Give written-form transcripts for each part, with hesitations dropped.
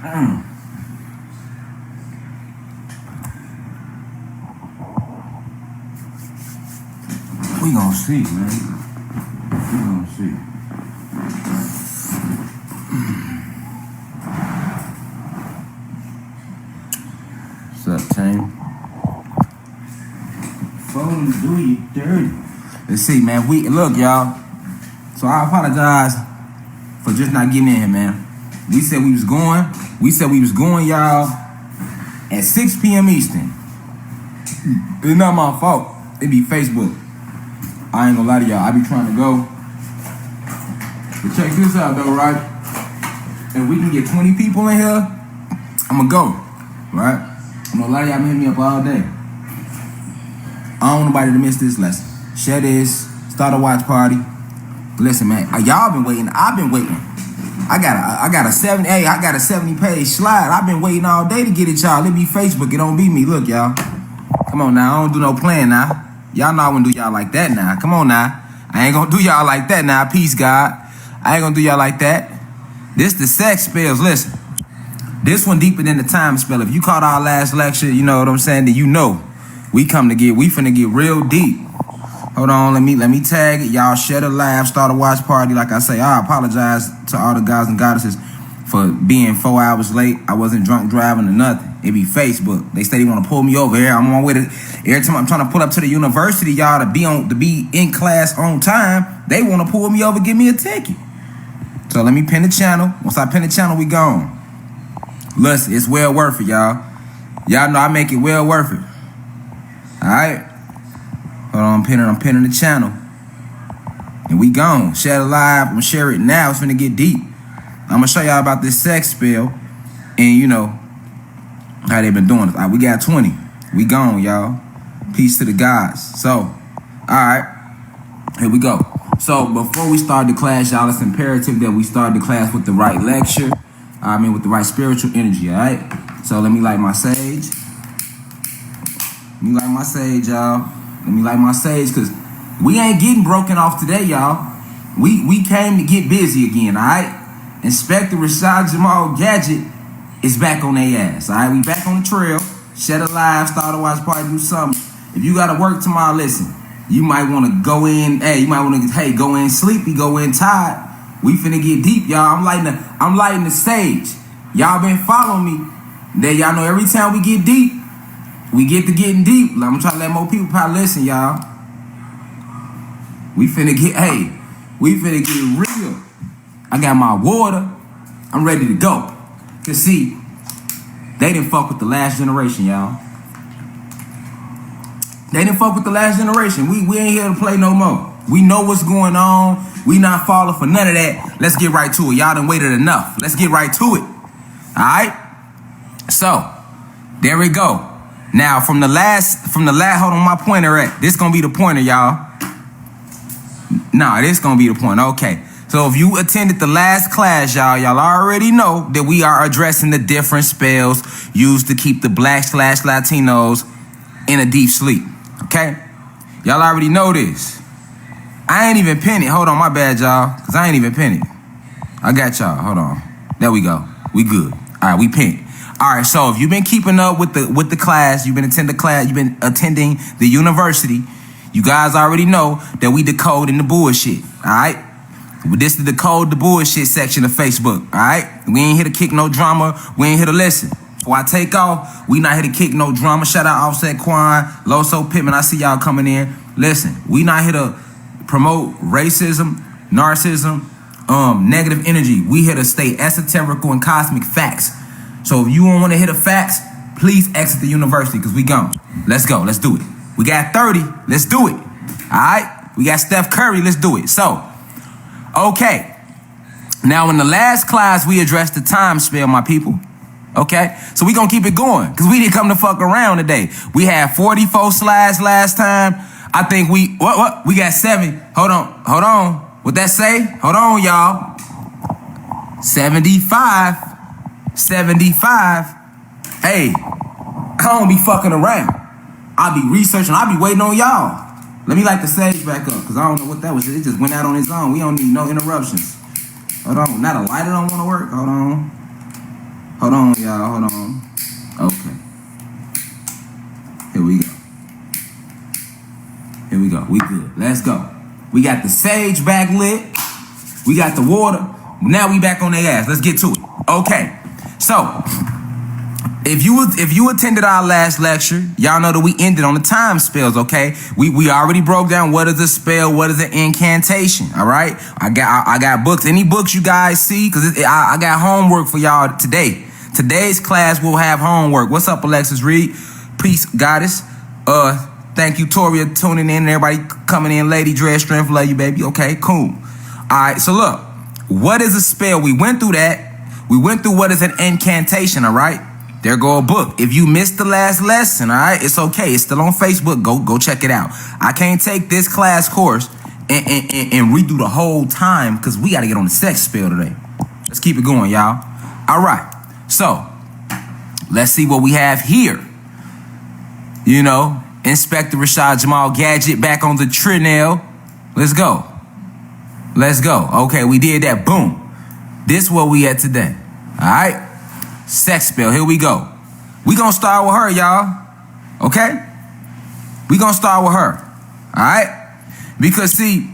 We gonna see, man. We gonna see. What's up, team? Phone do you dirty. Let's see, man. Look, y'all. So I apologize for just not getting in here, man. We said we was going, y'all, at 6 p.m. Eastern. It's not my fault. It be Facebook. I ain't gonna lie to y'all. I be trying to go. But check this out, though, right? If we can get 20 people in here, I'ma go, right? I'm gonna lie to y'all, been hitting me up all day. I don't want nobody to miss this lesson. Share this, start a watch party. Listen, man, y'all been waiting. I've been waiting. I got a 70-page slide. I've been waiting all day to get it, y'all. It be Facebook. It don't be me. Look, y'all. Come on now. I don't do no plan now. Y'all know I wouldn't do y'all like that now. Come on now. I ain't gonna do y'all like that now. Peace, God. I ain't gonna do y'all like that. This the sex spells. Listen. This one deeper than the time spell. If you caught our last lecture, you know what I'm saying, then you know. We finna get real deep. Hold on, let me tag it. Y'all share the live, start a watch party. Like I say, I apologize to all the guys and goddesses for being 4 hours late. I wasn't drunk driving or nothing. It be Facebook. They say they want to pull me over here. I'm on my way to. Every time I'm trying to pull up to the university, y'all, to be in class on time, they want to pull me over, give me a ticket. So let me pin the channel. Once I pin the channel, we gone. Listen, it's well worth it, y'all. Y'all know I make it well worth it. All right. Hold on, I'm pinning the channel. And we gone. Share the live. I'm gonna share it now. It's finna get deep. I'm gonna show y'all about this sex spell. And you know how they been doing it. All right, we got 20. We gone, y'all. Peace to the gods. So, alright. Here we go. So before we start the class, y'all, it's imperative that we start the class with the right lecture. With the right spiritual energy, alright? So let me light my sage. Let me light my sage, y'all. Let me light my sage, because we ain't getting broken off today, y'all. We came to get busy again, all right? Inspector Rashad Jamal Gadget is back on their ass, all right? We back on the trail. Shed a live, start a watch party, do something. If you got to work tomorrow, listen. You might want to go in, go in sleepy, go in tired. We finna get deep, y'all. I'm lighting the stage. Y'all been following me. Then y'all know every time we get deep, we get to getting deep. I'm trying to let more people probably listen, y'all. We finna get real. I got my water. I'm ready to go. Cause see, they didn't fuck with the last generation, y'all. They didn't fuck with the last generation. We ain't here to play no more. We know what's going on. We not falling for none of that. Let's get right to it. Y'all done waited enough. Let's get right to it. Alright? So, there we go. Now, from the last, hold on, my pointer at. This gonna be the pointer, y'all. Nah, this gonna be the pointer. Okay. So if you attended the last class, y'all already know that we are addressing the different spells used to keep the Black/Latinos in a deep sleep. Okay? Y'all already know this. I ain't even pin it. Hold on, my bad, y'all. Because I ain't even pin it. I got y'all. Hold on. There we go. We good. All right, we pinned. All right, so if you've been keeping up with the class, you've been attending the university, you guys already know that we decoding the bullshit. All right? This is the decode the bullshit section of Facebook. All right? We ain't here to kick no drama. We ain't here to listen. Before I take off, we not here to kick no drama. Shout out Offset Quan, Loso Pittman. I see y'all coming in. Listen, we not here to promote racism, narcissism, negative energy. We here to stay esoterical and cosmic facts. So if you don't want to hear the facts, please exit the university because we gone. Let's go. Let's do it. We got 30. Let's do it. All right? We got Steph Curry. Let's do it. So, okay. Now, in the last class, we addressed the time spell, my people. Okay? So we going to keep it going because we didn't come to fuck around today. We had 44 slides last time. I think we got 7. Hold on. What that say? Hold on, y'all. 75. Hey, I don't be fucking around. I be researching. I be waiting on y'all. Let me light the sage back up because I don't know what that was. It just went out on its own. We don't need no interruptions. Hold on. Now the lighter don't want to work. Hold Hold on, y'all. Hold on. Okay. Here we go. Here we go. We good. Let's go. We got the sage back lit. We got the water. Now we back on their ass. Let's get to it. Okay. So, if you attended our last lecture, y'all know that we ended on the time spells, okay? We already broke down what is a spell, what is an incantation, all right? I got books. Any books you guys see? Because I got homework for y'all today. Today's class will have homework. What's up, Alexis Reed? Peace, goddess. Thank you, Toria, tuning in. Everybody coming in. Lady Dread Strength, love you, baby. Okay, cool. All right, so look. What is a spell? We went through that. We went through what is an incantation, all right? There go a book. If you missed the last lesson, all right, it's okay. It's still on Facebook. Go check it out. I can't take this class course and redo the whole time because we got to get on the sex spell today. Let's keep it going, y'all. All right. So, let's see what we have here. You know, Inspector Rashad Jamal Gadget back on the Trinell. Let's go. Let's go. Okay, we did that. Boom. This is what we at today. All right. Sex spell. Here we go. We gonna start with her, y'all. Okay? We gonna start with her. All right? Because see,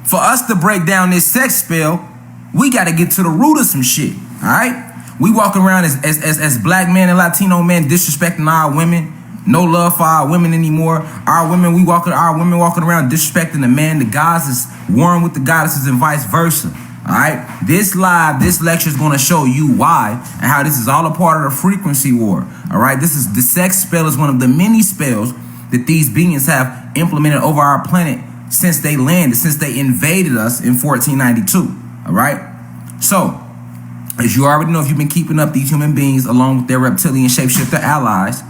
for us to break down this sex spell, we gotta get to the root of some shit. All right? We walk around as black men and Latino men disrespecting our women. No love for our women anymore. Our women walking around disrespecting the man. The gods is warring with the goddesses and vice versa. All right, this lecture is going to show you why and how this is all a part of the frequency war. All right, the sex spell is one of the many spells that these beings have implemented over our planet since they landed, since they invaded us in 1492. All right, so as you already know, if you've been keeping up, these human beings, along with their reptilian shapeshifter allies,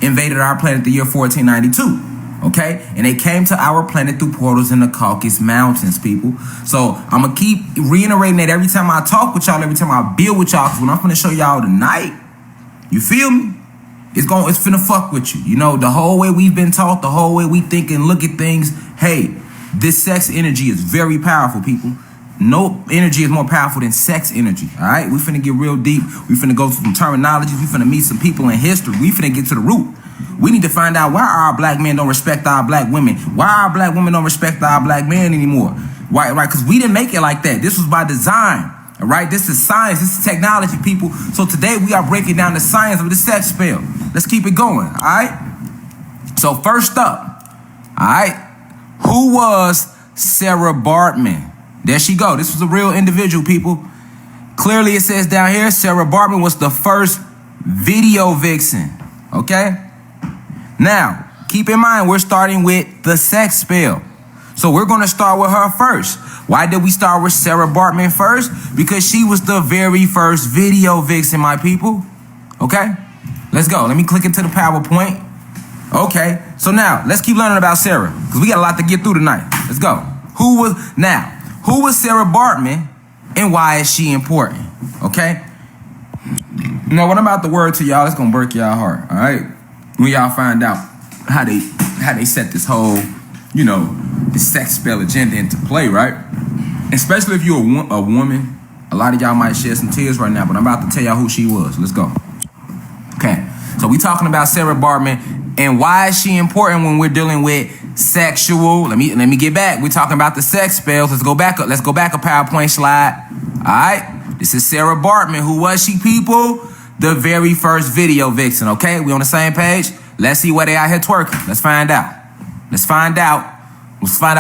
invaded our planet the year 1492. Okay, and they came to our planet through portals in the Caucasus Mountains, people. So I'm gonna keep reiterating that every time I talk with y'all, every time I build with y'all, because when I'm gonna show y'all tonight, you feel me? It's finna fuck with you. You know, the whole way we've been taught, the whole way we think and look at things. Hey, this sex energy is very powerful, people. No energy is more powerful than sex energy. All right, we finna get real deep. We finna go through some terminologies. We finna meet some people in history. We finna get to the root. We need to find out why our black men don't respect our black women. Why our black women don't respect our black men anymore. Why? Right? Because we didn't make it like that. This was by design. All right? This is science. This is technology, people. So today we are breaking down the science of the sex spell. Let's keep it going. All right? So first up, all right, who was Sarah Bartman? There she go. This was a real individual, people. Clearly it says down here, Sarah Bartman was the first video vixen. Okay? Now, keep in mind, we're starting with the sex spell. So we're going to start with her first. Why did we start with Sarah Bartman first? Because she was the very first video vixen, my people. Okay? Let's go. Let me click into the PowerPoint. Okay. So now, let's keep learning about Sarah, because we got a lot to get through tonight. Let's go. Who was Sarah Bartman, and why is she important? Okay? Now, what I'm about to word to y'all, it's going to break y'all heart. All right? When y'all find out how they set this whole, you know, this sex spell agenda into play, right? Especially if you're a woman. A lot of y'all might shed some tears right now, but I'm about to tell y'all who she was. Let's go. Okay, so we talking about Sarah Bartman, and why is she important when we're dealing with sexual? Let me get back. We're talking about the sex spells. Let's go back a PowerPoint slide. All right, this is Sarah Bartman. Who was she, people? The very first video vixen, okay? We on the same page? Let's see where they out here twerking. Let's find out. Let's find out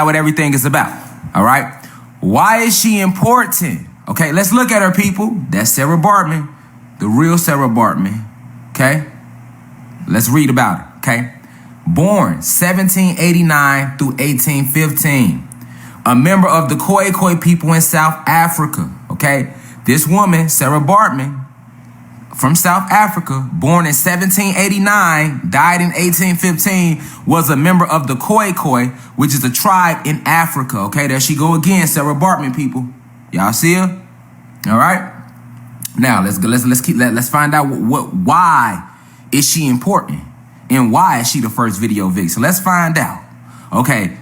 what everything is about, all right? Why is she important? Okay, let's look at her, people. That's Sarah Bartman, the real Sarah Bartman, okay? Let's read about her, okay? Born 1789 through 1815. A member of the Khoikhoi people in South Africa, okay? This woman, Sarah Bartman, from South Africa, born in 1789, died in 1815, was a member of the Khoikhoi, which is a tribe in Africa. Okay, there she go again, Sarah Bartman, people. Y'all see her? All right. Now let's find out why is she important, and why is she the first video vixen? Let's find out. Okay.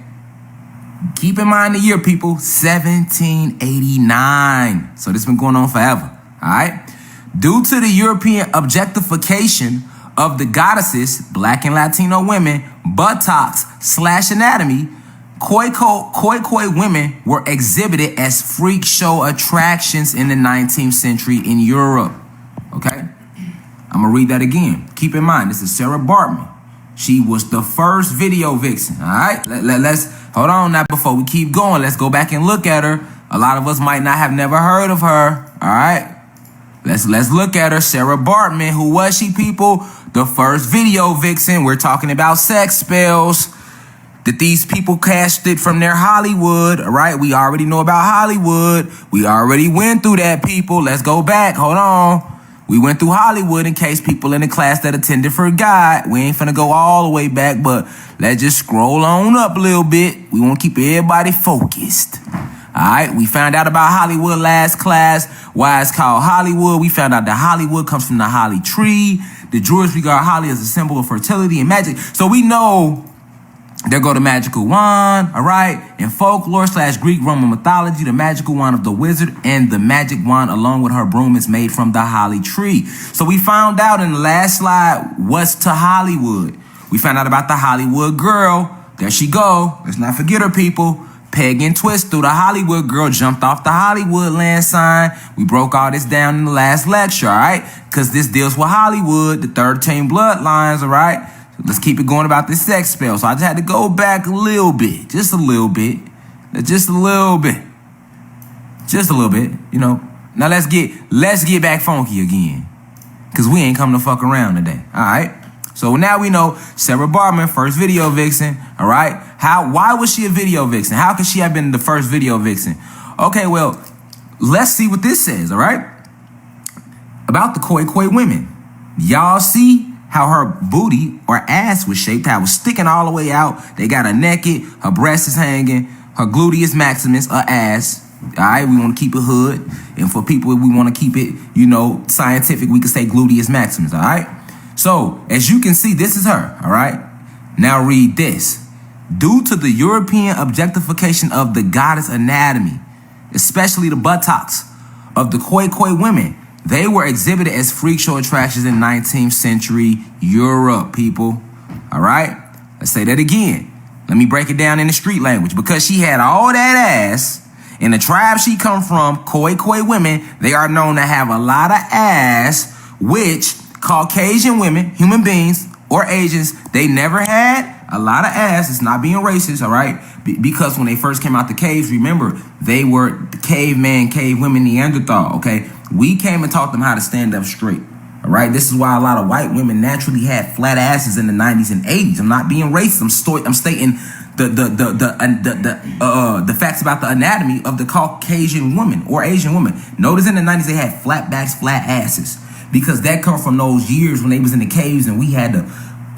Keep in mind the year, people, 1789. So this has been going on forever. All right. Due to the European objectification of the goddesses, black and Latino women, buttocks / anatomy, Khoi women were exhibited as freak show attractions in the 19th century in Europe. Okay? I'm going to read that again. Keep in mind, this is Sarah Bartman. She was the first video vixen. All right? Let's hold on now before we keep going. Let's go back and look at her. A lot of us might not have never heard of her. All right? Let's look at her. Sarah Bartman. Who was she, people? The first video vixen. We're talking about sex spells that these people casted from their Hollywood. All right? We already know about Hollywood. We already went through that, people. Let's go back. Hold on. We went through Hollywood in case people in the class that attended forgot. We ain't finna go all the way back, but let's just scroll on up a little bit. We want to keep everybody focused. All right, we found out about Hollywood last class, why it's called Hollywood. We found out that Hollywood comes from the holly tree. The Druids regard holly as a symbol of fertility and magic. So we know there go the magical wand, all right? In folklore / Greek Roman mythology, the magical wand of the wizard and the magic wand along with her broom is made from the holly tree. So we found out in the last slide what's to Hollywood. We found out about the Hollywood girl. There she go. Let's not forget her, people. Peg and twist through the Hollywood girl, jumped off the Hollywood land sign. We broke all this down in the last lecture, all right? Because this deals with Hollywood, the 13 bloodlines, all right? Let's keep it going about this sex spell. So I just had to go back a little bit, just a little bit, you know. Now let's get back funky again, because we ain't come to fuck around today, all right? So now we know Sarah Bartman, first video vixen, all right? Why was she a video vixen? How could she have been the first video vixen? Okay, well, let's see what this says, all right? About the Khoi women. Y'all see how her booty or ass was shaped, how it was sticking all the way out. They got her naked, her breast is hanging, her gluteus maximus, her ass. All right, we want to keep it hood. And for people, we want to keep it, you know, scientific, we can say gluteus maximus, all right? So, as you can see, this is her, all right? Now read this. Due to the European objectification of the goddess anatomy, especially the buttocks of the Khoi women, they were exhibited as freak show attractions in 19th century Europe, people. All right? Let's say that again. Let me break it down in the street language. Because she had all that ass, in the tribe she come from, Khoi women, they are known to have a lot of ass, which Caucasian women, human beings, or Asians, they never had a lot of ass. It's not being racist, all right? Because when they first came out the caves, remember, they were caveman, cave women, Neanderthal, okay? We came and taught them how to stand up straight, all right? This is why a lot of white women naturally had flat asses in the 90s and 80s. I'm not being racist. I'm stating the facts about the anatomy of the Caucasian woman or Asian woman. Notice in the 90s they had flat backs, flat asses, because that come from those years when they was in the caves and we had to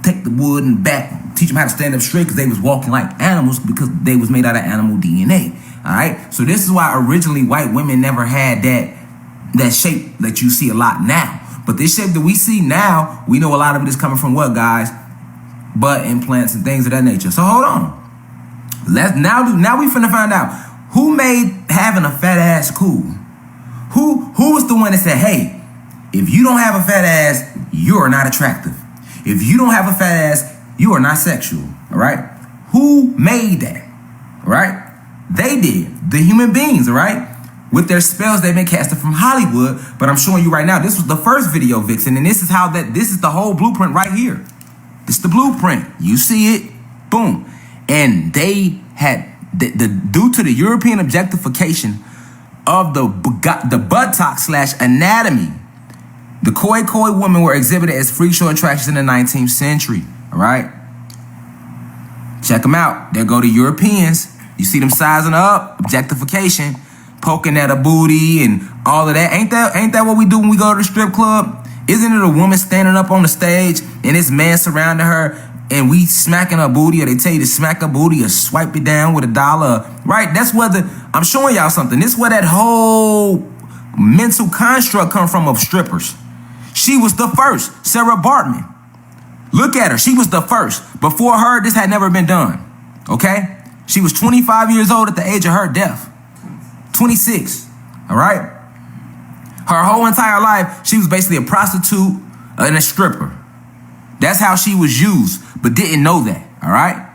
take the wood and back, teach them how to stand up straight because they was walking like animals because they was made out of animal DNA. All right, so this is why originally white women never had that shape that you see a lot now. But this shape that we see now, we know a lot of it is coming from what, guys? Butt implants and things of that nature. So hold on. Now we finna find out who made having a fat ass cool. Who was the one that said, hey, if you don't have a fat ass, you are not attractive. If you don't have a fat ass, you are not sexual, all right? Who made that, all right? They did, the human beings, all right? With their spells, they've been casted from Hollywood, but I'm showing you right now, this was the first video vixen, and this is the whole blueprint right here. This is the blueprint. You see it, boom. And they had, due to the European objectification of the buttock / anatomy, the Khoi women were exhibited as freak show attractions in the 19th century, all right? Check them out. There go the Europeans. You see them sizing up, objectification, poking at a booty and all of that. Ain't that what we do when we go to the strip club? Isn't it a woman standing up on the stage and this man surrounding her and we smacking her booty, or they tell you to smack her booty or swipe it down with $1, right? That's where I'm showing y'all something. This is where that whole mental construct come from of strippers. She was the first, Sarah Bartman. Look at her. She was the first. Before her, this had never been done. Okay? She was 25 years old at the age of her death. 26. All right? Her whole entire life, she was basically a prostitute and a stripper. That's how she was used, but didn't know that, all right?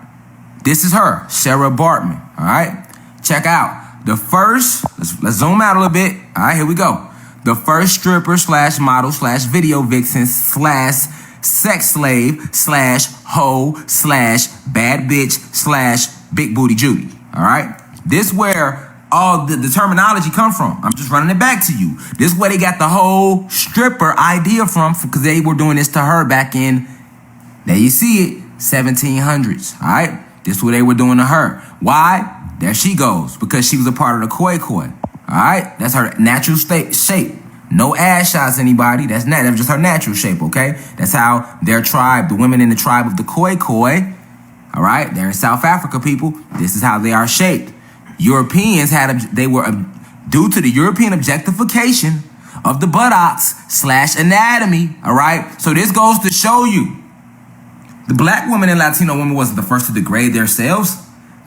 This is her, Sarah Bartman, all right? Check out the first, let's zoom out a little bit. All right, here we go. The first stripper slash model slash video vixen slash sex slave slash hoe slash bad bitch slash big booty Judy, all right? This where all the terminology come from. I'm just running it back to you. This is where they got the whole stripper idea from, because they were doing this to her back in, there you see it, 1700s, all right? This is what they were doing to her. Why? There she goes, because she was a part of the Khoi Khoi, all right? That's her natural shape. No ass shots, anybody. That's just her natural shape, okay? That's how their tribe, the women in the tribe of the Khoi Khoi, all right? They're in South Africa, people. This is how they are shaped. Europeans due to the European objectification of the buttocks / anatomy, all right? So this goes to show you, the black woman and Latino woman wasn't the first to degrade themselves.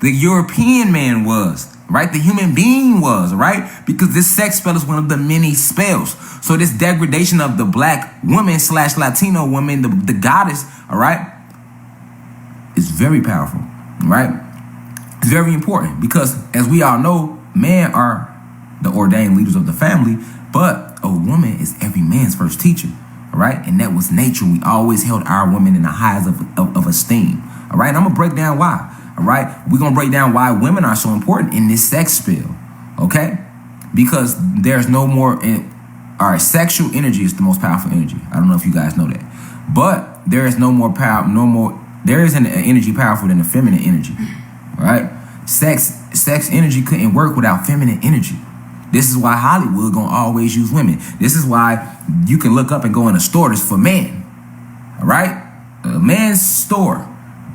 The European man was, right? The human being was, right? Because this sex spell is one of the many spells. So this degradation of the black woman / Latino woman, the goddess, all right, is very powerful, right? It's very important because, as we all know, men are the ordained leaders of the family, but a woman is every man's first teacher, all right? And that was nature. We always held our women in the highest of esteem, all right? And I'm going to break down why, all right? We're going to break down why women are so important in this sex spell, okay? Because there's no more, all right, sexual energy is the most powerful energy. I don't know if you guys know that. But there is there is an energy powerful than the feminine energy. All right, sex energy couldn't work without feminine energy. This is why Hollywood gonna always use women. This is why you can look up and go in a store that's for men. All right, a man's store,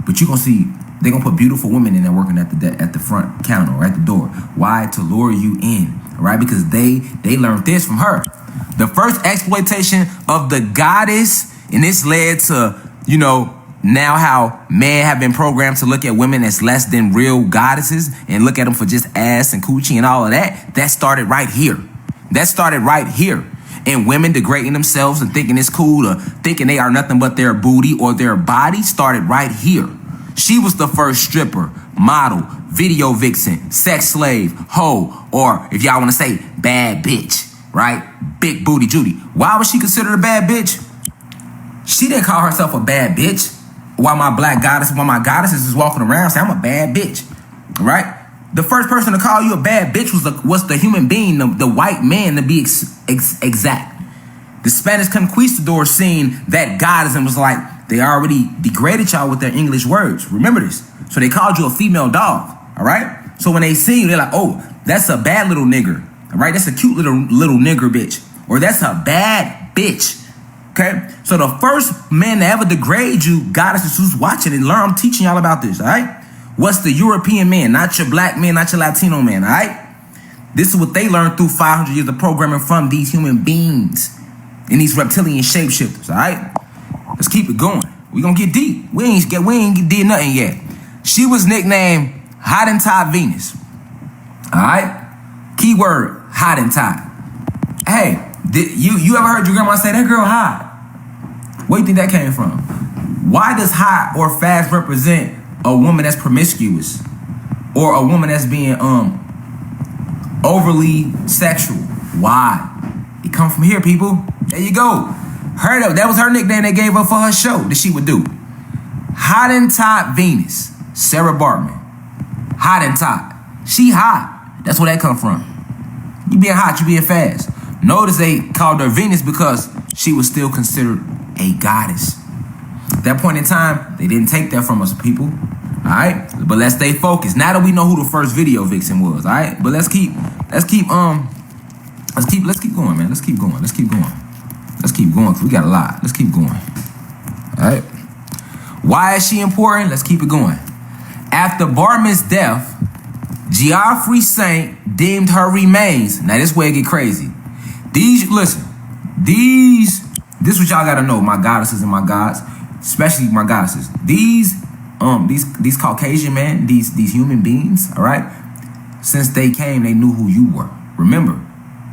but you gonna see they gonna put beautiful women in there working at the front counter or at the door. Why? To lure you in. All right, because they learned this from her. The first exploitation of the goddess, and this led to, you know, now how men have been programmed to look at women as less than real goddesses and look at them for just ass and coochie and all of that. That started right here. And women degrading themselves and thinking it's cool, or thinking they are nothing but their booty or their body, started right here. She was the first stripper, model, video vixen, sex slave, hoe, or if y'all want to say bad bitch, right? Big booty Judy. Why was she considered a bad bitch? She didn't call herself a bad bitch. While my goddesses is walking around saying I'm a bad bitch, right? The first person to call you a bad bitch was the human being, the white man, to be exact. The Spanish conquistadors seen that goddess and was like, they already degraded y'all with their English words. Remember this. So they called you a female dog, all right? So when they see you, they're like, oh, that's a bad little nigger, all right? That's a cute little nigger bitch, or that's a bad bitch. Okay, so the first man to ever degrade you, goddesses who's watching and learn, I'm teaching y'all about this, all right? What's the European man, not your black man, not your Latino man, all right? This is what they learned through 500 years of programming from these human beings and these reptilian shapeshifters, all right? Let's keep it going. We're going to get deep. We ain't did nothing yet. She was nicknamed Hottentot Venus, all right? Keyword, Hottentot. Hey, you ever heard your grandma say, that girl hot? Where do you think that came from? Why does hot or fast represent a woman that's promiscuous or a woman that's being overly sexual? Why? It come from here, people. There you go. That was her nickname they gave her for her show that she would do. Hottentot Venus, Sarah Bartman. Hottentot. She hot. That's where that come from. You being hot, you being fast. Notice they called her Venus because she was still considered a goddess. At that point in time, they didn't take that from us, people. All right, but let's stay focused. Now that we know who the first video vixen was, all right. But let's keep going, man. Let's keep going because we got a lot. Let's keep going. All right. Why is she important? Let's keep it going. After Bartman's death, Geoffrey Saint deemed her remains. Now this way it get crazy. This is what y'all gotta know, my goddesses and my gods, especially my goddesses. These Caucasian men, these human beings, all right, since they came, they knew who you were. Remember,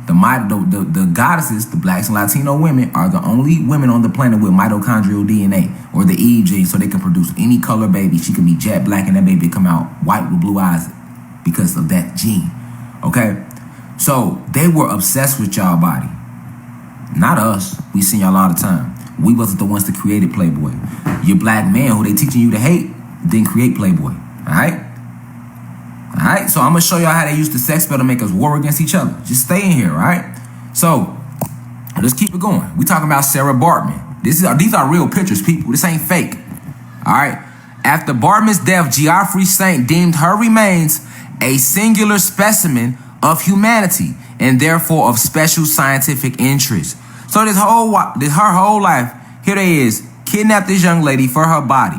The goddesses, the blacks and Latino women, are the only women on the planet with mitochondrial DNA or the Eve gene, so they can produce any color baby. She can be jet black and that baby come out white with blue eyes because of that gene. Okay? So they were obsessed with y'all body. Not us. We seen y'all all the time. We wasn't the ones that created Playboy. Your black man who they teaching you to hate didn't create Playboy. Alright? Alright? So I'm gonna show y'all how they used the sex spell to make us war against each other. Just stay in here, alright? So let's keep it going. We talking about Sarah Bartman. These are real pictures, people. This ain't fake. Alright? After Bartman's death, Geoffrey Saint deemed her remains a singular specimen of humanity and therefore of special scientific interest. So her whole life, here they is, kidnapped this young lady for her body,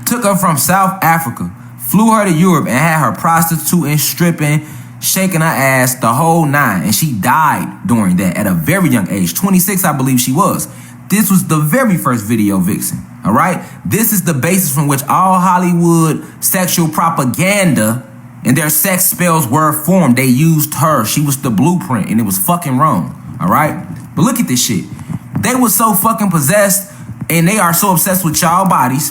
took her from South Africa, flew her to Europe and had her prostituting, stripping, shaking her ass, the whole nine. And she died during that at a very young age, 26 I believe she was. This was the very first video vixen, all right? This is the basis from which all Hollywood sexual propaganda and their sex spells were formed. They used her. She was the blueprint and it was fucking wrong, all right? But look at this shit. They were so fucking possessed and they are so obsessed with y'all bodies,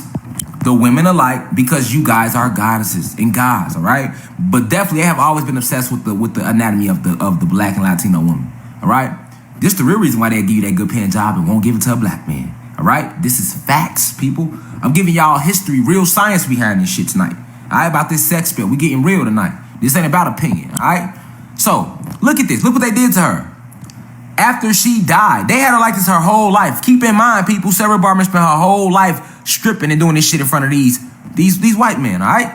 the women alike, because you guys are goddesses and gods, all right? But definitely they have always been obsessed with the anatomy of the black and Latino woman, all right? This is the real reason why they give you that good paying job and won't give it to a black man, all right? This is facts, people. I'm giving y'all history, real science behind this shit tonight, all right? About this sex spell. We getting real tonight. This ain't about opinion, all right? So look at this. Look what they did to her. After she died, they had her like this her whole life. Keep in mind, people, Sarah Bartman spent her whole life stripping and doing this shit in front of these white men, all right?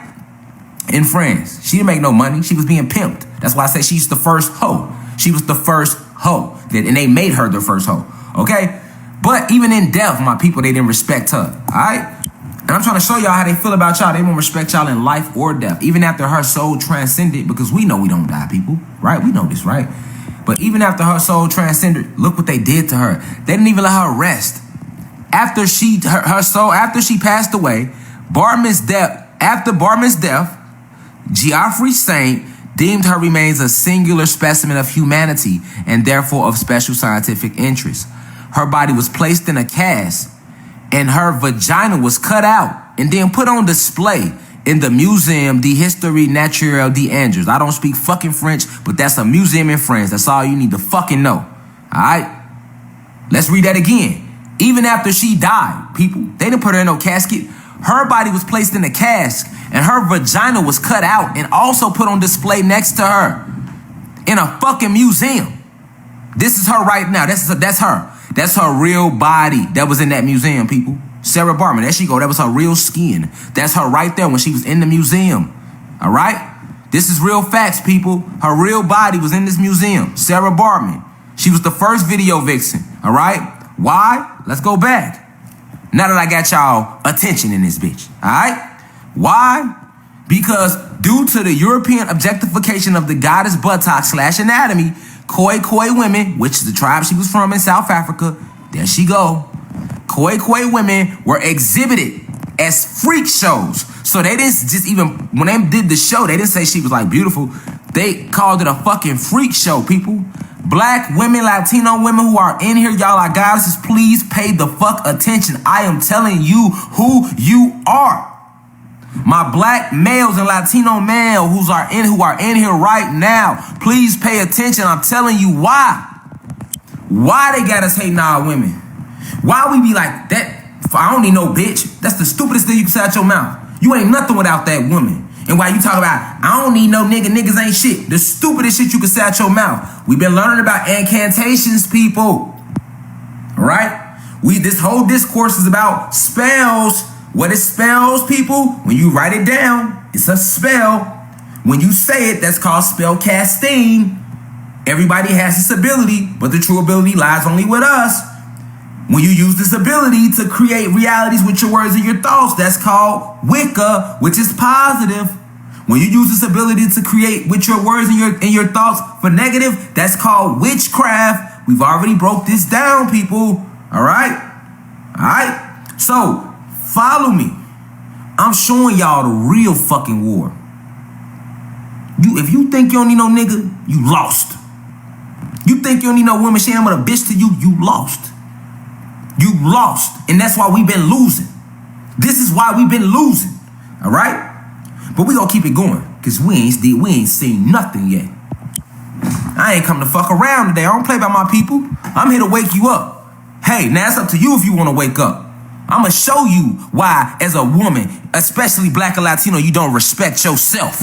In France. She didn't make no money. She was being pimped. That's why I say she's the first hoe. She was the first hoe. And they made her the first hoe, okay? But even in death, my people, they didn't respect her, all right? And I'm trying to show y'all how they feel about y'all. They won't respect y'all in life or death. Even after her soul transcended, because we know we don't die, people, right? We know this, right? But even after her soul transcended, look what they did to her. They didn't even let her rest. After she passed away, after Bartman's death, Geoffrey Saint deemed her remains a singular specimen of humanity and therefore of special scientific interest. Her body was placed in a cast and her vagina was cut out and then put on display in the Muséum d'Histoire Naturelle d'Angers. I don't speak fucking French, but that's a museum in France. That's all you need to fucking know. All right? Let's read that again. Even after she died, people, they didn't put her in no casket. Her body was placed in a cask and her vagina was cut out and also put on display next to her in a fucking museum. This is her right now. That's her. That's her real body that was in that museum, people. Sarah Bartman, there she go. That was her real skin. That's her right there when she was in the museum. All right? This is real facts, people. Her real body was in this museum. Sarah Bartman. She was the first video vixen. All right? Why? Let's go back. Now that I got y'all attention in this bitch. All right? Why? Because due to the European objectification of the goddess buttocks / anatomy, Khoi women, which is the tribe she was from in South Africa, there she go. Khoi women were exhibited as freak shows. So they didn't just even, when they did the show, they didn't say she was like beautiful. They called it a fucking freak show, people. Black women, Latino women who are in here, y'all are goddesses, please pay the fuck attention. I am telling you who you are. My black males and Latino males who are in here right now, please pay attention. I'm telling you why. Why they got us hating our women. Why we be like that? I don't need no bitch. That's the stupidest thing you can say out your mouth. You ain't nothing without that woman. And why you talk about, I don't need no nigga, niggas ain't shit. The stupidest shit you can say out your mouth. We've been learning about incantations, people. All right? This whole discourse is about spells. What is spells, people? When you write it down, it's a spell. When you say it, that's called spell casting. Everybody has this ability, but the true ability lies only with us. When you use this ability to create realities with your words and your thoughts, that's called Wicca, which is positive. When you use this ability to create with your words and your thoughts for negative, that's called witchcraft. We've already broke this down, people. All right? All right? So, follow me. I'm showing y'all the real fucking war. If you think you don't need no nigga, you lost. You think you don't need no woman, she ain't but a bitch to you, you lost. You lost. And that's why we've been losing. This is why we've been losing. All right? But we gonna keep it going. Because we ain't seen nothing yet. I ain't come to fuck around today. I don't play by my people. I'm here to wake you up. Hey, now it's up to you if you want to wake up. I'm going to show you why, as a woman, especially black or Latino, you don't respect yourself.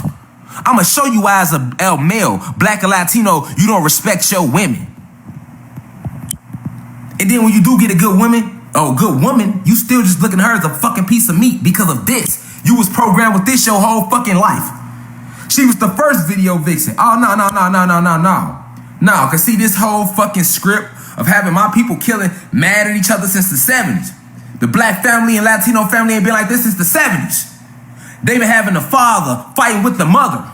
I'm going to show you why, as a male, black or Latino, you don't respect your women. And then when you do get a good woman, you still just looking at her as a fucking piece of meat because of this. You was programmed with this your whole fucking life. She was the first video vixen. Oh, no. No, because see, this whole fucking script of having my people killing, mad at each other since the 70s. The black family and Latino family ain't been like this since the 70s. They've been having the father fighting with the mother.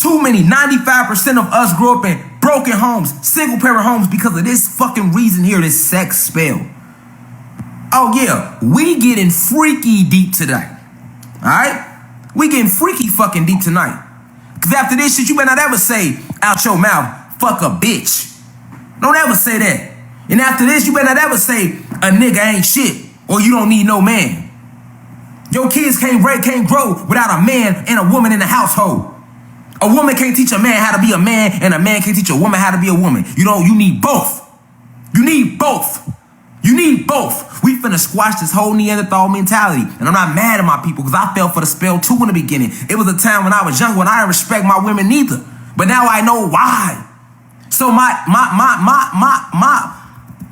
Too many, 95% of us grew up in broken homes, single parent homes because of this fucking reason here, this sex spell. Oh yeah, we getting freaky deep today. Alright? We getting freaky fucking deep tonight. Cause after this shit, you better not ever say out your mouth, fuck a bitch. Don't ever say that. And after this, you better not ever say a nigga ain't shit or you don't need no man. Your kids can't grow without a man and a woman in the household. A woman can't teach a man how to be a man and a man can't teach a woman how to be a woman. You need both. You need both. You need both. We finna squash this whole Neanderthal mentality. And I'm not mad at my people because I fell for the spell too in the beginning. It was a time when I was young when I didn't respect my women neither. But now I know why. So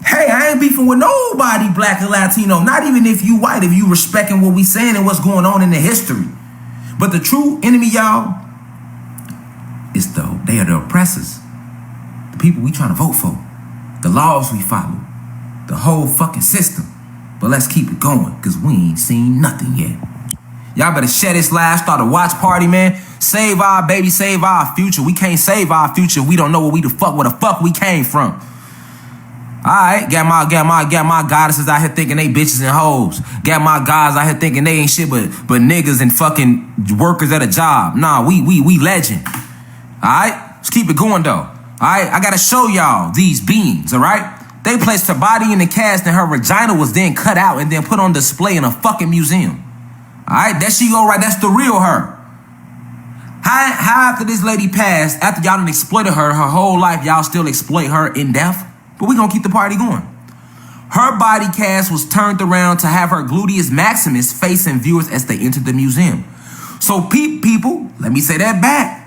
hey, I ain't beefing with nobody black or Latino. Not even if you white, if you respecting what we saying and what's going on in the history. But the true enemy, y'all, they are the oppressors. The people we trying to vote for. The laws we follow. The whole fucking system. But let's keep it going, because we ain't seen nothing yet. Y'all better share this live, start a watch party, man. Save our baby, save our future. We can't save our future if we don't know where the fuck we came from. Alright, got my goddesses out here thinking they bitches and hoes. Got my guys out here thinking they ain't shit but niggas and fucking workers at a job. Nah, we legend. Alright? Let's keep it going though. Alright? I gotta show y'all these beings, alright? They placed her body in the cast and her vagina was then cut out and then put on display in a fucking museum. Alright? There she go right. That's the real her. How after this lady passed, after y'all done exploited her whole life, y'all still exploit her in death? But we gonna keep the party going. Her body cast was turned around to have her gluteus maximus facing viewers as they entered the museum. So people, let me say that back.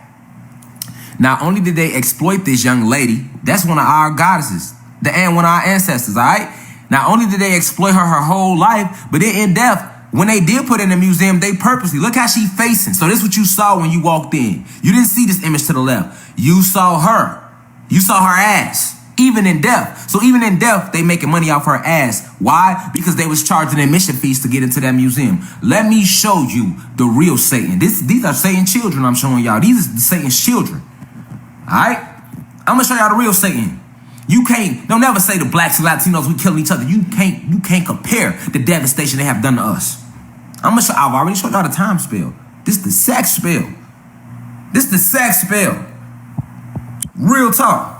Not only did they exploit this young lady, that's one of our goddesses, one of our ancestors, all right? Not only did they exploit her whole life, but then in death, when they did put her in the museum, they purposely, look how she facing. So this is what you saw when you walked in. You didn't see this image to the left. You saw her. You saw her ass. Even in death. So even in death, they making money off her ass. Why? Because they was charging admission fees to get into that museum. Let me show you the real Satan. These are Satan's children I'm showing y'all. These are Satan's children. Alright? I'm gonna show y'all the real Satan. Don't never say the blacks and Latinos, we killing each other. You can't compare the devastation they have done to us. I've already showed y'all the time spell. This the sex spell. This the sex spell. Real talk.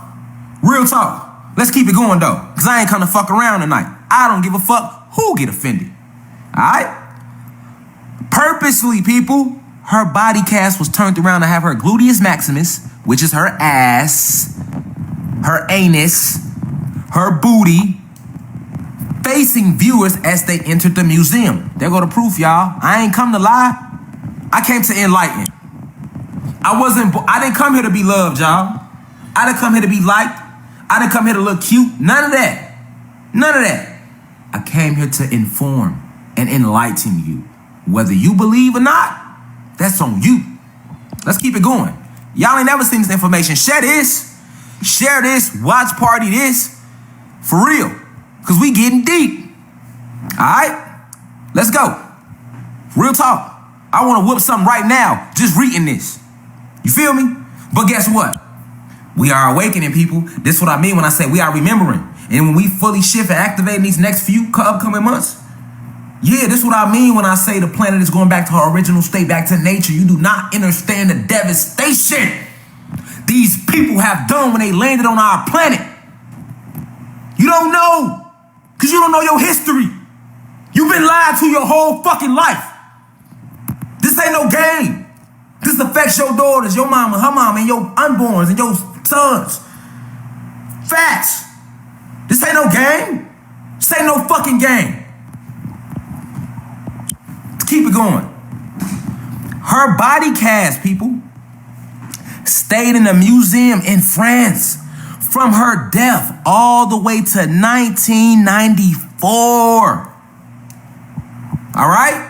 Real talk. Let's keep it going though. Cause I ain't come to fuck around tonight. I don't give a fuck who get offended. Alright? Purposely, people, her body cast was turned around to have her gluteus maximus, which is her ass, her anus, her booty, facing viewers as they entered the museum. There go the proof, y'all. I ain't come to lie. I came to enlighten. I didn't come here to be loved, y'all. I didn't come here to be liked. I didn't come here to look cute. None of that. None of that. I came here to inform and enlighten you. Whether you believe or not, that's on you. Let's keep it going. Y'all ain't never seen this information. Share this. Share this. Watch party this. For real. Because we getting deep. Alright? Let's go. Real talk. I want to whip something right now just reading this. You feel me? But guess what? We are awakening, people. This is what I mean when I say we are remembering. And when we fully shift and activate in these next few upcoming months, yeah, this is what I mean when I say the planet is going back to her original state, back to nature. You do not understand the devastation these people have done when they landed on our planet. You don't know, because you don't know your history. You've been lied to your whole fucking life. This ain't no game. This affects your daughters, your mama, her mama, and your unborns, and your sons. Facts. This ain't no game. This ain't no fucking game. Let's keep it going. Her body cast, people, stayed in a museum in France from her death all the way to 1994. All right?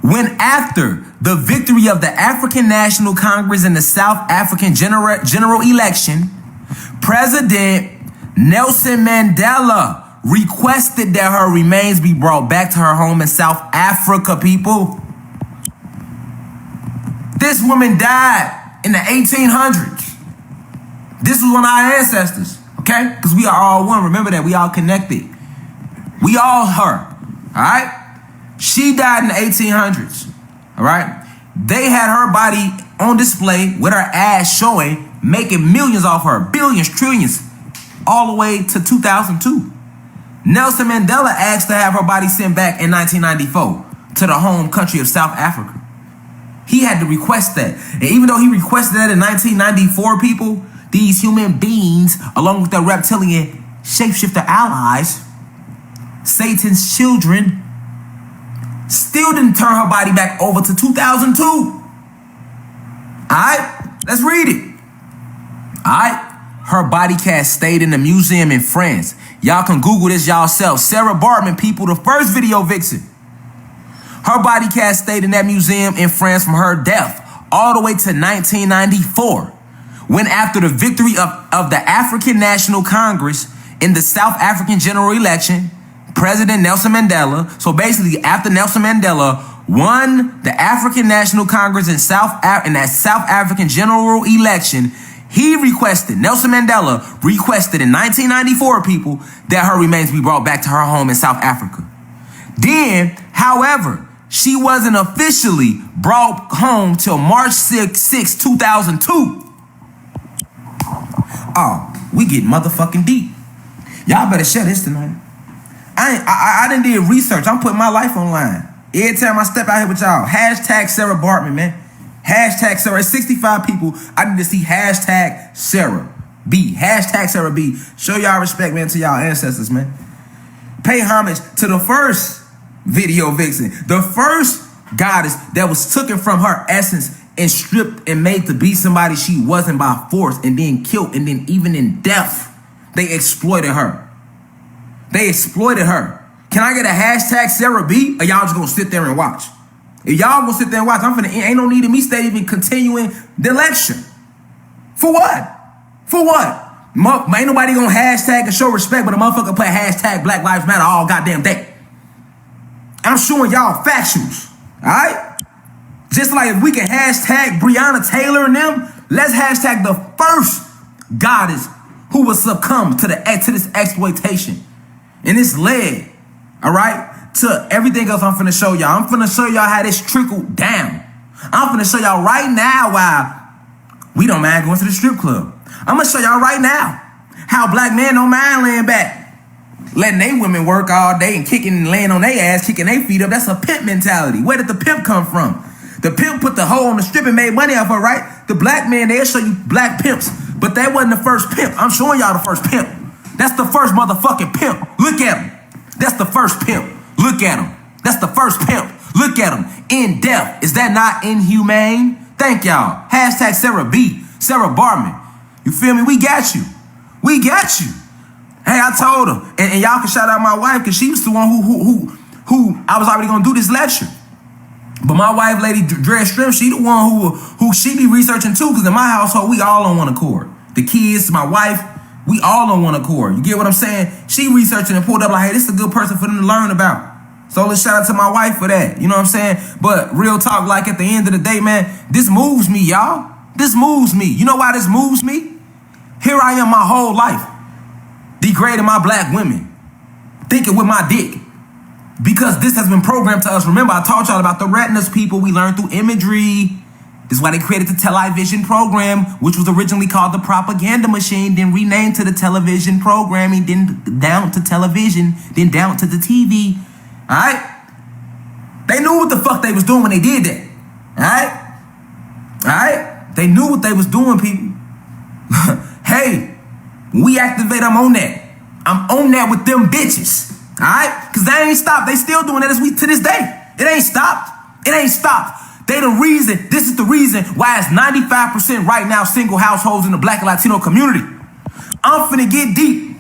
When after the victory of the African National Congress in the South African general election, President Nelson Mandela requested that her remains be brought back to her home in South Africa, people. This woman died in the 1800s. This was one of our ancestors, okay? Because we are all one. Remember that. We all connected. We all her, all right? She died in the 1800s, all right? They had her body on display with her ass showing, making millions off her, billions, trillions, all the way to 2002. Nelson Mandela asked to have her body sent back in 1994 to the home country of South Africa. He had to request that. And even though he requested that in 1994, people, these human beings, along with their reptilian shapeshifter allies, Satan's children, still didn't turn her body back over to 2002. All right, let's read it. All right, her body cast stayed in the museum in France. Y'all can Google this yourself. Sarah Bartman, people, the first video vixen. Her body cast stayed in that museum in France from her death all the way to 1994, when after the victory of the African National Congress in the South African general election, President Nelson Mandela, so basically after Nelson Mandela won the African National Congress in that South African general election, Nelson Mandela requested in 1994, people, that her remains be brought back to her home in South Africa. Then, however, she wasn't officially brought home till March 6, 2002. Oh, we get motherfucking deep. Y'all better share this tonight. I done did research. I'm putting my life online. Every time I step out here with y'all, hashtag Sarah Bartman, man. Hashtag Sarah. It's 65 people. I need to see hashtag Sarah B. Hashtag Sarah B. Show y'all respect, man, to y'all ancestors, man. Pay homage to the first video vixen, the first goddess that was taken from her essence and stripped and made to be somebody she wasn't by force, and then killed, and then even in death, they exploited her. They exploited her. Can I get a hashtag Sarah B? Or y'all just gonna sit there and watch? If y'all gonna sit there and watch, ain't no need of me stay even continuing the lecture. For what? For what? Ain't nobody gonna hashtag and show respect, but a motherfucker put hashtag Black Lives Matter all goddamn day. I'm showing y'all factuals, all right? Just like if we can hashtag Breonna Taylor and them, let's hashtag the first goddess who was succumb to this exploitation. And it's led, all right, to everything else I'm finna show y'all. I'm finna show y'all how this trickled down. I'm finna show y'all right now why we don't mind going to the strip club. I'm gonna show y'all right now how black men don't mind laying back, letting they women work all day and kicking and laying on their ass, kicking their feet up. That's a pimp mentality. Where did the pimp come from? The pimp put the hoe on the strip and made money off her, right? The black man, they'll show you black pimps, but that wasn't the first pimp. I'm showing y'all the first pimp. That's the first motherfucking pimp. Look at him. That's the first pimp. Look at him. That's the first pimp. Look at him. In depth. Is that not inhumane? Thank y'all. Hashtag Sarah B. Sarah Bartman. You feel me? We got you. We got you. Hey, I told her. And y'all can shout out my wife, because she was the one who I was already going to do this lecture. But my wife, Lady Dre Strim, she the one who she be researching too, because in my household, we all on one accord. The kids, my wife, we all on one accord. You get what I'm saying? She researching and pulled up like, hey, this is a good person for them to learn about. So let's shout out to my wife for that. You know what I'm saying? But real talk, like at the end of the day, man, this moves me, y'all. This moves me. You know why this moves me? Here I am my whole life, degrading my black women, thinking with my dick. Because this has been programmed to us. Remember, I taught y'all about the retinas, people. We learned through imagery. This is why they created the television program, which was originally called the propaganda machine, then renamed to the television programming, then down to television, then down to the TV. All right? They knew what the fuck they was doing when they did that. All right? All right? They knew what they was doing, people. Hey, when we activate, I'm on that. I'm on that with them bitches. All right? Because they ain't stopped. They still doing that to this day. It ain't stopped. It ain't stopped. They the reason, this is the reason why it's 95% right now single households in the Black and Latino community. I'm finna get deep.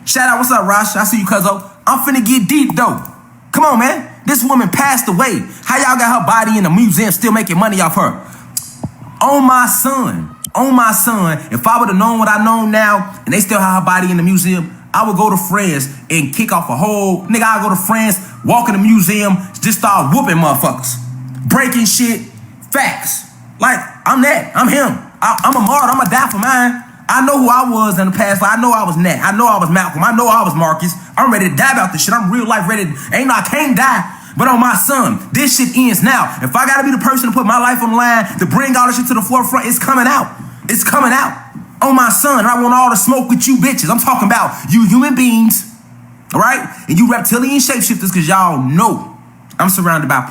Shout out, what's up, Rash? I see you, cuzzo. I'm finna get deep, though. Come on, man. This woman passed away. How y'all got her body in the museum still making money off her? On my son, if I would have known what I know now and they still have her body in the museum, I would go to France and kick off a whole, nigga, I'd go to France, walk in the museum, just start whooping motherfuckers. Breaking shit, facts. Like, I'm that, I'm him. I'm a martyr, I'ma die for mine. I know who I was in the past, I know I was Nat, I know I was Malcolm, I know I was Marcus. I'm ready to die about this shit, I'm real life ready to, I can't die. But on my son, this shit ends now. If I gotta be the person to put my life on the line, to bring all this shit to the forefront, it's coming out. It's coming out. On my son, I want all the smoke with you bitches. I'm talking about you human beings, all right? And you reptilian shapeshifters, because y'all know I'm surrounded by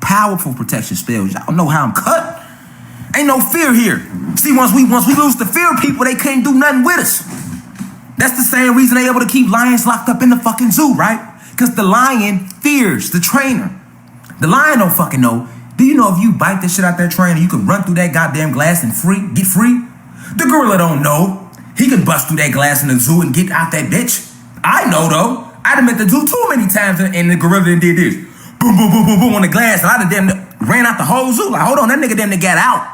powerful protection spells. Y'all know how I'm cut. Ain't no fear here. See, once we lose the fear of people, they can't do nothing with us. That's the same reason they able to keep lions locked up in the fucking zoo, right? Because the lion fears the trainer. The lion don't fucking know. Do you know if you bite the shit out that trainer, you can run through that goddamn glass and get free? The gorilla don't know. He can bust through that glass in the zoo and get out that bitch. I know, though. I done met the zoo too many times and the gorilla done did this. Boom, boom, boom, boom, boom on the glass. And I done ran out the whole zoo. Like, hold on, that nigga damn near got out.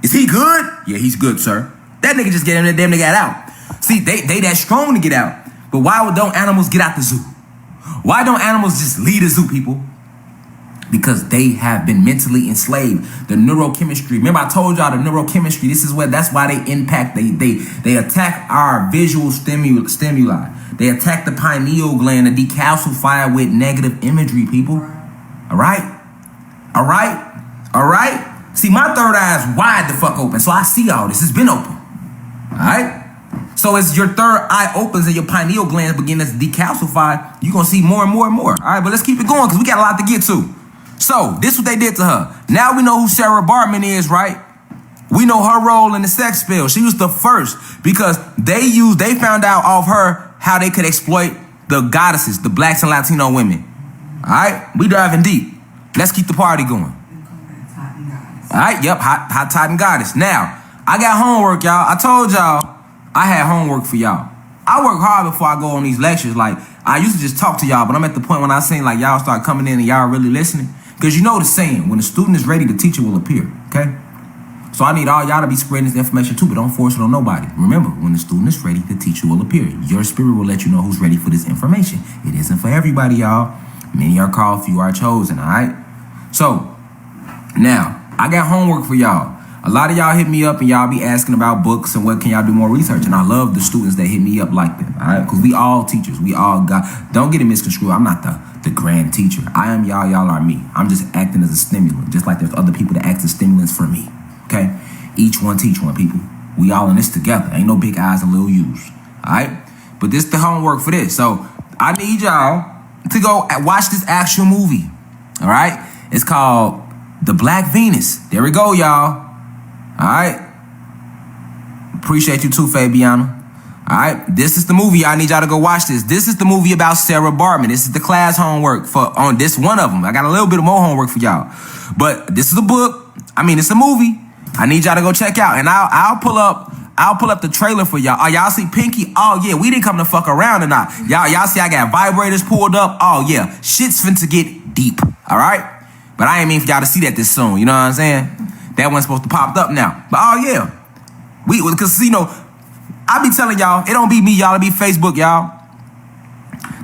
Is he good? Yeah, he's good, sir. That nigga just damn near got out. See, they that strong to get out. But why don't animals get out the zoo? Why don't animals just leave the zoo, people? Because they have been mentally enslaved. The neurochemistry. Remember, I told y'all the neurochemistry. That's why they impact. They attack our visual stimuli. They attack the pineal gland to decalcify it with negative imagery, people. All right? All right? All right? See, my third eye is wide the fuck open, so I see all this. It's been open. All right? So as your third eye opens and your pineal glands begin to decalcify, you're going to see more and more and more. All right, but let's keep it going because we got a lot to get to. So this is what they did to her. Now we know who Sarah Bartman is, right? We know her role in the sex spell. She was the first because they found out of her how they could exploit the goddesses, the blacks and Latino women. All right, we diving deep. Let's keep the party going. All right, yep, hot Titan goddess. Now, I got homework, y'all. I told y'all I had homework for y'all. I work hard before I go on these lectures. Like, I used to just talk to y'all, but I'm at the point when I seen like y'all start coming in and y'all really listening. Because you know the saying, when the student is ready, the teacher will appear, okay? So I need all y'all to be spreading this information too, but don't force it on nobody. Remember, when the student is ready, the teacher will appear. Your spirit will let you know who's ready for this information. It isn't for everybody, y'all. Many are called, few are chosen, all right? So, now, I got homework for y'all. A lot of y'all hit me up and y'all be asking about books and what can y'all do more research. And I love the students that hit me up like that, all right? Because we all teachers. We all got, don't get it misconstrued. I'm not the grand teacher. I am y'all, y'all are me. I'm just acting as a stimulant, just like there's other people that act as stimulants for me, okay? Each one teach one, people. We all in this together. Ain't no big eyes and little U's, all right? But this the homework for this. So I need y'all to go watch this actual movie, all right? It's called The Black Venus. There we go, y'all. All right. Appreciate you too, Fabiana. All right. This is the movie. I need y'all to go watch this. This is the movie about Sarah Bartman. This is the class homework on this one of them. I got a little bit of more homework for y'all. But this is a book. I mean, it's a movie. I need y'all to go check out. And I'll pull up the trailer for y'all. Oh, y'all see Pinky? Oh, yeah. We didn't come to fuck around tonight. Y'all see I got vibrators pulled up? Oh, yeah. Shit's finna get deep. All right? But I ain't mean for y'all to see that this soon. You know what I'm saying? That one's supposed to pop up now. But oh yeah. Because you know, I be telling y'all, it don't be me, y'all, it be Facebook, y'all.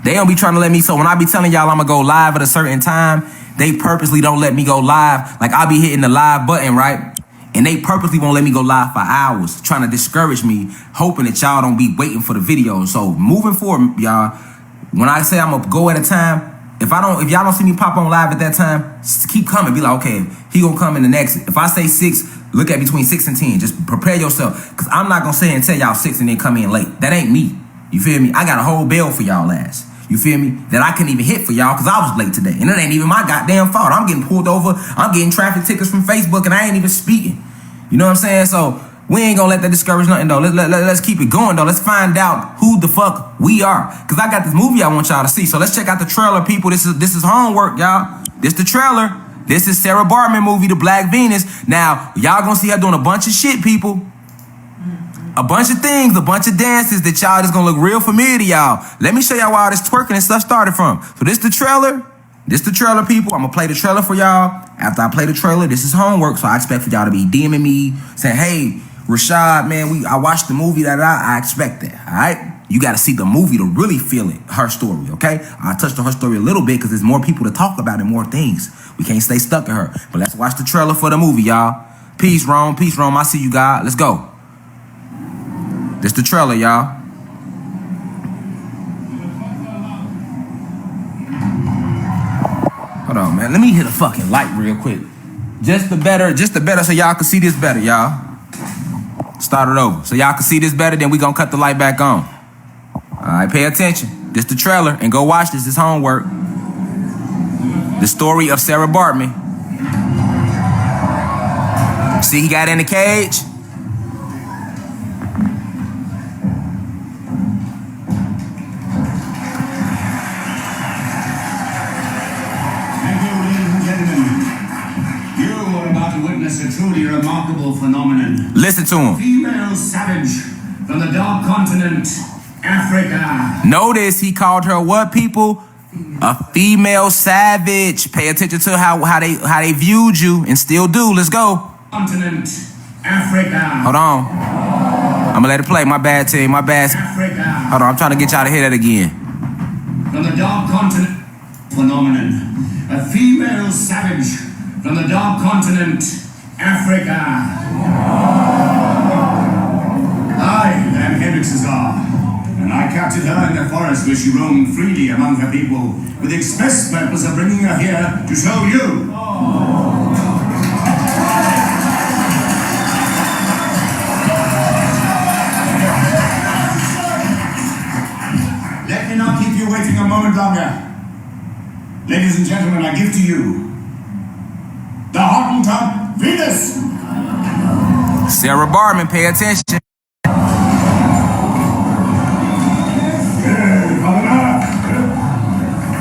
They don't be trying to let me, so when I be telling y'all I'm gonna go live at a certain time, they purposely don't let me go live. Like I be hitting the live button, right? And they purposely won't let me go live for hours, trying to discourage me, hoping that y'all don't be waiting for the video. So moving forward, y'all, when I say I'm gonna go at a time, if y'all don't see me pop on live at that time, just keep coming. Be like, okay, he gonna come in the next. If I say 6, look at between 6 and 10. Just prepare yourself, cause I'm not gonna say and tell y'all 6 and then come in late. That ain't me. You feel me? I got a whole bill for y'all ass. You feel me? That I couldn't even hit for y'all because I was late today. And it ain't even my goddamn fault. I'm getting pulled over. I'm getting traffic tickets from Facebook and I ain't even speaking. You know what I'm saying? So we ain't gonna let that discourage nothing though. Let's keep it going though. Let's find out who the fuck we are. Cause I got this movie I want y'all to see. So let's check out the trailer, people. This is homework, y'all. This the trailer. This is Sarah Bartman movie, The Black Venus. Now, y'all gonna see her doing a bunch of shit, people. A bunch of things, a bunch of dances that y'all just gonna look real familiar to y'all. Let me show y'all where all this twerking and stuff started from. So this the trailer. This the trailer, people. I'm gonna play the trailer for y'all. After I play the trailer, this is homework. So I expect for y'all to be DMing me, saying, hey, Rashad, man, I watched the movie that I expect that, all right? You gotta see the movie to really feel it, her story, okay? I touched on her story a little bit because there's more people to talk about and more things. We can't stay stuck in her. But let's watch the trailer for the movie, y'all. Peace, Rome. Peace, Rome. I see you, God. Let's go. This the trailer, y'all. Hold on, man. Let me hit a fucking light real quick. Just the better so y'all can see this better, y'all. Start it over. So y'all can see this better, then we gonna cut the light back on. Alright, pay attention. This the trailer, and go watch this. This homework. The story of Sarah Bartman. See, he got in the cage. A truly remarkable phenomenon. Listen to him. Female savage from the dark continent, Africa. Notice he called her what, people? A female savage. Pay attention to how they viewed you and still do. Let's go. Continent, Africa. Hold on. I'm gonna let it play. My bad, team. My bad. Africa. Hold on. I'm trying to get y'all to hear that again. From the dark continent, phenomenon. A female savage from the dark continent, Africa. I am Hebixazar, and I captured her in the forest where she roamed freely among her people with the express purpose of bringing her here to show you. Let me not keep you waiting a moment longer. Ladies and gentlemen, I give to you the Hottentot Venus. Sarah Bartman, pay attention.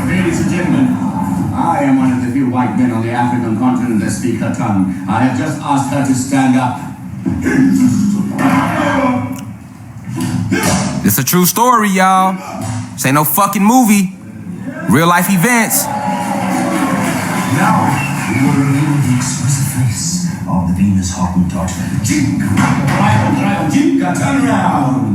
Ladies and gentlemen, I am one of the few white men on the African continent that speak her tongue. I have just asked her to stand up. It's a true story, y'all. This ain't no fucking movie. Real life events. Now, we will reveal the exquisite face of the Venus Hottentot. Jinka, rival, Jinka, turn around.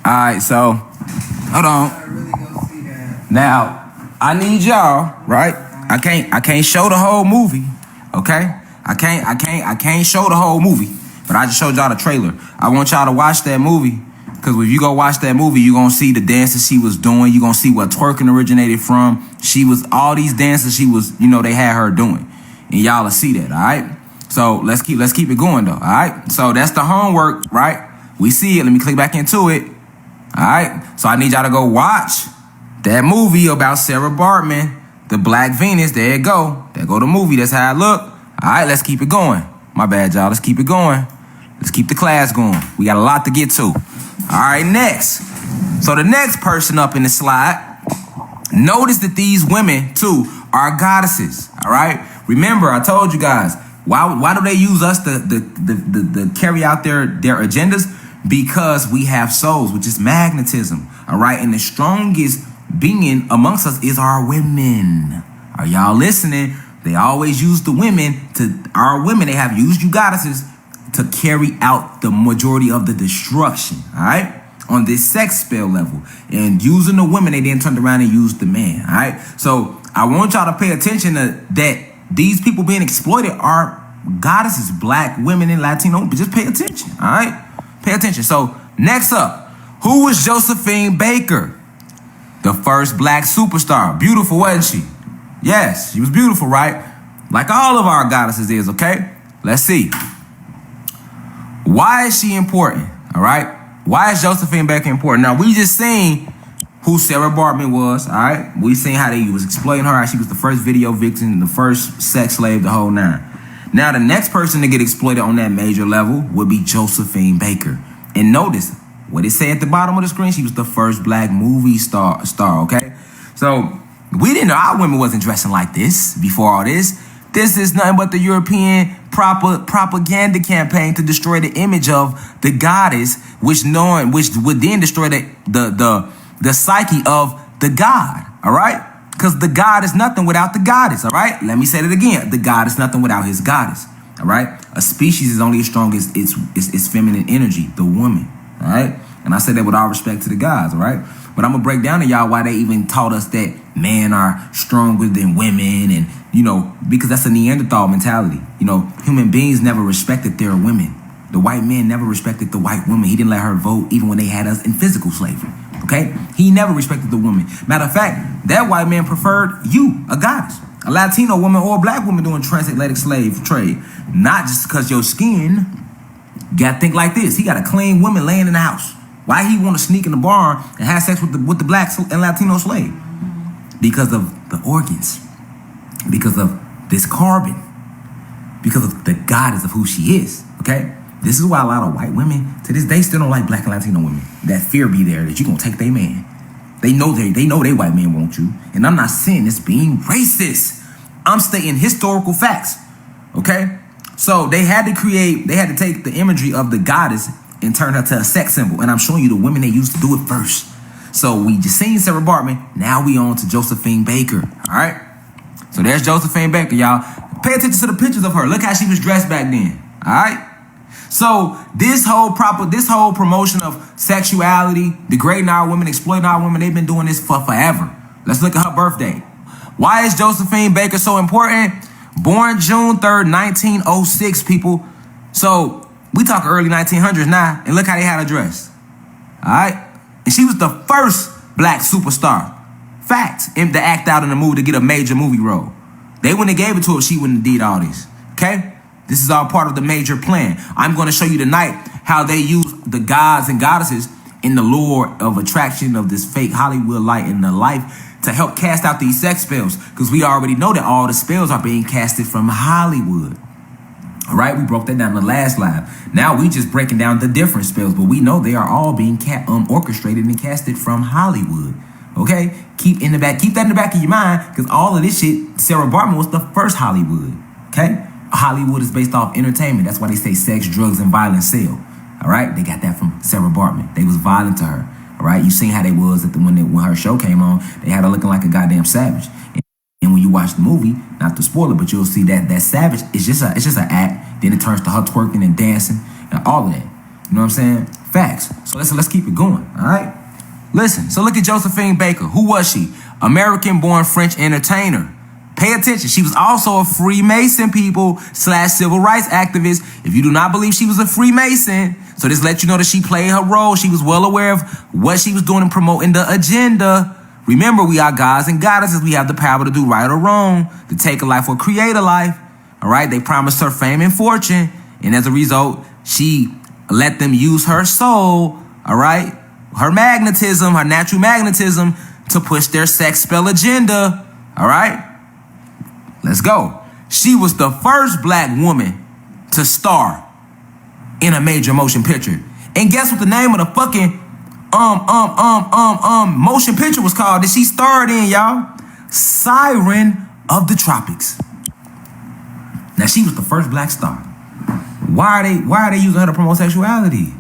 Alright, so hold on. Now, I need y'all, right? I can't show the whole movie, okay? I can't show the whole movie, but I just showed y'all the trailer. I want y'all to watch that movie, because if you go watch that movie, you're gonna see the dances she was doing. You're gonna see where twerking originated from. She was all these dances she was, they had her doing. And y'all will see that, all right? So let's keep it going though, all right? So that's the homework, right? We see it. Let me click back into it. All right, so I need y'all to go watch that movie about Sarah Bartman, The Black Venus. There you go. There go the movie. That's how it look. All right, let's keep it going. My bad, y'all. Let's keep it going. Let's keep the class going. We got a lot to get to. All right, next. So the next person up in the slide, notice that these women, too, are goddesses. All right? Remember, I told you guys, why do they use us to carry out their agendas? Because we have souls, which is magnetism, all right? And the strongest being amongst us is our women. Are y'all listening? They always use the women they have used you goddesses to carry out the majority of the destruction, all right, on this sex spell level. And using the women, they then turned around and used the man, all right? So I want y'all to pay attention to that. These people being exploited are goddesses, black women and Latino, but just pay attention, all right? Pay attention. So next up, who was Josephine Baker? The first black superstar. Beautiful, wasn't she? Yes, she was beautiful, right? Like all of our goddesses is, okay? Let's see. Why is she important, all right? Why is Josephine Baker important? Now, we just seen who Sarah Bartman was, all right? We seen how they was exploiting her, how she was the first video victim, the first sex slave, the whole nine. Now, the next person to get exploited on that major level would be Josephine Baker. And notice what it say at the bottom of the screen. She was the first black movie star, okay? So we didn't know our women wasn't dressing like this before all this. This is nothing but the European propaganda campaign to destroy the image of the goddess, which would then destroy the psyche of the god, all right? Because the god is nothing without the goddess, all right? Let me say it again. The god is nothing without his goddess, all right? A species is only as strong as its feminine energy, the woman, all right? And I say that with all respect to the gods, all right? But I'm going to break down to y'all why they even taught us that men are stronger than women and, because that's a Neanderthal mentality. Human beings never respected their women. The white man never respected the white woman. He didn't let her vote even when they had us in physical slavery, okay? He never respected the woman. Matter of fact, that white man preferred you, a goddess, a Latino woman or a black woman doing transatlantic slave trade. Not just because your skin. You got to think like this. He got a clean woman laying in the house. Why he want to sneak in the barn and have sex with the black and Latino slave? Because of the organs. Because of this carbon. Because of the goddess of who she is. Okay? This is why a lot of white women to this day still don't like black and Latino women. That fear be there that you're gonna take their man. They know they white man want you. And I'm not saying this being racist. I'm stating historical facts. Okay? So they had to take the imagery of the goddess and turn her to a sex symbol. And I'm showing you the women they used to do it first. So we just seen Sarah Bartman. Now we on to Josephine Baker. All right? So there's Josephine Baker, y'all. Pay attention to the pictures of her. Look how she was dressed back then. All right? So this whole promotion of sexuality, degrading our women, exploiting our women, they've been doing this for forever. Let's look at her birthday. Why is Josephine Baker so important? Born June 3rd, 1906, people. So we talk early 1900s now, and look how they had her dressed. All right? And she was the first black superstar. Facts. To act out in the movie to get a major movie role. They wouldn't have gave it to her if she wouldn't have did all this. Okay? This is all part of the major plan. I'm going to show you tonight how they use the gods and goddesses in the lure of attraction of this fake Hollywood light in the life to help cast out these sex spells. Because we already know that all the spells are being casted from Hollywood. All right, we broke that down in the last live. Now we just breaking down the different spells, but we know they are all being orchestrated and casted from Hollywood. Okay, keep that in the back of your mind, because all of this shit, Sarah Bartman was the first Hollywood. Okay, Hollywood is based off entertainment. That's why they say sex, drugs, and violence sell. All right, they got that from Sarah Bartman. They was violent to her. All right, you seen how they was when her show came on. They had her looking like a goddamn savage. And when you watch the movie, not to spoil it, but you'll see that savage is just an act. Then it turns to her twerking and dancing and all of that. You know what I'm saying? Facts. So let's keep it going. All right. Listen. So look at Josephine Baker. Who was she? American-born French entertainer. Pay attention. She was also a Freemason, people, / civil rights activist. If you do not believe she was a Freemason, so this lets you know that she played her role. She was well aware of what she was doing and promoting the agenda. Remember, we are gods and goddesses. We have the power to do right or wrong, to take a life or create a life. All right? They promised her fame and fortune. And as a result, she let them use her soul, all right? Her magnetism, her natural magnetism, to push their sex spell agenda. All right? Let's go. She was the first black woman to star in a major motion picture. And guess what the name of the fucking motion picture was called that she starred in, y'all? Siren of the Tropics. Now she was the first black star. Why are they using her to promote sexuality?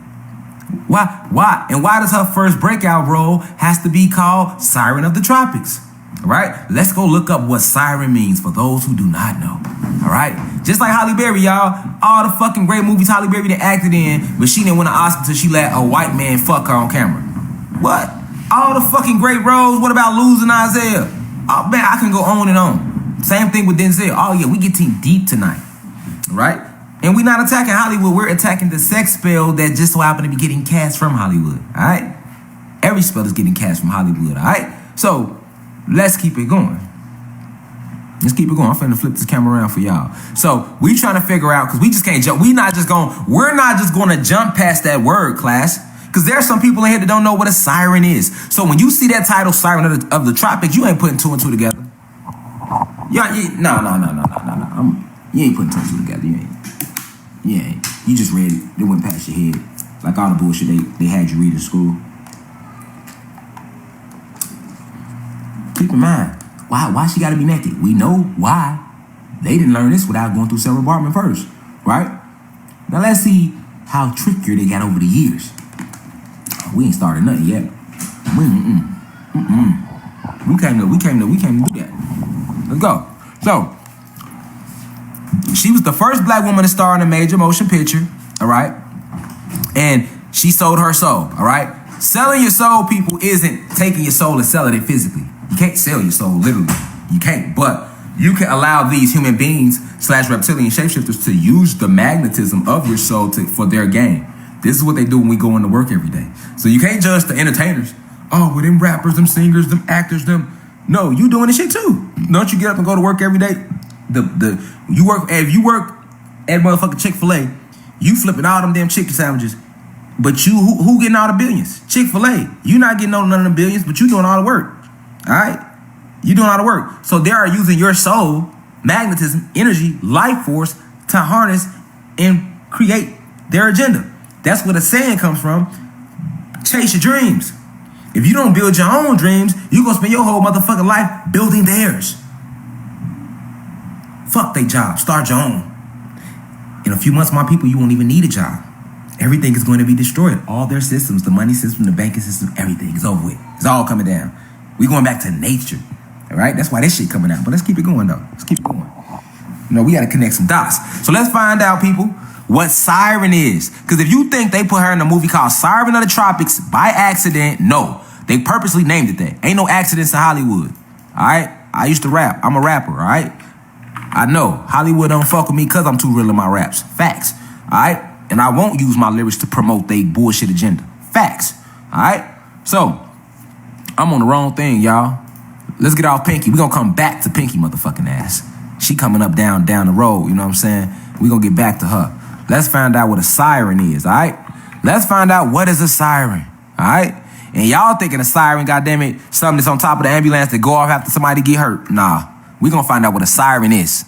Why? And why does her first breakout role has to be called Siren of the Tropics? All right? Let's go look up what siren means for those who do not know. All right? Just like Halle Berry, y'all. All the fucking great movies Halle Berry that acted in, but she didn't win an Oscar until she let a white man fuck her on camera. What? All the fucking great roles. What about Losing Isaiah? Oh, man, I can go on and on. Same thing with Denzel. Oh, yeah, we getting deep tonight. All right? And we're not attacking Hollywood. We're attacking the sex spell that just so happened to be getting cast from Hollywood. All right? Every spell is getting cast from Hollywood. All right? So, let's keep it going. Let's keep it going. I'm finna flip this camera around for y'all. So, we trying to figure out, because we just can't jump. We're not just going to jump past that word, class. Because there are some people in here that don't know what a siren is. So, when you see that title, Siren of the Tropics, you ain't putting two and two together. No. You ain't putting two and two together. You ain't. You just read it. It went past your head. Like all the bullshit they had you read in school. Keep in mind, why she gotta be naked? We know why. They didn't learn this without going through Sarah Bartman first, right? Now let's see how trickier they got over the years. We ain't started nothing yet. We came to do that. Let's go. So, she was the first black woman to star in a major motion picture, all right? And she sold her soul, all right? Selling your soul, people, isn't taking your soul and selling it physically. You can't sell your soul, literally. You can't, but you can allow these human beings / reptilian shapeshifters to use the magnetism of your soul for their gain. This is what they do when we go into work every day. So you can't judge the entertainers. Oh, well, them rappers, them singers, them actors, them. No, you doing this shit too. Don't you get up and go to work every day? If you work at motherfucking Chick-fil-A, you flipping all them damn chicken sandwiches. But who getting all the billions? Chick-fil-A. You not getting none of the billions, but you doing all the work. All right? You doing all the work. So they are using your soul, magnetism, energy, life force to harness and create their agenda. That's where the saying comes from. Chase your dreams. If you don't build your own dreams, you gonna spend your whole motherfucking life building theirs. Fuck they job. Start your own. In a few months, my people, you won't even need a job. Everything is going to be destroyed. All their systems, the money system, the banking system, everything is over with. It's all coming down. We going back to nature. All right? That's why this shit coming out. But let's keep it going, though. Let's keep it going. You know, we got to connect some dots. So let's find out, people, what siren is. Because if you think they put her in a movie called Siren of the Tropics by accident, no. They purposely named it that. Ain't no accidents in Hollywood. All right? I used to rap. I'm a rapper. All right? I know. Hollywood don't fuck with me because I'm too real in my raps. Facts. All right? And I won't use my lyrics to promote they bullshit agenda. Facts. All right? So, I'm on the wrong thing, y'all. Let's get off Pinky. We're going to come back to Pinky motherfucking ass. She coming up down the road, you know what I'm saying? We're going to get back to her. Let's find out what a siren is, all right? Let's find out what is a siren, all right? And y'all thinking a siren, goddammit, something that's on top of the ambulance that go off after somebody get hurt. Nah, we're going to find out what a siren is.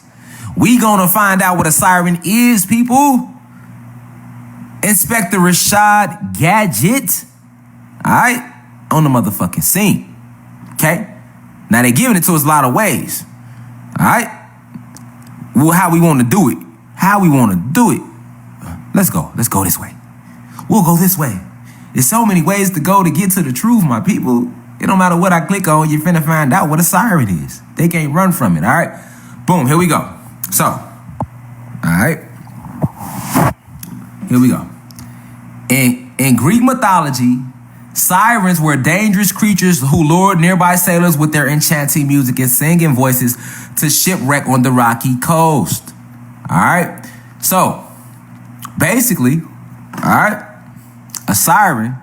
We going to find out what a siren is, people. Inspector Rashad Gadget, all right, on the motherfucking scene, okay? Now, they giving it to us a lot of ways, all right? Well, how we want to do it. How we want to do it. Let's go this way. We'll go this way. There's so many ways to go to get to the truth, my people. It don't matter what I click on, you're finna find out what a siren is. They can't run from it, all right? Boom, here we go. So, all right. Here we go. In Greek mythology, sirens were dangerous creatures who lured nearby sailors with their enchanting music and singing voices to shipwreck on the rocky coast. All right? So, basically, all right, a siren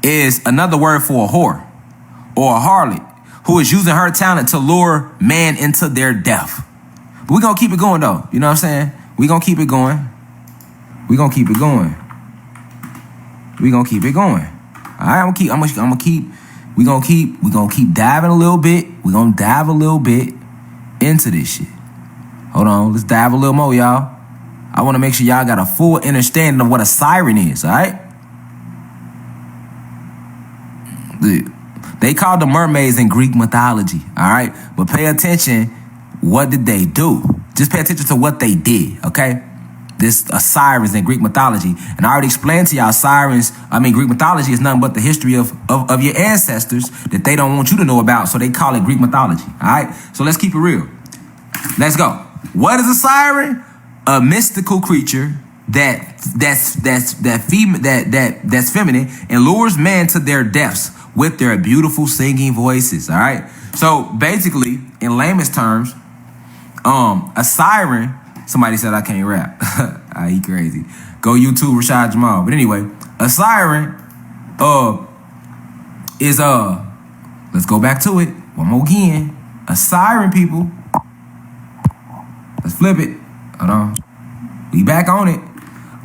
is another word for a whore or a harlot who is using her talent to lure man into their death. But we're going to keep it going, though. You know what I'm saying? We're going to keep it going. We're going to keep it going. We're going to keep it going. All right, we're going to keep diving a little bit. We're going to dive a little bit into this shit. Hold on, let's dive a little more, y'all. I want to make sure y'all got a full understanding of what a siren is, all right? They called the mermaids in Greek mythology, all right? But pay attention, what did they do? Just pay attention to what they did, okay? sirens in Greek mythology. And I already explained to y'all Greek mythology is nothing but the history of your ancestors that they don't want you to know about, so they call it Greek mythology. All right? So let's keep it real. Let's go. What is a siren? A mystical creature that's feminine and lures men to their deaths with their beautiful singing voices. All right. So basically, in layman's terms, a siren. Somebody said I can't rap. He crazy. Go YouTube Rashad Jamal. But anyway, a siren is let's go back to it one more again. A siren, people. Let's flip it. Hold on. We back on it.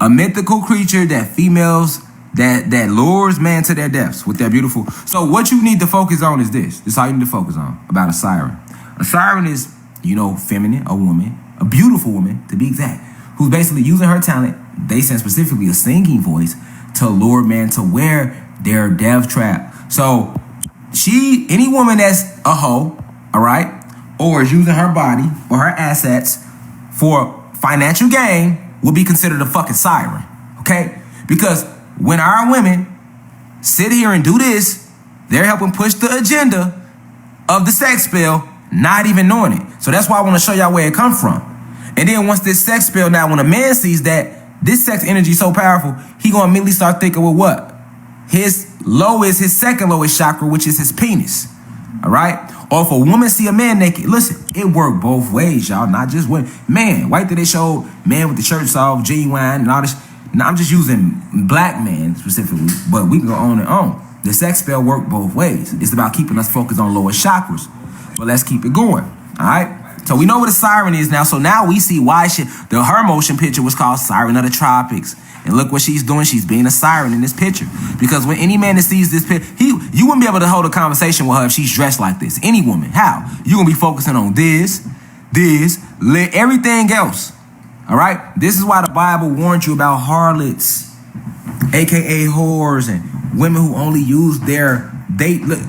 A mythical creature that females that lures men to their deaths with their beautiful. So what you need to focus on is this. This is all you need to focus on about a siren. A siren is, feminine, a woman, a beautiful woman to be exact, who's basically using her talent, they said specifically a singing voice, to lure men to wear their death trap. So any woman that's a hoe, all right, or is using her body or her assets for financial gain will be considered a fucking siren, okay? Because when our women sit here and do this, they're helping push the agenda of the sex spell, not even knowing it. So that's why I want to show y'all where it comes from. And then once this sex spell, now when a man sees that this sex energy is so powerful, he gonna immediately start thinking with what? His second lowest chakra, which is his penis. All right? Or if a woman see a man naked, listen, it worked both ways, y'all, not just women. Man, white did they show man with the shirts off, genuine and all this. Now I'm just using black men specifically, but we can go on and on. The sex spell worked both ways. It's about keeping us focused on lower chakras. But let's keep it going. All right? So we know what a siren is now. So now we see why her motion picture was called Siren of the Tropics. And look what she's doing. She's being a siren in this picture. Because when any man that sees this picture, you wouldn't be able to hold a conversation with her if she's dressed like this. Any woman. How? You're going to be focusing on this, everything else. All right? This is why the Bible warned you about harlots, a.k.a. whores, and women who only use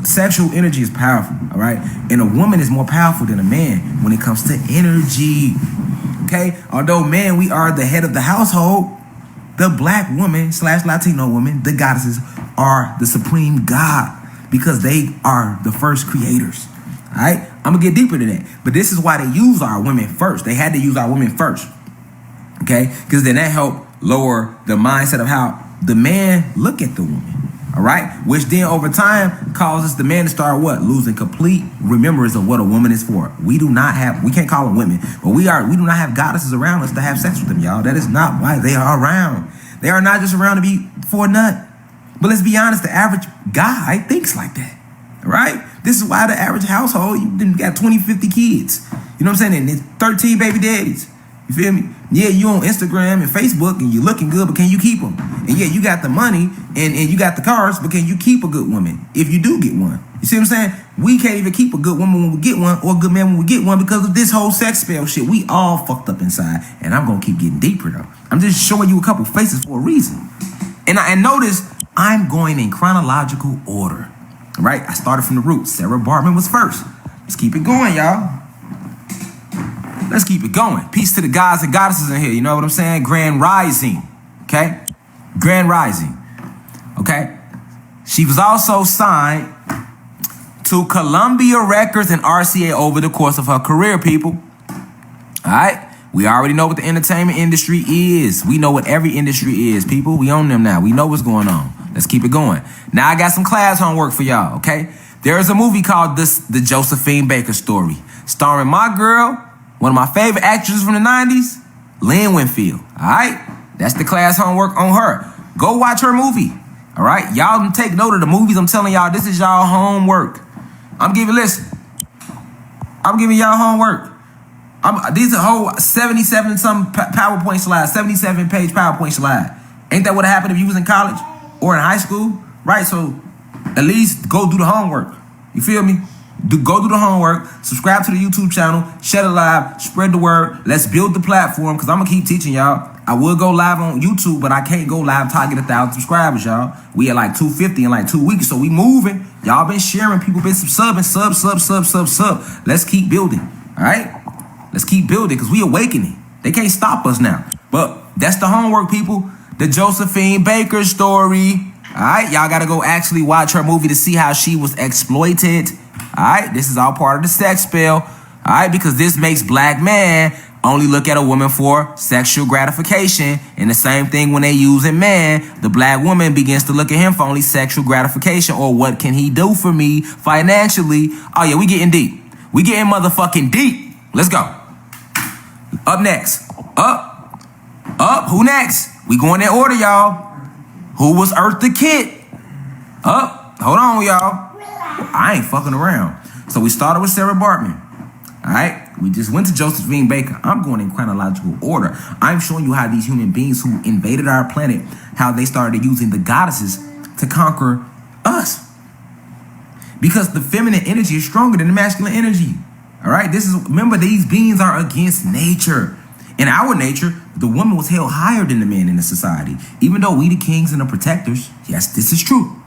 sexual energy is powerful, all right? And a woman is more powerful than a man when it comes to energy, okay? Although, man, we are the head of the household, the black woman / Latino woman, the goddesses, are the supreme God because they are the first creators, all right? I'm going to get deeper than that. But this is why they use our women first. They had to use our women first, okay? Because then that helped lower the mindset of how the man look at the woman. All right, which then over time causes the man to start losing complete remembrance of what a woman is for. We can't call them women, but we do not have goddesses around us to have sex with them, y'all. That is not why they are around. They are not just around to be for a nut. But let's be honest, the average guy thinks like that. All right, this is why the average household, you got 20, 50 kids. You know what I'm saying? And it's 13 baby daddies. You feel me? Yeah, you on Instagram and Facebook and you're looking good, but can you keep them? And yeah, you got the money and you got the cars, but can you keep a good woman if you do get one? You see what I'm saying? We can't even keep a good woman when we get one or a good man when we get one because of this whole sex spell shit. We all fucked up inside. And I'm going to keep getting deeper though. I'm just showing you a couple faces for a reason. And notice I'm going in chronological order. Right? I started from the roots. Sarah Bartman was first. Let's keep it going, y'all. Let's keep it going. Peace to the gods and goddesses in here. You know what I'm saying? Grand Rising. Okay? Grand Rising. Okay? She was also signed to Columbia Records and RCA over the course of her career, people. All right? We already know what the entertainment industry is. We know what every industry is, people. We own them now. We know what's going on. Let's keep it going. Now I got some class homework for y'all, okay? There is a movie called The Josephine Baker Story, starring my girl, one of my favorite actresses from the 90s, Lynn Winfield, all right? That's the class homework on her. Go watch her movie, all right? Y'all take note of the movies I'm telling y'all. This is y'all homework. I'm giving y'all homework. These are whole 77 some PowerPoint slides, 77 page PowerPoint slide. Ain't that what happened if you was in college or in high school? Right, so at least go do the homework. You feel me? Go do the homework, subscribe to the YouTube channel, share it live, spread the word. Let's build the platform because I'm going to keep teaching y'all. I will go live on YouTube, but I can't go live till I get 1,000 subscribers, y'all. We at like 250 in like 2 weeks, so we moving. Y'all been sharing, people been subbing, sub. Let's keep building, all right? Let's keep building because we awakening. They can't stop us now. But That's the homework, people. The Josephine Baker story. All right, y'all got to go actually watch her movie to see how she was exploited. All right, this is all part of the sex spell. All right, because this makes black men only look at a woman for sexual gratification. And the same thing when they using man, the black woman begins to look at him for only sexual gratification, or what can he do for me financially? Oh yeah, we getting deep. We getting motherfucking deep. Let's go. Up next. Up. Who next? We going in order, y'all. Who was Eartha Kitt? Up. Hold on, y'all. I ain't fucking around. So we started with Sarah Bartman. All right, we just went to Josephine Baker. I'm going in chronological order. I'm showing you how these human beings who invaded our planet, how they started using the goddesses to conquer us. Because the feminine energy is stronger than the masculine energy. All right, remember, these beings are against nature. In our nature, the woman was held higher than the man in the society. Even though we the kings and the protectors, yes, this is true.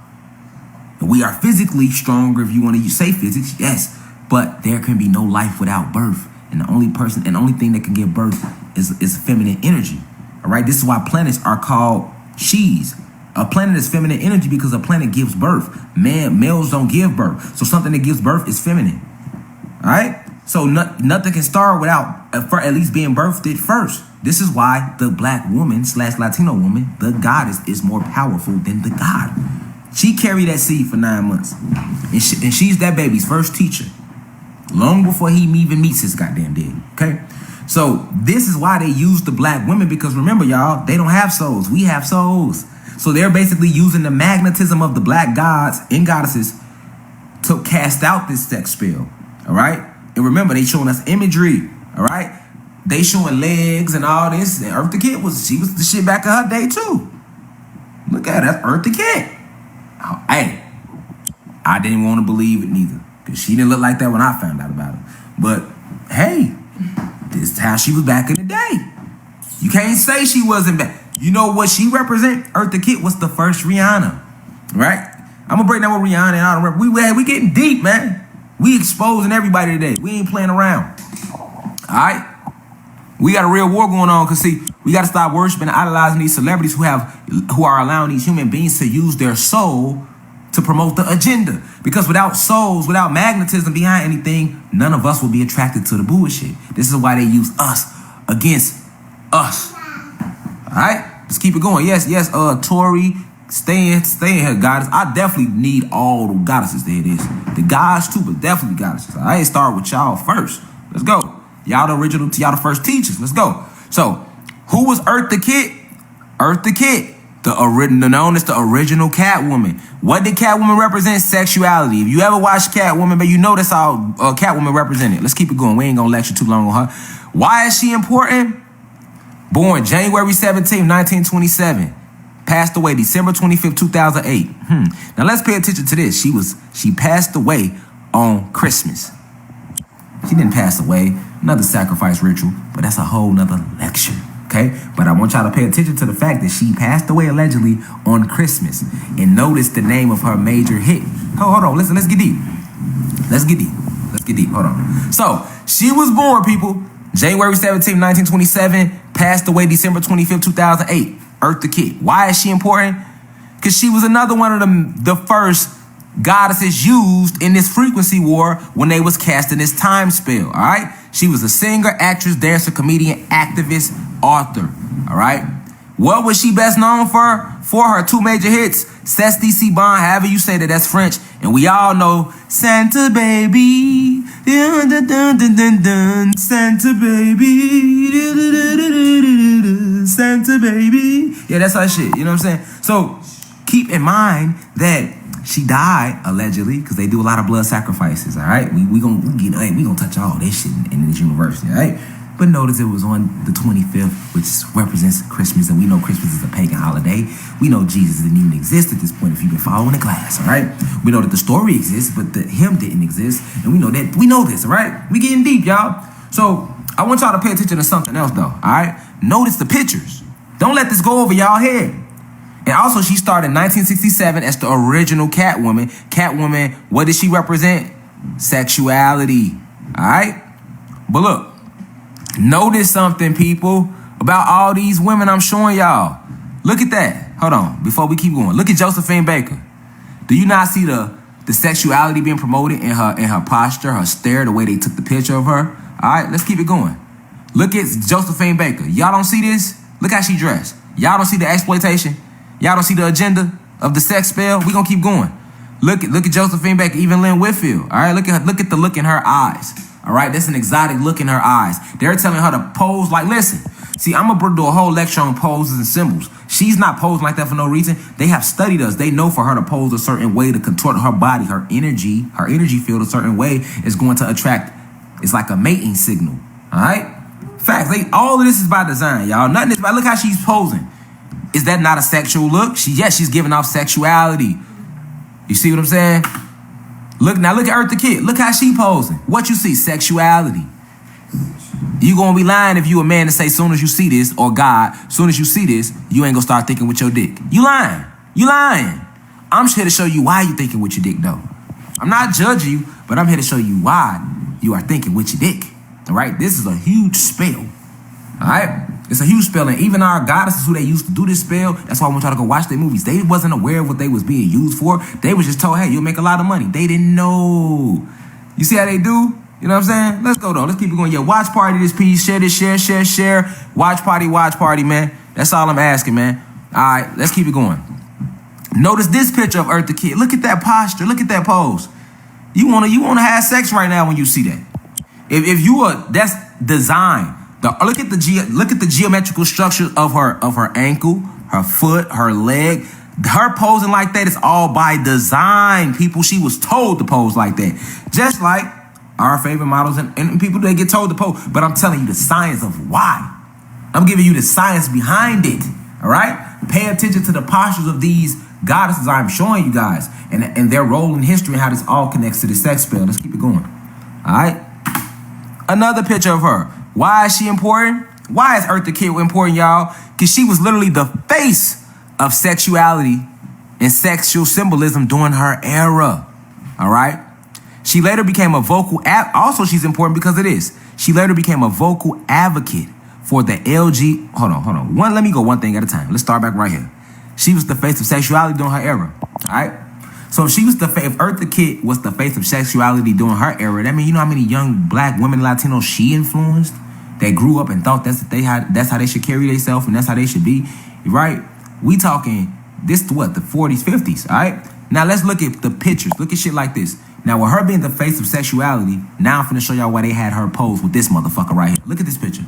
We are physically stronger, if you want to say physics, yes. But there can be no life without birth. And the only thing that can give birth is feminine energy. All right, this is why planets are called she's. A planet is feminine energy because a planet gives birth. Males don't give birth. So something that gives birth is feminine. All right? So nothing can start without for at least being birthed first. This is why the black woman / Latino woman, the goddess, is more powerful than the god. She carried that seed for 9 months. And she's that baby's first teacher. Long before he even meets his goddamn daddy. Okay? So this is why they use the black women, because remember, y'all, they don't have souls. We have souls. So they're basically using the magnetism of the black gods and goddesses to cast out this sex spell. All right? And remember, they showing us imagery. All right? They showing legs and all this. And Eartha Kitt was the shit back in her day too. Look at her. That's Eartha Kitt. Oh, hey, I didn't want to believe it neither, because she didn't look like that when I found out about her. But hey, this is how she was back in the day. You can't say she wasn't back. You know what she represent? Eartha Kitt was the first Rihanna, right? I'm gonna break down with Rihanna and I don't remember. We getting deep, man. We exposing everybody today. We ain't playing around. All right. We got a real war going on, because see, we got to stop worshiping and idolizing these celebrities who are allowing these human beings to use their soul to promote the agenda. Because without souls, without magnetism behind anything, none of us will be attracted to the bullshit. This is why they use us against us. All right, let's keep it going. Yes, Tori, stay in here, goddess. I definitely need all the goddesses to hear this. The gods too, but definitely goddesses. I ain't start with y'all first. Let's go. Y'all the original, y'all the first teachers. Let's go. So, who was Eartha Kitt? Eartha Kitt, known as the original Catwoman. What did Catwoman represent? Sexuality. If you ever watched Catwoman, but you know that's how Catwoman represented. Let's keep it going. We ain't gonna lecture too long on her. Why is she important? Born January 17, 1927. Passed away December 25th, 2008. Now let's pay attention to this. She passed away on Christmas. She didn't pass away. Another sacrifice ritual, but that's a whole nother lecture, okay? But I want y'all to pay attention to the fact that she passed away allegedly on Christmas. And notice the name of her major hit. Hold on, listen, let's get deep. Let's get deep, hold on. So, she was born, people, January 17, 1927, passed away December 25th, 2008. Eartha Kitt. Why is she important? Because she was another one of the first goddesses used in this frequency war when they was casting this time spell. All right, she was a singer, actress, dancer, comedian, activist, author. All right, what was she best known for? For her 2 major hits, C'est DC Bon, however you say that, that's French, and we all know Santa Baby, dun, dun, dun, dun, dun, dun. Santa Baby, dun, dun, dun, dun, dun, dun, Santa Baby. Yeah, that's her shit. You know what I'm saying? So keep in mind that she died allegedly because they do a lot of blood sacrifices. All right, we gonna touch all this shit in this university. All right, but notice it was on the 25th, which represents Christmas, and we know Christmas is a pagan holiday. We know Jesus didn't even exist at this point. If you've been following the class, all right, we know that the story exists, but the hymn didn't exist, and we know this. All right, we getting deep, y'all. So I want y'all to pay attention to something else, though. All right, notice the pictures. Don't let this go over y'all head. And also, she started in 1967 as the original Catwoman. Catwoman, what did she represent? Sexuality. All right? But look, notice something, people. about all these women I'm showing y'all. Look at that. Hold on. Before we keep going, look at Josephine Baker. Do you not see the sexuality being promoted in her posture, her stare, the way they took the picture of her? All right, let's keep it going. Look at Josephine Baker. Y'all don't see this? Look how she dressed. Y'all don't see the exploitation? Y'all don't see the agenda of the sex spell? We gonna keep going. Look at Josephine Baker, even Lynn Whitfield. All right, look at the look in her eyes. All right, that's an exotic look in her eyes. They're telling her to pose like, listen. See, I'm gonna do a whole lecture on poses and symbols. She's not posing like that for no reason. They have studied us. They know for her to pose a certain way, to contort her body, her energy field a certain way is going to attract. It's like a mating signal. All right. Facts. All of this is by design, y'all. Nothing is by. Look how she's posing. Is that not a sexual look? She's giving off sexuality. You see what I'm saying? Look at Earth the Kid. Look how she posing. What you see? Sexuality. You gonna be lying if you a man to say soon as you see this, or God, soon as you see this, you ain't gonna start thinking with your dick. You lying. You lying. I'm here to show you why you thinking with your dick, though. I'm not judging you, but I'm here to show you why you are thinking with your dick. All right? This is a huge spell. All right? It's a huge spell, and even our goddesses who they used to do this spell, that's why I want y'all to go watch their movies. They wasn't aware of what they was being used for. They was just told, hey, you'll make a lot of money. They didn't know. You see how they do? You know what I'm saying? Let's go, though. Let's keep it going. Yeah, watch party this piece. Share this, share. Watch party, man. That's all I'm asking, man. All right, let's keep it going. Notice this picture of Earth the Kid. Look at that posture. Look at that pose. You wanna have sex right now when you see that. If you are, that's design. Look at the geometrical structure of her ankle, her foot, her leg. Her posing like that is all by design, people. She was told to pose like that. Just like our favorite models and people that get told to pose. But I'm telling you the science of why. I'm giving you the science behind it. All right? Pay attention to the postures of these goddesses I'm showing you guys and their role in history and how this all connects to the sex spell. Let's keep it going. All right? Another picture of her. Why is she important? Why is Earth the Kid important, y'all? Because she was literally the face of sexuality and sexual symbolism during her era. All right? She later became a vocal also she's important because of this. She later became a vocal advocate for the LG. Hold on. Let me go one thing at a time. Let's start back right here. She was the face of sexuality during her era. All right? So if Earth the Kid was the face of sexuality during her era, that means you know how many young black women, Latinos she influenced that grew up and thought that's how they should carry themselves and that's how they should be, right? We talking this the 40s, 50s, all right? Now let's look at the pictures. Look at shit like this. Now with her being the face of sexuality, now I'm finna show y'all why they had her pose with this motherfucker right here. Look at this picture.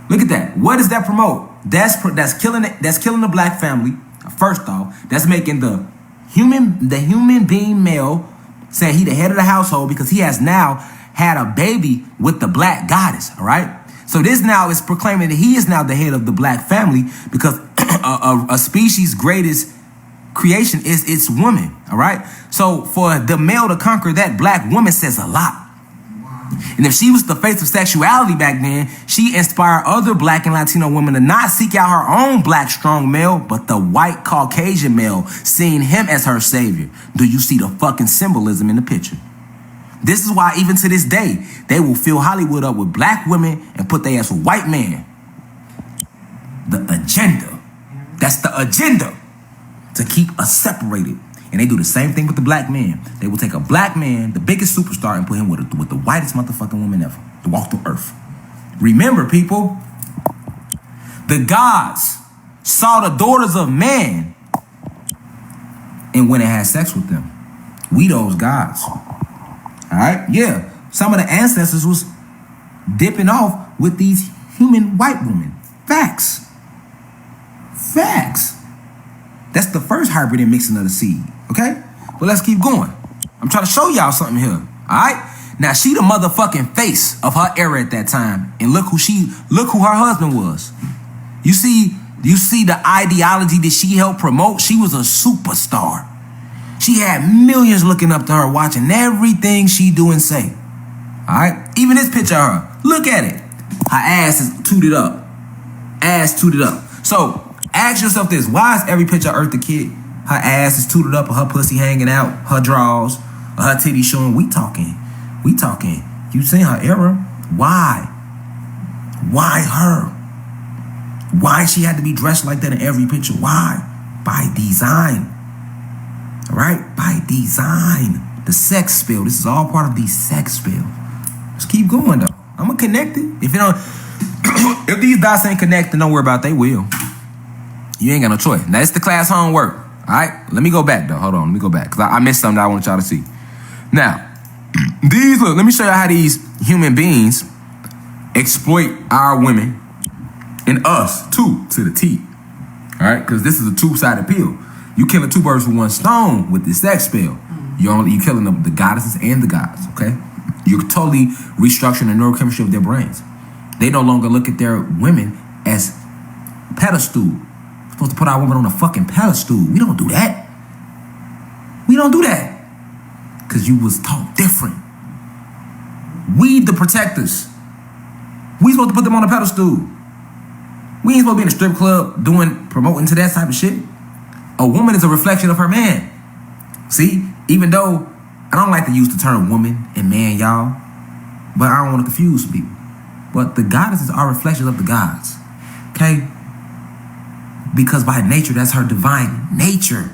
Look at that. What does that promote? That's killing it. That's killing the black family. First off, that's making the human being male saying he the head of the household because he has now had a baby with the black goddess. All right. So this now is proclaiming that he is now the head of the black family because a species' greatest creation is its woman. All right. So for the male to conquer that black woman says a lot. And if she was the face of sexuality back then, she inspired other black and Latino women to not seek out her own black strong male, but the white Caucasian male, seeing him as her savior. Do you see the fucking symbolism in the picture? This is why even to this day, they will fill Hollywood up with black women and put their ass with white men. The agenda. That's the agenda to keep us separated. And they do the same thing with the black man. They will take a black man, the biggest superstar, and put him with the whitest motherfucking woman ever to walk the earth. Remember, people, the gods saw the daughters of man and went and had sex with them. We those gods. All right? Yeah. Some of the ancestors was dipping off with these human white women. Facts. That's the first hybrid and mixing of the seed. Okay? But let's keep going. I'm trying to show y'all something here. Alright? Now she the motherfucking face of her era at that time. And look who her husband was. You see the ideology that she helped promote? She was a superstar. She had millions looking up to her, watching everything she do and say. Alright? Even this picture of her. Look at it. Her ass is tooted up. So ask yourself this. Why is every picture of Earth the Kid, her ass is tooted up, or her pussy hanging out, her drawers, or her titties showing? We talking. You seen her era. Why her? Why she had to be dressed like that in every picture? Why? By design. All right? By design. The sex spill. This is all part of the sex spill. Let's keep going, though. I'm going to connect it. If you don't, if these dots ain't connected, don't worry about it. They will. You ain't got no choice. Now, it's the class homework. All right? Let me go back, though. Hold on. Let me go back. Because I missed something that I want y'all to see. Now, look, let me show you how these human beings exploit our women and us, too, to the T. All right? Because this is a two-sided pill. You killing two birds with one stone with this sex spell. You killing the goddesses and the gods, okay? You're totally restructuring the neurochemistry of their brains. They no longer look at their women as pedestal. We're supposed to put our women on a fucking pedestal. We don't do that. We don't do that. Because you was taught different. We the protectors. We supposed to put them on a pedestal. We ain't supposed to be in a strip club promoting to that type of shit. A woman is a reflection of her man. See, even though I don't like to use the term woman and man, y'all, but I don't want to confuse people. But the goddesses are reflections of the gods, okay? Because by nature, that's her divine nature,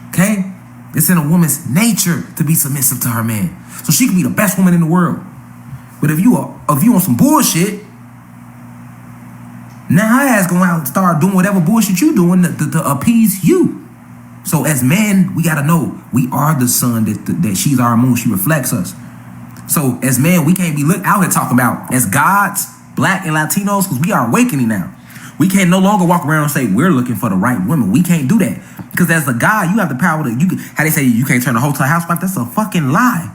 okay? It's in a woman's nature to be submissive to her man. So she can be the best woman in the world. But if you on some bullshit, now her ass going out and start doing whatever bullshit you doing to appease you. So as men, we gotta know we are the sun that she's our moon. She reflects us. So as men, we can't be out here talking about as gods, black and Latinos, because we are awakening now. We can't no longer walk around and say we're looking for the right woman. We can't do that because as a God, you have the power to. How they say you can't turn a hoe to a housewife? That's a fucking lie.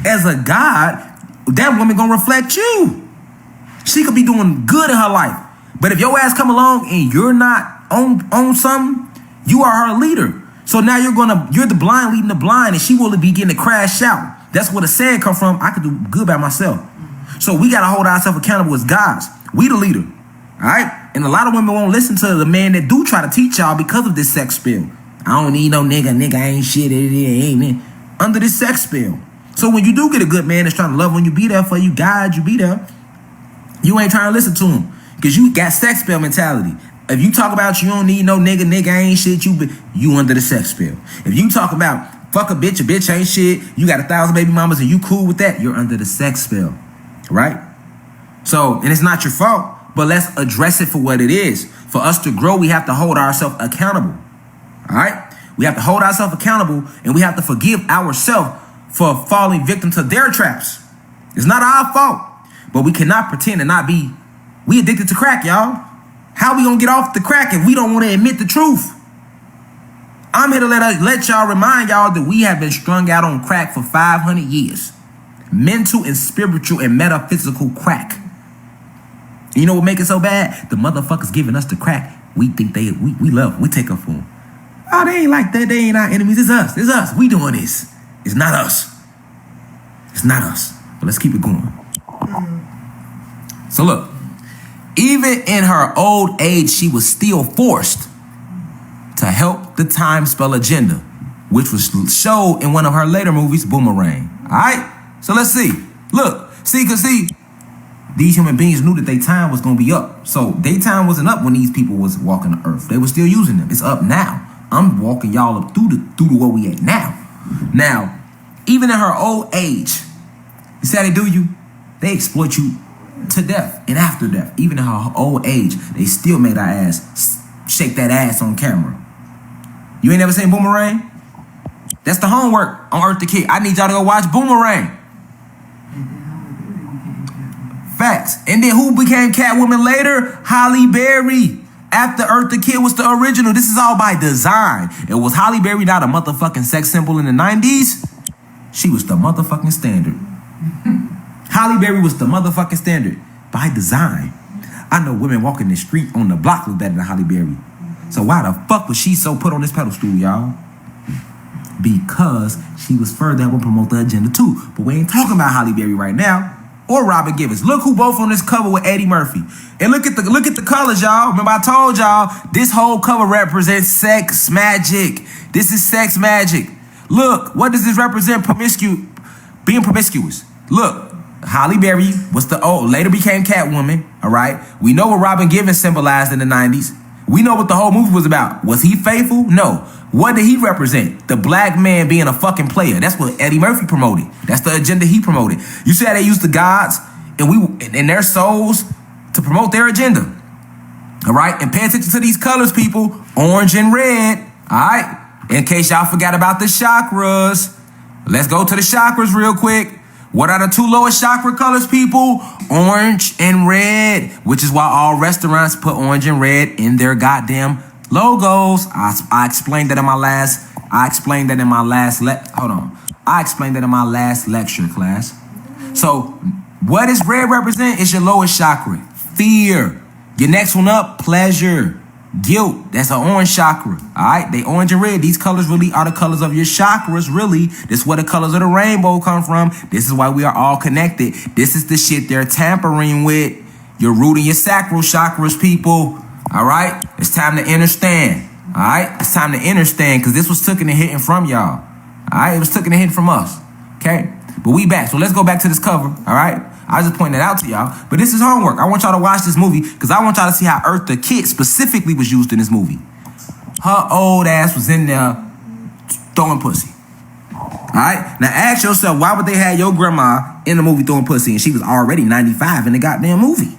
As a God, that woman gonna reflect you. She could be doing good in her life, but if your ass come along and you're not on something, you are her leader. So now you're the blind leading the blind, and she will be getting to crash out. That's where the saying come from. I could do good by myself. So we gotta hold ourselves accountable as gods. We the leader. All right? And a lot of women won't listen to the man that do try to teach y'all because of this sex spill. I don't need no nigga ain't shit, ain't under this sex spill. So when you do get a good man that's trying to love when you be there for you, guide you, be there, you ain't trying to listen to him because you got sex spell mentality. If you talk about you don't need no nigga ain't shit, you under the sex spell. If you talk about fuck a bitch ain't shit, you got 1,000 baby mamas and you cool with that, you're under the sex spell, right? So, and it's not your fault, but let's address it for what it is. For us to grow, we have to hold ourselves accountable, all right? We have to hold ourselves accountable and we have to forgive ourselves for falling victim to their traps. It's not our fault, but we cannot pretend to not be. We addicted to crack, y'all. How we gonna get off the crack if we don't want to admit the truth? I'm here to let y'all remind y'all that we have been strung out on crack for 500 years. Mental and spiritual and metaphysical crack. And you know what make it so bad? The motherfuckers giving us the crack. We think we love. We take up for them. Oh, they ain't like that. They ain't our enemies. It's us. It's us. We doing this. It's not us. It's not us. But let's keep it going. So look. Even in her old age, she was still forced to help the time spell agenda, which was showed in one of her later movies, Boomerang. All right? So let's see. Look. See, these human beings knew that their time was going to be up. So their time wasn't up when these people was walking the earth. They were still using them. It's up now. I'm walking y'all up through the where we at now. Now, even in her old age, you see how they do you? They exploit you to death and after death. Even in her old age, they still made our ass shake that ass on camera. You ain't never seen Boomerang? That's the homework on Earth the Kid. I need y'all to go watch Boomerang. Facts. And then who became Catwoman later? Halle Berry. After Earth the Kid was the original. This is all by design. And was Halle Berry not a motherfucking sex symbol in the 90s? She was the motherfucking standard. Halle Berry was the motherfucking standard by design. I know women walking the street on the block look better than Halle Berry. So why the fuck was she so put on this pedestal, y'all? Because she was further helping promote the agenda too. But we ain't talking about Halle Berry right now. Or Robert Givens. Look who both on this cover with Eddie Murphy. And look at the colors, y'all. Remember I told y'all this whole cover represents sex magic. This is sex magic. Look, what does this represent? Being promiscuous. Look, Halle Berry was the old, later became Catwoman, all right? We know what Robin Givens symbolized in the 90s. We know what the whole movie was about. Was he faithful? No. What did he represent? The black man being a fucking player. That's what Eddie Murphy promoted. That's the agenda he promoted. You see how they used the gods and their souls to promote their agenda. All right? And pay attention to these colors, people. Orange and red. All right? In case y'all forgot about the chakras. Let's go to the chakras real quick. What are the two lowest chakra colors, people? Orange and red, which is why all restaurants put orange and red in their goddamn logos. I explained that in my last. I explained that in my last lecture class. So, what does red represent? It's your lowest chakra. Fear. Your next one up, pleasure. Guilt, that's an orange chakra. All right, they orange and red. These colors really are the colors of your chakras, really. This is where the colors of the rainbow come from. This is why we are all connected. This is the shit they're tampering with. Your root and your sacral chakras, people. All right, it's time to understand. All right, it's time to understand because this was taken and hitting from y'all. All right, it was taken and hitting from us. Okay, but we back. So let's go back to this cover. All right. I just pointed that out to y'all. But this is homework. I want y'all to watch this movie because I want y'all to see how Eartha Kitt specifically was used in this movie. Her old ass was in there throwing pussy. Alright? Now ask yourself, why would they have your grandma in the movie throwing pussy and she was already 95 in the goddamn movie?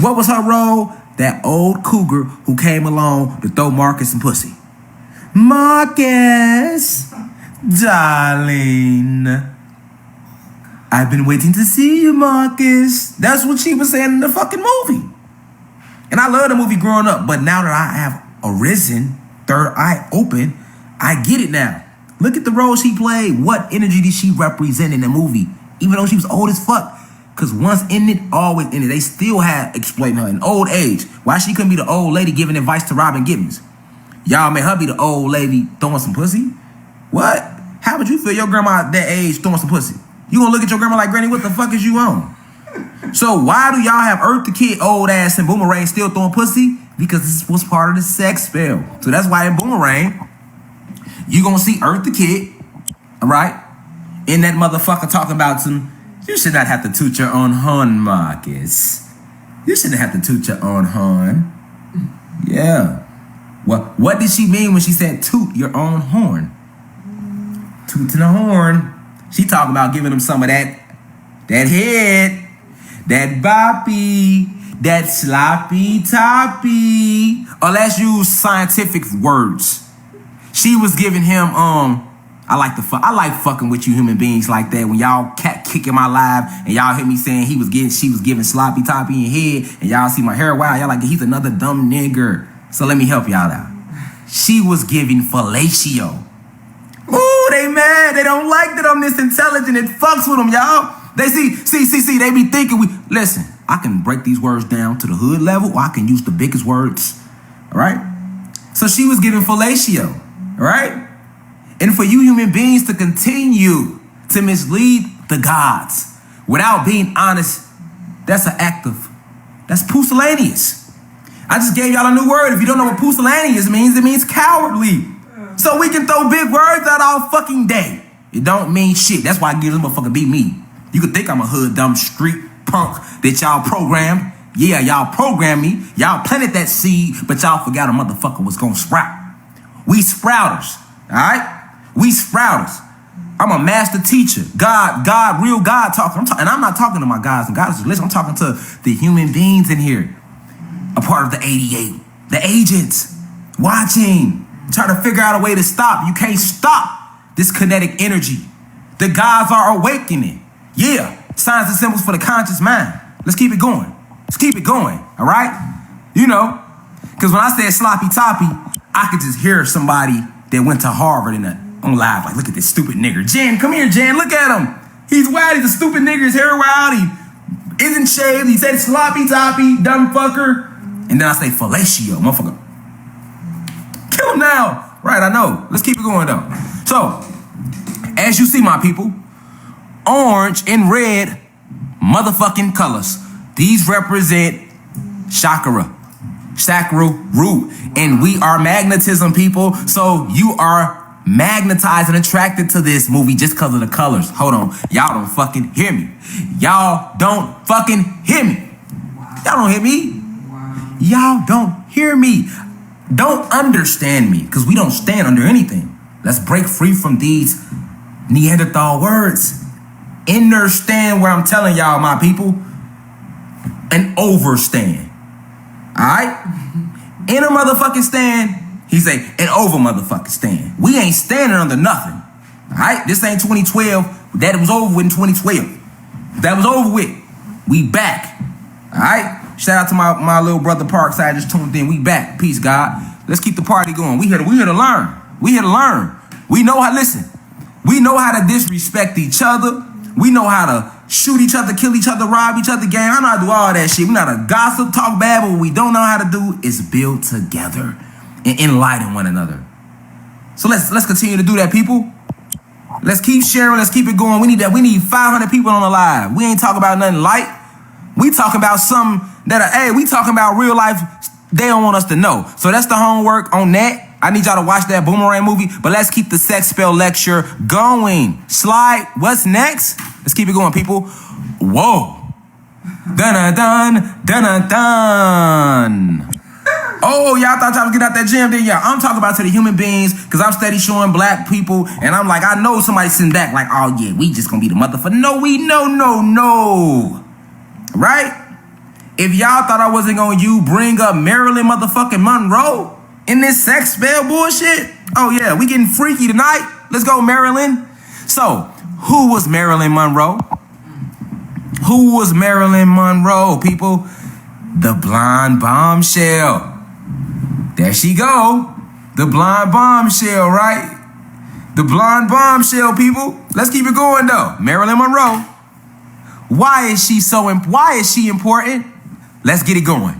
What was her role? That old cougar who came along to throw Marcus some pussy. Marcus, darling, I've been waiting to see you, Marcus. That's what she was saying in the fucking movie. And I love the movie growing up, but now that I have arisen, third eye open, I get it now. Look at the role she played. What energy did she represent in the movie? Even though she was old as fuck. Because once in it, always in it. They still had exploiting her in old age. Why she couldn't be the old lady giving advice to Robin Givens? Y'all made her be the old lady throwing some pussy? What? How would you feel your grandma at that age throwing some pussy? You gonna look at your grandma like, Granny, what the fuck is you on? So why do y'all have Eartha Kitt, old ass, and Boomerang still throwing pussy? Because this was part of the sex spell. So that's why in Boomerang, you gonna see Eartha Kitt, all right, in that motherfucker talking about some, you should not have to toot your own horn, Marcus. You shouldn't have to toot your own horn. Yeah. What did she mean when she said toot your own horn? Tooting the horn. She talking about giving him some of that head, that boppy, that sloppy toppy. Or let's use scientific words. She was giving him, I like fucking with you human beings like that. When y'all cat kicking my live and y'all hear me saying she was giving sloppy toppy and head, and y'all see my hair wild, y'all like, he's another dumb nigger. So let me help y'all out. She was giving fellatio. Ooh, they mad. They don't like that I'm this intelligent. It fucks with them, y'all. They see, they be thinking listen, I can break these words down to the hood level, or I can use the biggest words. All right? So she was giving fellatio. All right? And for you human beings to continue to mislead the gods without being honest, that's pusillanimous. I just gave y'all a new word. If you don't know what pusillanimous means, it means cowardly. So we can throw big words out all fucking day. It don't mean shit. That's why I give this motherfucker beat me. You could think I'm a hood dumb street punk that y'all programmed. Yeah, y'all programmed me. Y'all planted that seed, but y'all forgot a motherfucker was gonna sprout. We sprouters, all right? We sprouters. I'm a master teacher. Real God talking. And I'm not talking to my guys and goddesses. Listen, I'm talking to the human beings in here. A part of the 88. The agents. Watching. Trying to figure out a way to stop. You can't stop this kinetic energy. The gods are awakening. Yeah. Signs and symbols for the conscious mind. Let's keep it going. Let's keep it going. All right? You know. Because when I said sloppy toppy, I could just hear somebody that went to Harvard on live, like, look at this stupid nigger. Jen, come here, Jen, look at him. He's wild, he's a stupid nigger, his hair wild, he isn't shaved, he said sloppy toppy, dumb fucker. And then I say fellatio, motherfucker. Kill him now. Right, I know. Let's keep it going though. So, as you see, my people, orange and red motherfucking colors. These represent chakra, sacral root. And we are magnetism, people. So you are magnetized and attracted to this movie just because of the colors. Hold on. Y'all don't fucking hear me. Y'all don't fucking hear me. Y'all don't hear me. Y'all don't hear me. Don't understand me, because we don't stand under anything. Let's break free from these Neanderthal words. Understand what I'm telling y'all, my people. And overstand. Alright? In a motherfucking stand, he say, and over motherfucking stand. We ain't standing under nothing. Alright? This ain't 2012. That was over with in 2012. That was over with. We back. Alright? Shout out to my little brother Parkside just tuned in. We back. Peace, God. Let's keep the party going. We here to learn. We here to learn. We know how, listen, we know how to disrespect each other. We know how to shoot each other, kill each other, rob each other, gang. I know how to do all that shit. We know how to gossip, talk bad, but what we don't know how to do is build together and enlighten one another. So let's continue to do that, people. Let's keep sharing. Let's keep it going. We need that. We need 500 people on the live. We ain't talking about nothing light. We talking about something we talking about real life they don't want us to know. So that's the homework on that. I need y'all to watch that Boomerang movie, but let's keep the sex spell lecture going. Slide, what's next? Let's keep it going, people. Whoa. Dun-dun-dun, dun-dun-dun. Oh, y'all thought y'all was getting out that gym, didn't y'all? I'm talking about to the human beings, because I'm steady showing black people, and I'm like, I know somebody sitting back like, oh yeah, we just gonna be the motherfucker. No. Right? If y'all thought I wasn't gonna bring up Marilyn motherfucking Monroe in this sex spell bullshit, oh yeah, we getting freaky tonight. Let's go, Marilyn. So, who was Marilyn Monroe? Who was Marilyn Monroe, people? The blonde bombshell. There she go. The blonde bombshell, right? The blonde bombshell, people. Let's keep it going, though. Marilyn Monroe. Why is she important? Let's get it going.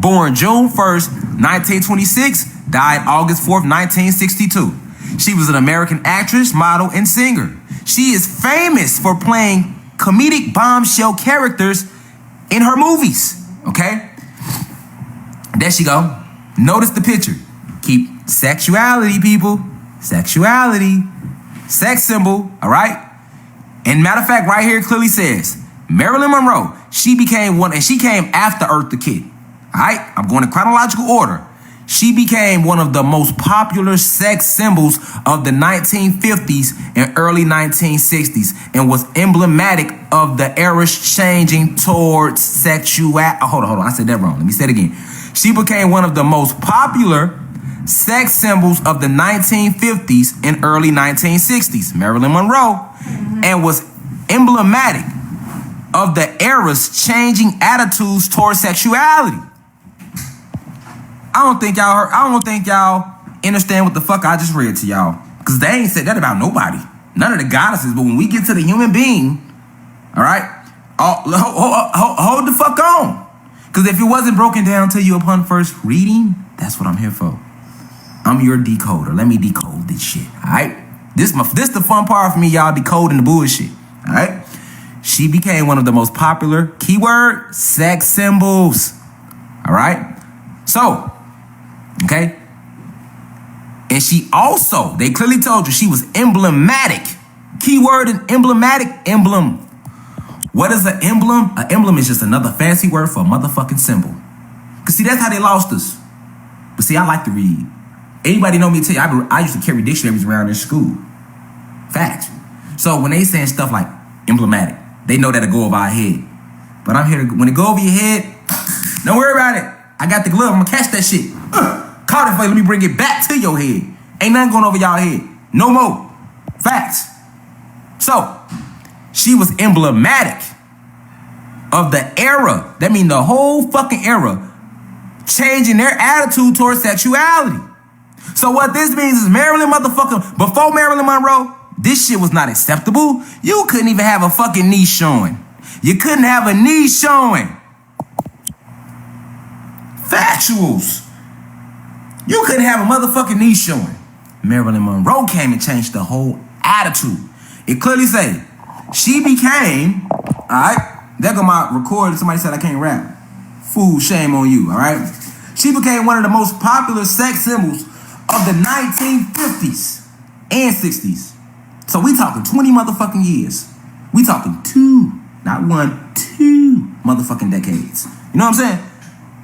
Born June 1st, 1926, died August 4th, 1962. She was an American actress, model, and singer. She is famous for playing comedic bombshell characters in her movies. Okay? There she go. Notice the picture. Keep sexuality, people. Sexuality. Sex symbol, all right? And matter of fact, right here it clearly says, Marilyn Monroe, she became one, and she came after Eartha Kitt. All right? I'm going in chronological order. She became one of the most popular sex symbols of the 1950s and early 1960s and was emblematic of the era's changing towards sexuality. Hold on. I said that wrong. Let me say it again. She became one of the most popular sex symbols of the 1950s and early 1960s, Marilyn Monroe, and was emblematic of the era's changing attitudes towards sexuality. I don't think y'all understand what the fuck I just read to y'all. Because they ain't said that about nobody. None of the goddesses. But when we get to the human being, all right, hold the fuck on. Because if it wasn't broken down to you upon first reading, that's what I'm here for. I'm your decoder. Let me decode this shit, all right? This the fun part for me, y'all, decoding the bullshit, all right? She became one of the most popular, keyword, sex symbols, all right? So, okay? And she also, they clearly told you she was emblematic. Keyword and emblematic, emblem. What is an emblem? An emblem is just another fancy word for a motherfucking symbol. Because see, that's how they lost us. But see, I like to read. Anybody know me tell you, I used to carry dictionaries around in school. Facts. So when they saying stuff like emblematic, they know that'll go over our head. But I'm here to, when it go over your head, don't worry about it. I got the glove, I'm gonna catch that shit. Caught it for you, let me bring it back to your head. Ain't nothing going over y'all head. No more. Facts. So, she was emblematic of the era. That means the whole fucking era changing their attitude towards sexuality. So what this means is Marilyn motherfucker, before Marilyn Monroe, this shit was not acceptable. You couldn't even have a fucking knee showing. You couldn't have a knee showing. Factuals. You couldn't have a motherfucking knee showing. Marilyn Monroe came and changed the whole attitude. It clearly say she became, all right, there go my recording. Somebody said I can't rap. Fool, shame on you, all right? She became one of the most popular sex symbols of the 1950s. and 60s. So we talking 20 motherfucking years. We talking 2, not 1, 2 motherfucking decades. You know what I'm saying?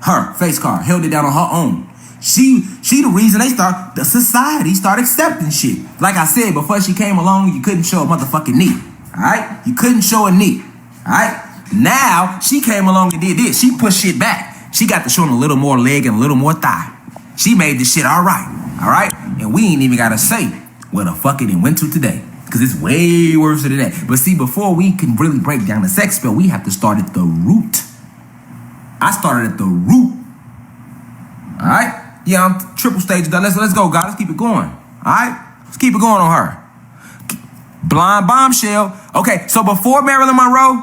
Her face card held it down on her own. She the reason the society started accepting shit. Like I said, before she came along, you couldn't show a motherfucking knee. Alright? You couldn't show a knee. Alright? Now she came along and did this. She pushed shit back. She got to show a little more leg and a little more thigh. She made this shit alright. Alright? And we ain't even gotta say where the fuck it went to today. Because it's way worse than that. But see, before we can really break down the sex spell, we have to start at the root. I started at the root. Alright? Yeah, I'm triple stage. Let's go, guys. Let's keep it going. Alright? Let's keep it going on her. Blonde bombshell. Okay, so before Marilyn Monroe,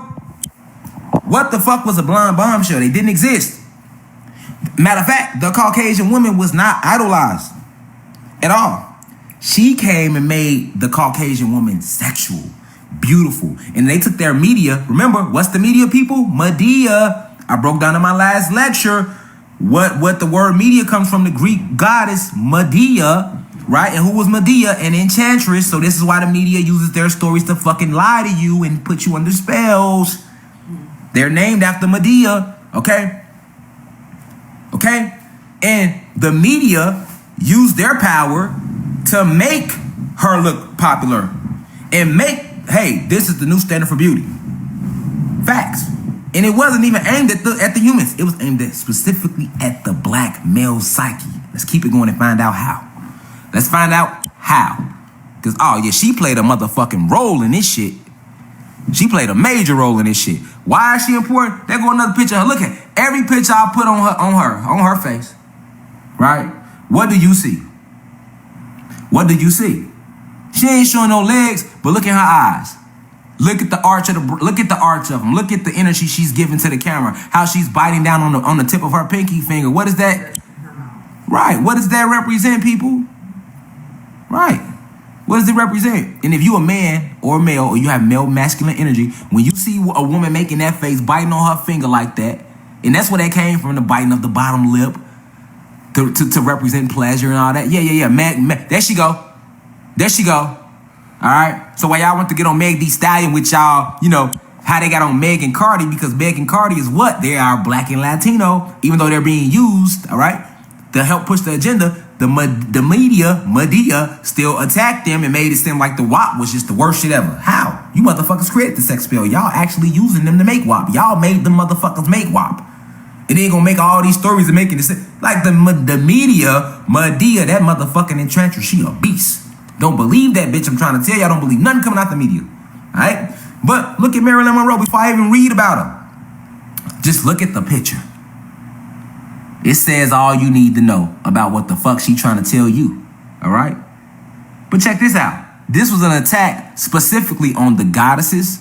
what the fuck was a blonde bombshell? They didn't exist. Matter of fact, the Caucasian woman was not idolized at all. She came and made the Caucasian woman sexual, beautiful. And they took their media. Remember, what's the media, people? Medea. I broke down in my last lecture what the word media comes from, the Greek goddess Medea, right? And who was Medea? An enchantress. So this is why the media uses their stories to fucking lie to you and put you under spells. They're named after Medea, okay? Okay? And the media used their power to make her look popular and make, hey, this is the new standard for beauty. Facts. And it wasn't even aimed at the humans. It was aimed at specifically at the black male psyche. Let's keep it going and find out how. Let's find out how. Because, oh yeah, she played a motherfucking role in this shit. She played a major role in this shit. Why is she important? There go another picture of her. Look at every picture I put on her face. Right? What do you see? What do you see? She ain't showing no legs, but look at her eyes. Look at the arch of them. Look at the energy she's giving to the camera. How she's biting down on the tip of her pinky finger. What is that? Right. What does that represent, people? Right. What does it represent? And if you a man or a male, or you have male masculine energy, when you see a woman making that face, biting on her finger like that, and that's where that came from, the biting of the bottom lip to represent pleasure and all that. Yeah. Man, there she go. There she go. All right. So while y'all want to get on Meg Thee Stallion with y'all, you know, how they got on Meg and Cardi, because Meg and Cardi is what? They are black and Latino, even though they're being used, all right, to help push the agenda. The media, Medea, still attacked them and made it seem like the WAP was just the worst shit ever. How? You motherfuckers created the sex spell. Y'all actually using them to make WAP. Y'all made them motherfuckers make WAP. And they ain't gonna make all these stories and making it like the media, Medea, that motherfucking enchantress, she a beast. Don't believe that bitch. I'm trying to tell you, I don't believe nothing coming out the media. All right? But look at Marilyn Monroe before I even read about her. Just look at the picture. It says all you need to know about what the fuck she trying to tell you. All right? But check this out. This was an attack specifically on the goddesses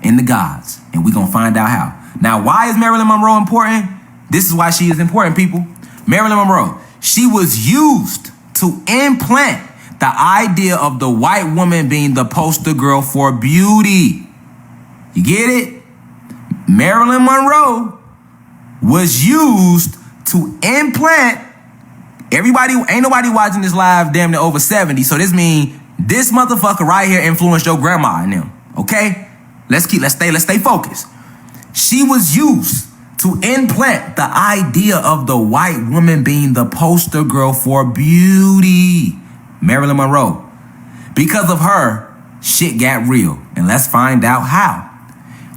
and the gods. And we're going to find out how. Now, why is Marilyn Monroe important? This is why she is important, people. Marilyn Monroe, she was used to implant the idea of the white woman being the poster girl for beauty. You get it? Marilyn Monroe was used to implant. Everybody, ain't nobody watching this live damn near over 70. So this mean this motherfucker right here influenced your grandma and them. Okay? Let's stay focused. She was used to implant the idea of the white woman being the poster girl for beauty. Marilyn Monroe. Because of her, shit got real. And let's find out how.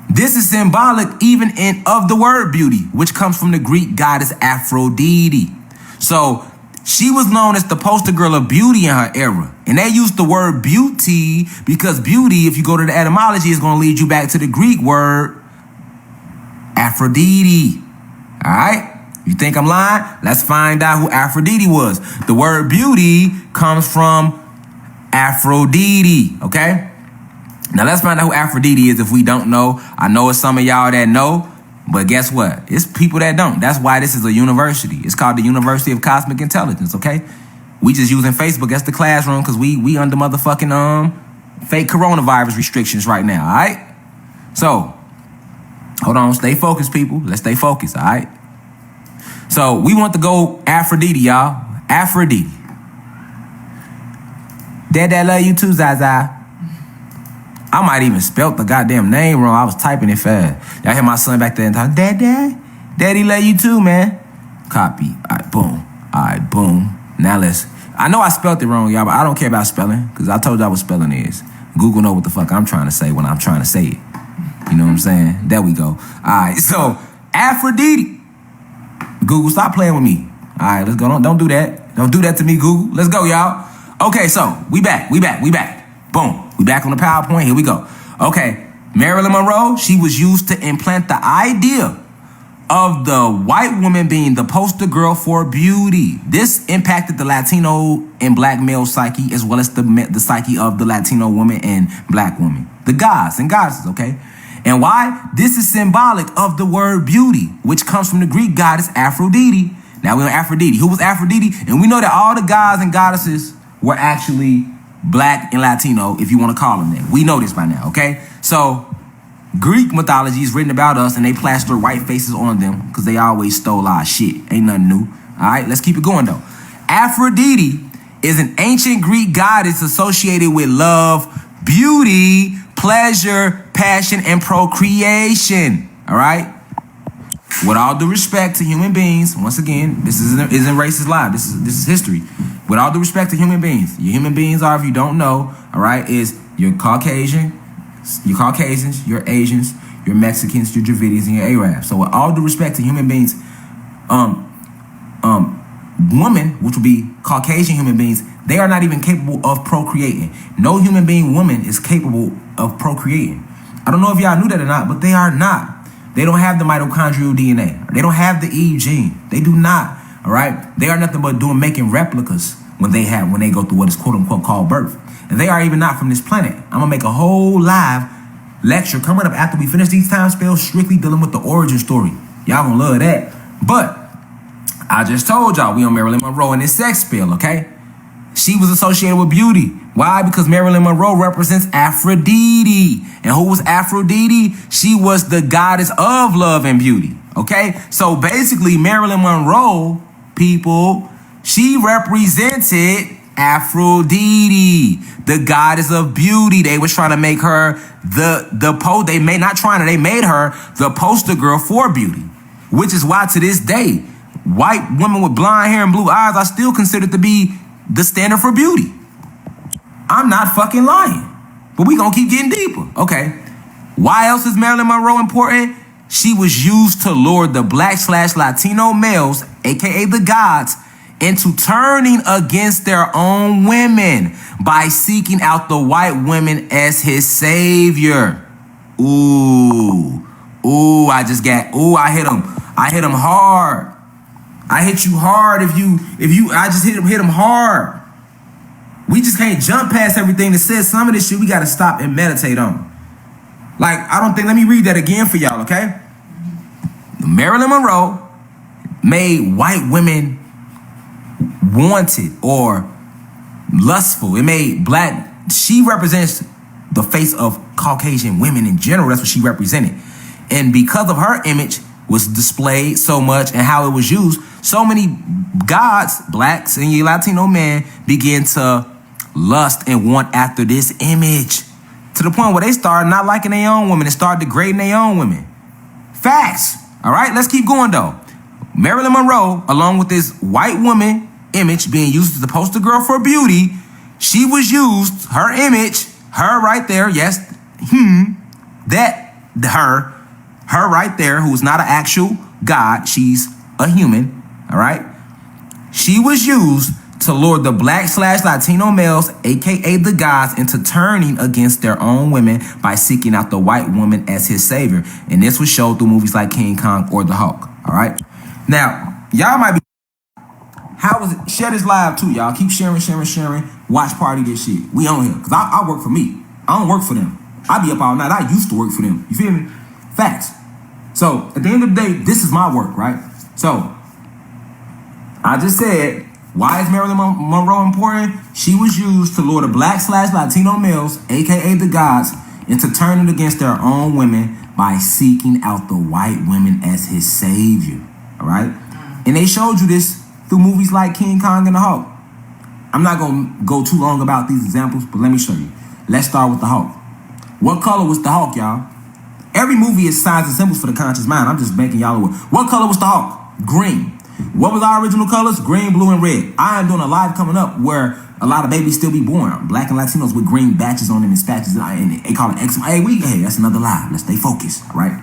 This is symbolic even of the word beauty, which comes from the Greek goddess Aphrodite. So she was known as the poster girl of beauty in her era. And they used the word beauty because beauty, if you go to the etymology, is going to lead you back to the Greek word Aphrodite. All right? You think I'm lying? Let's find out who Aphrodite was. The word beauty comes from Aphrodite, okay? Now let's find out who Aphrodite is if we don't know. I know it's some of y'all that know, but guess what? It's people that don't. That's why this is a university. It's called the University of Cosmic Intelligence, okay? We just using Facebook as the classroom because we under motherfucking fake coronavirus restrictions right now, all right? So, hold on. Stay focused, people. Let's stay focused, all right? So we want to go Aphrodite, y'all. Aphrodite. Dad love you too, Zaza. I might even spelt the goddamn name wrong. I was typing it fast. Y'all hear my son back there and talking, Daddy love you too, man. Copy. All right, boom. All right, boom. Now I know I spelled it wrong, y'all, but I don't care about spelling because I told y'all what spelling is. Google know what the fuck I'm trying to say when I'm trying to say it. You know what I'm saying? There we go. All right, so Aphrodite. Google, stop playing with me. All right, let's go. Don't do that. Don't do that to me, Google. Let's go, y'all. Okay, so we back. Boom. We back on the PowerPoint. Here we go. Okay, Marilyn Monroe, she was used to implant the idea of the white woman being the poster girl for beauty. This impacted the Latino and black male psyche as well as the psyche of the Latino woman and black woman. The gods and goddesses, okay? And why? This is symbolic of the word beauty, which comes from the Greek goddess Aphrodite. Now we're on Aphrodite. Who was Aphrodite? And we know that all the gods and goddesses were actually black and Latino, if you want to call them that. We know this by now, okay? So Greek mythology is written about us and they plaster white faces on them because they always stole our shit. Ain't nothing new. All right, let's keep it going though. Aphrodite is an ancient Greek goddess associated with love, beauty, pleasure, passion, and procreation. All right? With all due respect to human beings, once again, this isn't racist live. This is history. With all due respect to human beings, your human beings are, if you don't know, all right, is you're Caucasians, you're Asians, you're Mexicans, you're Dravidians, and you're Arabs. So with all due respect to human beings, women, which would be Caucasian human beings, they are not even capable of procreating. No human being woman is capable of procreating. I don't know if y'all knew that or not, but they are not. They don't have the mitochondrial DNA. They don't have the Eve gene. They do not. All right. They are nothing but making replicas when they go through what is quote unquote called birth. And they are even not from this planet. I'm gonna make a whole live lecture coming up after we finish these time spells, strictly dealing with the origin story. Y'all gonna love that. But I just told y'all we on Marilyn Monroe in this sex spell, okay? She was associated with beauty. Why? Because Marilyn Monroe represents Aphrodite. And who was Aphrodite? She was the goddess of love and beauty. Okay? So basically, Marilyn Monroe, people, she represented Aphrodite, the goddess of beauty. They was trying to make her they made her the poster girl for beauty. Which is why to this day, white women with blonde hair and blue eyes are still considered to be the standard for beauty. I'm not fucking lying. But we gonna keep getting deeper. Okay. Why else is Marilyn Monroe important? She was used to lure the black/Latino males, aka the gods, into turning against their own women by seeking out the white women as his savior. Ooh, I hit him. I hit him hard. I hit you hard I just hit him hard. We just can't jump past everything that says some of this shit we gotta stop and meditate on. Let me read that again for y'all, okay? Marilyn Monroe made white women wanted or lustful. It made she represents the face of Caucasian women in general. That's what she represented. And because of her image was displayed so much and how it was used, so many gods, blacks and Latino men began to lust and want after this image to the point where they started not liking their own women and started degrading their own women. Facts. All right, let's keep going though. Marilyn Monroe, along with this white woman image being used as the poster girl for beauty, she was used, her image, her right there, yes, her right there, who's not an actual god, she's a human, all right? She was used to lure the black/Latino males, aka the gods, into turning against their own women by seeking out the white woman as his savior. And this was showed through movies like King Kong or The Hulk, all right? Now, y'all might be, how was it? Share this live too, y'all. Keep sharing. Watch party this shit. We on here. Because I work for me. I don't work for them. I be up all night. I used to work for them. You feel me? Facts. So, at the end of the day, this is my work, right? So, I just said, why is Marilyn Monroe important? She was used to lure the black/Latino males, aka the gods, into turning against their own women by seeking out the white women as his savior. All right? And they showed you this through movies like King Kong and The Hulk. I'm not gonna go too long about these examples, but let me show you. Let's start with the Hulk. What color was the Hulk, y'all? Every movie is signs and symbols for the conscious mind. I'm just making y'all aware. What color was the Hulk? Green. What was our original colors? Green, blue, and red. I am doing a live coming up where a lot of babies still be born. Black and Latinos with green batches on them and patches, and they call it X. Hey, that's another live. Let's stay focused, all right?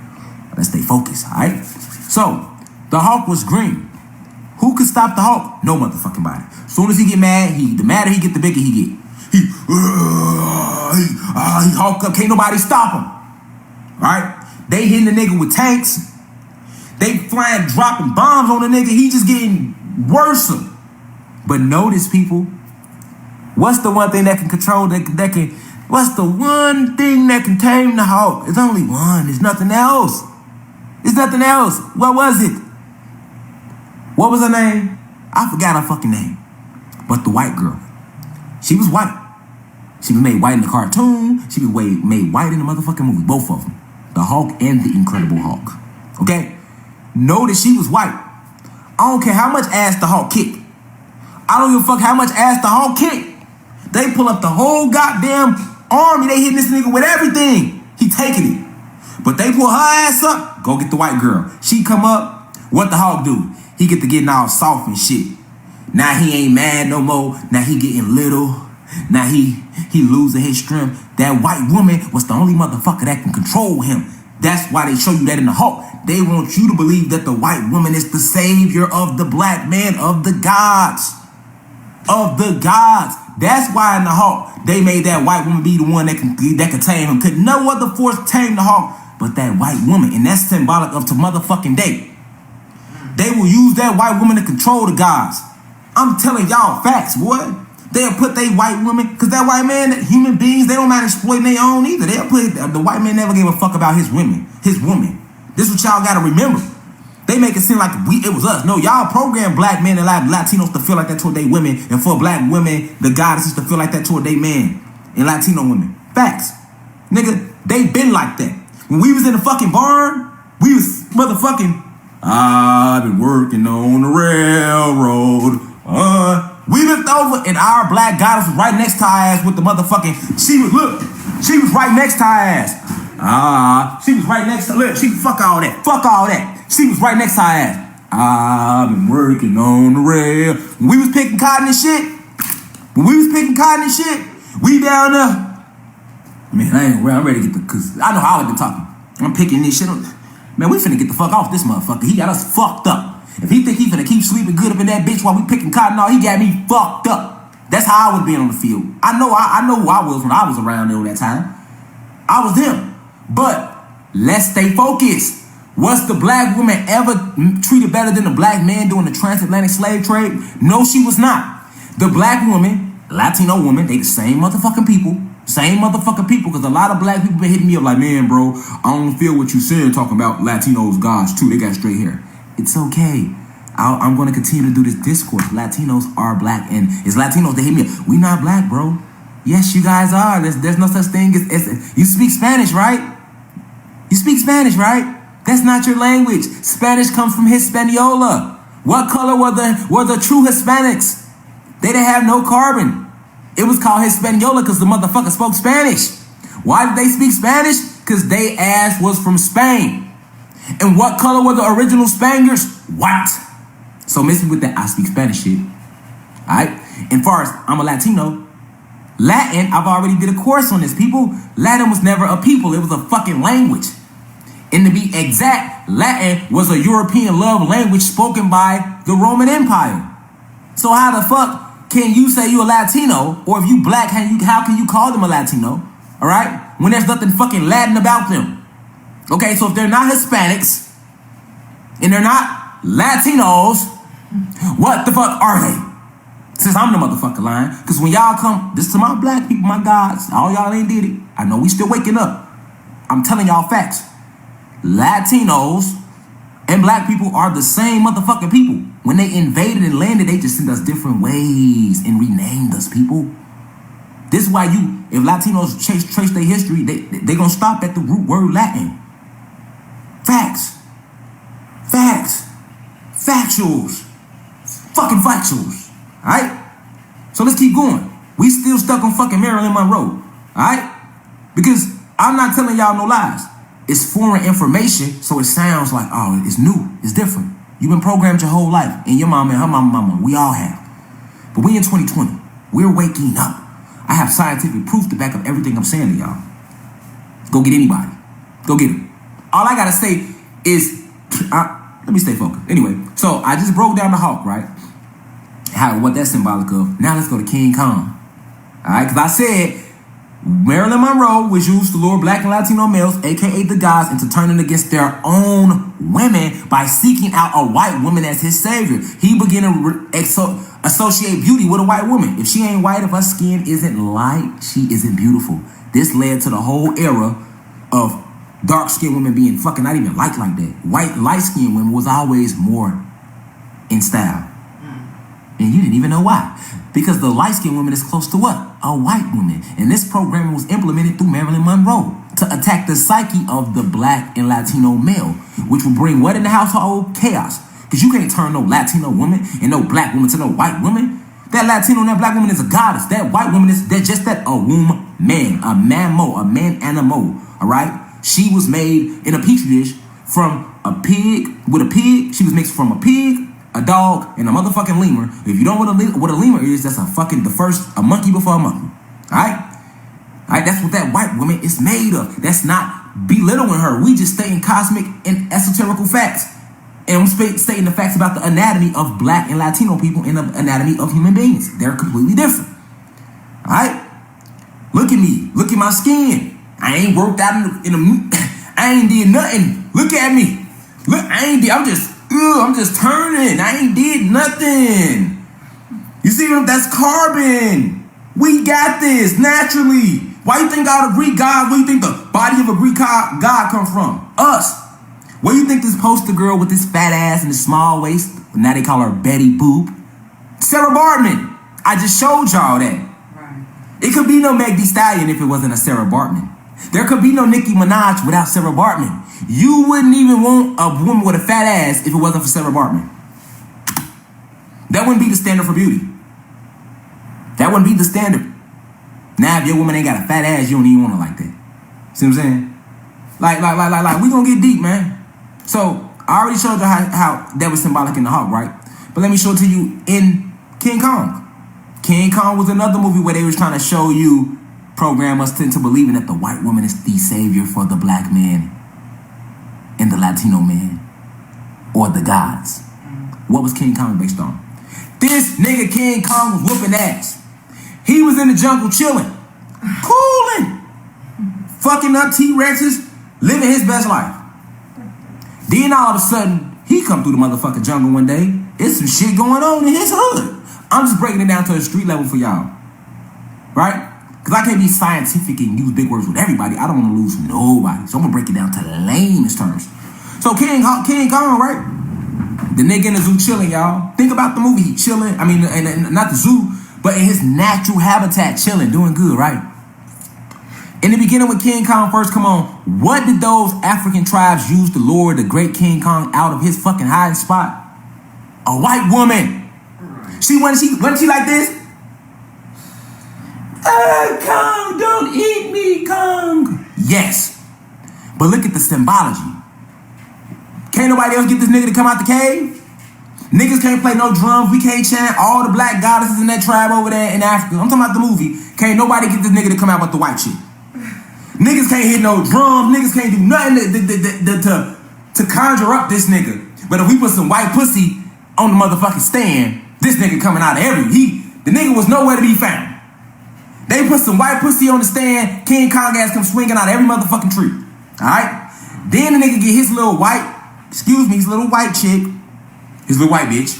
Let's stay focused, all right? So, the Hulk was green. Who could stop the Hulk? No motherfucking body. Soon as he get mad, the madder he get, the bigger he get. He Hulk up. Can't nobody stop him. All right? They hitting the nigga with tanks. They flying, dropping bombs on the nigga. He just getting worse. But notice, people, what's the one thing that can control, what's the one thing that can tame the Hulk? It's only one. There's nothing else. There's nothing else. What was it? What was her name? I forgot her fucking name. But the white girl. She was white. She was made white in the cartoon. She was made white in the motherfucking movie. Both of them. The Hulk and the Incredible Hulk. Okay? Notice she was white. I don't care how much ass the Hulk kicked. I don't give a fuck how much ass the Hulk kicked. They pull up the whole goddamn army. They hitting this nigga with everything. He taking it. But they pull her ass up. Go get the white girl. She come up. What the Hulk do? He get to getting all soft and shit. Now he ain't mad no more. Now he getting little. Now he losing his strength. That white woman was the only motherfucker that can control him. That's why they show you that in the Hulk. They want you to believe that the white woman is the savior of the black man, of the gods. Of the gods. That's why in the Hulk, they made that white woman be the one that can tame him. Could no other force tame the Hulk but that white woman. And that's symbolic of to motherfucking day. They will use that white woman to control the gods. I'm telling y'all facts, boy. They'll put they white woman, because that white man, human beings, they don't mind exploiting their own either. They'll put, the white man never gave a fuck about his women, his woman. This is what y'all gotta remember. They make it seem like it was us. No, y'all program black men and Latinos to feel like that toward their women, and for black women, the goddesses to feel like that toward their men and Latino women. Facts. Nigga, they been like that. When we was in the fucking barn, we was motherfucking, I've been working on the railroad. We looked over and our black goddess was right next to our ass with the motherfucking, she was right next to our ass. She was right next to, look, fuck all that. She was right next to our ass. I've been working on the rail. When we was picking cotton and shit, we down there. Man, I'm ready to get cause I know how I've been talking. I'm picking this shit up. Man, we finna get the fuck off this motherfucker. He got us fucked up. If he think he finna keep sleeping good up in that bitch while we picking cotton, he got me fucked up. That's how I was being on the field. I know who I was when I was around there that time. I was them. But let's stay focused. Was the black woman ever treated better than the black man during the transatlantic slave trade? No, she was not. The black woman, Latino woman, they the same motherfucking people. Because a lot of black people been hitting me up like, man, bro, I don't feel what you saying talking about Latinos gods too. They got straight hair. It's okay. I'm going to continue to do this discourse. Latinos are black, and it's Latinos that hit me up. We not black, bro. Yes, you guys are. There's no such thing as you speak Spanish, right? That's not your language. Spanish comes from Hispaniola. What color were the true Hispanics? They didn't have no carbon. It was called Hispaniola because the motherfucker spoke Spanish. Why did they speak Spanish? Because they ass was from Spain. And what color were the original Spaniards? White. So miss me with that I speak Spanish shit. Alright? And far as I'm a Latino, Latin, I've already did a course on this, people. Latin was never a people. It was a fucking language. And to be exact, Latin was a European love language spoken by the Roman Empire. So how the fuck can you say you a Latino, or if you black, how can you call them a Latino? All right? When there's nothing fucking Latin about them. Okay, so if they're not Hispanics, and they're not Latinos, what the fuck are they? Since I'm the motherfucker lying, because when y'all come, this to my black people, my gods, all y'all ain't did it. I know we still waking up. I'm telling y'all facts. Latinos and black people are the same motherfucking people. When they invaded and landed, they just sent us different ways and renamed us, people. This is why if Latinos trace their history, they gonna stop at the root word Latin. Facts. Factuals. Fucking factuals. Alright? So So let's keep going. We still stuck on fucking Marilyn Monroe. Alright? Because I'm not telling y'all no lies. It's foreign information, so it sounds like, oh, it's new, it's different. You've been programmed your whole life, and your mama and her mama, we all have. But we in 2020, we're waking up. I have scientific proof to back up everything I'm saying to y'all. Go get anybody. Go get him. All I gotta say is, let me stay focused. Anyway, so I just broke down the hawk, right? What that's symbolic of. Now let's go to King Kong. All right, because I said Marilyn Monroe was used to lure black and Latino males, aka the gods, into turning against their own women by seeking out a white woman as his savior. He began to associate beauty with a white woman. If she ain't white, if her skin isn't light, she isn't beautiful. This led to the whole era of dark-skinned women being fucking not even like that. White, light-skinned women was always more in style. And you didn't even know why. Because the light-skinned woman is close to what? A white woman. And this program was implemented through Marilyn Monroe to attack the psyche of the black and Latino male, which will bring what in the household? Chaos. Because you can't turn no Latino woman and no black woman to no white woman. That Latino and that black woman is a goddess. That white woman is just that, a womb man, a mammo, a man animal. All right? She was made in a petri dish from a pig, with a pig. She was mixed from a pig, a dog, and a motherfucking lemur. If you don't know what a lemur is, that's a monkey before a monkey. Alright? Alright, that's what that white woman is made of. That's not belittling her. We just stating cosmic and esoterical facts. And I'm stating the facts about the anatomy of black and Latino people and the anatomy of human beings. They're completely different. Alright? Look at me. Look at my skin. I ain't worked out I ain't did nothing. Look at me. Look, I'm just turning. I ain't did nothing. You see what? That's carbon. We got this naturally. Why you think all the Greek gods, where you think the body of a Greek god come from? Us. Where you think this poster girl with this fat ass and this small waist, now they call her Betty Boop? Sarah Bartman. I just showed y'all that. Right. It could be no Meg Thee Stallion if it wasn't a Sarah Bartman. There could be no Nicki Minaj without Sarah Bartman. You wouldn't even want a woman with a fat ass if it wasn't for Sarah Bartman. That wouldn't be the standard for beauty. That wouldn't be the standard. Now, if your woman ain't got a fat ass, you don't even want her like that. See what I'm saying? Like, we gonna get deep, man. So, I already showed you how that was symbolic in the hawk, right? But let me show it to you in King Kong. King Kong was another movie where they was trying to show you, program us into believing that the white woman is the savior for the black man and the Latino man, or the gods. What was King Kong based on? This nigga King Kong was whooping ass. He was in the jungle chilling, cooling, fucking up T-Rexes, living his best life. Then all of a sudden, he come through the motherfucking jungle one day. It's some shit going on in his hood. I'm just breaking it down to a street level for y'all, right? Because I can't be scientific and use big words with everybody. I don't want to lose nobody. So I'm going to break it down to layman's terms. So King Kong, right? The nigga in the zoo chilling, y'all. Think about the movie. He chilling. I mean, and not the zoo, but in his natural habitat, chilling, doing good, right? In the beginning, when King Kong first come on, what did those African tribes use to lure the great King Kong out of his fucking hiding spot? A white woman. Wasn't she like this? Kong, don't eat me, Kong. Yes. But look at the symbology. Can't nobody else get this nigga to come out the cave? Niggas can't play no drums. We can't chant all the black goddesses in that tribe over there in Africa. I'm talking about the movie. Can't nobody get this nigga to come out but the white chick. Niggas can't hit no drums. Niggas can't do nothing to conjure up this nigga. But if we put some white pussy on the motherfucking stand, this nigga coming out of the nigga was nowhere to be found. They put some white pussy on the stand, King Kong ass come swinging out of every motherfucking tree. Alright? Then the nigga get his little white chick, his little white bitch,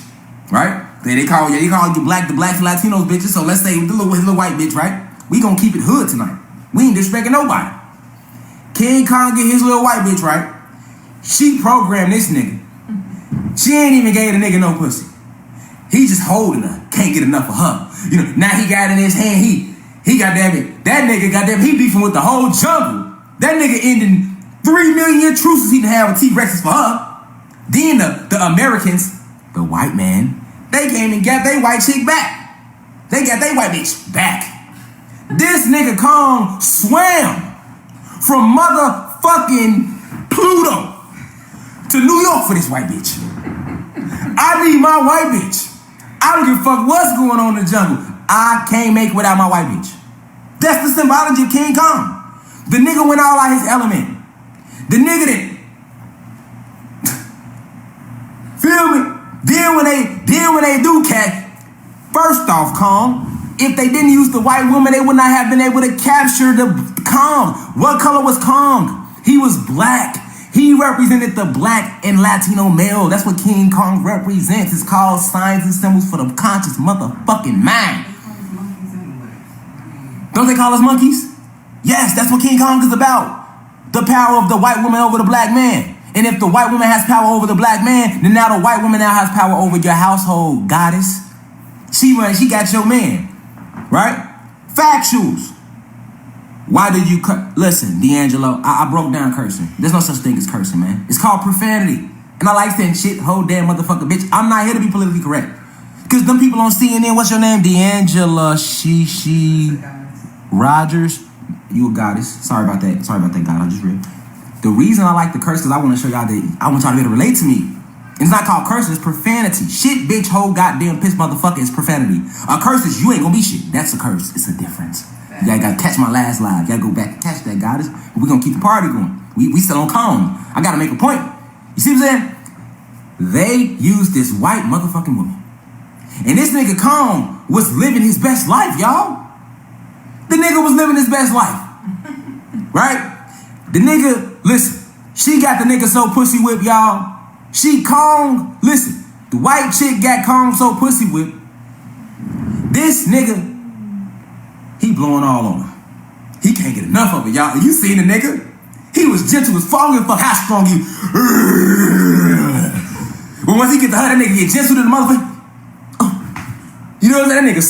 right? They call you the black Latinos bitches, so let's say his little white bitch, right? We gonna keep it hood tonight. We ain't disrespecting nobody. King Kong get his little white bitch, right? She programmed this nigga. She ain't even gave the nigga no pussy. He just holding her. Can't get enough of her. You know, now he got in his hand, he goddamn it. That nigga goddamn, he beefing with the whole jungle. That nigga ending 3 million intrusives he done have with T-Rexes for her. Then the Americans, the white man, they came and got their white chick back. They got their white bitch back. This nigga Kong swam from motherfucking Pluto to New York for this white bitch. I need my white bitch. I don't give a fuck what's going on in the jungle. I can't make it without my white bitch. That's the symbology of King Kong. The nigga went all out his element. The nigga that feel me? Then when they do cat, first off, Kong, if they didn't use the white woman, they would not have been able to capture the Kong. What color was Kong? He was black. He represented the black and Latino male. That's what King Kong represents. It's called signs and symbols for the conscious motherfucking mind. Don't they call us monkeys? Yes, that's what King Kong is about. The power of the white woman over the black man. And if the white woman has power over the black man, then now the white woman now has power over your household, goddess. She got your man, right? Factuals. Why did you listen, D'Angelo? I broke down cursing. There's no such thing as cursing, man. It's called profanity. And I like saying shit, whole damn motherfucker, bitch. I'm not here to be politically correct. Because them people on CNN, what's your name? D'Angela Rogers. You a goddess. Sorry about that, God. I just read. The reason I like the curse, because I want to show y'all that I want y'all to be able to relate to me. It's not called cursing, it's profanity. Shit, bitch, whole goddamn piss motherfucker is profanity. A curse is you ain't gonna be shit. That's a curse. It's a difference. Y'all gotta catch my last live. Y'all go back and catch that, goddess. We're gonna keep the party going. We still on Kong. I gotta make a point. You see what I'm saying? They used this white motherfucking woman. And this nigga Kong was living his best life, y'all. The nigga was living his best life. Right? The nigga, listen, she got the nigga so pussy whipped, y'all. She Kong, listen, the white chick got Kong so pussy whipped. This nigga, he blowing all on her. He can't get enough of it, y'all. You seen the nigga? He was gentle as fuck. Fuck how strong he. But once he get to her, that nigga get gentle to the motherfucker. You know what I'm saying? That nigga,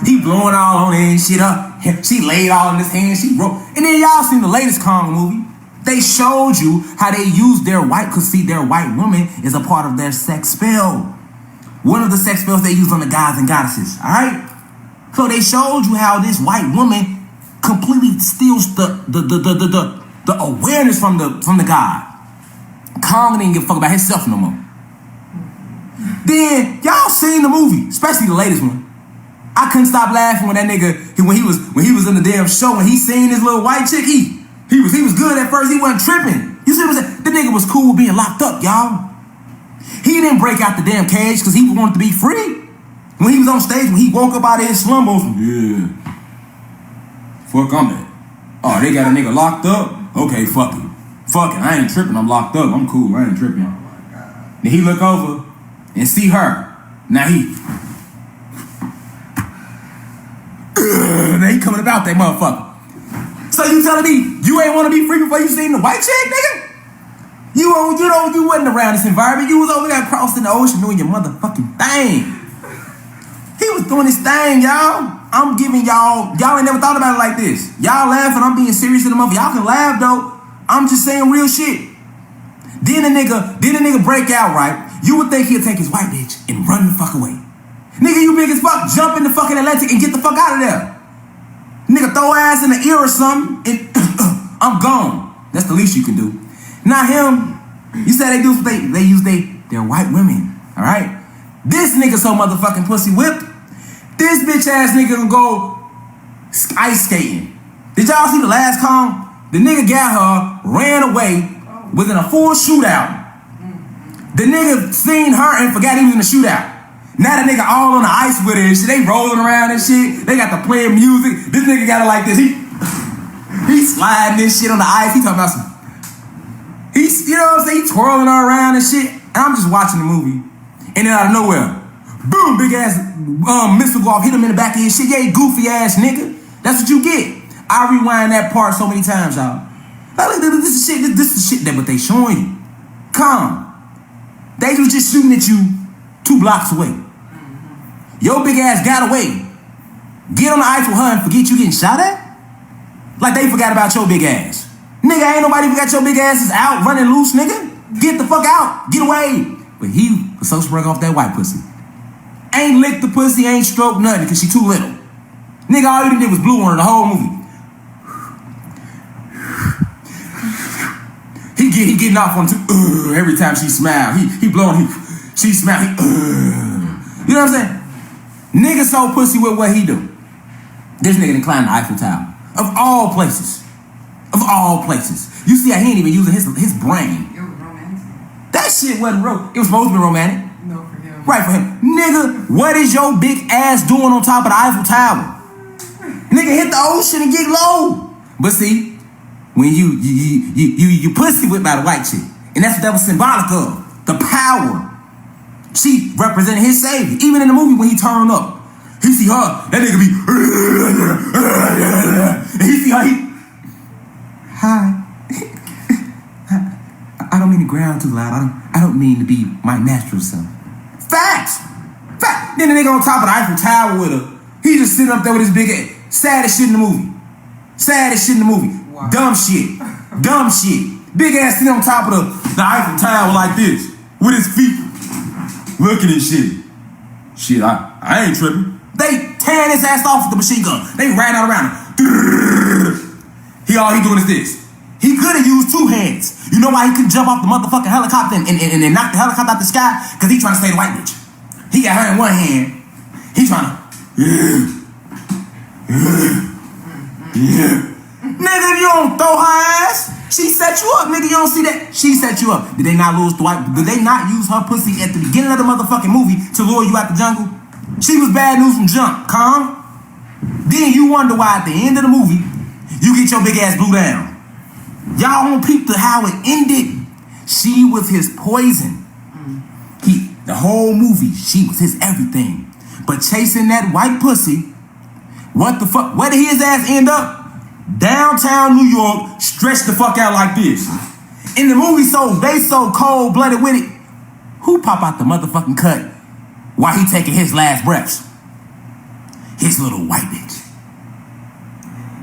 he blowing all on her and shit up. She laid all in his hand. She wrote. And then y'all seen the latest Kong movie. They showed you how they used their white, because see, their white woman is a part of their sex spell. One of the sex spells they use on the gods and goddesses, all right? So they showed you how this white woman completely steals the awareness from the god. Kong didn't give a fuck about himself no more. Then y'all seen the movie, especially the latest one. I couldn't stop laughing when that nigga when he was in the damn show and he seen this little white chick. He was good at first. He wasn't tripping. You see what I'm saying? The nigga was cool being locked up, y'all. He didn't break out the damn cage because he wanted to be free. When he was on stage, when he woke up out of his slumber, yeah, fuck I'm at. Oh, they got a nigga locked up? Okay, fuck it. Fuck it. I ain't tripping. I'm locked up. I'm cool. I ain't tripping. Then he look over and see her. Now he coming about that motherfucker. So you telling me you ain't want to be free before you seen the white chick, nigga? You wasn't around this environment. You was over there crossing the ocean doing your motherfucking thing. He was doing his thing, y'all. I'm giving y'all ain't never thought about it like this. Y'all laughing, I'm being serious in the motherfucker. Y'all can laugh though. I'm just saying real shit. Then a nigga break out, right? You would think he'll take his white bitch and run the fuck away. Nigga, you big as fuck, jump in the fucking Atlantic and get the fuck out of there. Nigga, throw ass in the ear or something, and I'm gone. That's the least you can do. Not him. You said they use their white women, all right? This nigga so motherfucking pussy whipped. This bitch ass nigga gonna go ice skating. Did y'all see the last Kong? The nigga got her, ran away, was in a full shootout. The nigga seen her and forgot he was in the shootout. Now the nigga all on the ice with her and shit. They rolling around and shit. They got the playing music. This nigga got it like this. He sliding this shit on the ice. He talking about some. You know what I'm saying? He twirling her around and shit. And I'm just watching the movie. And then out of nowhere, boom, big ass missile go off, hit him in the back of his shit. Yeah, goofy ass nigga. That's what you get. I rewind that part so many times, y'all. Like, this is shit that what they showing you. Calm. They was just shooting at you 2 blocks away. Your big ass got away. Get on the ice with her and forget you getting shot at? Like they forgot about your big ass. Nigga, ain't nobody forgot your big ass is out running loose, nigga. Get the fuck out. Get away. But he was so sprung off that white pussy. Ain't licked the pussy, ain't stroked nothing, because she too little. Nigga, all he did was blew on her the whole movie. He getting off on too, every time she smile. He blowing, she smile, You know what I'm saying? Nigga so pussy with what he do. This nigga done climbed the Eiffel Tower. Of all places. Of all places. You see how he ain't even using his brain. It was romantic. That shit wasn't It was supposed to be romantic. No, for him. Right, for him. Nigga, what is your big ass doing on top of the Eiffel Tower? Nigga, hit the ocean and get low. But see, when you pussy whipped by the white chick, and that's what that was symbolic of. The power. She represented his savior. Even in the movie when he turned up, he see her, that nigga be, and he see her, hi. I don't mean to ground too loud. I don't mean to be my natural self. Facts. Fact. Then the nigga on top of the Eiffel Tower with her. He just sitting up there with his big ass. Saddest shit in the movie. Saddest shit in the movie. Wow. Dumb shit. Dumb shit. Big ass sitting on top of the Eiffel Tower like this. With his feet. Looking at shit. Shit, I ain't tripping. They tearing his ass off with the machine gun. They ran out around him. All he doing is this. He could have used two hands. You know why he couldn't jump off the motherfucking helicopter and knock the helicopter out the sky? Because he trying to stay the white bitch. He got her in one hand. He trying to, Nigga, you don't throw her ass. She set you up, nigga. You don't see that? She set you up. Did they not lose the white? Did they not use her pussy at the beginning of the motherfucking movie to lure you out the jungle? She was bad news from jump, calm. Then you wonder why at the end of the movie, you get your big ass blew down. Y'all don't peep to how it ended. She was his poison. The whole movie, she was his everything. But chasing that white pussy, what the fuck? Where did his ass end up? Downtown New York, stretched the fuck out like this. In the movie, they so cold-blooded with it. Who pop out the motherfucking cut while he taking his last breaths? His little white bitch.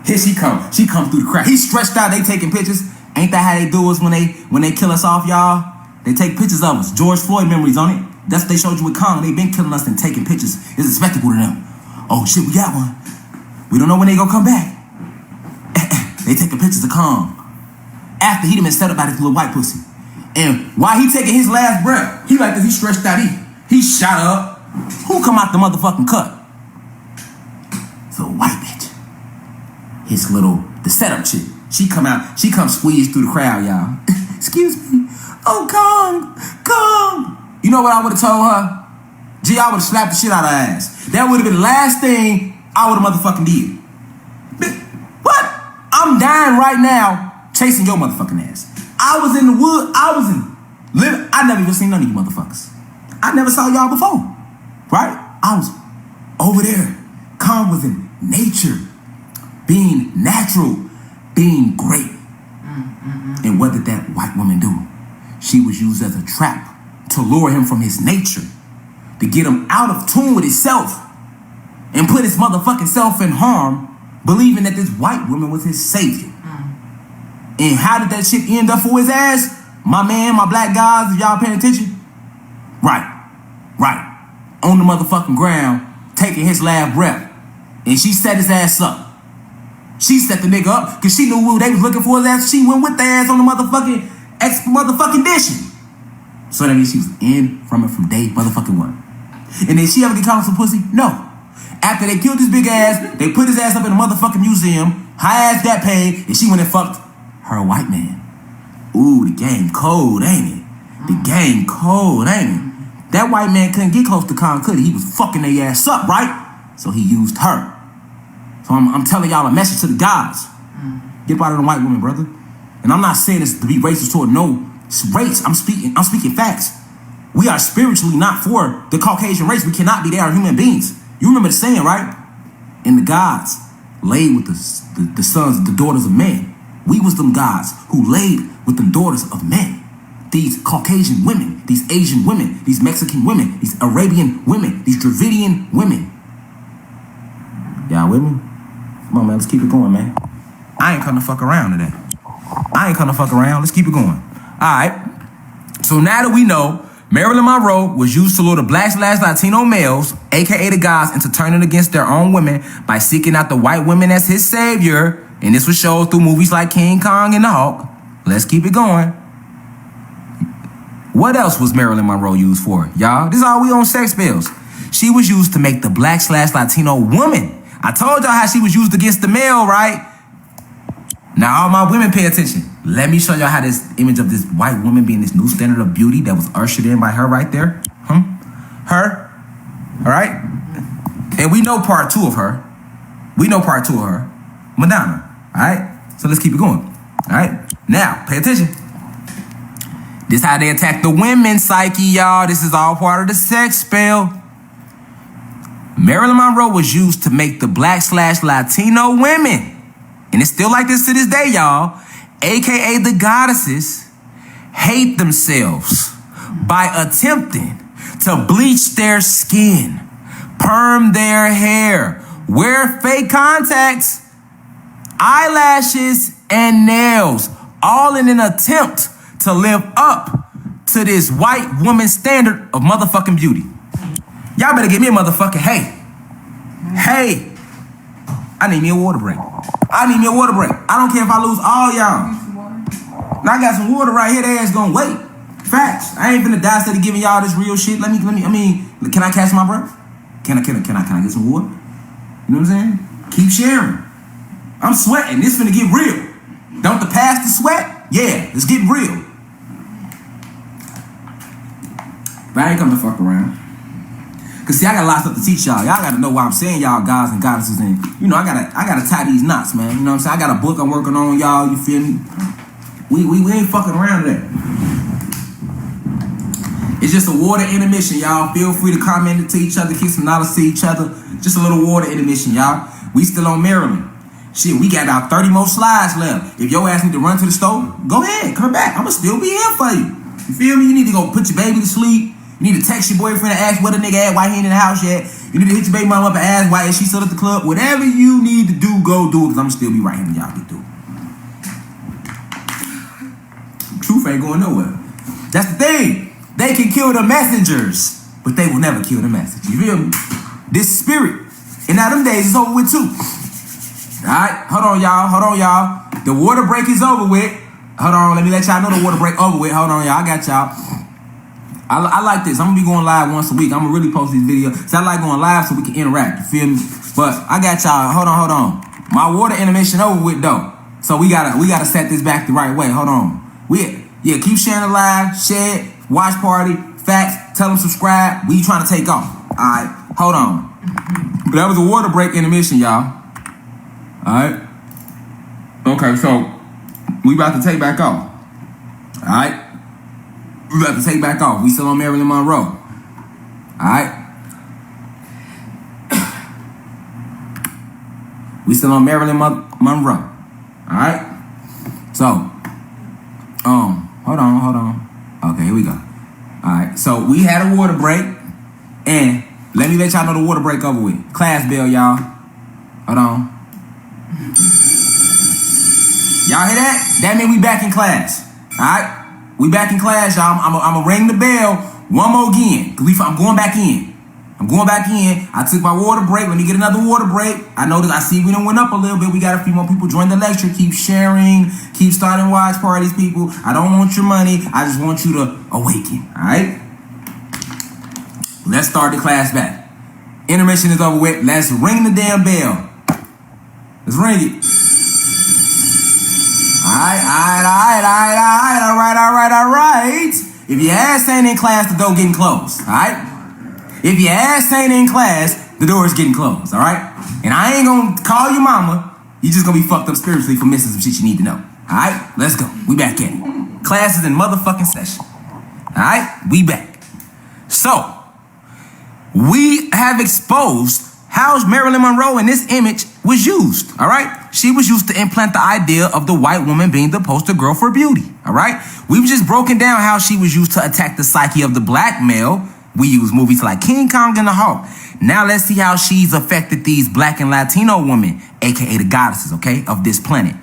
Here she come. She come through the crack. He stretched out. They taking pictures. Ain't that how they do us when they kill us off, y'all? They take pictures of us. George Floyd memories on it. That's what they showed you with Kong. They been killing us and taking pictures. It's a spectacle to them. Oh shit, we got one. We don't know when they gonna come back. They taking pictures of Kong after he done been set up by this little white pussy. And while he taking his last breath, he like this. He stretched out. He shot up. Who come out the motherfucking cut? It's a white bitch. The setup chick. She come squeeze through the crowd, y'all. Excuse me. Oh, Kong. You know what I would have told her? Gee, I would have slapped the shit out of her ass. That would have been the last thing I would have motherfucking did. What? I'm dying right now chasing your motherfucking ass. I was in the wood. I never even seen none of you motherfuckers. I never saw y'all before. Right? I was over there. Kong was in nature. Being natural. Being great. And what did that white woman do? She was used as a trap to lure him from his nature, to get him out of tune with himself and put his motherfucking self in harm, believing that this white woman was his savior. And how did that shit end up for his ass? My man, my black guys, if y'all paying attention? Right. On the motherfucking ground, taking his last breath. And she set his ass up. She set the nigga up because she knew they was looking for his ass. She went with their ass on the motherfucking dishing. So that means she was in from day motherfucking one. And did she ever get caught with some pussy? No. After they killed his big ass, they put his ass up in a motherfucking museum. High ass got paid, and she went and fucked her white man. Ooh, the game cold, ain't it? The game cold, ain't it? That white man couldn't get close to Kong, could he? He was fucking their ass up, right? So he used her. So I'm telling y'all a message to the guys. Get up out of the white woman, brother. And I'm not saying this to be racist toward no race. I'm speaking facts. We are spiritually not for the Caucasian race. We cannot be. They are human beings. You remember the saying, right? And the gods laid with the sons, the daughters of men. We was them gods who laid with the daughters of men. These Caucasian women, these Asian women, these Mexican women, these Arabian women, these Dravidian women. Y'all with me? Come on, man. Let's keep it going, man. I ain't coming to fuck around today. Let's keep it going. All right. So now that we know Marilyn Monroe was used to lure the black/Latino males, aka the gods, into turning against their own women by seeking out the white women as his savior. And this was shown through movies like King Kong and the Hulk. Let's keep it going. What else was Marilyn Monroe used for, y'all? This is all we on sex bills. She was used to make the black/Latino woman. I told y'all how she was used against the male, right? Now, all my women, pay attention. Let me show y'all how this image of this white woman being this new standard of beauty that was ushered in by her right there. Her. All right? And we know part two of her. Madonna. All right? So let's keep it going. All right? Now, pay attention. This how they attack the women's psyche, y'all. This is all part of the sex spell. Marilyn Monroe was used to make the black/Latino women, and it's still like this to this day, y'all, aka the goddesses, hate themselves by attempting to bleach their skin, perm their hair, wear fake contacts, eyelashes, and nails, all in an attempt to live up to this white woman standard of motherfucking beauty. Y'all better give me a motherfucking hey. I need me a water break. I don't care if I lose all y'all. Now I got some water right here. They ass gonna wait. Facts. I ain't finna die instead of giving y'all this real shit. Let me. Can I catch my breath? Can I get some water? You know what I'm saying? Keep sharing. I'm sweating. This finna get real. Don't the pastor sweat? Yeah, it's getting real. But I ain't come to fuck around. Cause see, I got a lot of stuff to teach y'all. Y'all gotta know why I'm saying y'all gods and goddesses, and you know I gotta tie these knots, man. You know what I'm saying? I got a book I'm working on, y'all. You feel me? We ain't fucking around there. It's just a water intermission, y'all. Feel free to comment it to each other, keep some knowledge to each other. Just a little water intermission, y'all. We still on Maryland. Shit, we got about 30 more slides left. If your ass need to run to the store, go ahead, come back. I'ma still be here for you. You feel me? You need to go put your baby to sleep. You need to text your boyfriend and ask where the nigga at, why he ain't in the house yet. You need to hit your baby mama up and ask why is she still at the club. Whatever you need to do, go do it, because I'm still be right here when y'all get through. Truth ain't going nowhere. That's the thing. They can kill the messengers, but they will never kill the message. You feel me? This spirit. And now them days is over with too. Alright, hold on y'all. The water break is over with. Hold on, let me let y'all know the water break over with. Hold on, y'all. I got y'all. I like this. I'm gonna be going live once a week. I'm gonna really post these videos. So I like going live so we can interact. You feel me? But I got y'all. Hold on. My water intermission over with though. So we gotta set this back the right way. Hold on. Keep sharing the live, share it, watch party, facts, tell them subscribe. We trying to take off. Alright, hold on. But that was a water break intermission, y'all. Alright. Okay, so we about to take back off. Alright. We about to take back off. We still on Marilyn Monroe. Alright. We still on Marilyn Monroe. Alright. So, hold on. Okay, here we go. Alright, so we had a water break. And let me let y'all know the water break over with. Class bell, y'all. Hold on. Y'all hear that? That means we back in class. Alright? We back in class, y'all. I'm gonna ring the bell one more again. I'm going back in. I took my water break. Let me get another water break. I see we done went up a little bit. We got a few more people join the lecture. Keep sharing. Keep starting watch parties, people. I don't want your money. I just want you to awaken. Alright? Let's start the class back. Intermission is over with. Let's ring the damn bell. Let's ring it. All right. If your ass ain't in class, the door getting closed. All right. If your ass ain't in class, the door is getting closed. All right. And I ain't gonna call your mama. You just gonna be fucked up spiritually for missing some shit you need to know. All right. Let's go. We back in. Class is in motherfucking session. All right. We back. So we have exposed how Marilyn Monroe in this image was used, all right? She was used to implant the idea of the white woman being the poster girl for beauty, all right? We've just broken down how she was used to attack the psyche of the black male. We use movies like King Kong and the Hulk. Now let's see how she's affected these black and Latino women, aka the goddesses, okay, of this planet.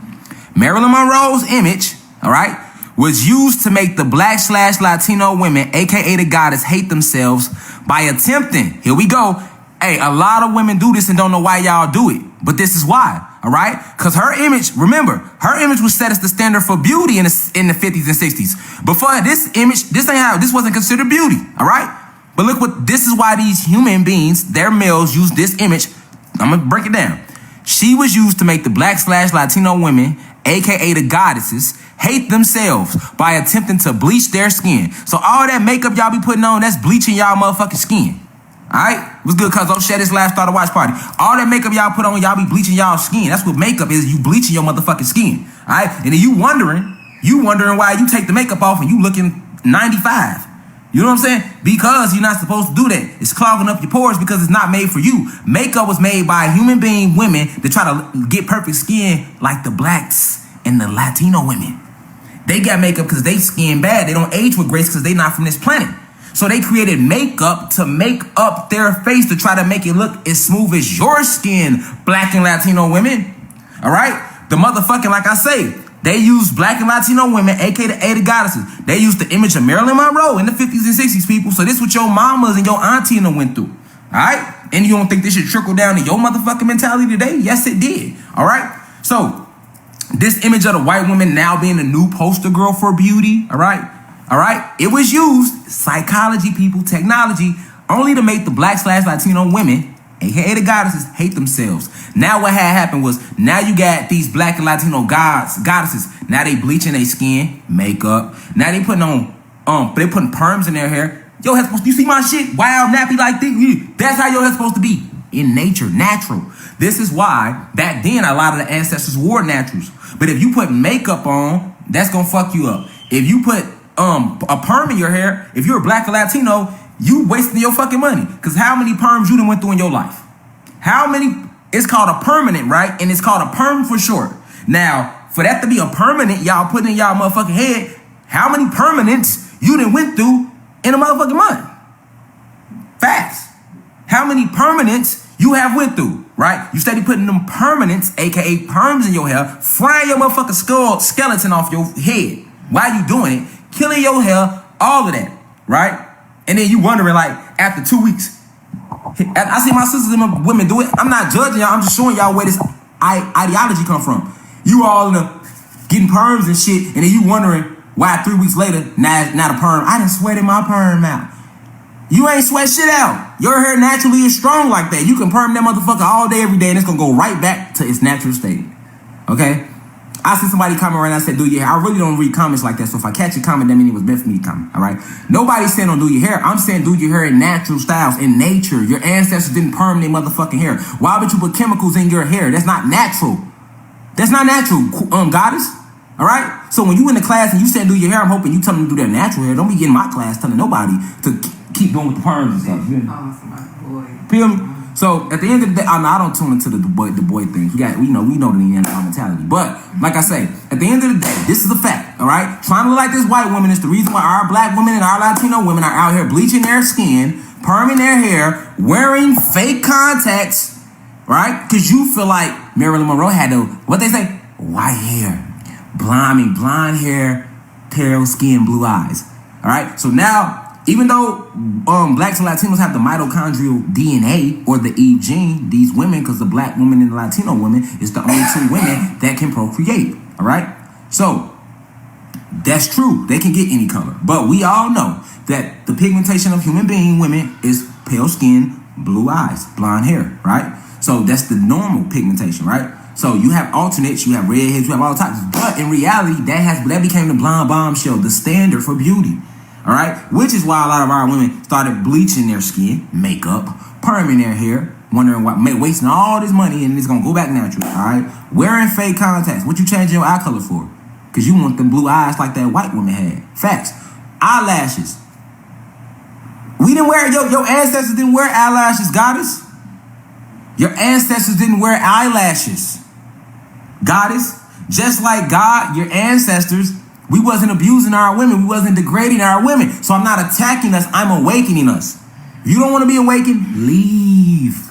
Marilyn Monroe's image, all right, was used to make the Black/Latino women, aka the goddess, hate themselves by attempting. Here we go. Hey, a lot of women do this and don't know why y'all do it. But this is why, all right? Because her image, remember, her image was set as the standard for beauty in the 50s and 60s. Before this image, this wasn't considered beauty, all right? But look this is why these human beings, their males, use this image. I'm going to break it down. She was used to make the Black/Latino women, aka the goddesses, hate themselves by attempting to bleach their skin. So all that makeup y'all be putting on, that's bleaching y'all motherfucking skin. All right? What's good, cuz? Don't share this last Starter Watch Party. All that makeup y'all put on, y'all be bleaching y'all skin. That's what makeup is. You bleaching your motherfucking skin. All right? And then you wondering why you take the makeup off and you looking 95. You know what I'm saying? Because you're not supposed to do that. It's clogging up your pores because it's not made for you. Makeup was made by human being women to try to get perfect skin like the blacks and the Latino women. They got makeup because they skin bad. They don't age with grace because they not from this planet. So they created makeup to make up their face to try to make it look as smooth as your skin, Black and Latino women. All right? The motherfucking, like I say, they used Black and Latino women, aka the goddesses. They used the image of Marilyn Monroe in the 50s and 60s, people. So this is what your mamas and your auntie and them went through. All right? And you don't think this should trickle down to your motherfucking mentality today? Yes, it did. All right? So this image of the white woman now being the new poster girl for beauty, all right? All right? It was used, psychology, people, technology, only to make the Black/Latino women, aka the goddesses, hate themselves. Now what had happened was, now you got these Black and Latino goddesses. Now they bleaching their skin, makeup. Now they putting on, they putting perms in their hair. Your hair's supposed to, you see my shit? Wild, nappy like this. That's how your hair's supposed to be. In nature, natural. This is why back then a lot of the ancestors wore naturals. But if you put makeup on, that's gonna fuck you up. If you put a perm in your hair, if you're a Black or Latino, you wasting your fucking money. Because how many perms you done went through in your life? How many? It's called a permanent, right? And it's called a perm for short. Now, for that to be a permanent, y'all putting in y'all motherfucking head, how many permanents you done went through in a motherfucking month? Facts. How many permanents you have went through, right? You steady putting them permanents, aka perms in your hair, frying your motherfucking skeleton off your head. Why you doing it? Killing your hair, all of that, right? And then you wondering, like, after 2 weeks, I see my sisters and my women do it. I'm not judging y'all. I'm just showing y'all where this ideology come from. You all in the getting perms and shit, and then you wondering why 3 weeks later, now the perm, I done sweated my perm out. You ain't sweat shit out. Your hair naturally is strong like that. You can perm that motherfucker all day, every day, and it's gonna go right back to its natural state. Okay? I see somebody comment right now and said, do your hair. I really don't read comments like that, so if I catch a comment, that means it was meant for me to comment, all right? Nobody's saying don't do your hair. I'm saying do your hair in natural styles, in nature. Your ancestors didn't perm their motherfucking hair. Why would you put chemicals in your hair? That's not natural. That's not natural, goddess, all right? So when you in the class and you said do your hair, I'm hoping you tell them to do their natural hair. Don't be getting my class telling nobody to keep going with the perms and stuff. Oh, my boy. Feel me? So at the end of the day, I don't tune into the boy things. We know the Neanderthal mentality. But like I say, at the end of the day, this is a fact. All right, trying to look like this white woman is the reason why our Black women and our Latino women are out here bleaching their skin, perming their hair, wearing fake contacts, right? Because you feel like Marilyn Monroe had what they say, white hair, blonde hair, pale skin, blue eyes. All right, so now, even though Blacks and Latinos have the mitochondrial DNA or the E gene, these women, because the Black woman and the Latino woman is the only two women that can procreate. All right, so that's true. They can get any color, but we all know that the pigmentation of human being women is pale skin, blue eyes, blonde hair. Right, so that's the normal pigmentation. Right. So you have alternates, you have redheads, you have all types. But in reality, that became the blonde bombshell, the standard for beauty. All right, which is why a lot of our women started bleaching their skin, makeup, perming their hair, wondering why, wasting all this money and it's gonna go back natural. All right, wearing fake contacts. What you changing your eye color for? Because you want them blue eyes like that white woman had. Facts. Eyelashes. We didn't wear your ancestors didn't wear eyelashes, goddess. Your ancestors didn't wear eyelashes, goddess. Just like God, your ancestors. We wasn't abusing our women. We wasn't degrading our women. So I'm not attacking us. I'm awakening us. If you don't want to be awakened, leave.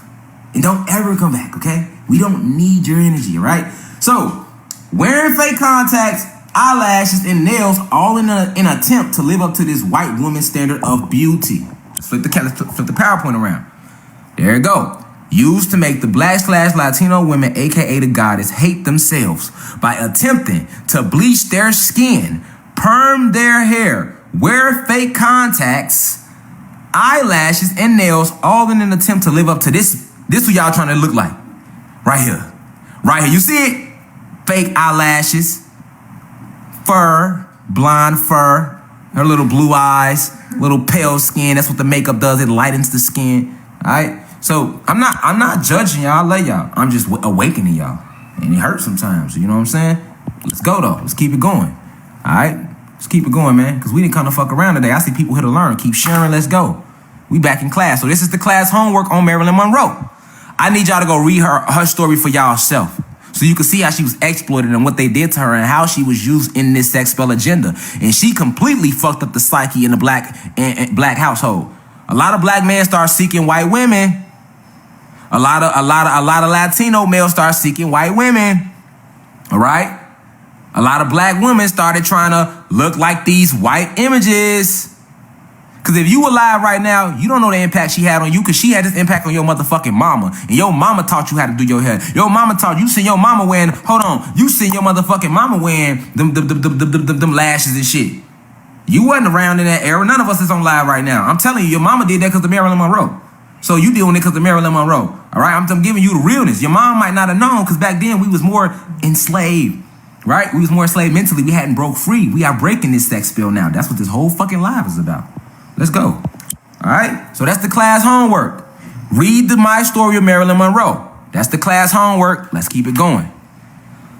And don't ever come back, okay? We don't need your energy, all right? So wearing fake contacts, eyelashes, and nails, all in an attempt to live up to this white woman standard of beauty. Let's flip the PowerPoint around. There you go. Used to make the Black/Latino women, aka the goddess, hate themselves by attempting to bleach their skin, perm their hair, wear fake contacts, eyelashes, and nails, all in an attempt to live up to this. This what y'all trying to look like. Right here. Right here. You see it? Fake eyelashes, fur, blonde fur, her little blue eyes, little pale skin. That's what the makeup does. It lightens the skin. All right? So I'm not judging y'all. I love y'all. I'm just awakening y'all. And it hurts sometimes. You know what I'm saying? Let's go, though. Let's keep it going. All right? Let's keep it going, man. Because we didn't kind of fuck around today. I see people here to learn. Keep sharing. Let's go. We back in class. So this is the class homework on Marilyn Monroe. I need y'all to go read her story for y'all self. So you can see how she was exploited and what they did to her and how she was used in this sex spell agenda. And she completely fucked up the psyche in the black household. A lot of black men start seeking white women. A lot of Latino males start seeking white women. All right? A lot of black women started trying to look like these white images. Because if you alive right now, you don't know the impact she had on you, because she had this impact on your motherfucking mama. And your mama taught you how to do your hair. Your mama taught you, seen your mama wearing, you seen your motherfucking mama wearing them lashes and shit. You wasn't around in that era. None of us is on live right now. I'm telling you, your mama did that because of Marilyn Monroe. So you doing it because of Marilyn Monroe. All right? I'm giving you the realness. Your mom might not have known, because back then we was more enslaved. Right? We was more enslaved mentally. We hadn't broke free. We are breaking this sex spell now. That's what this whole fucking live is about. Let's go. All right? So that's the class homework. Read My Story of Marilyn Monroe. That's the class homework. Let's keep it going.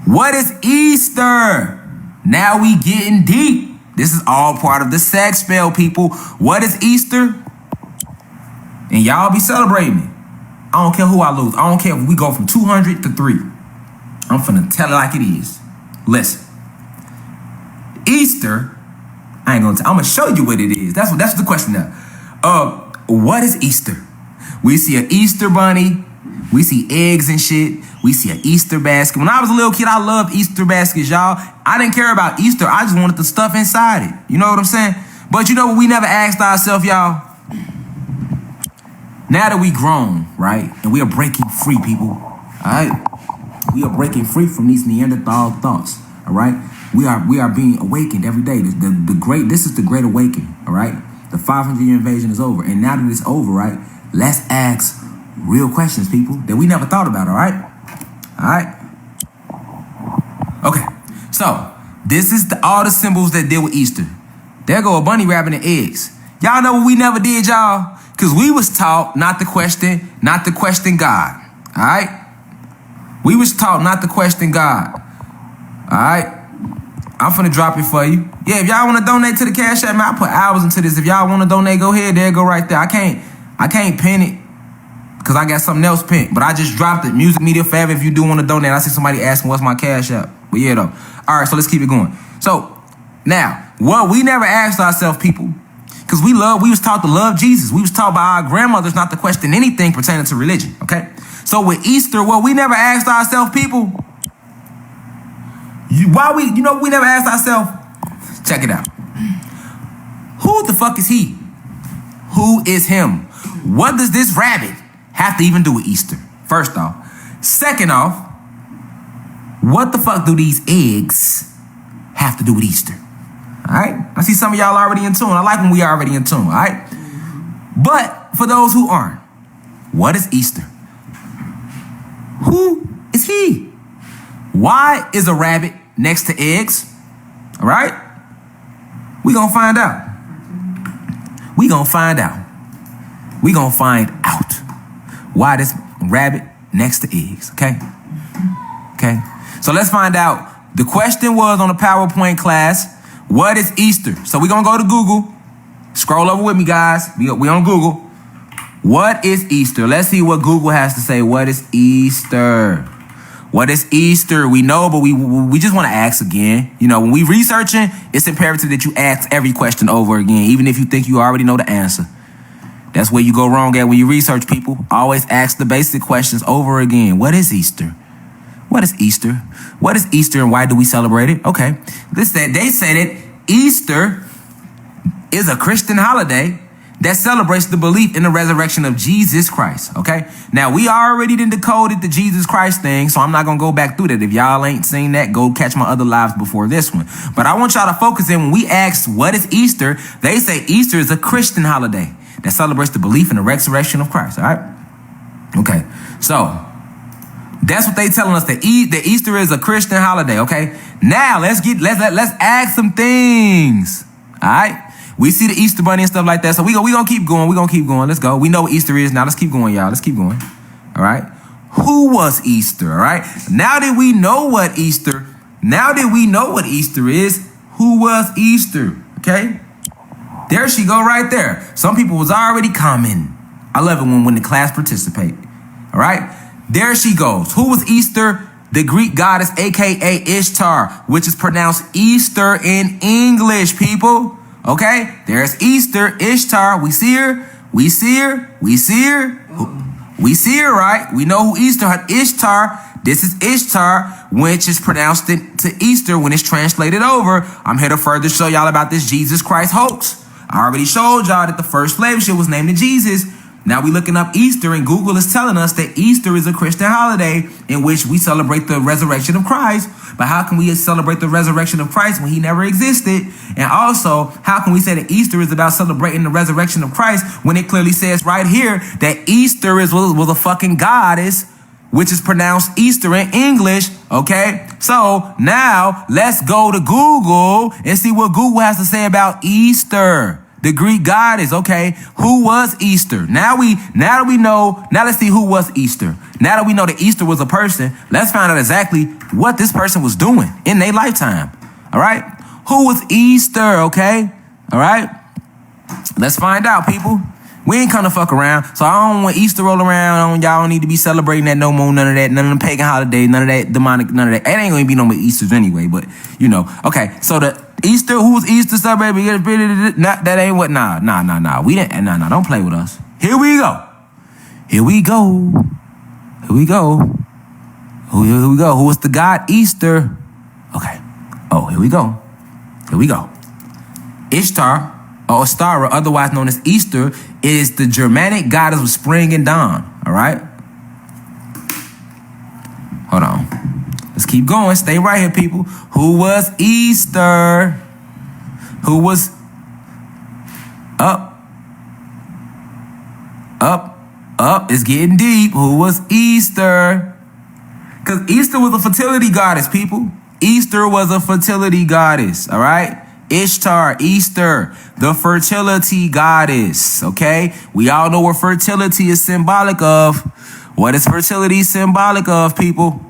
What is Easter? Now we getting deep. This is all part of the sex spell, people. What is Easter? And y'all be celebrating it. I don't care who I lose. I don't care if we go from 200 to 3. I'm finna tell it like it is. Listen. Easter, I'm gonna show you what it is. That's the question now. What is Easter? We see an Easter bunny. We see eggs and shit. We see an Easter basket. When I was a little kid, I loved Easter baskets, y'all. I didn't care about Easter. I just wanted the stuff inside it. You know what I'm saying? But you know what we never asked ourselves, y'all? Now that we grown, right? And we are breaking free, people. All right? We are breaking free from these Neanderthal thoughts. All right? We are being awakened every day. This is the great awakening. All right? The 500-year invasion is over. And now that it's over, right? Let's ask real questions, people, that we never thought about, all right? All right? Okay. So, this is all the symbols that deal with Easter. There go a bunny wrapping the eggs. Y'all know what we never did, y'all? Because we was taught not to question God. All right? We was taught not to question God. All right? I'm finna drop it for you. Yeah, if y'all want to donate to the Cash App, man, I put hours into this. If y'all want to donate, go ahead. There, go right there. I can't pin it because I got something else pinned. But I just dropped it. Music Media Fab, if you do want to donate. I see somebody asking what's my Cash App. But yeah, though. All right, so let's keep it going. So, now, what we never asked ourselves, people, because we was taught to love Jesus. We was taught by our grandmothers not to question anything pertaining to religion, okay? So with Easter, what we never asked ourselves, people, we never asked ourselves, check it out. Who the fuck is he? Who is him? What does this rabbit have to even do with Easter? First off. Second off, what the fuck do these eggs have to do with Easter? All right? I see some of y'all already in tune. I like when we already in tune, all right? But for those who aren't, what is Easter? Who is he? Why is a rabbit next to eggs? All right? We gonna find out. We gonna find out. We gonna find out why this rabbit next to eggs, okay? Okay? So let's find out. The question was on the PowerPoint class, what is Easter? So we're gonna go to Google. Scroll over with me, guys. We on Google. What is Easter? Let's see what Google has to say. What is Easter? What is Easter? We know, but we just want to ask again. You know, when we researching, it's imperative that you ask every question over again, even if you think you already know the answer. That's where you go wrong at when you research, people. Always ask the basic questions over again. What is Easter? What is Easter? What is Easter and why do we celebrate it? Okay. They say that Easter is a Christian holiday that celebrates the belief in the resurrection of Jesus Christ. Okay. Now we already done decoded the Jesus Christ thing, so I'm not gonna go back through that. If y'all ain't seen that, go catch my other lives before this one. But I want y'all to focus in when we ask what is Easter, they say Easter is a Christian holiday that celebrates the belief in the resurrection of Christ. All right. Okay. So that's what they telling us, that Easter is a Christian holiday. Okay. Now let's ask some things. All right. We see the Easter bunny and stuff like that. So we gonna keep going. We gonna keep going. Let's go. We know what Easter is now. Let's keep going, y'all. Let's keep going. All right. Who was Easter? All right. Now that we know what Easter is, who was Easter? Okay. There she go right there. Some people was already commenting. I love it when the class participate. All right. There she goes. Who was Easter? The Greek goddess, aka Ishtar, which is pronounced Easter in English, people. Okay, there's Easter, Ishtar. We see her. We see her. We see her. We see her, right? We know who Ishtar. This is Ishtar, which is pronounced to Easter when it's translated over. I'm here to further show y'all about this Jesus Christ hoax. I already showed y'all that the first slave ship was named to Jesus. Now we looking up Easter, and Google is telling us that Easter is a Christian holiday in which we celebrate the resurrection of Christ. But how can we celebrate the resurrection of Christ when he never existed? And also, how can we say that Easter is about celebrating the resurrection of Christ when it clearly says right here that Easter was a fucking goddess, which is pronounced Easter in English? Okay, so now let's go to Google and see what Google has to say about Easter. The Greek goddess, okay? Who was Easter? Now let's see who was Easter. Now that we know that Easter was a person, let's find out exactly what this person was doing in their lifetime. All right? Who was Easter, okay? All right? Let's find out, people. We ain't come to fuck around, so I don't want Easter roll around. Y'all don't need to be celebrating that no more, none of that, none of them pagan holidays, none of that demonic, none of that. It ain't gonna be no more Easters anyway, but you know. Okay, so the Easter, who's Easter celebrating? That ain't what, nah. We didn't, nah, don't play with us. Here we go. Here we go. Who was the god Easter? Okay. Oh, here we go. Ishtar, or Ostara, otherwise known as Easter, is the Germanic goddess of spring and dawn. All right? Hold on. Let's keep going. Stay right here, people. Who was Easter? Who was up? It's getting deep. Who was Easter? Because Easter was a fertility goddess, people. Easter was a fertility goddess. All right? Ishtar, Easter, the fertility goddess, okay? We all know what fertility is symbolic of. What is fertility symbolic of, people?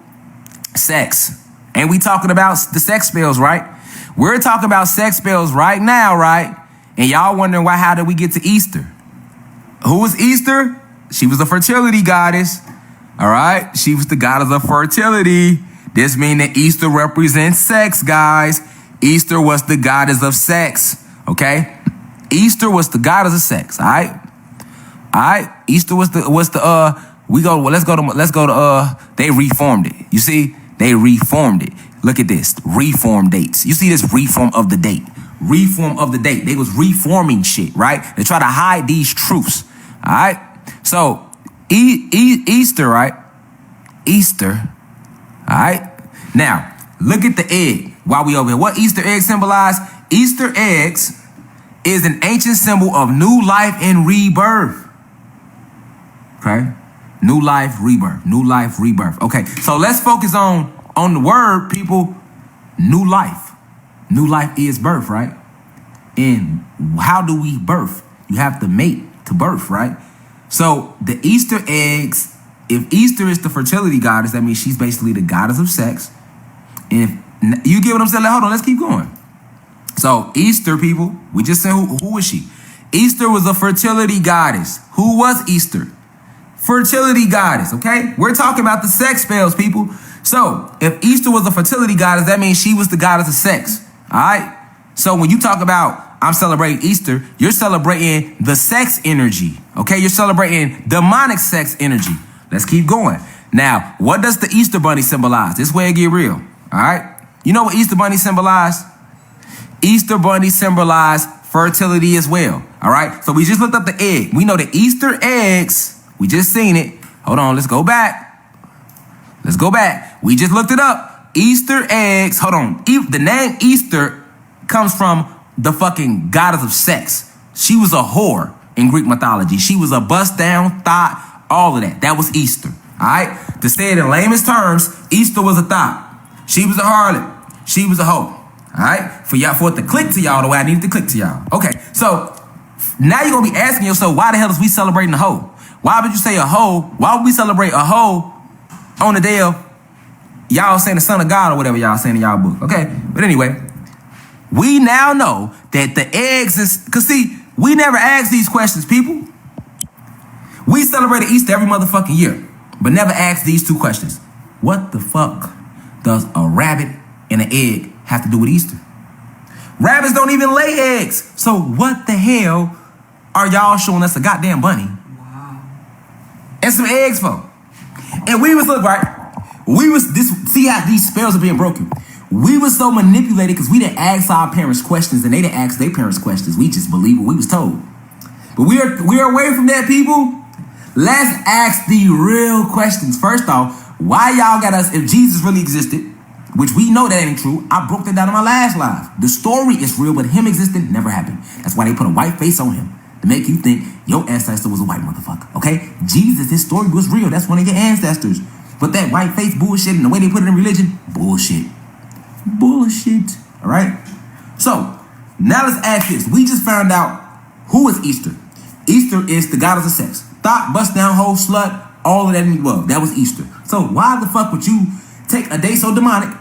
Sex. And we talking about the sex spells, right? We're talking about sex spells right now, right? And y'all wondering how did we get to Easter? Who was Easter? She was a fertility goddess, all right? She was the goddess of fertility. This means that Easter represents sex, guys. Easter was the goddess of sex, okay? Easter was the goddess of sex, all right? All right? Easter was the they reformed it. You see? They reformed it. Look at this. Reform dates. You see this reform of the date. Reform of the date. They was reforming shit, right? They try to hide these truths, all right? So, Easter, right? Easter, all right? Now, look at the egg. While we over here, what Easter eggs symbolize? Easter eggs is an ancient symbol of new life and rebirth. Okay? New life, rebirth. New life, rebirth. Okay, so let's focus on the word, people. New life. New life is birth, right? And how do we birth? You have to mate to birth, right? So the Easter eggs, if Easter is the fertility goddess, that means she's basically the goddess of sex. And if you get what I'm saying? Hold on, let's keep going. So Easter, people, we just said who was she? Easter was a fertility goddess. Who was Easter? Fertility goddess, okay? We're talking about the sex spells, people. So if Easter was a fertility goddess, that means she was the goddess of sex, all right? So when you talk about I'm celebrating Easter, you're celebrating the sex energy, okay? You're celebrating demonic sex energy. Let's keep going. Now, what does the Easter Bunny symbolize? This way it get real. All right. You know what Easter Bunny symbolize? Easter Bunny symbolize fertility as well. All right. So we just looked up the egg. We know the Easter eggs. We just seen it. Hold on. Let's go back. Let's go back. We just looked it up. Easter eggs. Hold on. The name Easter comes from the fucking goddess of sex. She was a whore in Greek mythology. She was a bust down, thought, all of that. That was Easter. All right. To say it in lamest terms, Easter was a thought. She was a harlot. She was a hoe. All right. For it to click to y'all the way I needed to click to y'all. Okay. So now you're gonna be asking yourself, why the hell is we celebrating a hoe? Why would you say a hoe? Why would we celebrate a hoe on the day of y'all saying the son of God or whatever y'all saying in y'all book? Okay. But anyway, we now know that the eggs is, cause see, we never asked these questions, people. We celebrated Easter every motherfucking year, but never asked these two questions. What the fuck does a rabbit and an egg have to do with Easter? Rabbits don't even lay eggs. So what the hell are y'all showing us a goddamn bunny and some eggs for? And we was, look, right? We was, see how these spells are being broken. We was so manipulated because we didn't ask our parents questions and they didn't ask their parents questions. We just believed what we was told. But we are away from that, people. Let's ask the real questions. First off, why y'all got us, if Jesus really existed, which we know that ain't true, I broke that down in my last live. The story is real, but him existing never happened. That's why they put a white face on him, to make you think your ancestor was a white motherfucker, okay? Jesus, his story was real. That's one of your ancestors. But that white face bullshit and the way they put it in religion, bullshit. Bullshit, all right? So, now let's ask this. We just found out who is Easter. Easter is the goddess of sex. Thought, bust down, hoe, slut, all of that in the above. That was Easter. So why the fuck would you take a day so demonic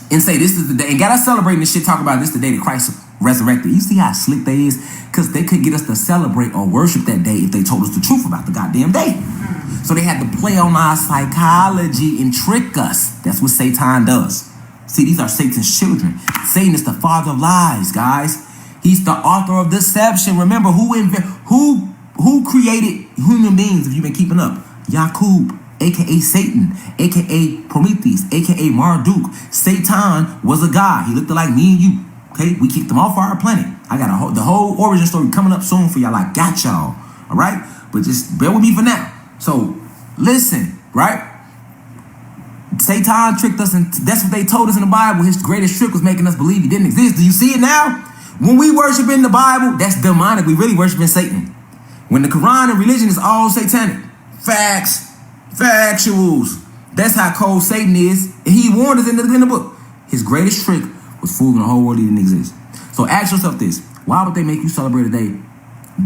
and say this is the day, and got us celebrating this shit, talk about this the day that Christ resurrected? You see how slick they is? Because they could get us to celebrate or worship that day if they told us the truth about the goddamn day. So they had to play on our psychology and trick us. That's what Satan does. See, these are Satan's children. Satan is the father of lies, guys. He's the author of deception. Remember, who created human beings, if you've been keeping up? Yakub, a.k.a. Satan, a.k.a. Prometheus, a.k.a. Marduk. Satan was a god. He looked like me and you. Okay, we kicked him off our planet. I got the whole origin story coming up soon for y'all. I got y'all. All right? But just bear with me for now. So, listen, right? Satan tricked us, and that's what they told us in the Bible. His greatest trick was making us believe he didn't exist. Do you see it now? When we worship in the Bible, that's demonic. We really worshiping Satan. When the Quran and religion is all satanic. Facts. Factuals. That's how cold Satan is. And he warned us in the book. His greatest trick was fooling the whole world he didn't exist. So ask yourself this. Why would they make you celebrate a day?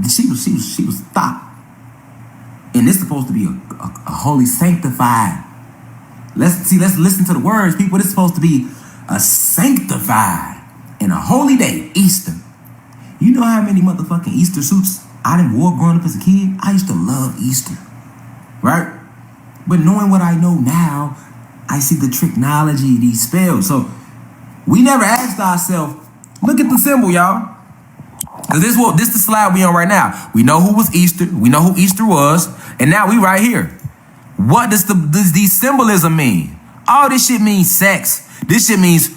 She was thought. And this is supposed to be a holy sanctified. Let's listen to the words, people. This is supposed to be a sanctified and a holy day, Easter. You know how many motherfucking Easter suits I done wore growing up as a kid? I used to love Easter, right? But knowing what I know now, I see the technology, these spells. So we never asked ourselves, look at the symbol, y'all. This the slide we on right now. We know who was Easter. We know who Easter was. And now we right here. What does the symbolism mean? All this shit means sex. This shit means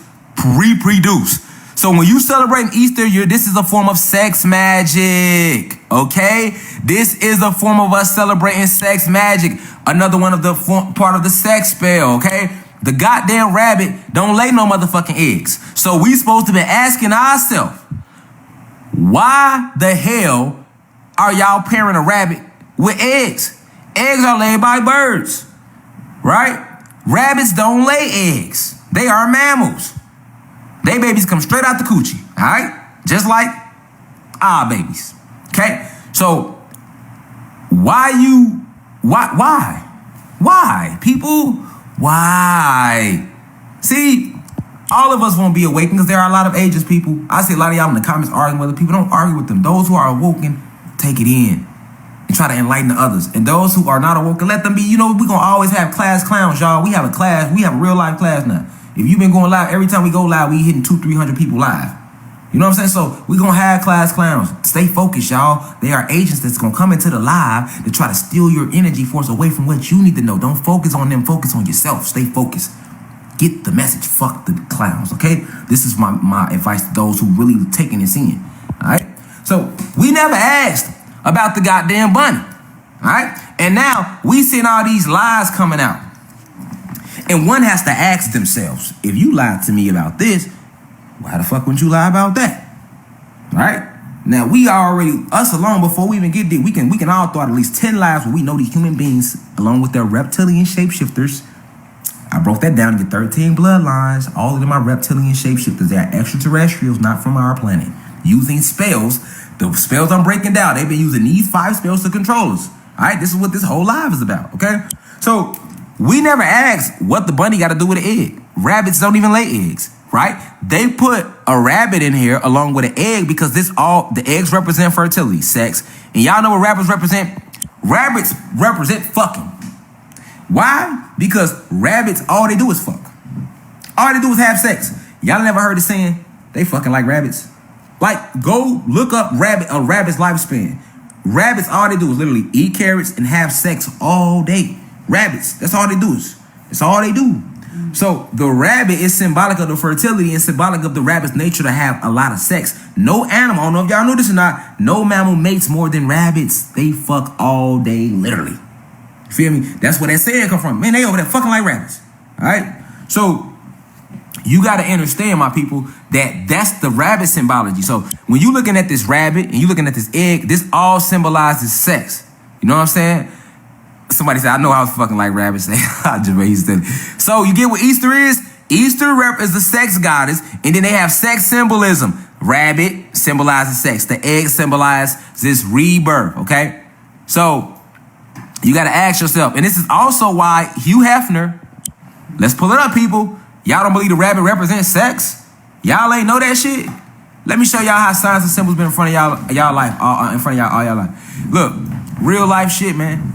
reproduce. So when you celebrate Easter, this is a form of sex magic, okay? This is a form of us celebrating sex magic. Another one of the part of the sex spell, okay? The goddamn rabbit don't lay no motherfucking eggs. So we supposed to be asking ourselves, why the hell are y'all pairing a rabbit with eggs? Eggs are laid by birds, right? Rabbits don't lay eggs. They are mammals. They babies come straight out the coochie, all right? Just like our babies, okay? So why, people? Why? See, all of us won't be awakened because there are a lot of ages, people. I see a lot of y'all in the comments arguing with other people. Don't argue with them. Those who are awoken, take it in and try to enlighten the others. And those who are not awoken, let them be. You know, we're going to always have class clowns, y'all. We have a class. We have a real live class now. If you've been going live, every time we go live, we hitting 200-300 people live. You know You know what I'm saying? So we gonna have class clowns. Stay focused, y'all. They are agents that's gonna come into the live to try to steal your energy force away from what you need to know. Don't focus on them. Focus on yourself. Stay focused. Get the message. Fuck the clowns, okay? This is my advice to those who really taking this in, all right? So we never asked about the goddamn bunny, all right? And now we seeing all these lies coming out. And one has to ask themselves, if you lied to me about this, why the fuck wouldn't you lie about that? All right? Now we already, us alone, before we even get there, we can all throw out at least 10 lies where we know these human beings, along with their reptilian shapeshifters. I broke that down to get 13 bloodlines. All of them are reptilian shapeshifters. They are extraterrestrials, not from our planet. Using spells. The spells I'm breaking down, they've been using these 5 spells to control us. All right? This is what this whole live is about, okay? So we never asked what the bunny got to do with an egg. Rabbits don't even lay eggs, right? They put a rabbit in here along with an egg because the eggs represent fertility, sex. And y'all know what rabbits represent? Rabbits represent fucking. Why? Because rabbits, all they do is fuck. All they do is have sex. Y'all never heard the saying, they fucking like rabbits? Like, go look up a rabbit's lifespan. Rabbits, all they do is literally eat carrots and have sex all day. Rabbits, that's all they do. That's all they do. So the rabbit is symbolic of the fertility and symbolic of the rabbit's nature to have a lot of sex. No animal, I don't know if y'all know this or not, no mammal mates more than rabbits. They fuck all day, literally. You feel me? That's where that saying come from. Man, they over there fucking like rabbits. All right? So you got to understand, my people, that that's the rabbit symbology. So when you looking at this rabbit and you looking at this egg, this all symbolizes sex. You know what I'm saying? Somebody said, I know I was fucking like rabbits. I just made Easter. So you get what Easter is? Easter is the sex goddess, and then they have sex symbolism. Rabbit symbolizes sex. The egg symbolizes this rebirth, okay? So you got to ask yourself, and this is also why Hugh Hefner, let's pull it up, people. Y'all don't believe the rabbit represents sex? Y'all ain't know that shit? Let me show y'all how signs and symbols been in front of y'all life, in front of y'all all y'all life. Look, real life shit, man.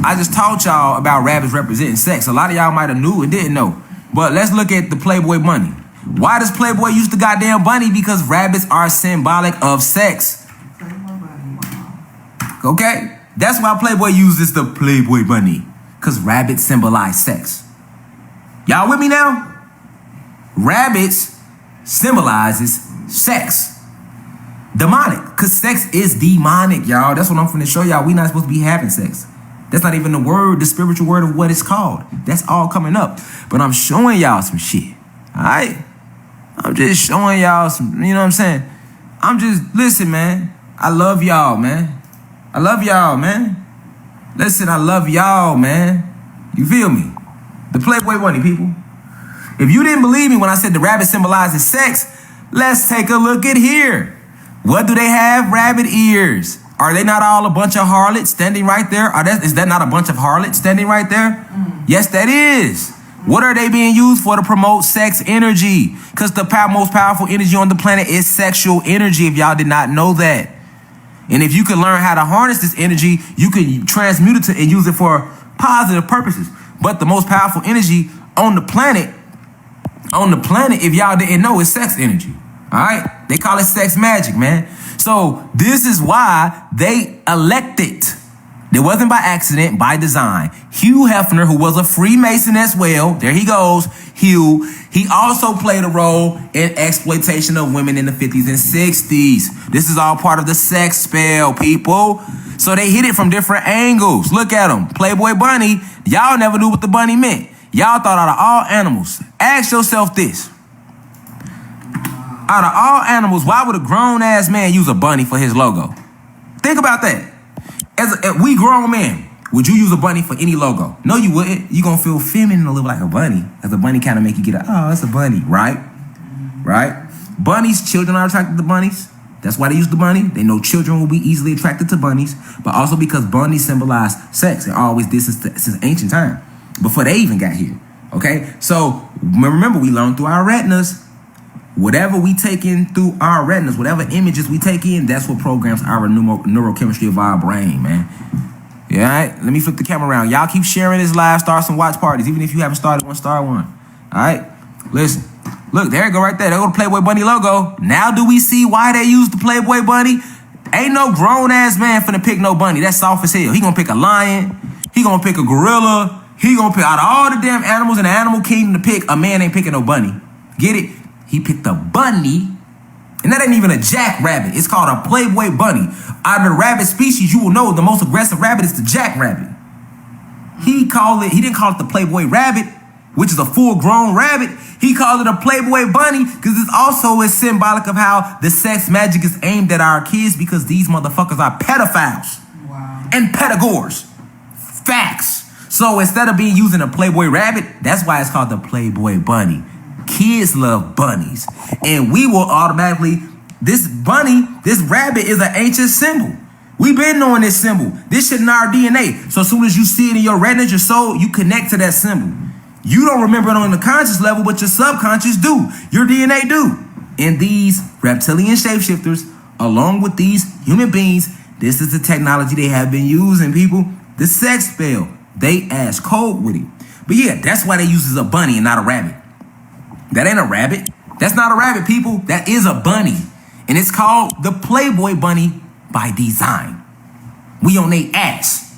I just taught y'all about rabbits representing sex. A lot of y'all might have knew and didn't know. But let's look at the Playboy bunny. Why does Playboy use the goddamn bunny? Because rabbits are symbolic of sex. Okay? That's why Playboy uses the Playboy bunny. Because rabbits symbolize sex. Y'all with me now? Rabbits symbolizes sex. Demonic. Because sex is demonic, y'all. That's what I'm finna show y'all. We not supposed to be having sex. That's not even the word, the spiritual word of what it's called. That's all coming up. But I'm showing y'all some shit. All right? I'm just showing y'all some, you know what I'm saying? Listen, man. I love y'all, man. I love y'all, man. Listen, I love y'all, man. You feel me? The Playboy bunny, people. If you didn't believe me when I said the rabbit symbolizes sex, let's take a look at here. What do they have? Rabbit ears. Are they not all a bunch of harlots standing right there? Is that not a bunch of harlots standing right there? Yes, that is. What are they being used for? To promote sex energy. Because the most powerful energy on the planet is sexual energy, if y'all did not know that. And if you can learn how to harness this energy, you can transmute it and use it for positive purposes. But the most powerful energy on the planet, if y'all didn't know, is sex energy. All right? They call it sex magic, man. So this is why they elected. It wasn't by accident, by design. Hugh Hefner, who was a Freemason as well, there he goes, Hugh, he also played a role in exploitation of women in the 50s and 60s. This is all part of the sex spell, people. So they hit it from different angles. Look at them. Playboy bunny, y'all never knew what the bunny meant. Y'all thought out of all animals. Ask yourself this. Out of all animals, why would a grown-ass man use a bunny for his logo? Think about that. As we grown men, would you use a bunny for any logo? No, you wouldn't. You're going to feel feminine a little like a bunny. Because a bunny kind of make you get it's a bunny, right? Right? Bunnies, children are attracted to bunnies. That's why they use the bunny. They know children will be easily attracted to bunnies. But also because bunnies symbolize sex. It always did since ancient time. Before they even got here. Okay? So, remember, we learned through our retinas. Whatever we take in through our retinas, whatever images we take in, that's what programs our neurochemistry of our brain, man. Yeah, all right? Let me flip the camera around. Y'all keep sharing this live, start some watch parties. Even if you haven't started one, start one. All right? Listen. Look, there you go right there. There go the Playboy Bunny logo. Now do we see why they use the Playboy Bunny? Ain't no grown-ass man finna pick no bunny. That's soft as hell. He gonna pick a lion. He gonna pick a gorilla. He gonna pick out of all the damn animals in the animal kingdom to pick. A man ain't picking no bunny. Get it? He picked a bunny. And that ain't even a jackrabbit. It's called a Playboy bunny. Out of the rabbit species, you will know the most aggressive rabbit is the jackrabbit. He didn't call it the Playboy rabbit, which is a full-grown rabbit. He called it a Playboy bunny because it's also is symbolic of how the sex magic is aimed at our kids because these motherfuckers are pedophiles. Wow. And pedagores. Facts. So instead of being using a Playboy rabbit, that's why it's called the Playboy bunny. Kids love bunnies. And we will automatically, this rabbit is an ancient symbol. We've been knowing this symbol. This shit in our DNA. So as soon as you see it in your retina, your soul, you connect to that symbol. You don't remember it on the conscious level, but your subconscious do. Your DNA do. And these reptilian shapeshifters, along with these human beings, this is the technology they have been using, people. The sex spell. They ass cold with it. But yeah, that's why they use it as a bunny and not a rabbit. That ain't a rabbit. That's not a rabbit, people. That is a bunny. And it's called the Playboy bunny by design. We on they ass.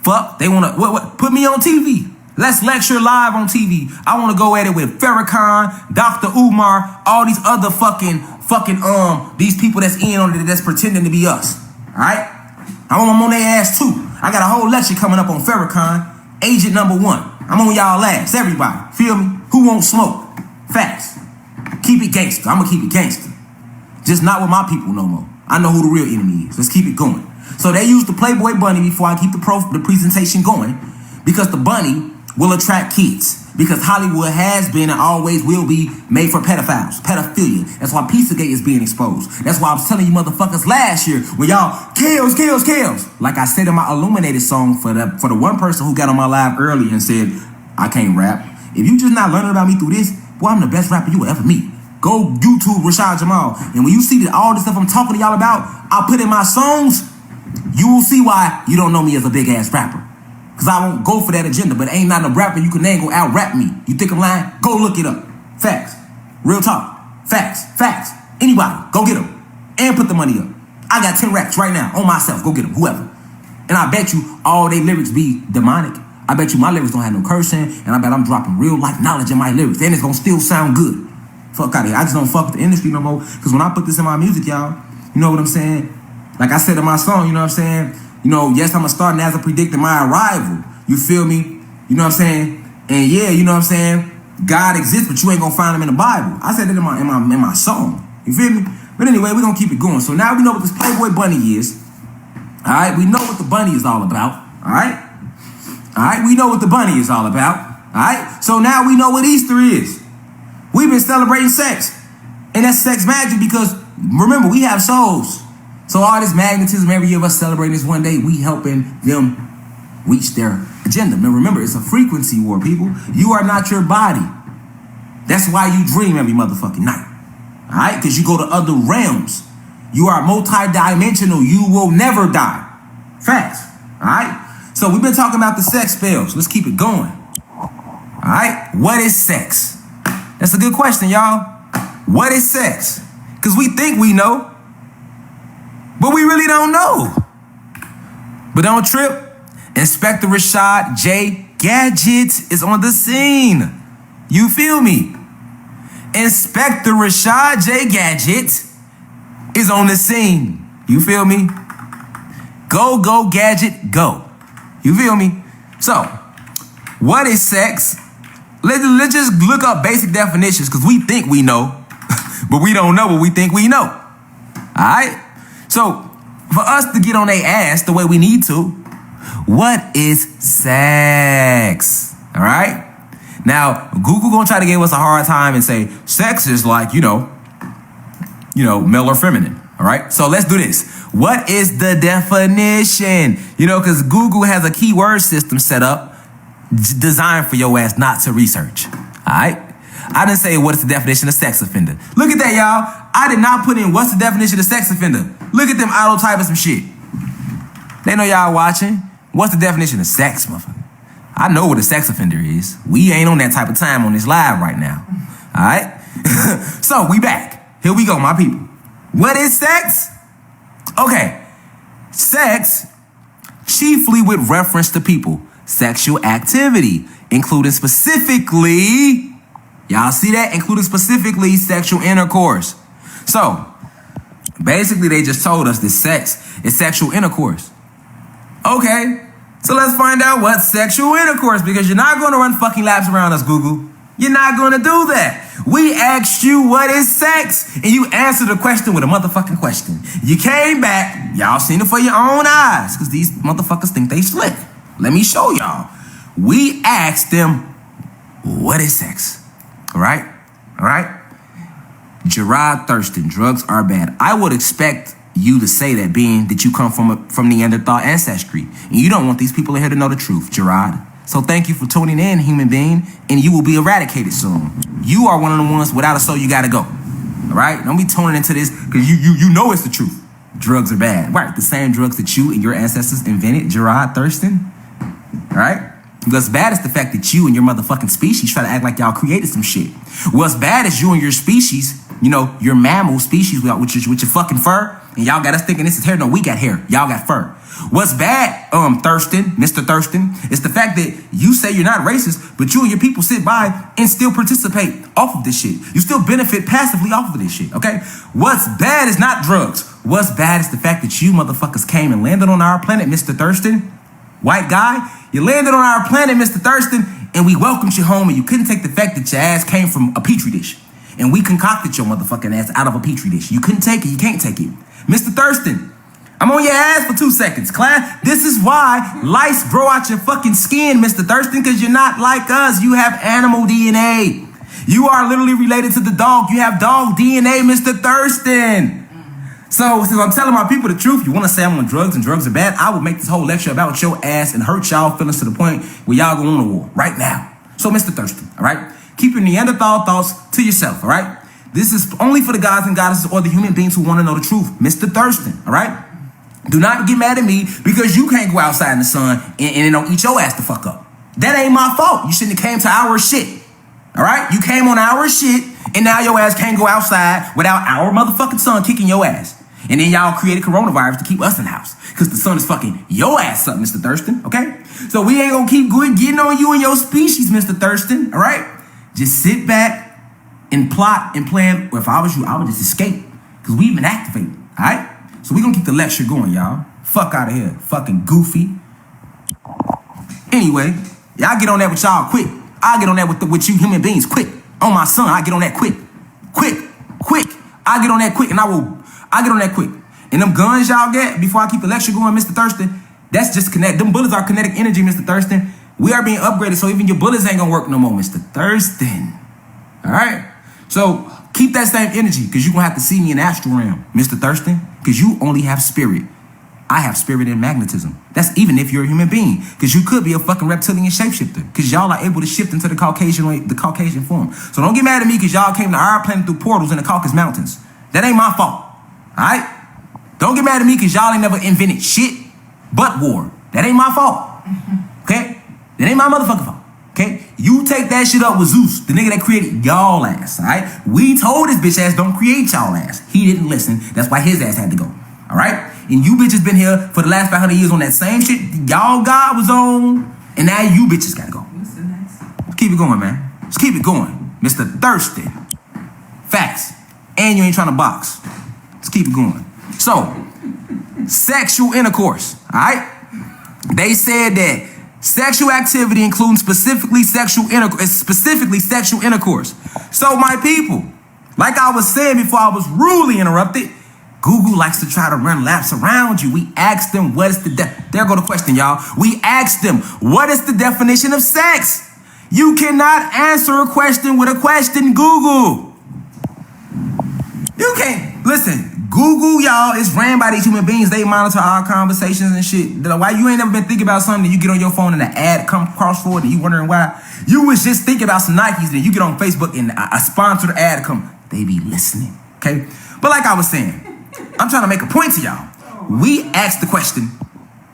Fuck, they wanna put me on TV. Let's lecture live on TV. I wanna go at it with Farrakhan, Dr. Umar, all these other fucking these people that's in on it that's pretending to be us. Alright? I'm on their ass too. I got a whole lecture coming up on Farrakhan, agent number 1. I'm on y'all ass, everybody. Feel me? Who won't smoke? Facts. Keep it gangster. I'm gonna keep it gangster. Just not with my people no more. I know who the real enemy is. Let's keep it going. So they use the Playboy bunny before I keep the presentation going because the bunny will attract kids. Because Hollywood has been and always will be made for pedophiles, pedophilia. That's why Pizzagate is being exposed. That's why I was telling you motherfuckers last year when y'all kills. Like I said in my Illuminated song for the one person who got on my live early and said, I can't rap. If you just not learning about me through this, boy, I'm the best rapper you will ever meet. Go YouTube Rashad Jamal. And when you see that all the stuff I'm talking to y'all about, I put in my songs, you will see why you don't know me as a big ass rapper. Cause I won't go for that agenda, but ain't not a rapper you can name go out rap me. You think I'm lying? Go look it up. Facts. Real talk. Facts. Anybody, go get them. And put the money up. I got 10 raps right now on myself. Go get them, whoever. And I bet you all they lyrics be demonic. I bet you my lyrics don't have no cursing, and I bet I'm dropping real life knowledge in my lyrics. And it's gonna still sound good. Fuck out of here. I just don't fuck with the industry no more. Cause when I put this in my music, y'all, you know what I'm saying? Like I said in my song, you know what I'm saying? You know, yes, I'm starting as a predicting my arrival. You feel me? You know what I'm saying? And yeah, you know what I'm saying? God exists, but you ain't gonna find him in the Bible. I said that in my song. You feel me? But anyway, we're gonna keep it going. So now we know what this Playboy bunny is. Alright, we know what the bunny is all about. Alright, we know what the bunny is all about. Alright, so now we know what Easter is. We've been celebrating sex. And that's sex magic because remember, we have souls. So all this magnetism, every year of us celebrating this one day, we helping them reach their agenda. Now remember, it's a frequency war, people. You are not your body. That's why you dream every motherfucking night. All right? Because you go to other realms. You are multi-dimensional. You will never die. Facts. All right? So we've been talking about the sex spells. Let's keep it going. All right? What is sex? That's a good question, y'all. What is sex? Because we think we know. But we really don't know. But don't trip. Inspector Rashad J. Gadget is on the scene. You feel me? Inspector Rashad J. Gadget is on the scene. You feel me? Go, Gadget, go. You feel me? So, what is sex? Let's just look up basic definitions because we think we know, but we don't know what we think we know. All right? So, for us to get on their ass the way we need to, what is sex? All right? Now, Google gonna try to give us a hard time and say sex is like, you know, male or feminine. All right? So let's do this. What is the definition? You know, because Google has a keyword system set up designed for your ass not to research. All right? I didn't say what is the definition of sex offender. Look at that, y'all. I did not put in what's the definition of sex offender. Look at them auto typing some shit. They know y'all watching. What's the definition of sex, motherfucker? I know what a sex offender is. We ain't on that type of time on this live right now. All right? So we back. Here we go, my people. What is sex? Okay. Sex, chiefly with reference to people. Sexual activity, including specifically, y'all see that? Including specifically sexual intercourse. So, basically they just told us that sex is sexual intercourse. Okay, so let's find out what's sexual intercourse, because you're not going to run fucking laps around us, Google. You're not going to do that. We asked you what is sex, and you answered the question with a motherfucking question. You came back, y'all seen it for your own eyes, because these motherfuckers think they slick. Let me show y'all. We asked them, what is sex? All right? All right? Gerard Thurston, drugs are bad. I would expect you to say that, being that you come from Neanderthal ancestry, and you don't want these people in here to know the truth, Gerard. So thank you for tuning in, human being, and you will be eradicated soon. You are one of the ones without a soul, you gotta go. All right? Don't be tuning into this, because you know it's the truth. Drugs are bad. Right, the same drugs that you and your ancestors invented, Gerard Thurston. All right? What's bad is the fact that you and your motherfucking species try to act like y'all created some shit. What's bad is you and your species, you know, your mammal species with your fucking fur, and y'all got us thinking this is hair. No, we got hair. Y'all got fur. What's bad, Thurston, Mr. Thurston, is the fact that you say you're not racist, but you and your people sit by and still participate off of this shit. You still benefit passively off of this shit, okay? What's bad is not drugs. What's bad is the fact that you motherfuckers came and landed on our planet, Mr. Thurston. White guy, you landed on our planet, Mr. Thurston, and we welcomed you home, and you couldn't take the fact that your ass came from a petri dish. And we concocted your motherfucking ass out of a petri dish. You couldn't take it. You can't take it. Mr. Thurston, I'm on your ass for 2 seconds, class. This is why lice grow out your fucking skin, Mr. Thurston, because you're not like us. You have animal DNA. You are literally related to the dog. You have dog DNA, Mr. Thurston. So, since I'm telling my people the truth, you want to say I'm on drugs and drugs are bad, I will make this whole lecture about your ass and hurt y'all feelings to the point where y'all go on the war right now. So, Mr. Thurston, all right? Keep your Neanderthal thoughts to yourself, all right? This is only for the gods and goddesses or the human beings who want to know the truth. Mr. Thurston, all right? Do not get mad at me because you can't go outside in the sun and don't eat your ass the fuck up. That ain't my fault. You shouldn't have came to our shit, all right? You came on our shit, and now your ass can't go outside without our motherfucking sun kicking your ass. And then y'all created coronavirus to keep us in the house because the sun is fucking your ass up, Mr. Thurston, okay? So we ain't gonna keep getting on you and your species, Mr. Thurston, all right? Just sit back and plot and plan. Or if I was you, I would just escape because we've been activated, all right? So we gonna keep the lecture going, y'all. Fuck out of here, fucking goofy. Anyway, y'all get on that with y'all quick. I'll get on that with you human beings quick. On my son, I get on that quick. Quick. I get on that quick, and I get on that quick. And them guns y'all get, before I keep the lecture going, Mr. Thurston, that's just kinetic. Them bullets are kinetic energy, Mr. Thurston. We are being upgraded, so even your bullets ain't gonna work no more, Mr. Thurston. All right? So keep that same energy, because you're gonna have to see me in the astral realm, Mr. Thurston, because you only have spirit. I have spirit and magnetism. That's even if you're a human being, because you could be a fucking reptilian shapeshifter, because y'all are able to shift into the Caucasian form. So don't get mad at me because y'all came to our planet through portals in the Caucasus Mountains. That ain't my fault. All right? Don't get mad at me because y'all ain't never invented shit but war. That ain't my fault. Okay? That ain't my motherfucking fault. Okay? You take that shit up with Zeus, the nigga that created y'all ass. All right? We told this bitch ass don't create y'all ass. He didn't listen. That's why his ass had to go. All right? And you bitches been here for the last 500 years on that same shit y'all God was on, and now you bitches gotta go. What's the next? Let's keep it going, man. Let's keep it going. Mr. Thurston. Facts. And you ain't trying to box. Let's keep it going. So, sexual intercourse, all right? They said that sexual activity including specifically sexual intercourse. So, my people, like I was saying before I was rudely interrupted, Google likes to try to run laps around you. We asked them, what is the there go the question, y'all. We asked them, what is the definition of sex? You cannot answer a question with a question, Google. You can't. Listen, Google, y'all, is ran by these human beings. They monitor our conversations and shit. Why you ain't never been thinking about something, and you get on your phone and an ad come across forward and you wondering why? You was just thinking about some Nikes and you get on Facebook and a sponsored ad come. They be listening, okay? But like I was saying, I'm trying to make a point to y'all. We asked the question,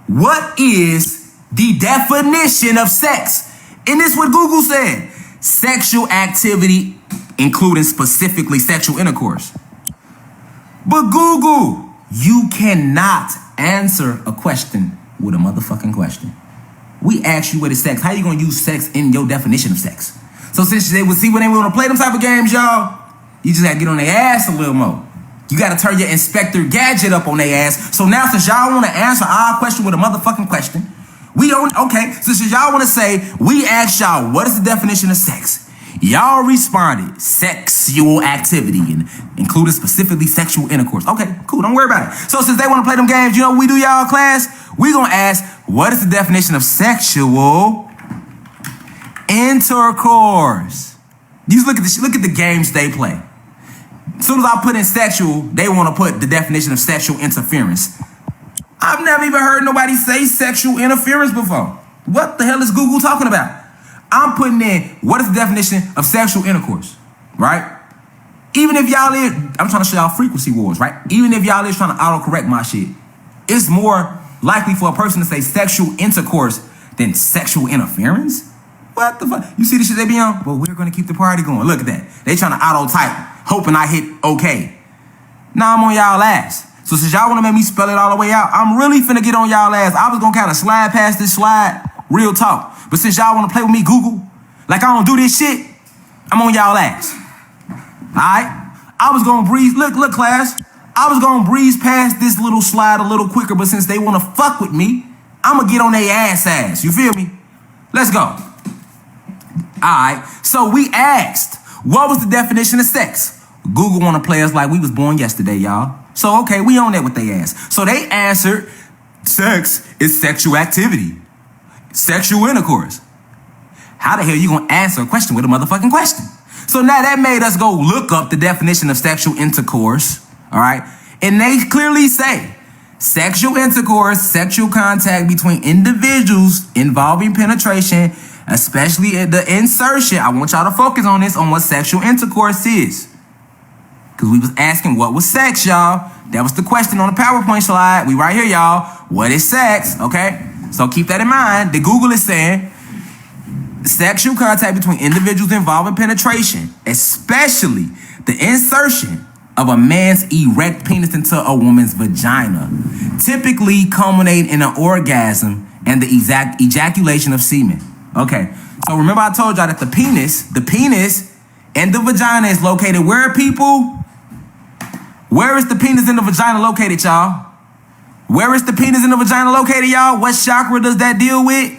what is the definition of sex? And this is what Google said. Sexual activity including specifically sexual intercourse. But Google, you cannot answer a question with a motherfucking question. We ask you what is sex. How you gonna use sex in your definition of sex? So since they would see when they want to play them type of games, y'all, you just gotta get on their ass a little more. You gotta turn your Inspector Gadget up on their ass. So now since y'all wanna answer our question with a motherfucking question, since y'all wanna say, we asked y'all, what is the definition of sex? Y'all responded, sexual activity, and included specifically sexual intercourse. Okay, cool, don't worry about it. So since they want to play them games, you know what we do, y'all, class? We gonna ask, what is the definition of sexual intercourse? You look at the games they play. As soon as I put in sexual, they want to put the definition of sexual interference. I've never even heard nobody say sexual interference before. What the hell is Google talking about? I'm putting in, what is the definition of sexual intercourse, right? Even if y'all is, I'm trying to show y'all frequency wars, right? Even if y'all is trying to autocorrect my shit, it's more likely for a person to say sexual intercourse than sexual interference? What the fuck? You see the shit they be on? Well, we're going to keep the party going. Look at that. They trying to auto-type, hoping I hit okay. Now I'm on y'all ass. So since y'all want to make me spell it all the way out, I'm really finna get on y'all ass. I was going to kind of slide past this slide, real talk. But since y'all want to play with me, Google, like I don't do this shit, I'm on y'all ass. All right? I was going to breeze, look, class. I was going to breeze past this little slide a little quicker, but since they want to fuck with me, I'm going to get on their ass. You feel me? Let's go. All right. So we asked, what was the definition of sex? Google want to play us like we was born yesterday, y'all. So, okay, we on that with they ass. So they answered, sex is sexual activity. Sexual intercourse. How the hell you gonna answer a question with a motherfucking question? So now that made us go look up the definition of sexual intercourse, all right? And they clearly say, sexual intercourse, sexual contact between individuals involving penetration, especially the insertion. I want y'all to focus on this, on what sexual intercourse is. Because we was asking what was sex, y'all. That was the question on the PowerPoint slide. We right here, y'all. What is sex, okay? So keep that in mind. The Google is saying sexual contact between individuals involving penetration, especially the insertion of a man's erect penis into a woman's vagina, typically culminating in an orgasm and the exact ejaculation of semen. Okay, so remember I told y'all that the penis and the vagina is located where, people? Where is the penis and the vagina located, y'all? Where is the penis in the vagina located, y'all? What chakra does that deal with?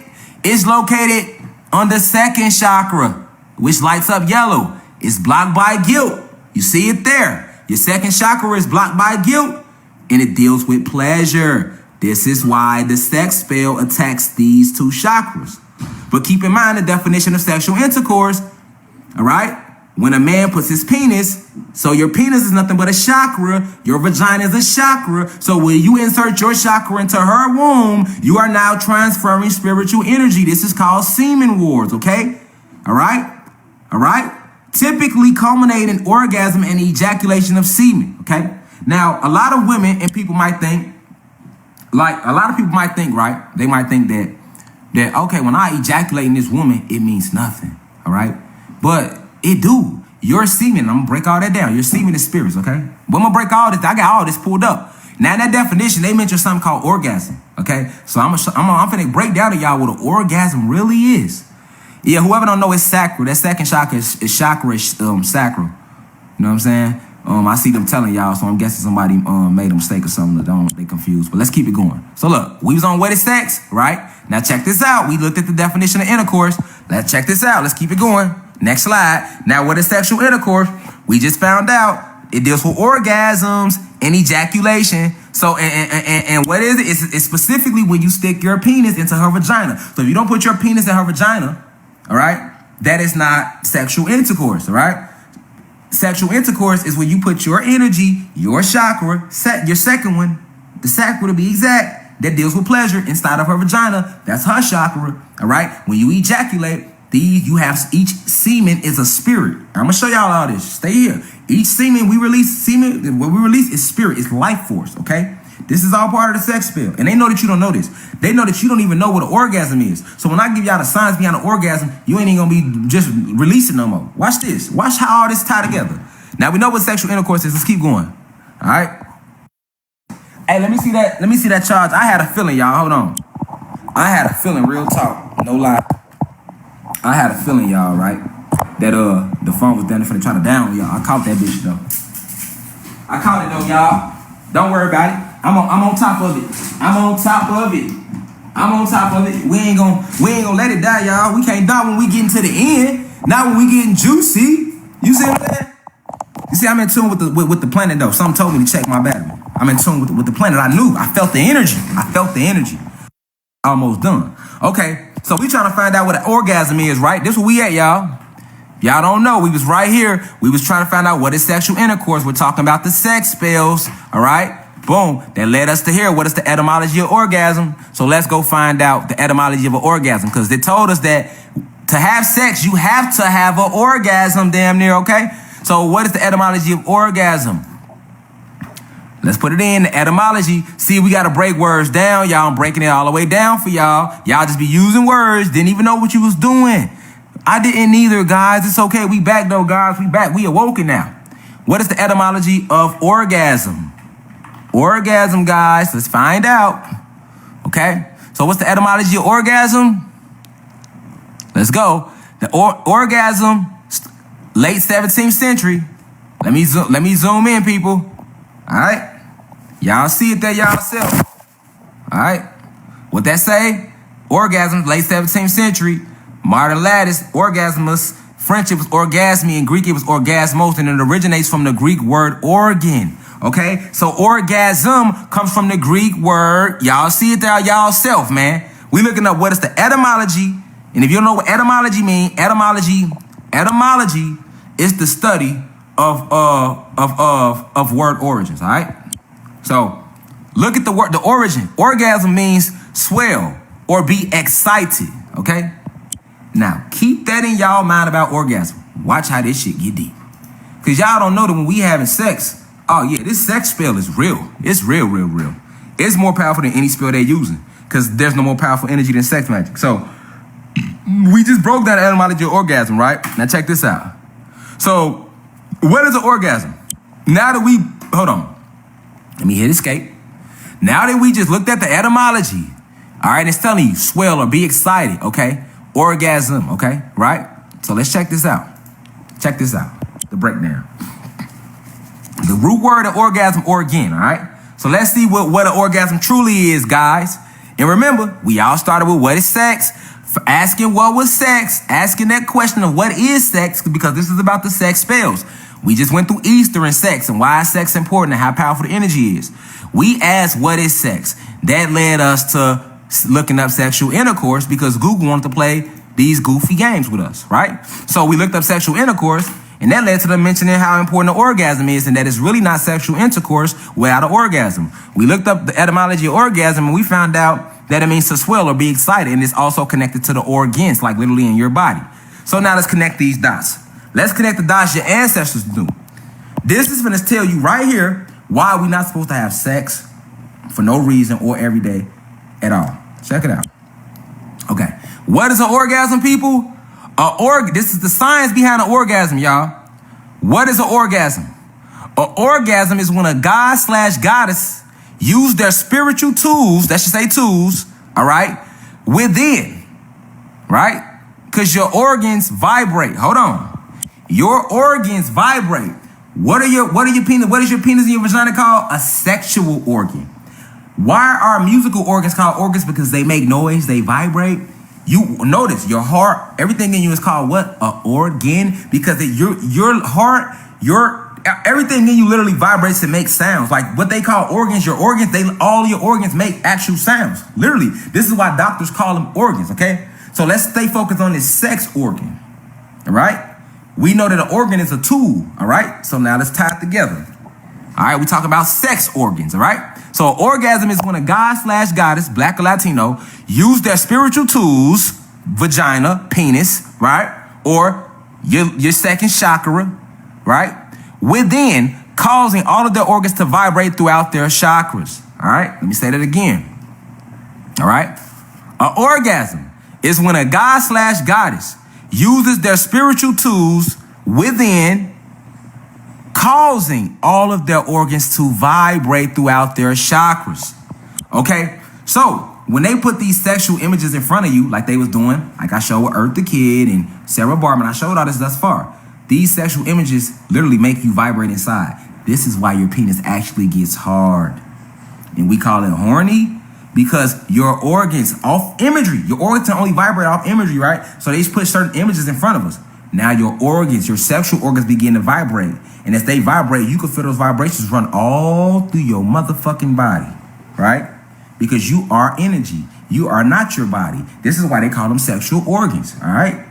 It's located on the second chakra, which lights up yellow. It's blocked by guilt. You see it there. Your second chakra is blocked by guilt, and it deals with pleasure. This is why the sex spell attacks these two chakras. But keep in mind the definition of sexual intercourse, all right? When a man puts his penis, so your penis is nothing but a chakra, your vagina is a chakra. So when you insert your chakra into her womb, you are now transferring spiritual energy. This is called semen wars, okay? All right? All right? Typically culminate in orgasm and ejaculation of semen, okay? Now, a lot of women and people might think, right? They might think that okay, when I ejaculate in this woman, it means nothing, all right? But it do. Your semen, I'm gonna break all that down. Your semen is spirits, okay? But I'm gonna break all this. I got all this pulled up. Now in that definition, they mentioned something called orgasm, okay? So I'm finna break down to y'all what an orgasm really is. Yeah, whoever don't know, it's sacral. That second chakra is chakra, sacral. You know what I'm saying? I see them telling y'all, so I'm guessing somebody made a mistake or something. They confused. But let's keep it going. So look, we was on what is sex, right? Now check this out. We looked at the definition of intercourse. Let's check this out. Let's keep it going. Next slide. Now, what is sexual intercourse? We just found out it deals with orgasms and ejaculation. So, and what is it? It's specifically when you stick your penis into her vagina. So if you don't put your penis in her vagina, all right, that is not sexual intercourse, all right? Sexual intercourse is when you put your energy, your chakra, your second one, the sacral to be exact, that deals with pleasure inside of her vagina. That's her chakra, all right? When you ejaculate, each semen is a spirit. I'm gonna show y'all all this. Stay here. Each semen we release, what we release is spirit, it's life force, okay? This is all part of the sex spell. And they know that you don't know this. They know that you don't even know what an orgasm is. So when I give y'all the signs behind an orgasm, you ain't even gonna be just releasing no more. Watch this. Watch how all this tie together. Now we know what sexual intercourse is. Let's keep going. All right. Hey, let me see that. Let me see that charge. I had a feeling, y'all. Hold on. I had a feeling, real talk. No lie. I had a feeling, y'all, right? That the phone was down there finna try to down y'all. I caught that bitch though. I caught it though, y'all. Don't worry about it. I'm on top of it. I'm on top of it. I'm on top of it. We ain't gonna let it die, y'all. We can't die when we getting to the end. Not when we getting juicy. You see what I'm saying? You see, I'm in tune with the planet though. Something told me to check my battery. I'm in tune with the planet. I knew. I felt the energy. Almost done. Okay, so we trying to find out what an orgasm is, right? This where we at, y'all. Y'all don't know. We was right here. We was trying to find out what is sexual intercourse. We're talking about the sex spells, all right? Boom. That led us to here. What is the etymology of orgasm? So let's go find out the etymology of an orgasm, because they told us that to have sex, you have to have an orgasm, damn near, okay? So what is the etymology of orgasm? Let's put it in the etymology. See, we got to break words down, y'all. I'm breaking it all the way down for y'all. Y'all just be using words. Didn't even know what you was doing. I didn't either, guys. It's okay. We back, though, guys. We back. We awoken now. What is the etymology of orgasm? Orgasm, guys. Let's find out. Okay? So what's the etymology of orgasm? Let's go. The orgasm, late 17th century. Let me zoom in, people. All right? Y'all see it there yourself. All right? What that say? Orgasm, late 17th century. Modern lattice, orgasmus. French, it was orgasme. In Greek, it was orgasmos. And it originates from the Greek word organ. Okay? So orgasm comes from the Greek word. Y'all see it there y'allself, man. We looking up what is the etymology. And if you don't know what etymology means, etymology is the study of word origins, all right? So look at the word, the origin. Orgasm means swell or be excited, okay? Now, keep that in y'all mind about orgasm. Watch how this shit get deep. Because y'all don't know that when we having sex, oh yeah, this sex spell is real. It's real. It's more powerful than any spell they're using, because there's no more powerful energy than sex magic. So we just broke down the etymology of orgasm, right? Now check this out. So what is an orgasm? Now that we, hold on. Let me hit escape. Now that we just looked at the etymology, all right, it's telling you swell or be excited, okay? Orgasm, okay, right? So let's check this out. Check this out, the breakdown. The root word of orgasm, organ, all right? So let's see what an orgasm truly is, guys. And remember, we all started with what is sex. For asking what was sex, asking that question of what is sex, because this is about the sex spells. We just went through Easter and sex and why is sex important and how powerful the energy is. We asked what is sex. That led us to looking up sexual intercourse because Google wanted to play these goofy games with us, right? So we looked up sexual intercourse, and that led to them mentioning how important the orgasm is and that it's really not sexual intercourse without an orgasm. We looked up the etymology of orgasm and we found out that it means to swell or be excited, and it's also connected to the organs, like literally in your body. So now let's connect these dots. Let's connect the dots your ancestors knew. This is going to tell you right here why we're not supposed to have sex for no reason or every day at all. Check it out. Okay. What is an orgasm, people? This is the science behind an orgasm, y'all. What is an orgasm? An orgasm is when a god/goddess use their spiritual tools, that should say tools, all right, within, right? Because your organs vibrate. Hold on. Your organs vibrate. What is your penis and your vagina called? A sexual organ. Why are musical organs called organs? Because they make noise, they vibrate. You notice your heart, everything in you is called what? An organ, because your heart, everything in you literally vibrates and makes sounds. Like what they call organs, all your organs make actual sounds. Literally, this is why doctors call them organs, okay? So let's stay focused on this sex organ, all right? We know that an organ is a tool, all right? So now let's tie it together. All right, we talk about sex organs, all right? So orgasm is when a god/goddess, black or Latino, use their spiritual tools, vagina, penis, right? Or your second chakra, right? Within, causing all of their organs to vibrate throughout their chakras, All right, let me say that again. All right, an orgasm is when a god/goddess uses their spiritual tools within, causing all of their organs to vibrate throughout their chakras. Okay, so when they put these sexual images in front of you, like they was doing, like I showed with Earth the Kid and Sarah Barman, I showed all this thus far. These sexual images literally make you vibrate inside. This is why your penis actually gets hard. And we call it horny because your organs off imagery, your organs can only vibrate off imagery, right? So they just put certain images in front of us. Now your organs, your sexual organs begin to vibrate. And as they vibrate, you can feel those vibrations run all through your motherfucking body, right? Because you are energy. You are not your body. This is why they call them sexual organs, all right?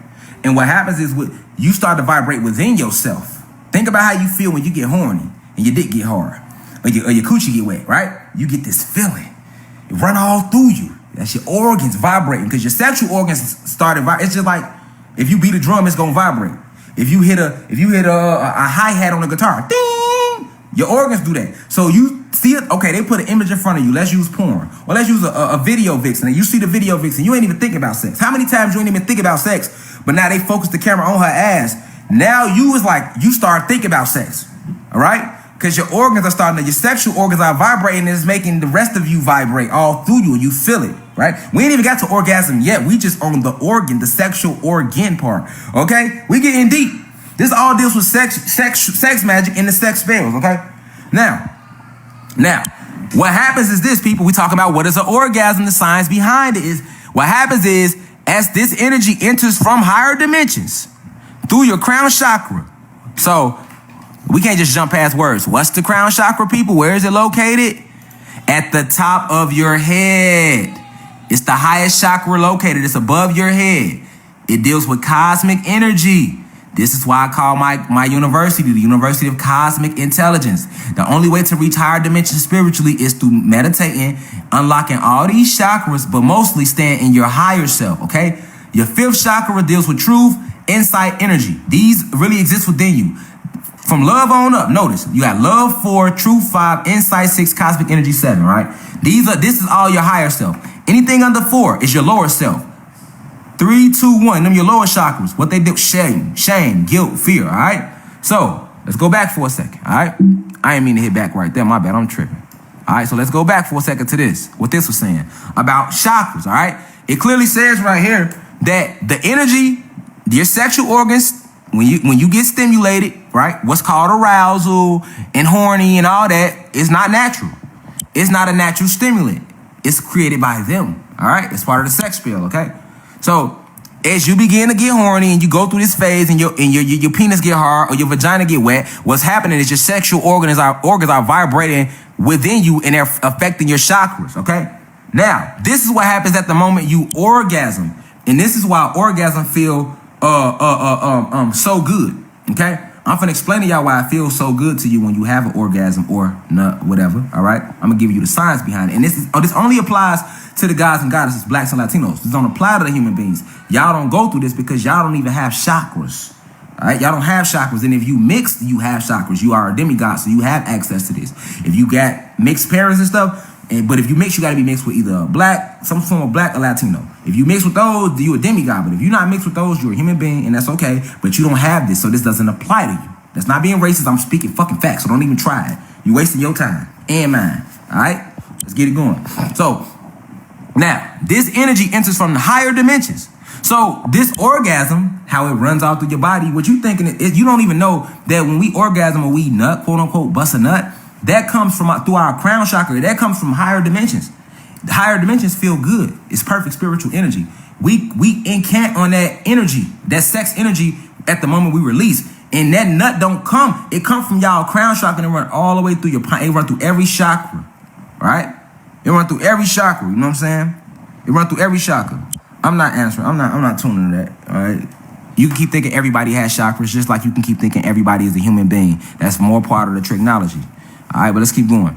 And what happens is you start to vibrate within yourself. Think about how you feel when you get horny and your dick get hard or your coochie get wet, right? You get this feeling. It run all through you. That's your organs vibrating because your sexual organs started vibrating. It's just like if you beat a drum, it's gonna vibrate. If you hit a hi-hat on a guitar, ding, your organs do that. So you see it, okay, they put an image in front of you. Let's use porn. Or let's use a video vixen. And you see the video vixen, you ain't even thinking about sex. How many times you ain't even think about sex, but now they focus the camera on her ass. Now you start thinking about sex, all right? Because your organs are starting to, your sexual organs are vibrating and it's making the rest of you vibrate all through you and you feel it, right? We ain't even got to orgasm yet. We just on the organ, the sexual organ part, okay? We getting deep. This all deals with sex magic and the sex spells, okay? Now, what happens is this, people, we talk about what is an orgasm, the science behind it is, what happens is, as this energy enters from higher dimensions through your crown chakra, so we can't just jump past words. What's the crown chakra, people? Where is it located? At the top of your head. It's the highest chakra located. It's above your head. It deals with cosmic energy. This is why I call my university the University of Cosmic Intelligence. The only way to reach higher dimensions spiritually is through meditating, unlocking all these chakras, but mostly staying in your higher self, okay? Your fifth chakra deals with truth, insight, energy. These really exist within you. From love on up, notice, you got love 4, truth 5, insight 6, cosmic energy 7, right? This is all your higher self. Anything under 4 is your lower self. 3, 2, 1, them your lower chakras. What they do, shame, guilt, fear, all right? So, let's go back for a second, all right? I ain't mean to hit back right there, my bad, I'm tripping. All right, so let's go back for a second to this, what this was saying about chakras, all right? It clearly says right here that the energy, your sexual organs, when you get stimulated, right, what's called arousal and horny and all that is not natural. It's not a natural stimulant. It's created by them, all right? It's part of the sex spell, okay? So as you begin to get horny and you go through this phase and your penis get hard or your vagina get wet, what's happening is your sexual organs are vibrating within you and they're affecting your chakras, okay? Now, this is what happens at the moment you orgasm. And this is why orgasm feel so good, okay? I'm finna explain to y'all why it feels so good to you when you have an orgasm or not, whatever, all right? I'm gonna give you the science behind it. And this only applies to the gods and goddesses, blacks and Latinos. This don't apply to the human beings. Y'all don't go through this because y'all don't even have chakras, all right? Y'all don't have chakras. And if you mix, you have chakras. You are a demigod, so you have access to this. If you got mixed parents and stuff, but if you mix, you got to be mixed with either a black, some form of black or Latino. If you mix with those, you're a demigod. But if you're not mixed with those, you're a human being, and that's okay. But you don't have this, so this doesn't apply to you. That's not being racist. I'm speaking fucking facts, so don't even try it. You're wasting your time and mine. All right? Let's get it going. So, now, this energy enters from the higher dimensions. So, this orgasm, how it runs out through your body, what you thinking is you don't even know that when we orgasm or we nut, quote unquote, bust a nut, that comes from through our crown chakra. That comes from higher dimensions. The higher dimensions feel good. It's perfect spiritual energy. We encant on that energy, that sex energy at the moment we release. And that nut don't come. It comes from y'all crown chakra and it run all the way through your it run through every chakra. Right? It run through every chakra. You know what I'm saying? It run through every chakra. I'm not answering. I'm not tuning to that. All right. You can keep thinking everybody has chakras, just like you can keep thinking everybody is a human being. That's more part of the technology. All right, but let's keep going.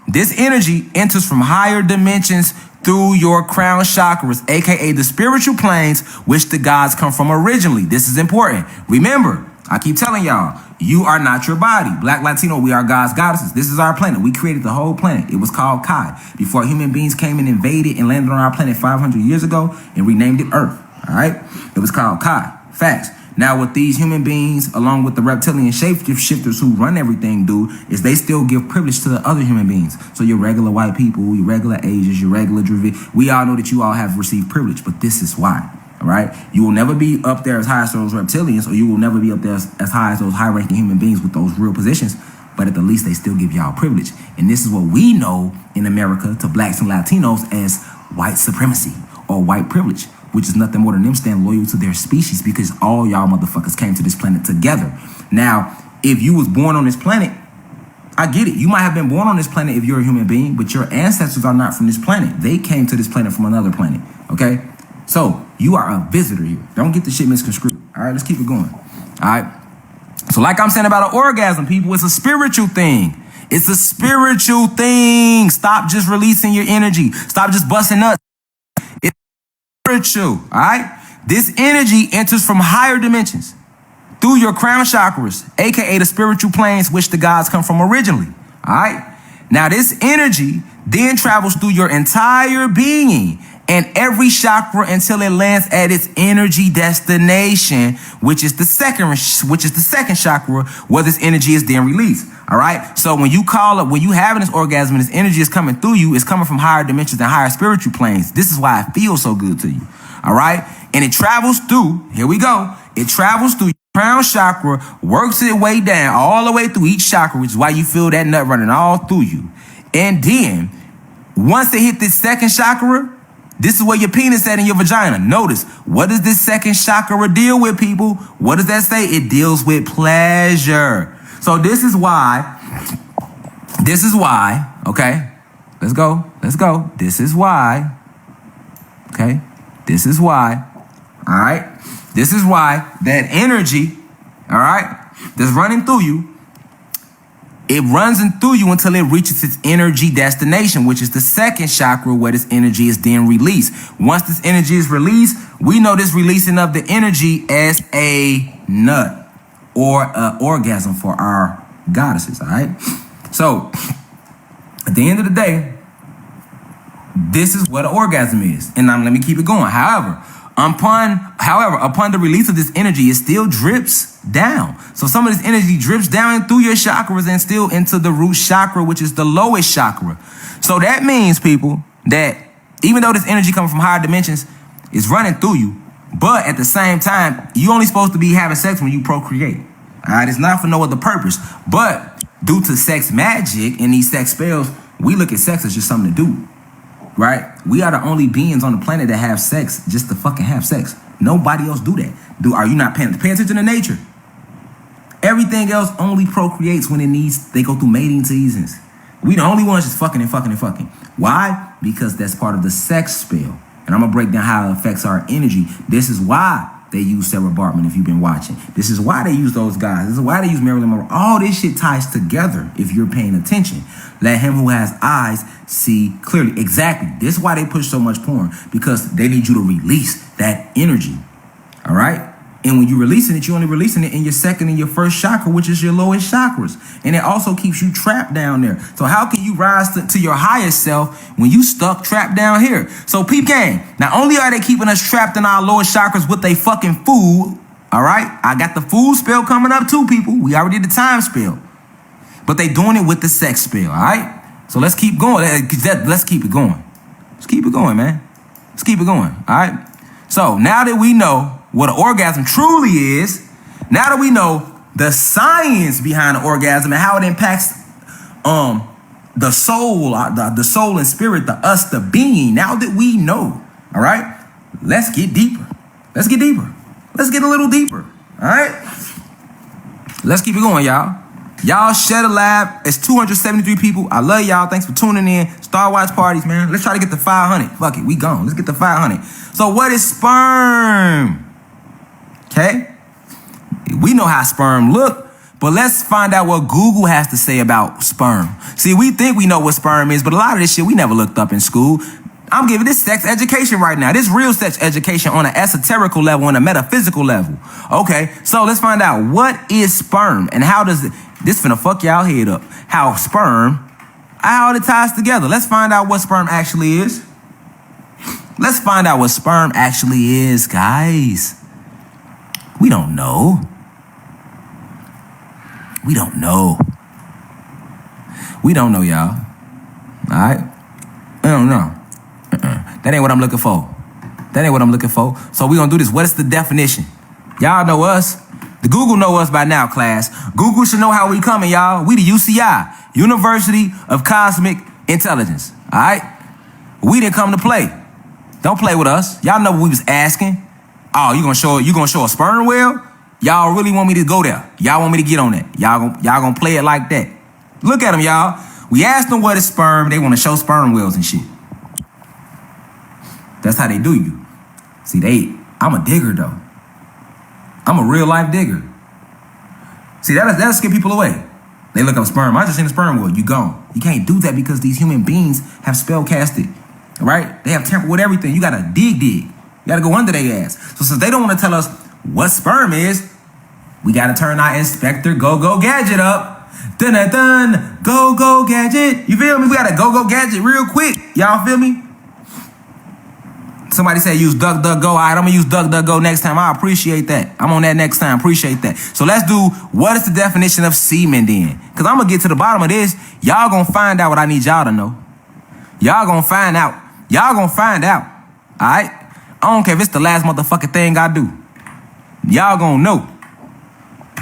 This energy enters from higher dimensions through your crown chakras, aka the spiritual planes, which the gods come from originally. This is important. Remember, I keep telling y'all, You are not your body. Black, Latino, we are God's goddesses. This is our planet. We created the whole planet. It was called Kai. Before human beings came and invaded and landed on our planet 500 years ago and renamed it Earth. All right? It was called Kai. Facts. Now, what these human beings, along with the reptilian shapeshifters who run everything, do is they still give privilege to the other human beings. So your regular white people, your regular Asians, your regular Dravidian, we all know that you all have received privilege, but this is why. All right, you will never be up there as high as those reptilians, or you will never be up there as high as those high-ranking human beings with those real positions. But at the least, they still give y'all privilege, and this is what we know in America to blacks and Latinos as white supremacy or white privilege, which is nothing more than them staying loyal to their species because all y'all motherfuckers came to this planet together. Now, if you was born on this planet, I get it. You might have been born on this planet if you're a human being, but your ancestors are not from this planet. They came to this planet from another planet. Okay, so you are a visitor here. Don't get the shit misconstrued. All right, let's keep it going. All right. So like I'm saying about an orgasm, people, it's a spiritual thing. It's a spiritual thing. Stop just releasing your energy. Stop just busting nuts. It's spiritual. All right. This energy enters from higher dimensions through your crown chakras, aka the spiritual planes which the gods come from originally. All right. Now this energy then travels through your entire being and every chakra until it lands at its energy destination, which is the second chakra, where this energy is then released. All right. So when you when you having this orgasm and this energy is coming through you, it's coming from higher dimensions and higher spiritual planes. This is why it feels so good to you. All right. And it travels through, here we go. It travels through your crown chakra, works its way down all the way through each chakra, which is why you feel that nut running all through you. And then once they hit this second chakra, this is where your penis at in your vagina. Notice, what does this second chakra deal with, people? What does that say? It deals with pleasure. So this is why, okay? Let's go. This is why, okay? This is why, all right? This is why that energy, all right, that's running through you, it runs through you until it reaches its energy destination, which is the second chakra where this energy is then released. Once this energy is released, we know this releasing of the energy as a nut or an orgasm for our goddesses, all right? So at the end of the day, this is what an orgasm is. And let me keep it going. However, upon the release of this energy, it still drips down. So some of this energy drips down through your chakras and still into the root chakra, which is the lowest chakra. So that means, people, that even though this energy coming from higher dimensions is running through you, but at the same time, you only supposed to be having sex when you procreate. All right, it's not for no other purpose. But due to sex magic and these sex spells, we look at sex as just something to do. Right? We are the only beings on the planet that have sex just to fucking have sex. Nobody else do that. Are you not paying attention to nature? Everything else only procreates when it needs, they go through mating seasons. We the only ones just fucking and fucking and fucking. Why? Because that's part of the sex spell. And I'm going to break down how it affects our energy. This is why they use Sarah Bartman, if you've been watching. This is why they use those guys. This is why they use Marilyn Monroe. All this shit ties together if you're paying attention. Let him who has eyes see clearly. Exactly. This is why they push so much porn, because they need you to release that energy. All right? And when you're releasing it, you're only releasing it in your second and your first chakra, which is your lowest chakras. And it also keeps you trapped down there. So how can you rise to your highest self when you stuck trapped down here? So peep game. Not only are they keeping us trapped in our lowest chakras with they fucking food, all right? I got the food spell coming up too, people. We already did the time spell. But they doing it with the sex spell, all right? So let's keep going. Let's keep it going. Let's keep it going, man. Let's keep it going, all right? So now that we know what an orgasm truly is, now that we know the science behind the orgasm and how it impacts the soul, the soul and spirit, the us, the being, now that we know, all right, let's get deeper. Let's get deeper. Let's get a little deeper, all right? Let's keep it going, y'all. Y'all share the lab. It's 273 people. I love y'all. Thanks for tuning in. Star Watch parties, man. Let's try to get to 500. Fuck it, we gone. Let's get to 500. So what is sperm? Okay? We know how sperm look, but let's find out what Google has to say about sperm. See, we think we know what sperm is, but a lot of this shit we never looked up in school. I'm giving this sex education right now. This real sex education on an esoterical level, on a metaphysical level. Okay, so let's find out what is sperm and how does it, this finna fuck y'all head up. How it ties together. Let's find out what sperm actually is. Let's find out what sperm actually is, guys. We don't know. We don't know. We don't know, y'all. All right? I don't know. That ain't what I'm looking for. That ain't what I'm looking for. So we gonna do this. What is the definition? Y'all know us. The Google know us by now, class. Google should know how we coming, y'all. We the UCI, University of Cosmic Intelligence. All right? We didn't come to play. Don't play with us. Y'all know what we was asking. Oh, you gonna show a sperm whale? Y'all really want me to go there? Y'all want me to get on that? Y'all gonna play it like that? Look at them, y'all. We asked them what is sperm. They want to show sperm whales and shit. That's how they do you. See, I'm a digger though. I'm a real life digger. See, that'll scare people away. They look up sperm. I just seen a sperm whale. You gone. You can't do that because these human beings have spell casted, right? They have tampered with everything. You gotta dig. You gotta go under their ass. So since they don't want to tell us what sperm is, we gotta turn our Inspector Go-Go Gadget up. Dun-dun-dun, Go-Go Gadget. You feel me? We gotta Go-Go Gadget real quick. Y'all feel me? Somebody said use DuckDuckGo. All right, I'm gonna use DuckDuckGo next time. I appreciate that. I'm on that next time. Appreciate that. So let's do, what is the definition of semen then? Because I'm gonna get to the bottom of this. Y'all gonna find out what I need y'all to know. Y'all gonna find out. Y'all gonna find out. All right? I don't care if it's the last motherfucking thing I do. Y'all gonna know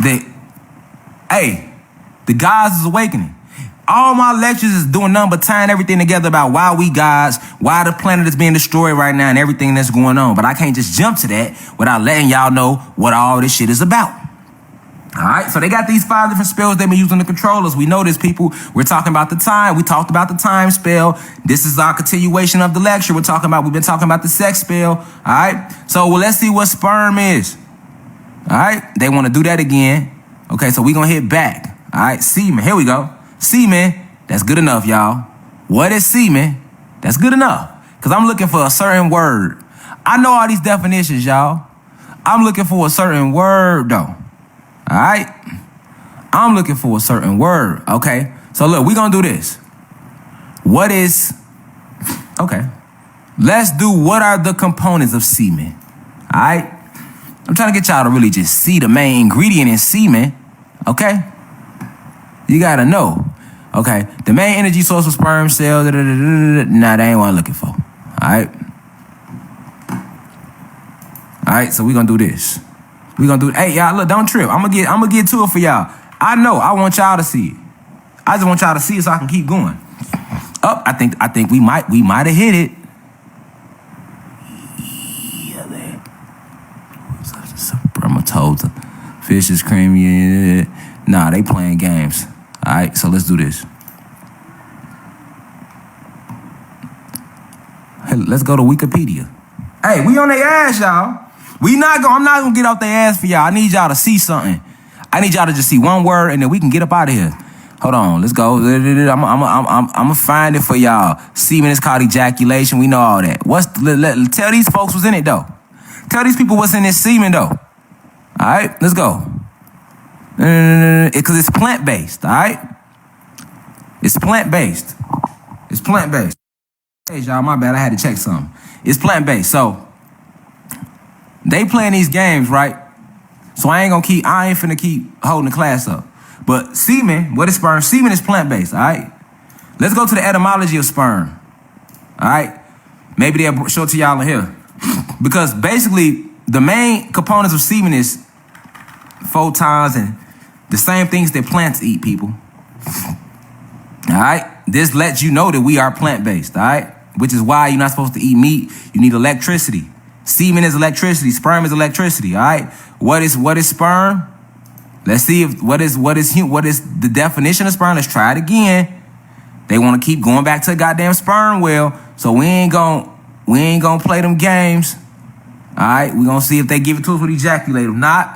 that, hey, the gods is awakening. All my lectures is doing nothing but tying everything together about why we gods, why the planet is being destroyed right now and everything that's going on. But I can't just jump to that without letting y'all know what all this shit is about. All right, so they got these 5 different spells they've been using the controllers. We know this, people. We're talking about the time. We talked about the time spell. This is our continuation of the lecture. We've been talking about the sex spell. All right, so let's see what sperm is. All right, they want to do that again. Okay, so we're going to hit back. All right, semen. Here we go. Semen, that's good enough, y'all. What is semen? That's good enough. Because I'm looking for a certain word. I know all these definitions, y'all. I'm looking for a certain word, though. All right? I'm looking for a certain word, okay? So, look, we're going to do this. What is... Okay. Let's do what are the components of semen. All right? I'm trying to get y'all to really just see the main ingredient in semen, okay? You got to know. Okay, the main energy source of sperm cells. Nah, that ain't what I'm looking for. All right. All right, so we're gonna do this. We're gonna do. Hey, y'all, look, don't trip. I'm gonna get to it for y'all. I know. I want y'all to see it. I just want y'all to see it so I can keep going. Up. I think we might have hit it. Yeah, there. Spermatozoa. Fish is creamy. Nah, they playing games. All right, so let's do this. Hey, let's go to Wikipedia. Hey, we on their ass, y'all. I'm not gonna get off their ass for y'all. I need y'all to see something. I need y'all to just see one word, and then we can get up out of here. Hold on, let's go. I'm gonna find it for y'all. Semen is called ejaculation. We know all that. Tell these folks what's in it though. Tell these people what's in this semen though. All right, let's go. Because it's plant-based, all right? It's plant-based. It's plant-based. Hey, y'all, my bad. I had to check something. It's plant-based. So, they playing these games, right? So, I ain't finna keep holding the class up. But semen, what is sperm? Semen is plant-based, all right? Let's go to the etymology of sperm, all right? Maybe they'll show it to y'all in here. Because basically, the main components of semen is photons and the same things that plants eat, people. All right? This lets you know that we are plant-based, all right? Which is why you're not supposed to eat meat. You need electricity. Semen is electricity. Sperm is electricity, all right? What is sperm? Let's see what is the definition of sperm. Let's try it again. They want to keep going back to a goddamn sperm whale, so we ain't gonna play them games. All right? We're going to see if they give it to us with ejaculate. If not,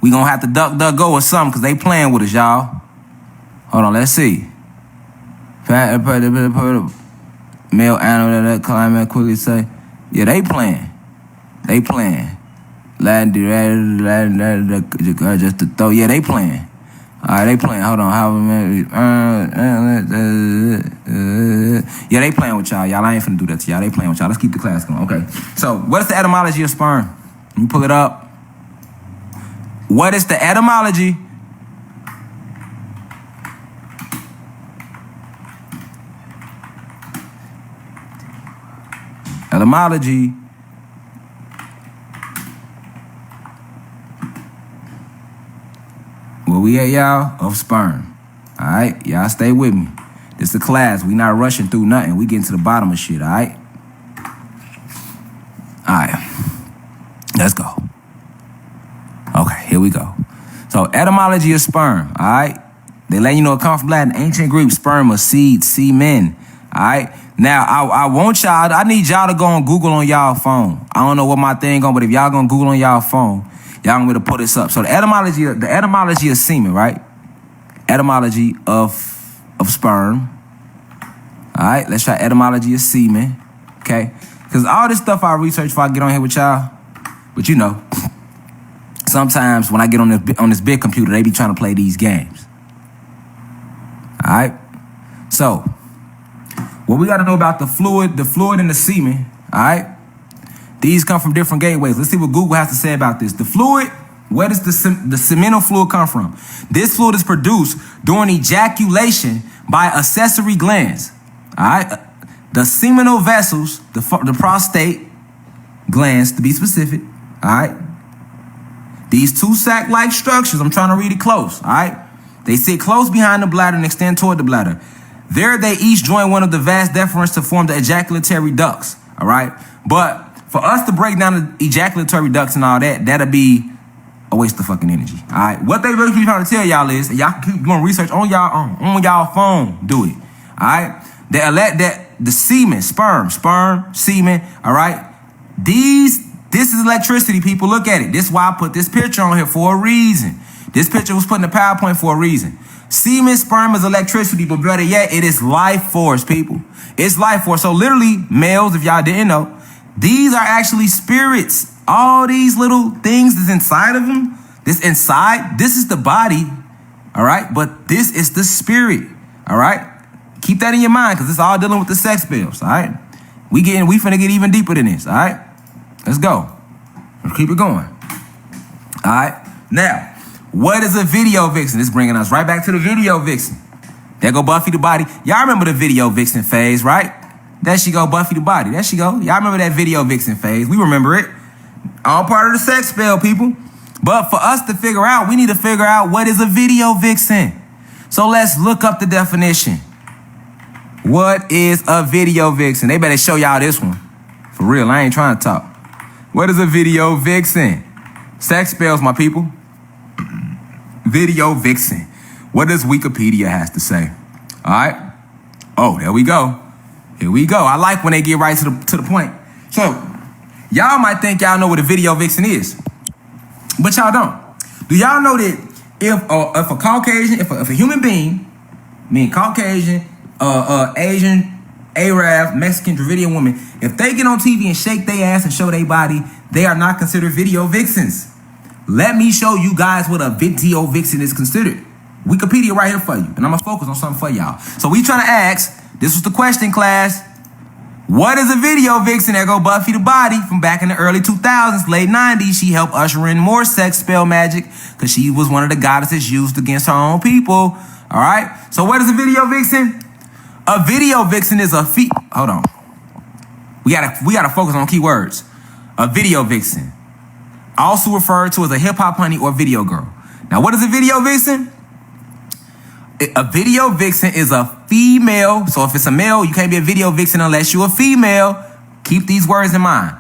we gonna have to DuckDuckGo or something because they playing with us, y'all. Hold on, let's see. Male animal that climate quickly say, yeah, they playing. They playing. Just to throw. Yeah, they playing. All right, they playing. Hold on. Yeah, they playing with y'all. Y'all, I ain't finna do that to y'all. They playing with y'all. Let's keep the class going. Okay. So, what is the etymology of sperm? Let me pull it up. What is the etymology? Etymology. Where we at, y'all? Of sperm. All right? Y'all stay with me. This is a class. We not rushing through nothing. We getting to the bottom of shit, all right? All right. Let's go. Okay, here we go. So, etymology of sperm, all right? They let you know it comes from Latin. Ancient Greek, sperma, seed, semen, all right? Now, I want y'all, I need y'all to go on Google on y'all phone. I don't know what my thing on, but if y'all gonna Google on y'all phone, y'all gonna be able to pull this up. So the etymology of semen, right? Etymology of sperm. All right, let's try etymology of semen, okay? Because all this stuff I research before I get on here with y'all, but you know, sometimes when I get on this big computer, they be trying to play these games. All right, so what we got to know about the fluid and the semen, all right? These come from different gateways. Let's see what Google has to say about this. The fluid, where does the seminal fluid come from? This fluid is produced during ejaculation by accessory glands, all right? The seminal vessels, the prostate glands, to be specific, all right? These two sac-like structures, I'm trying to read it close, all right? They sit close behind the bladder and extend toward the bladder. There they each join one of the vas deferens to form the ejaculatory ducts, all right? But for us to break down the ejaculatory ducts and all that, that'll be a waste of fucking energy, all right? What they really trying to tell y'all is, and y'all keep doing research on y'all phone, do it, all right? The semen, sperm, semen, all right? This is electricity, people. Look at it. This is why I put this picture on here for a reason. This picture was put in the PowerPoint for a reason. Semen, sperm is electricity, but better yet, it is life force, people. It's life force. So literally, males, if y'all didn't know, these are actually spirits. All these little things that's inside of them, this is the body, all right? But this is the spirit, all right? Keep that in your mind, because it's all dealing with the sex bills, all right? We finna get even deeper than this, all right? Let's go. Let's keep it going. All right? Now, what is a video vixen? This is bringing us right back to the video vixen. There go Buffy the Body. Y'all remember the video vixen phase, right? There she go, Buffy the Body. There she go. Y'all remember that video vixen phase. We remember it. All part of the sex spell, people. But for us to figure out, we need to figure out what is a video vixen. So let's look up the definition. What is a video vixen? They better show y'all this one. For real, I ain't trying to talk. What is a video vixen? Sex spells, my people. Video vixen. What does Wikipedia has to say? All right. Oh, there we go. Here we go. I like when they get right to the point. So, y'all might think y'all know what a video vixen is, but y'all don't. Do y'all know that if a Caucasian, if a human being, Caucasian, Asian, Arab, Mexican, Dravidian woman, if they get on TV and shake their ass and show their body, they are not considered video vixens. Let me show you guys what a video vixen is considered. Wikipedia right here for you. And I'm going to focus on something for y'all. So we trying to ask, this was the question, class. What is a video vixen? There go Buffy the Body from back in the early 2000s, late 90s. She helped usher in more sex spell magic because she was one of the goddesses used against her own people. All right? So what is a video vixen? A video vixen is a hold on. We gotta focus on keywords. A video vixen, also referred to as a hip hop honey or video girl. Now, what is a video vixen? A video vixen is a female. So if it's a male, you can't be a video vixen unless you're a female. Keep these words in mind.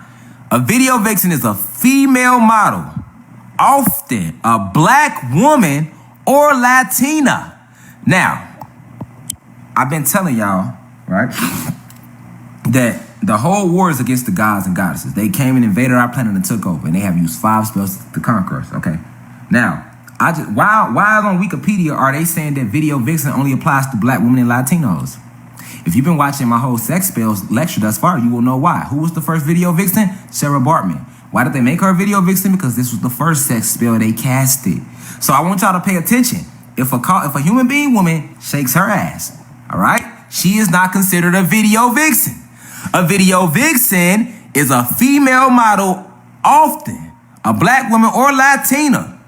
A video vixen is a female model, often a black woman or Latina. Now, I've been telling y'all, right, that the whole war is against the gods and goddesses. They came and invaded our planet and took over, and they have used 5 spells to conquer us. Okay. Now, why on Wikipedia are they saying that video vixen only applies to black women and Latinos? If you've been watching my whole sex spells lecture thus far, you will know why. Who was the first video vixen? Sarah Bartman. Why did they make her a video vixen? Because this was the first sex spell they casted. So I want y'all to pay attention. If a human being woman shakes her ass, all right, she is not considered a video vixen. A video vixen is a female model, often a black woman or Latina,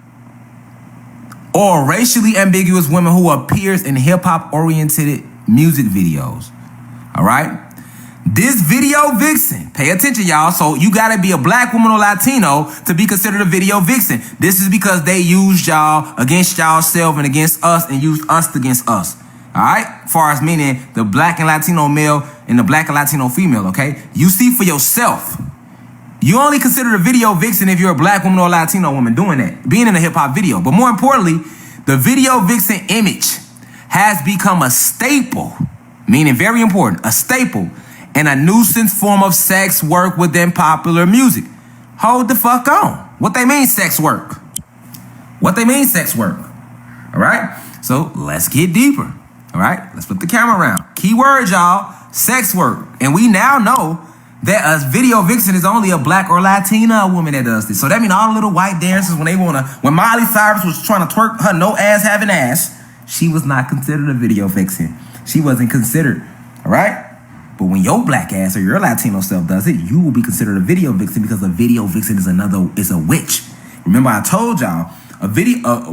or racially ambiguous woman who appears in hip-hop oriented music videos. All right? This video vixen, pay attention, y'all. So you gotta be a black woman or Latino to be considered a video vixen. This is because they used y'all against y'all self and against us and used us against us. All right? As far as meaning the black and Latino male and the black and Latino female, okay? You see for yourself. You only consider a video vixen if you're a black woman or a Latino woman doing that, being in a hip hop video. But more importantly, the video vixen image has become a staple, meaning very important, a staple, and a nuisance form of sex work within popular music. Hold the fuck on. What they mean sex work? What they mean sex work? All right? So let's get deeper. All right? Let's flip the camera around. Keyword, y'all, sex work. And we now know that a video vixen is only a black or Latina woman that does this. So that means all the little white dancers, when Miley Cyrus was trying to twerk her no ass having ass, she was not considered a video vixen. She wasn't considered, all right? But when your black ass or your Latino self does it, you will be considered a video vixen because a video vixen is a witch. Remember I told y'all,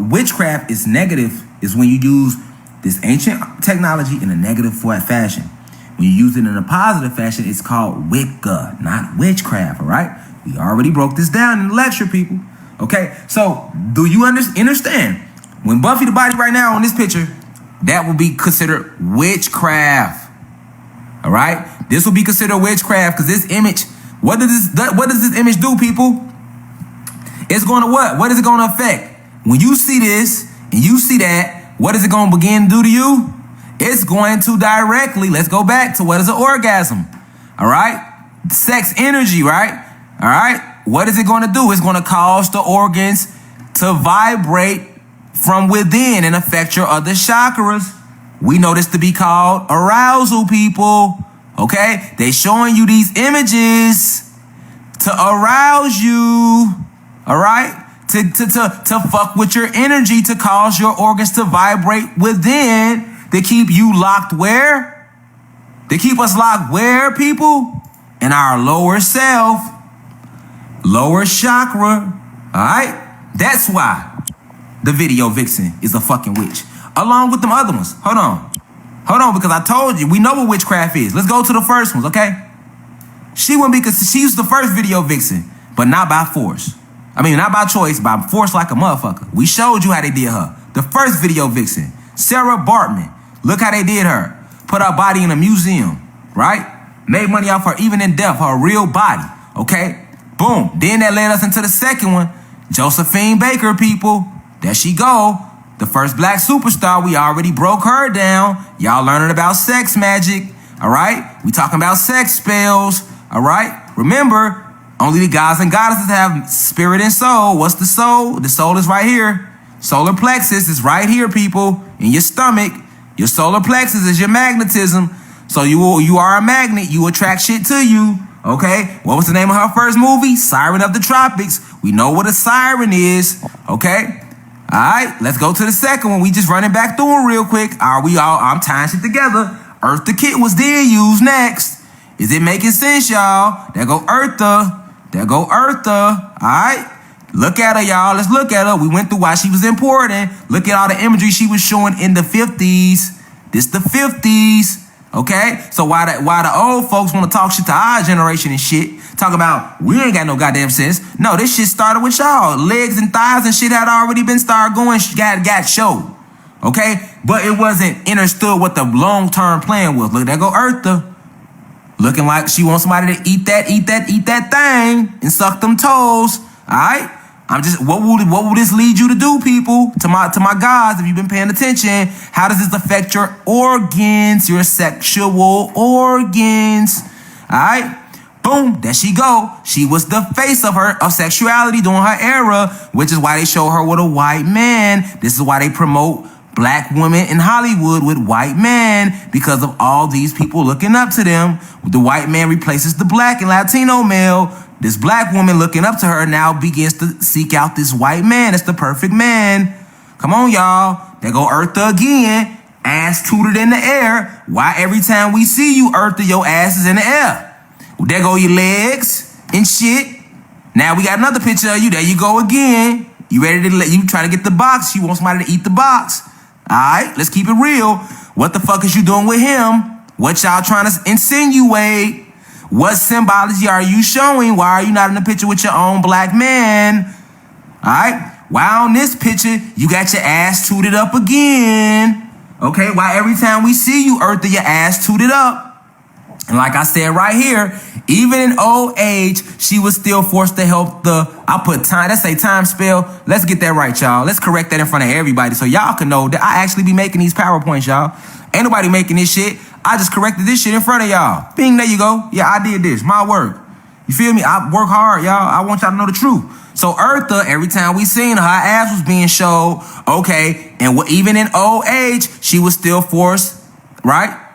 witchcraft is negative, is when you use this ancient technology in a negative fashion. When you use it in a positive fashion, it's called Wicca, not witchcraft, all right? We already broke this down in the lecture, people. Okay, so do you understand? When Buffy the Body right now on this picture, that will be considered witchcraft. All right? This will be considered witchcraft because this image, what does this image do, people? It's going to what? What is it going to affect? When you see this and you see that, what is it going to begin to do to you? It's going to directly, let's go back to what is an orgasm. All right? Sex energy, right? All right? What is it going to do? It's going to cause the organs to vibrate from within and affect your other chakras. We know this to be called arousal, people. Okay? They showing you these images to arouse you. All right? To fuck with your energy, to cause your organs to vibrate within. They keep you locked where? They keep us locked where, people? In our lower self, lower chakra. All right? That's why the video vixen is a fucking witch. Along with them other ones. Hold on, because I told you, we know what witchcraft is. Let's go to the first ones, okay? She wouldn't be, because she's the first video vixen, but not by force. I mean, not by choice, by force like a motherfucker. We showed you how they did her. The first video vixen, Sarah Bartman. Look how they did her. Put her body in a museum, right? Made money off her even in death, her real body, okay? Boom. Then that led us into the second one, Josephine Baker, people. There she go. The first black superstar, we already broke her down. Y'all learning about sex magic, all right? We talking about sex spells, all right? Remember, only the gods and goddesses have spirit and soul. What's the soul? The soul is right here. Solar plexus is right here, people, in your stomach. Your solar plexus is your magnetism. So you are a magnet. You attract shit to you, okay? What was the name of her first movie? Siren of the Tropics. We know what a siren is, okay? All right, let's go to the second one. We just running back through them real quick. I'm tying shit together. Eartha Kitt was then used next. Is it making sense, y'all? There go Eartha. There go Eartha. All right? Look at her, y'all. Let's look at her. We went through why she was important. Look at all the imagery she was showing in the 50s. This the 50s. Okay? So why the old folks want to talk shit to our generation and shit, talk about we ain't got no goddamn sense. No, this shit started with y'all. Legs and thighs and shit had already been started going, got showed. Okay? But it wasn't understood what the long-term plan was. Look, there go Eartha. Looking like she wants somebody to eat that thing and suck them toes. All right? What will this lead you to do, people? To my guys, if you've been paying attention, how does this affect your organs, your sexual organs? All right? Boom, there she go. She was the face of sexuality during her era, which is why they show her with a white man. This is why they promote black women in Hollywood with white men because of all these people looking up to them. The white man replaces the black and Latino male. This black woman looking up to her now begins to seek out this white man. It's the perfect man. Come on, y'all. There go Eartha again. Ass tooted in the air. Why every time we see you, Eartha, your ass is in the air? Well, there go your legs and shit. Now we got another picture of you. There you go again. You ready to you try to get the box. You want somebody to eat the box. All right, let's keep it real. What the fuck is you doing with him? What y'all trying to insinuate? What symbology are you showing? Why are you not in the picture with your own black man? All right. Why on this picture you got your ass tooted up again? Okay. Why every time we see you, Eartha, your ass tooted up? And like I said right here, even in old age, she was still forced to help I put time, let's say time spell. Let's get that right, y'all. Let's correct that in front of everybody so y'all can know that I actually be making these PowerPoints, y'all. Ain't nobody making this shit. I just corrected this shit in front of y'all. Bing, there you go. Yeah, I did this. My work. You feel me? I work hard, y'all. I want y'all to know the truth. So Eartha, every time we seen her ass was being showed, okay, and even in old age, she was still forced, right,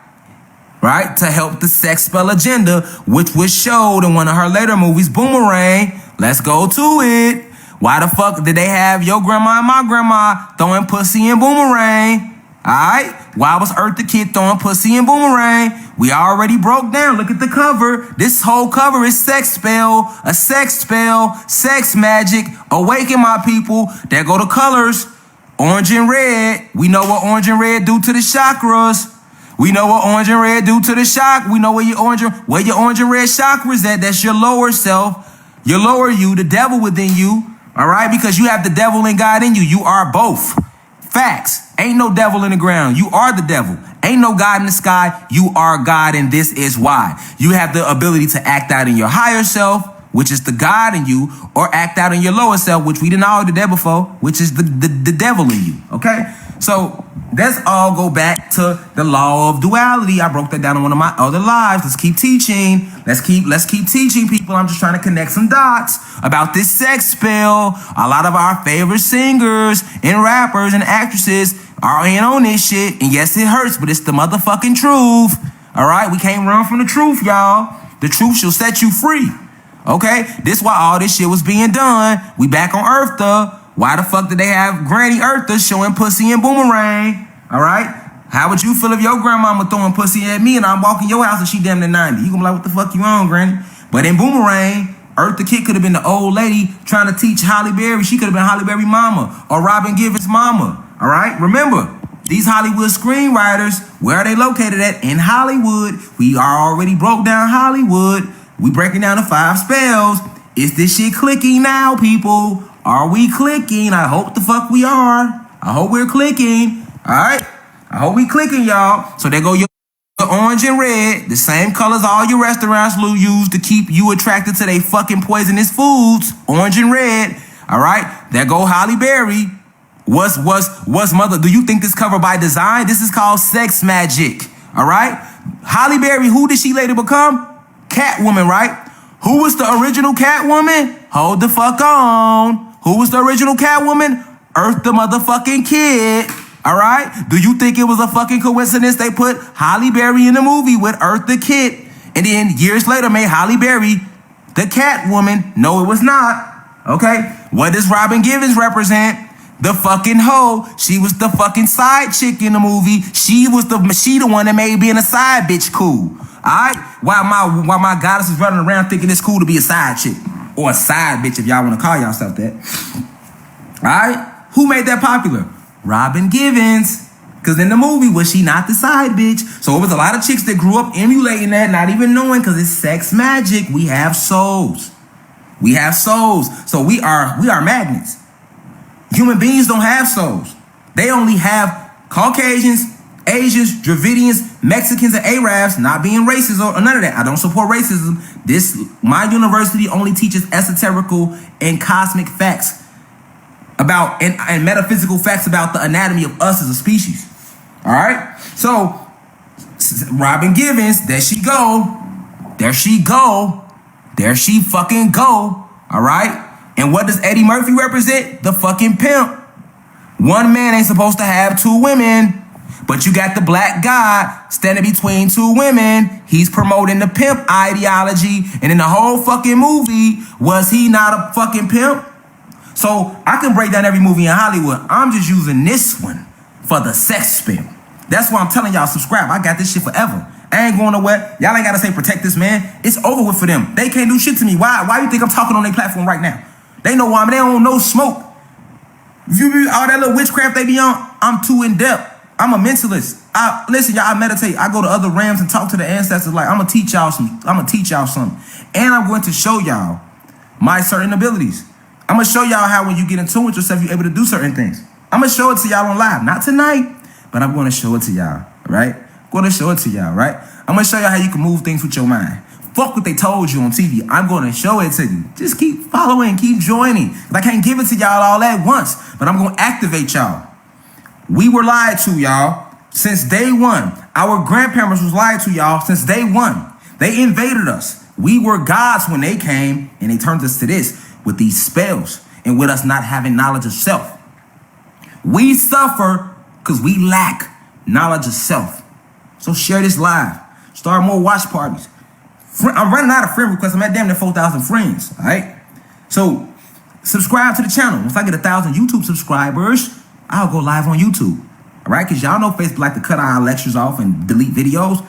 to help the sex spell agenda, which was showed in one of her later movies, Boomerang. Let's go to it. Why the fuck did they have your grandma and my grandma throwing pussy in Boomerang? All right? Why was Eartha Kitt throwing pussy in Boomerang? We already broke down. Look at the cover. This whole cover is sex spell, a sex spell, sex magic. Awaken my people. There go the colors. Orange and red. We know what orange and red do to the chakras. We know what orange and red do to the shock. We know where your orange and red chakras at. That's your lower self, your lower you, the devil within you. All right? Because you have the devil and God in you. You are both. Facts. Ain't no devil in the ground. You are the devil. Ain't no God in the sky. You are God, and this is why. You have the ability to act out in your higher self, which is the God in you, or act out in your lower self, which we didn't all did that before, which is the devil in you. Okay? So let's all go back to the law of duality. I broke that down in one of my other lives. Let's keep teaching. Let's keep teaching people. I'm just trying to connect some dots about this sex spell. A lot of our favorite singers and rappers and actresses are in on this shit. And yes, it hurts, but it's the motherfucking truth. All right? We can't run from the truth, y'all. The truth shall set you free. Okay? This is why all this shit was being done. We back on Eartha. Why the fuck did they have Granny Eartha showing pussy in Boomerang? All right? How would you feel if your grandmama throwing pussy at me and I'm walking your house and she damn near 90? You gonna be like, what the fuck you on, Granny? But in Boomerang, Eartha Kitt could have been the old lady trying to teach Halle Berry. She could have been Halle Berry mama or Robin Givens' mama. All right? Remember, these Hollywood screenwriters, where are they located at? In Hollywood. We are already broke down Hollywood. We breaking down the 5 spells. Is this shit clicking now, people? Are we clicking? I hope the fuck we are. I hope we're clicking. All right? I hope we clicking, y'all. So there go your orange and red, the same colors all your restaurants use to keep you attracted to they fucking poisonous foods. Orange and red. All right? There go Halle Berry. What's mother? Do you think this cover by design? This is called sex magic. All right? Halle Berry, who did she later become? Catwoman, right? Who was the original Catwoman? Hold the fuck on. Who was the original Catwoman? Eartha motherfucking Kitt. All right? Do you think it was a fucking coincidence they put Halle Berry in the movie with Eartha Kitt and then years later made Halle Berry the Catwoman? No, it was not. Okay? What does Robin Givens represent? The fucking hoe. She was the fucking side chick in the movie. She the one that made being a side bitch cool. Alright? While my goddess is running around thinking it's cool to be a side chick. Or a side bitch if y'all want to call yourself that. Alright? Who made that popular? Robin Givens. Because in the movie, was she not the side bitch? So it was a lot of chicks that grew up emulating that, not even knowing, because it's sex magic. We have souls. We have souls. So we are magnets. Human beings don't have souls. They only have Caucasians, Asians, Dravidians, Mexicans, and Arabs, not being racist or none of that. I don't support racism. My university only teaches esoterical and cosmic facts about and metaphysical facts about the anatomy of us as a species. All right? So, Robin Givens, there she go. There she go. There she fucking go. All right? And what does Eddie Murphy represent? The fucking pimp. One man ain't supposed to have two women. But you got the black guy standing between two women. He's promoting the pimp ideology. And in the whole fucking movie, was he not a fucking pimp? So I can break down every movie in Hollywood. I'm just using this one for the sex spell. That's why I'm telling y'all, subscribe. I got this shit forever. I ain't going nowhere. Y'all ain't got to say protect this man. It's over with for them. They can't do shit to me. Why you think I'm talking on their platform right now? They know why. They don't know smoke. All that little witchcraft they be on, I'm too in depth. I'm a mentalist. Listen, y'all, I meditate. I go to other realms and talk to the ancestors. Like, I'm gonna teach y'all something. And I'm going to show y'all my certain abilities. I'm gonna show y'all how when you get in tune with yourself, you're able to do certain things. I'm gonna show it to y'all on live. Not tonight, but I'm gonna show it to y'all, right? I'm gonna show it to y'all, right? I'm gonna show y'all how you can move things with your mind. Fuck what they told you on TV. I'm gonna show it to you. Just keep following, keep joining. I can't give it to y'all all at once, but I'm gonna activate y'all. We were lied to, y'all, since day one. Our grandparents was lied to, y'all, since day one. They invaded us. We were gods when they came, and they turned us to this with these spells and with us not having knowledge of self. We suffer because we lack knowledge of self. So share this live. Start more watch parties. I'm running out of friend requests. I'm at damn near 4,000 friends, all right? So subscribe to the channel. Once I get 1,000 YouTube subscribers, I'll go live on YouTube, all right? Because y'all know Facebook like to cut our lectures off and delete videos.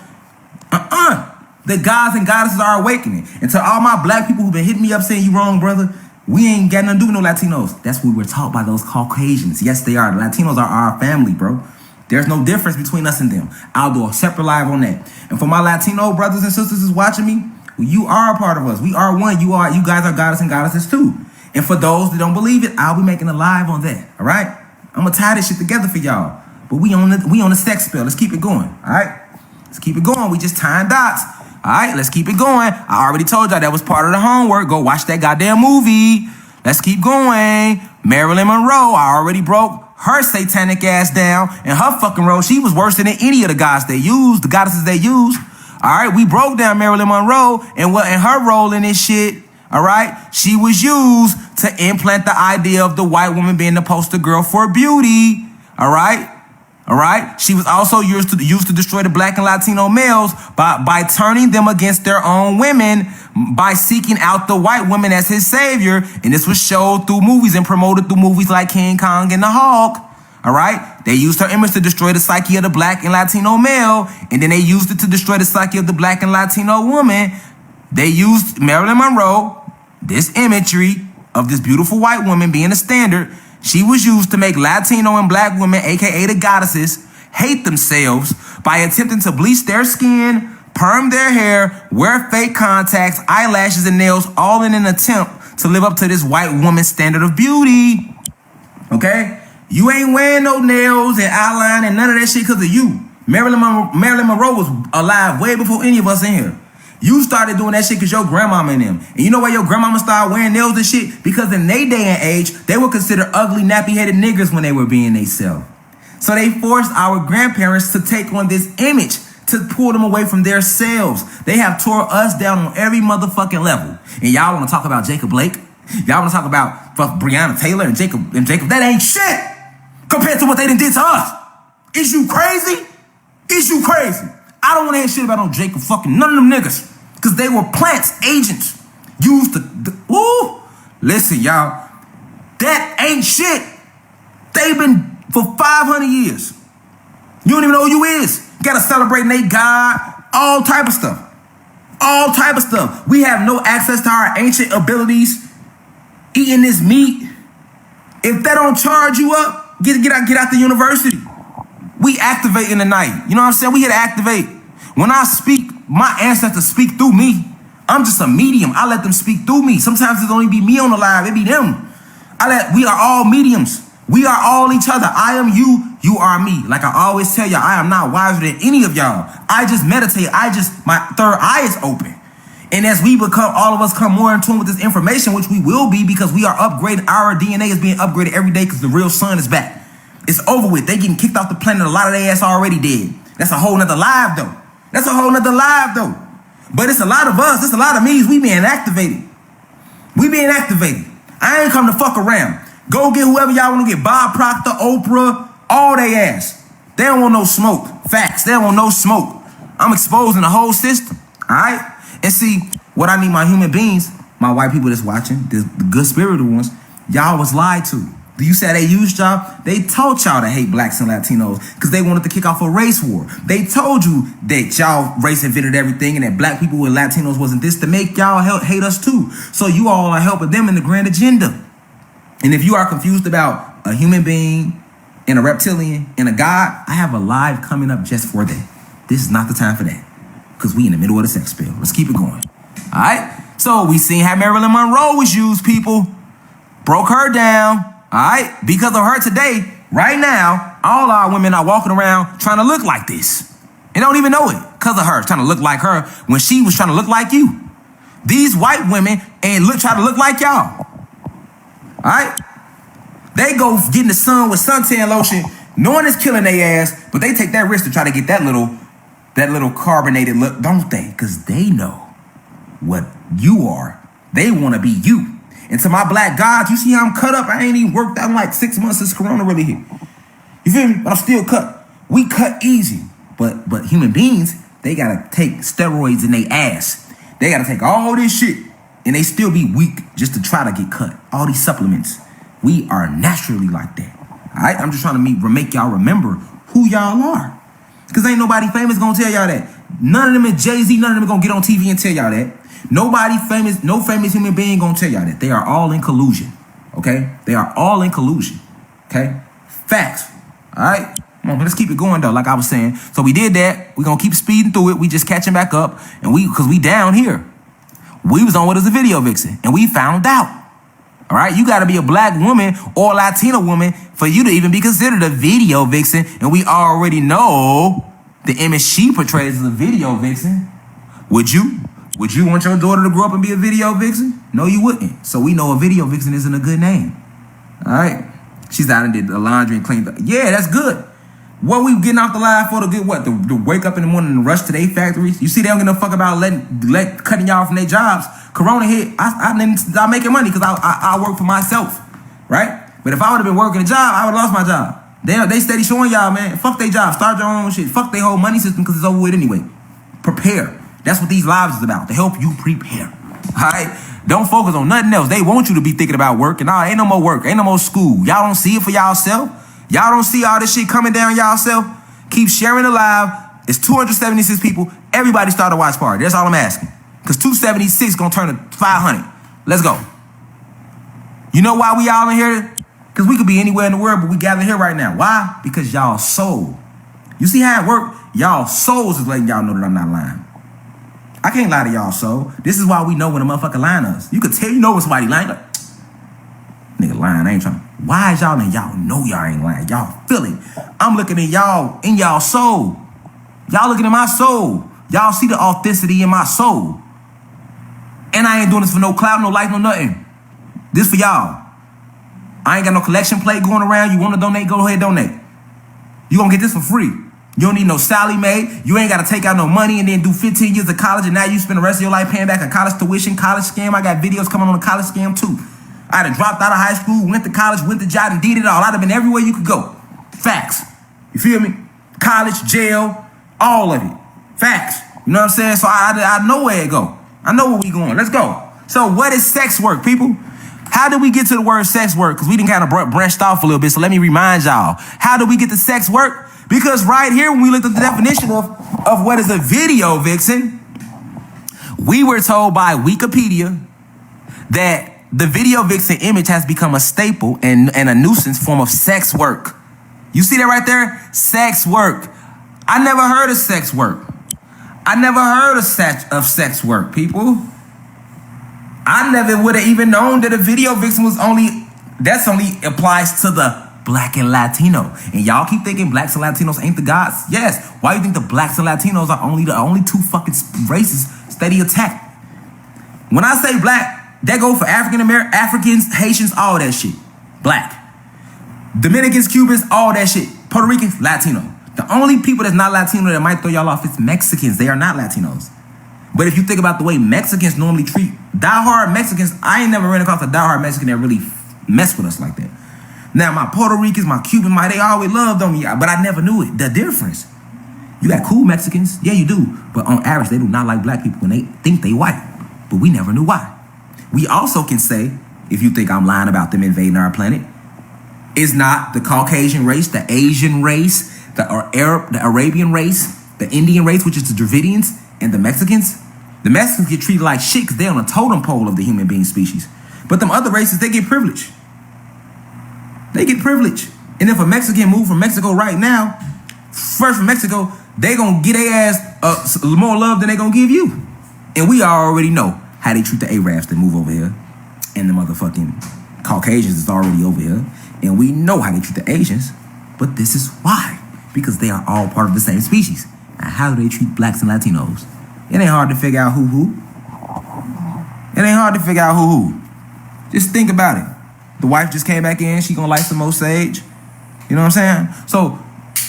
The gods and goddesses are awakening. And to all my black people who've been hitting me up saying you wrong, brother, we ain't got nothing to do with no Latinos. That's what we were taught by those Caucasians. Yes, they are. The Latinos are our family, bro. There's no difference between us and them. I'll do a separate live on that. And for my Latino brothers and sisters who's watching me, well, you are a part of us. We are one. You guys are goddess and goddesses too. And for those that don't believe it, I'll be making a live on that, all right? I'm gonna tie this shit together for y'all. But we on the sex spell. Let's keep it going. All right? Let's keep it going. We just tying dots. All right, let's keep it going. I already told y'all that was part of the homework. Go watch that goddamn movie. Let's keep going. Marilyn Monroe, I already broke her satanic ass down. And her fucking role, she was worse than any of the gods they used, the goddesses they used. All right, we broke down Marilyn Monroe and what in her role in this shit. All right, she was used to implant the idea of the white woman being the poster girl for beauty. All right. She was also used to destroy the black and Latino males by turning them against their own women, by seeking out the white woman as his savior. And this was showed through movies and promoted through movies like King Kong and the Hulk. All right, they used her image to destroy the psyche of the black and Latino male, and then they used it to destroy the psyche of the black and Latino woman. They used Marilyn Monroe, this imagery of this beautiful white woman being a standard. She was used to make Latino and black women, aka the goddesses, hate themselves by attempting to bleach their skin, perm their hair, wear fake contacts, eyelashes, and nails, all in an attempt to live up to this white woman's standard of beauty. Okay? You ain't wearing no nails and eyeliner and none of that shit because of you. Marilyn Monroe was alive way before any of us in here. You started doing that shit because your grandmama and them. And you know why your grandmama started wearing nails and shit? Because in their day and age, they were considered ugly, nappy-headed niggas when they were being themselves. So they forced our grandparents to take on this image to pull them away from their selves. They have tore us down on every motherfucking level. And y'all want to talk about Jacob Blake? Y'all want to talk about Breonna Taylor and Jacob? That ain't shit compared to what they done did to us. Is you crazy? Is you crazy? I don't want to hear shit about no Jacob fucking none of them niggas. Because they were plants, agents, used to, listen, y'all. That ain't shit. They've been for 500 years. You don't even know who you is. You got to celebrate they God, all type of stuff. All type of stuff. We have no access to our ancient abilities. Eating this meat. If that don't charge you up, get out the university. We activate in the night. You know what I'm saying? We here to activate. When I speak, my ancestors speak through me. I'm just a medium. I let them speak through me. Sometimes it don't even be me on the live. It be them. We are all mediums. We are all each other. I am you. You are me. Like I always tell y'all, I am not wiser than any of y'all. I just meditate. My third eye is open. And as all of us come more in tune with this information, which we will be because we are upgraded. Our DNA is being upgraded every day because the real sun is back. It's over with. They getting kicked off the planet. A lot of their ass already dead. That's a whole nother live though. But it's a lot of us. It's a lot of me's. We being activated. I ain't come to fuck around. Go get whoever y'all want to get. Bob Proctor, Oprah, all they ass. They don't want no smoke. Facts. They don't want no smoke. I'm exposing the whole system. All right? And see, what I need my human beings, my white people that's watching, the good spirited ones, y'all was lied to. You said they used y'all. They taught y'all to hate blacks and Latinos because they wanted to kick off a race war. They told you that y'all race invented everything and that black people and Latinos wasn't this to make y'all hate us too. So you all are helping them in the grand agenda. And if you are confused about a human being and a reptilian and a god, I have a live coming up just for that. This is not the time for that because we in the middle of the sex spell. Let's keep it going. All right. So we seen how Marilyn Monroe was used, people. Broke her down. All right, because of her today, right now, all our women are walking around trying to look like this. And don't even know it because of her, trying to look like her when she was trying to look like you. These white women try to look like y'all. All right? They go get in the sun with suntan lotion, knowing it's killing their ass, but they take that risk to try to get that little carbonated look, don't they? Because they know what you are. They want to be you. And to my black gods, you see how I'm cut up? I ain't even worked out in like 6 months since Corona really hit. You feel me? But I'm still cut. We cut easy. But human beings, they gotta take steroids in their ass. They gotta take all this shit and they still be weak just to try to get cut. All these supplements. We are naturally like that. All right? I'm just trying to make y'all remember who y'all are. Because ain't nobody famous gonna tell y'all that. None of them is Jay-Z. None of them are gonna get on TV and tell y'all that. Nobody famous, no famous human being gonna tell y'all that. They are all in collusion. Okay? They are all in collusion. Okay? Facts. All right? Come on, let's keep it going though, like I was saying. So we did that. We're gonna keep speeding through it. We just catching back up. And because we down here. We was on what is a video vixen. And we found out. All right? You gotta be a black woman or a Latina woman for you to even be considered a video vixen. And we already know the image she portrays as a video vixen. Would you? Would you want your daughter to grow up and be a video vixen? No, you wouldn't. So we know a video vixen isn't a good name. All right? She's out and did the laundry and cleaned up. Yeah, that's good. What we getting off the line for to get what? To wake up in the morning and rush to their factories? You see, they don't give no fuck about cutting y'all from their jobs. Corona hit. I didn't stop making money because I work for myself, right? But if I would have been working a job, I would have lost my job. They steady showing y'all, man. Fuck their job. Start your own shit. Fuck their whole money system because it's over with anyway. Prepare. That's what these lives is about, to help you prepare. All right? Don't focus on nothing else. They want you to be thinking about work, and ain't no more work. Ain't no more school. Y'all don't see it for y'allself. Y'all don't see all this shit coming down y'allself. Keep sharing the live. It's 276 people. Everybody start a watch party. That's all I'm asking. Because 276 going to turn to 500. Let's go. You know why we all in here? Because we could be anywhere in the world, but we gather here right now. Why? Because y'all soul. You see how it work? Y'all souls is letting y'all know that I'm not lying. I can't lie to y'all soul. This is why we know when a motherfucker lying to us. You could tell you know when somebody lying. Like, nigga lying, I ain't trying. Why is y'all and y'all know y'all ain't lying? Y'all feel it. I'm looking at y'all in y'all soul. Y'all looking at my soul. Y'all see the authenticity in my soul. And I ain't doing this for no clout, no like, no nothing. This for y'all. I ain't got no collection plate going around. You want to donate, go ahead, donate. You gonna get this for free. You don't need no Sally Mae. You ain't got to take out no money and then do 15 years of college and now you spend the rest of your life paying back a college tuition, college scam. I got videos coming on a college scam too. I had dropped out of high school, went to college, went to job and did it all. I'd have been everywhere you could go. Facts. You feel me? College, jail, all of it. Facts. You know what I'm saying? So I know where it go. I know where we going. Let's go. So what is sex work, people? How did we get to the word sex work? Because we didn't kind of branched off a little bit. So let me remind y'all. How did we get to sex work? Because right here, when we looked at the definition of what is a video vixen, we were told by Wikipedia that the video vixen image has become a staple and a nuisance form of sex work. You see that right there? Sex work. I never heard of sex work. I never heard of sex work, people. I never would have even known that a video vixen was only applies to the Black and Latino. And y'all keep thinking blacks and Latinos ain't the gods. Yes. Why do you think the blacks and Latinos are the only two fucking races steady attack? When I say black, that go for Africans, Haitians, all that shit. Black. Dominicans, Cubans, all that shit. Puerto Ricans, Latino. The only people that's not Latino that might throw y'all off is Mexicans. They are not Latinos. But if you think about the way Mexicans normally treat diehard Mexicans, I ain't never ran across a diehard Mexican that really mess with us like that. Now, my Puerto Ricans, my Cubans, they always loved on me, but I never knew it. The difference. You got cool Mexicans, yeah, you do. But on average, they do not like black people when they think they white. But we never knew why. We also can say, if you think I'm lying about them invading our planet, it's not the Caucasian race, the Asian race, the Arab, the Arabian race, the Indian race, which is the Dravidians, and the Mexicans. The Mexicans get treated like shit because they're on a totem pole of the human being species. But them other races, they get privilege. They get privilege. And if a Mexican move from Mexico right now, first from Mexico, they gonna get their ass more love than they gonna give you. And we already know how they treat the Arabs that move over here. And the motherfucking Caucasians is already over here. And we know how they treat the Asians. But this is why. Because they are all part of the same species. Now, how do they treat blacks and Latinos? It ain't hard to figure out who. It ain't hard to figure out who. Just think about it. The wife just came back in. She gonna light some more sage. You know what I'm saying? So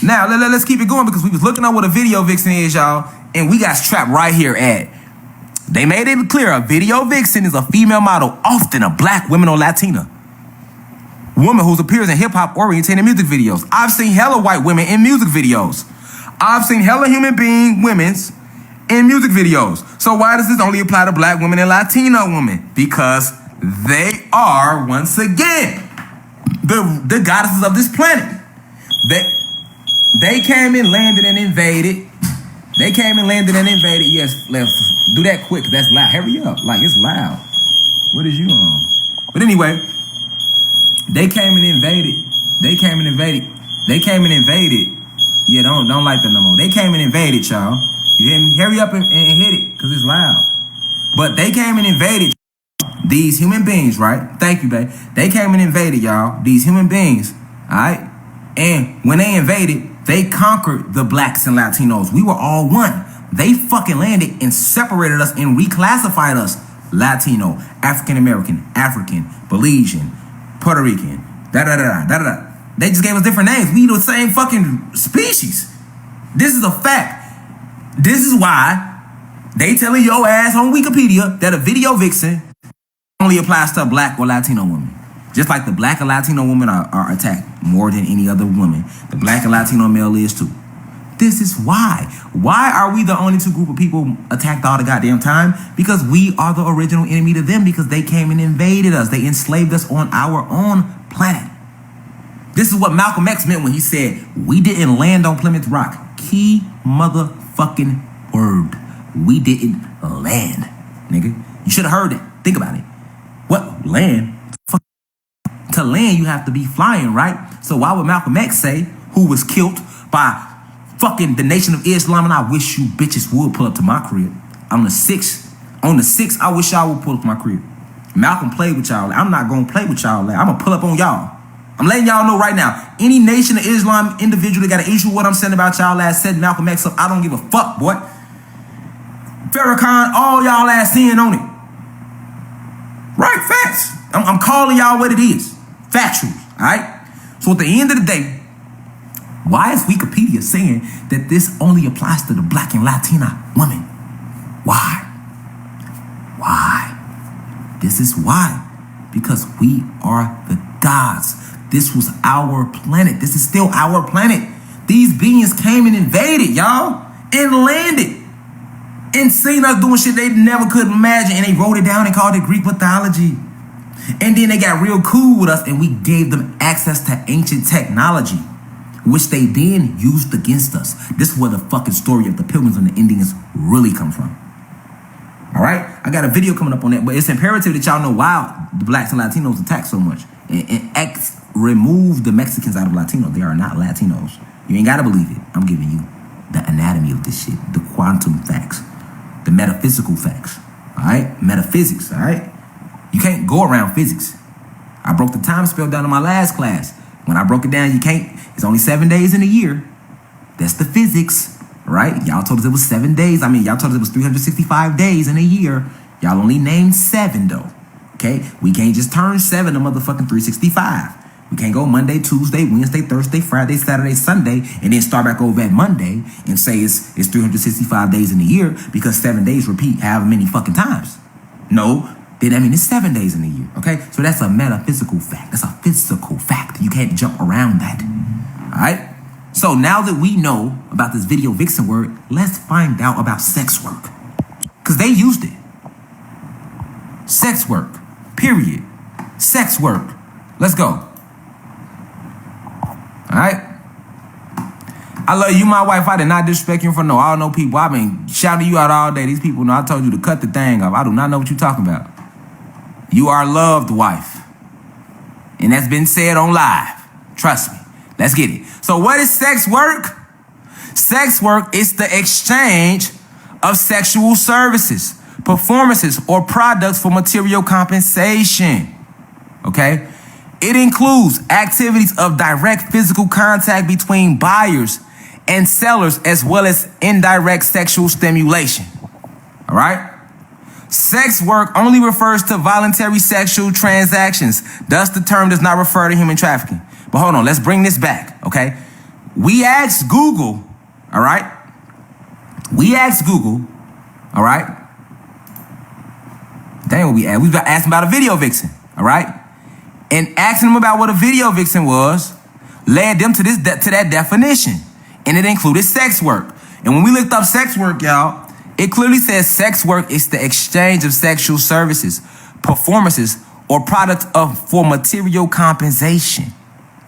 now let's keep it going because we was looking at what a video vixen is, y'all, and we got trapped right here at. They made it clear a video vixen is a female model, often a black woman or Latina woman who appears in hip-hop oriented music videos. I've seen hella white women in music videos. I've seen hella human being women's in music videos. So why does this only apply to black women and Latino women? Because they are, once again, the goddesses of this planet. They came and landed and invaded. They came and landed and invaded. Yes, let's do that quick. That's loud. Hurry up. Like, it's loud. What is you on? But anyway, they came and invaded. They came and invaded. They came and invaded. Yeah, don't like that no more. They came and invaded, y'all. You hear me? Hurry up and hit it, because it's loud. But they came and invaded these human beings, right? Thank you, babe. They came and invaded, y'all. These human beings, all right? And when they invaded, they conquered the blacks and Latinos. We were all one. They fucking landed and separated us and reclassified us. Latino, African-American, African, Belizean, Puerto Rican, da-da-da-da-da-da. They just gave us different names. We the same fucking species. This is a fact. This is why they telling your ass on Wikipedia that a video vixen only applies to a black or Latino woman. Just like the black and Latino women are attacked more than any other woman, the black and Latino male is too. This is why. Why are we the only two group of people attacked all the goddamn time? Because we are the original enemy to them because they came and invaded us. They enslaved us on our own planet. This is what Malcolm X meant when he said, we didn't land on Plymouth Rock. Key motherfucking word. We didn't land, nigga. You should have heard it. Think about it. What? Land? To land, you have to be flying, right? So why would Malcolm X say, who was killed by fucking the Nation of Islam, and I wish you bitches would pull up to my crib. On the 6th, I wish y'all would pull up to my crib. Malcolm played with y'all. I'm not going to play with y'all. I'm going to pull up on y'all. I'm letting y'all know right now. Any Nation of Islam individual that got an issue with what I'm saying about y'all ass set Malcolm X up, I don't give a fuck, boy. Farrakhan, all y'all ass in on it. Right, facts. I'm calling y'all what it is. Factual, all right? So at the end of the day, why is Wikipedia saying that this only applies to the black and Latina women? Why? Why? This is why. Because we are the gods. This was our planet. This is still our planet. These beings came and invaded, y'all, and landed. And seen us doing shit they never could imagine. And they wrote it down and called it Greek mythology. And then they got real cool with us and we gave them access to ancient technology, which they then used against us. This is where the fucking story of the Pilgrims and the Indians really come from. All right? I got a video coming up on that, but it's imperative that y'all know why the blacks and Latinos attack so much. And remove the Mexicans out of Latino. They are not Latinos. You ain't got to believe it. I'm giving you the anatomy of this shit, the quantum facts, the metaphysical facts. All right? Metaphysics, all right? You can't go around physics. I broke the time spell down in my last class. When I broke it down, you can't. It's only 7 days in a year. That's the physics, right? Y'all told us it was 7 days. Y'all told us it was 365 days in a year. Y'all only named 7, though. Okay? We can't just turn 7 to motherfucking 365. We can't go Monday, Tuesday, Wednesday, Thursday, Friday, Saturday, Sunday, and then start back over at Monday and say it's 365 days in a year because 7 days repeat however many fucking times. No. then I mean it's 7 days in a year, okay? So that's a metaphysical fact. That's a physical fact. You can't jump around that, all right? So now that we know about this video vixen word, let's find out about sex work. Because they used it. Sex work, period. Sex work. Let's go. All right? I love you, my wife. I did not disrespect you for no. I don't know people. I've been shouting you out all day. These people know I told you to cut the thing off. I do not know what you're talking about. You are loved, wife. And that's been said on live. Trust me. Let's get it. So what is sex work? Sex work is the exchange of sexual services, performances, or products for material compensation. Okay? It includes activities of direct physical contact between buyers and sellers, as well as indirect sexual stimulation. All right? Sex work only refers to voluntary sexual transactions. Thus, the term does not refer to human trafficking. But hold on, let's bring this back, okay? We asked Google, all right? We asked Google, all right? Dang what we asked. We asked them about a video vixen, all right? And asking them about what a video vixen was led them to that definition. And it included sex work. And when we looked up sex work, y'all, it clearly says sex work is the exchange of sexual services, performances, or products for material compensation.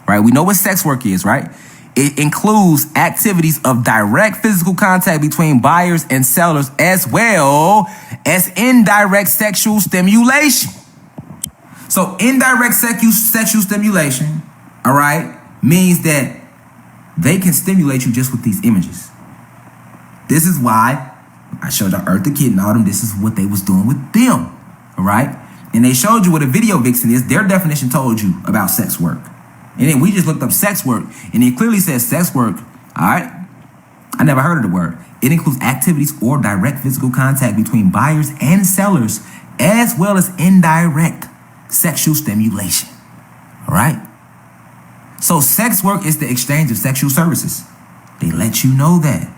Right? We know what sex work is, right? It includes activities of direct physical contact between buyers and sellers, as well as indirect sexual stimulation. So indirect sexual stimulation, all right, means that they can stimulate you just with these images. This is why I showed y'all Earth the Kid and all them. This is what they was doing with them, all right? And they showed you what a video vixen is. Their definition told you about sex work. And then we just looked up sex work, and it clearly says sex work, all right? I never heard of the word. It includes activities or direct physical contact between buyers and sellers, as well as indirect sexual stimulation, all right? So sex work is the exchange of sexual services. They let you know that,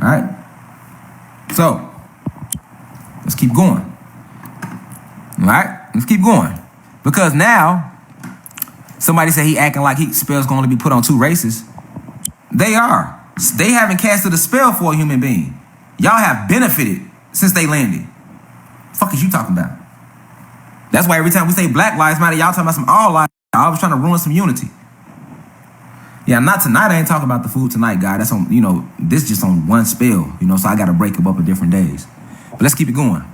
all right? So let's keep going, all right? Let's keep going. Because now, somebody said he acting like spells going to be put on 2 races. They are. They haven't casted a spell for a human being. Y'all have benefited since they landed. The fuck is you talking about? That's why every time we say Black Lives Matter, y'all talking about some all lives. I was trying to ruin some unity. Yeah, not tonight. I ain't talking about the food tonight, guy. That's on, this just on one spell, so I got to break them up in different days. But let's keep it going.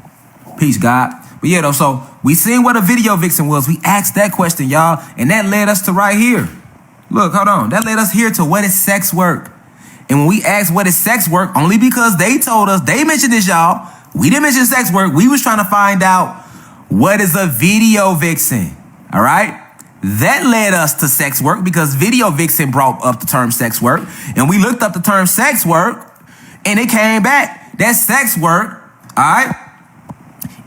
Peace, God. But yeah, though, so we seen what a video vixen was. We asked that question, y'all, and that led us to right here. Look, hold on. That led us here to what is sex work. And when we asked what is sex work, only because they told us, they mentioned this, y'all. We didn't mention sex work. We was trying to find out what is a video vixen, all right? That led us to sex work because video vixen brought up the term sex work. And we looked up the term sex work, and it came back. That sex work, all right,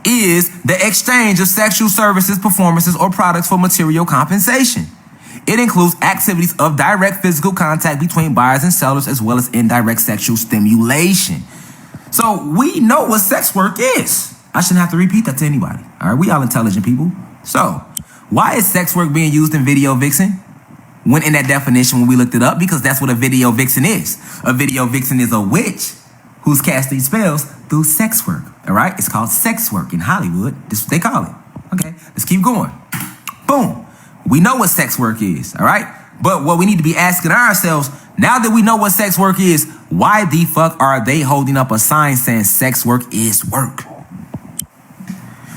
is the exchange of sexual services, performances, or products for material compensation. It includes activities of direct physical contact between buyers and sellers, as well as indirect sexual stimulation. So we know what sex work is. I shouldn't have to repeat that to anybody. All right, we all intelligent people. So why is sex work being used in video vixen? When in that definition, when we looked it up, because that's what a video vixen is. A video vixen is a witch who's casting spells through sex work. All right, it's called sex work in Hollywood. That's what they call it. Okay, let's keep going. Boom. We know what sex work is, all right? But what we need to be asking ourselves, now that we know what sex work is, why the fuck are they holding up a sign saying sex work is work?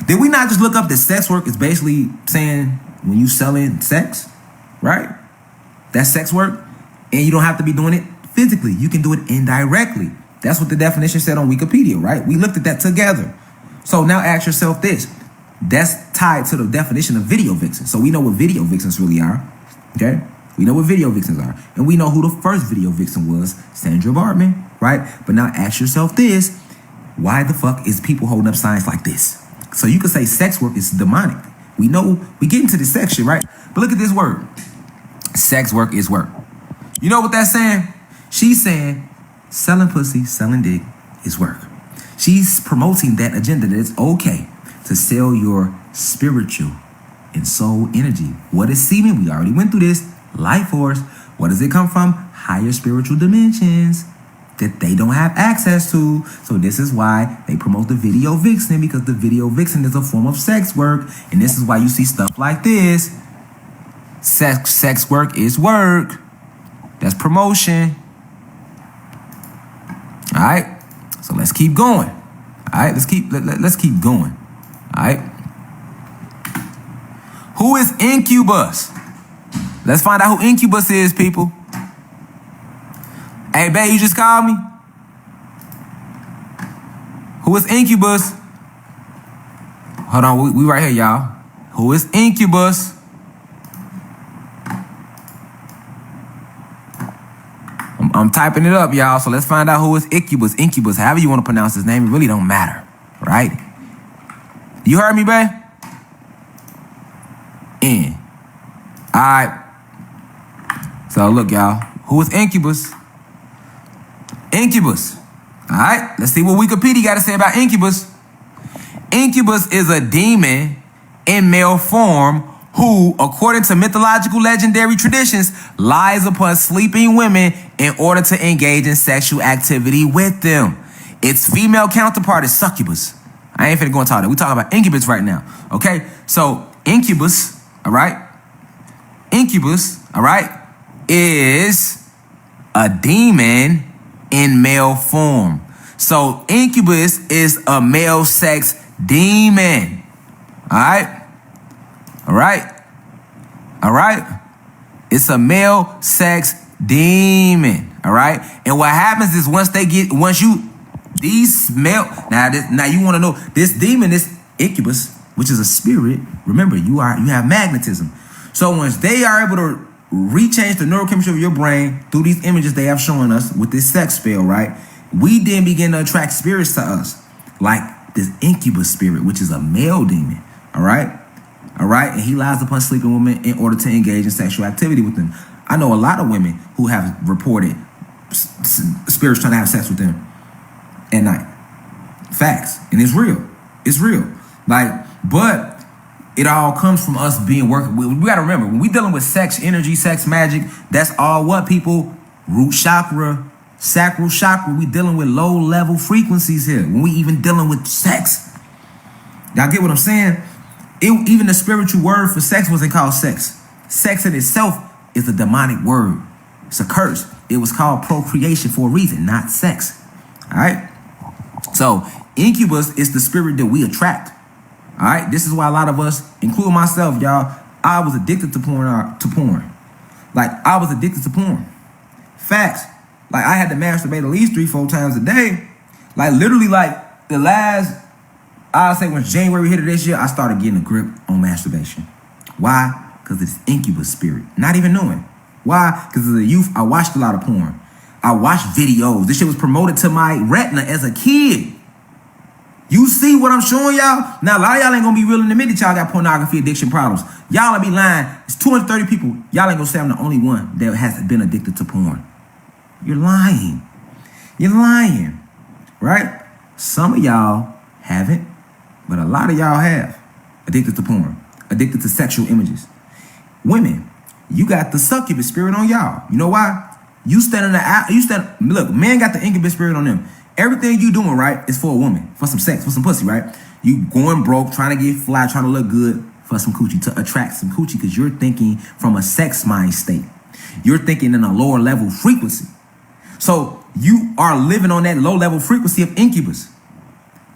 Did we not just look up that sex work is basically saying when you selling sex, right? That's sex work, and you don't have to be doing it physically. You can do it indirectly. That's what the definition said on Wikipedia, right? We looked at that together. So now ask yourself this. That's tied to the definition of video vixens. So we know what video vixens really are, okay? We know what video vixens are. And we know who the first video vixen was, Sandra Bartman, right? But now ask yourself this. Why the fuck is people holding up signs like this? So you could say sex work is demonic. We know, we get into this section, right? But look at this word. Sex work is work. You know what that's saying? She's saying selling pussy, selling dick is work. She's promoting that agenda that it's okay to sell your spiritual and soul energy. What is semen? We already went through this. Life force. What does it come from? Higher spiritual dimensions that they don't have access to. So this is why they promote the video vixen, because the video vixen is a form of sex work. And this is why you see stuff like this. Sex work is work. That's promotion. All right. So let's keep going. All right. Let's keep going. All right. Who is incubus? Let's find out who incubus is, people. Hey, babe, you just called me? Who is incubus? Hold on, we right here, y'all. Who is incubus? I'm typing it up, y'all, so let's find out who is incubus. Incubus, however you want to pronounce his name, it really don't matter, right? You heard me, babe? In. All right. So look, y'all. Who is incubus? Incubus. All right. Let's see what Wikipedia got to say about incubus. Incubus is a demon in male form who, according to mythological legendary traditions, lies upon sleeping women in order to engage in sexual activity with them. Its female counterpart is succubus. I ain't finna go and talk that. We talking about incubus right now. Okay. So incubus, all right. Incubus, all right, is a demon in male form. So incubus is a male sex demon. All right? All right? All right? It's a male sex demon. All right? And what happens is these male, now you want to know, this demon, this incubus, which is a spirit, remember, you have magnetism. So once they are able to rechange the neurochemistry of your brain through these images they have shown us with this sex spell, right? We then begin to attract spirits to us, like this incubus spirit, which is a male demon, all right? All right? And he lies upon sleeping women in order to engage in sexual activity with them. I know a lot of women who have reported spirits trying to have sex with them at night. Facts. And it's real. It's real. But it all comes from us being working. We got to remember, when we dealing with sex energy, sex magic, that's all what, people? Root chakra, sacral chakra. We dealing with low level frequencies here. When we even dealing with sex. Y'all get what I'm saying? Even the spiritual word for sex wasn't called sex. Sex in itself is a demonic word. It's a curse. It was called procreation for a reason, not sex. All right? So incubus is the spirit that we attract. All right, this is why a lot of us, including myself, y'all, I was addicted to porn. Like, I was addicted to porn. Facts. Like, I had to masturbate at least 3-4 times a day. Like, literally, like, the last, I'll say, when January hit of this year, I started getting a grip on masturbation. Why? Because it's incubus spirit. Not even knowing. Why? Because as a youth, I watched a lot of porn. I watched videos. This shit was promoted to my retina as a kid. You see what I'm showing y'all? Now, a lot of y'all ain't gonna be willing to admit that y'all got pornography addiction problems. Y'all will be lying. It's 230 people. Y'all ain't gonna say I'm the only one that has been addicted to porn. You're lying. You're lying. Right? Some of y'all haven't, but a lot of y'all have. Addicted to porn. Addicted to sexual images. Women, you got the succubus spirit on y'all. You know why? Look, men got the incubus spirit on them. Everything you doing, right, is for a woman, for some sex, for some pussy, right? You going broke, trying to get fly, trying to look good for some coochie, to attract some coochie, because you're thinking from a sex mind state. You're thinking in a lower level frequency. So you are living on that low level frequency of incubus.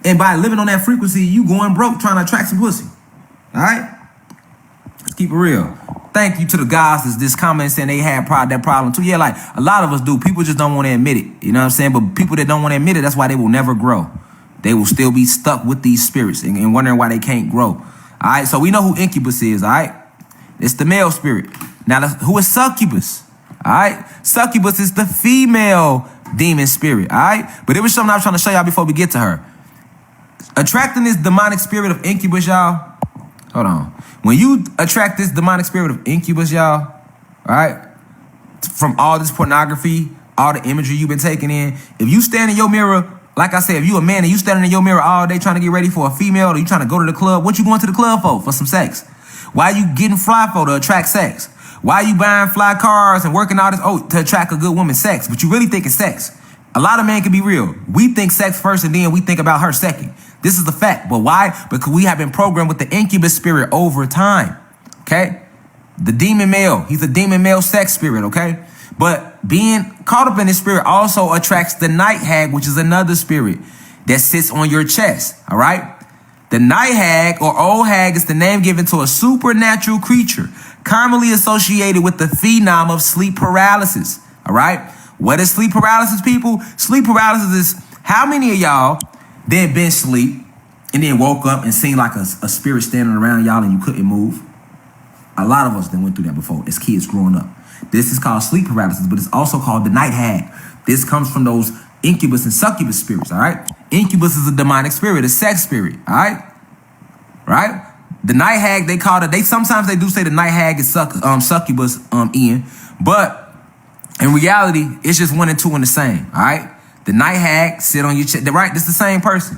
And by living on that frequency, you going broke trying to attract some pussy. All right? Let's keep it real. Thank you to the guys that's this comment saying they had that problem too. Yeah, like a lot of us do. People just don't want to admit it. You know what I'm saying? But people that don't want to admit it, that's why they will never grow. They will still be stuck with these spirits and wondering why they can't grow. All right, so we know who incubus is, all right? It's the male spirit. Now, who is succubus? All right? Succubus is the female demon spirit, all right? But it was something I was trying to show y'all before we get to her. Attracting this demonic spirit of incubus, y'all. Hold on. When you attract this demonic spirit of incubus, y'all, all right, from all this pornography, all the imagery you've been taking in, if you stand in your mirror Like I said, if you a man and you standing in your mirror all day trying to get ready for a female, or you trying to go to the club, what you going to the club for? For some sex. Why you getting fly for? To attract sex. Why you buying fly cars and working all this? Oh, to attract a good woman, sex. But you really think it's sex. A lot of men can be real. We think sex first and then we think about her second. This is the fact. But why? Because we have been programmed with the incubus spirit over time. Okay? The demon male. He's a demon male sex spirit, okay? But being caught up in this spirit also attracts the night hag, which is another spirit that sits on your chest, all right? The night hag or old hag is the name given to a supernatural creature commonly associated with the phenom of sleep paralysis, all right? What is sleep paralysis, people? Sleep paralysis is how many of y'all then been asleep and then woke up and seen like a spirit standing around y'all and you couldn't move? A lot of us then went through that before as kids growing up. This is called sleep paralysis, but it's also called the night hag. This comes from those incubus and succubus spirits, all right? Incubus is a demonic spirit, a sex spirit, all right? Right? The night hag, they call it, sometimes they do say the night hag is succubus, Ian, but in reality, it's just one and two in the same, all right? The night hag sit on your chest, right? This is the same person.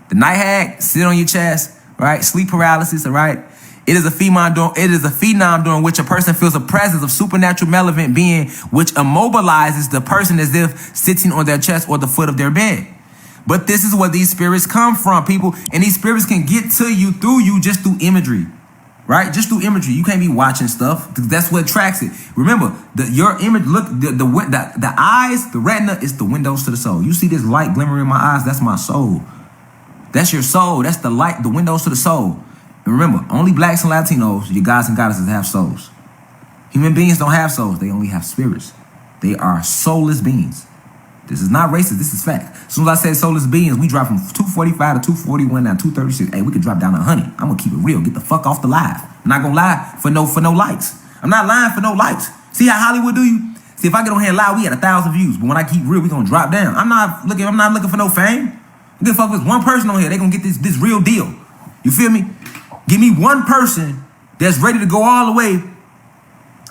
The night hag sit on your chest, right? Sleep paralysis, all right? It is a phenom during which a person feels the presence of supernatural malevolent being, which immobilizes the person as if sitting on their chest or the foot of their bed. But this is where these spirits come from, people. And these spirits can get to you through you just through imagery, right? Just through imagery. You can't be watching stuff. That's what attracts it. Remember, your image, look, the eyes, the retina is the windows to the soul. You see this light glimmering in my eyes? That's my soul. That's your soul. That's the light, the windows to the soul. And remember, only blacks and Latinos, your gods and goddesses, have souls. Human beings don't have souls. They only have spirits. They are soulless beings. This is not racist. This is fact. As soon as I said soulless beings, we dropped from 245 to 241 now 236. Hey, we could drop down to 100. I'm gonna keep it real. Get the fuck off the live. I'm not gonna lie for no likes. I'm not lying for no likes. See how Hollywood do you? See, if I get on here and lie, we had 1,000 views. But when I keep real, we gonna drop down. I'm not looking for no fame. I give a fuck with one person on here. They gonna get this real deal. You feel me? Give me one person that's ready to go all the way.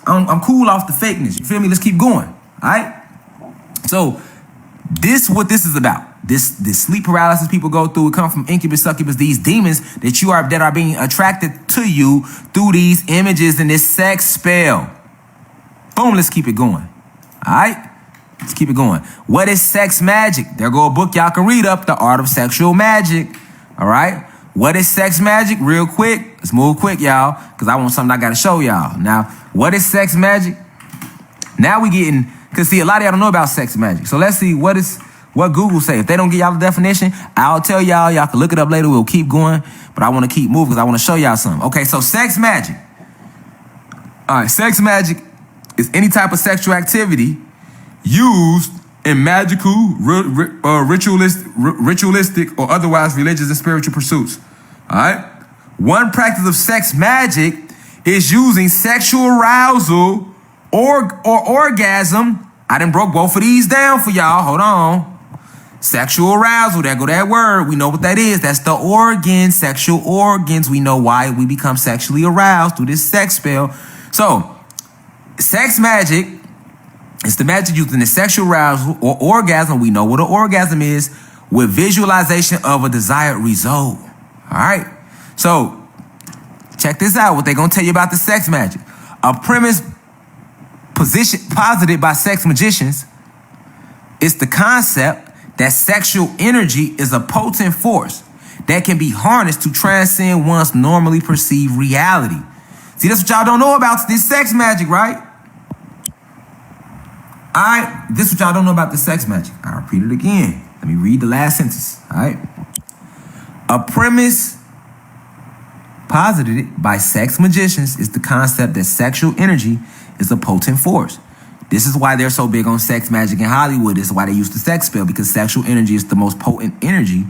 I'm cool off the fakeness. You feel me? Let's keep going. All right. So what this is about. This sleep paralysis people go through. It comes from incubus, succubus. These demons that are being attracted to you through these images and this sex spell. Boom. Let's keep it going. All right. Let's keep it going. What is sex magic? There go a book y'all can read up. The Art of Sexual Magic. All right. What is sex magic? Real quick. Let's move quick, y'all, because I want something I got to show y'all. Now, what is sex magic? Now we getting, because see, a lot of y'all don't know about sex magic. So let's see what Google say. If they don't get y'all the definition, I'll tell y'all. Y'all can look it up later. We'll keep going. But I want to keep moving because I want to show y'all something. Okay, so sex magic. All right, sex magic is any type of sexual activity used in magical, ritualistic, or otherwise religious and spiritual pursuits. All right? One practice of sex magic is using sexual arousal or orgasm. I done broke both of these down for y'all. Hold on. Sexual arousal, there go that word. We know what that is. That's the organ, sexual organs. We know why we become sexually aroused through this sex spell. So, sex magic is the magic used in the sexual arousal or orgasm. We know what an orgasm is, with visualization of a desired result. All right. So, check this out. What they're going to tell you about the sex magic. A premise posited by sex magicians is the concept that sexual energy is a potent force that can be harnessed to transcend one's normally perceived reality. See, that's what y'all don't know about this sex magic, right? All right, this is what y'all don't know about the sex magic. I'll repeat it again. Let me read the last sentence, all right? A premise posited by sex magicians is the concept that sexual energy is a potent force. This is why they're so big on sex magic in Hollywood. This is why they use the sex spell, because sexual energy is the most potent energy,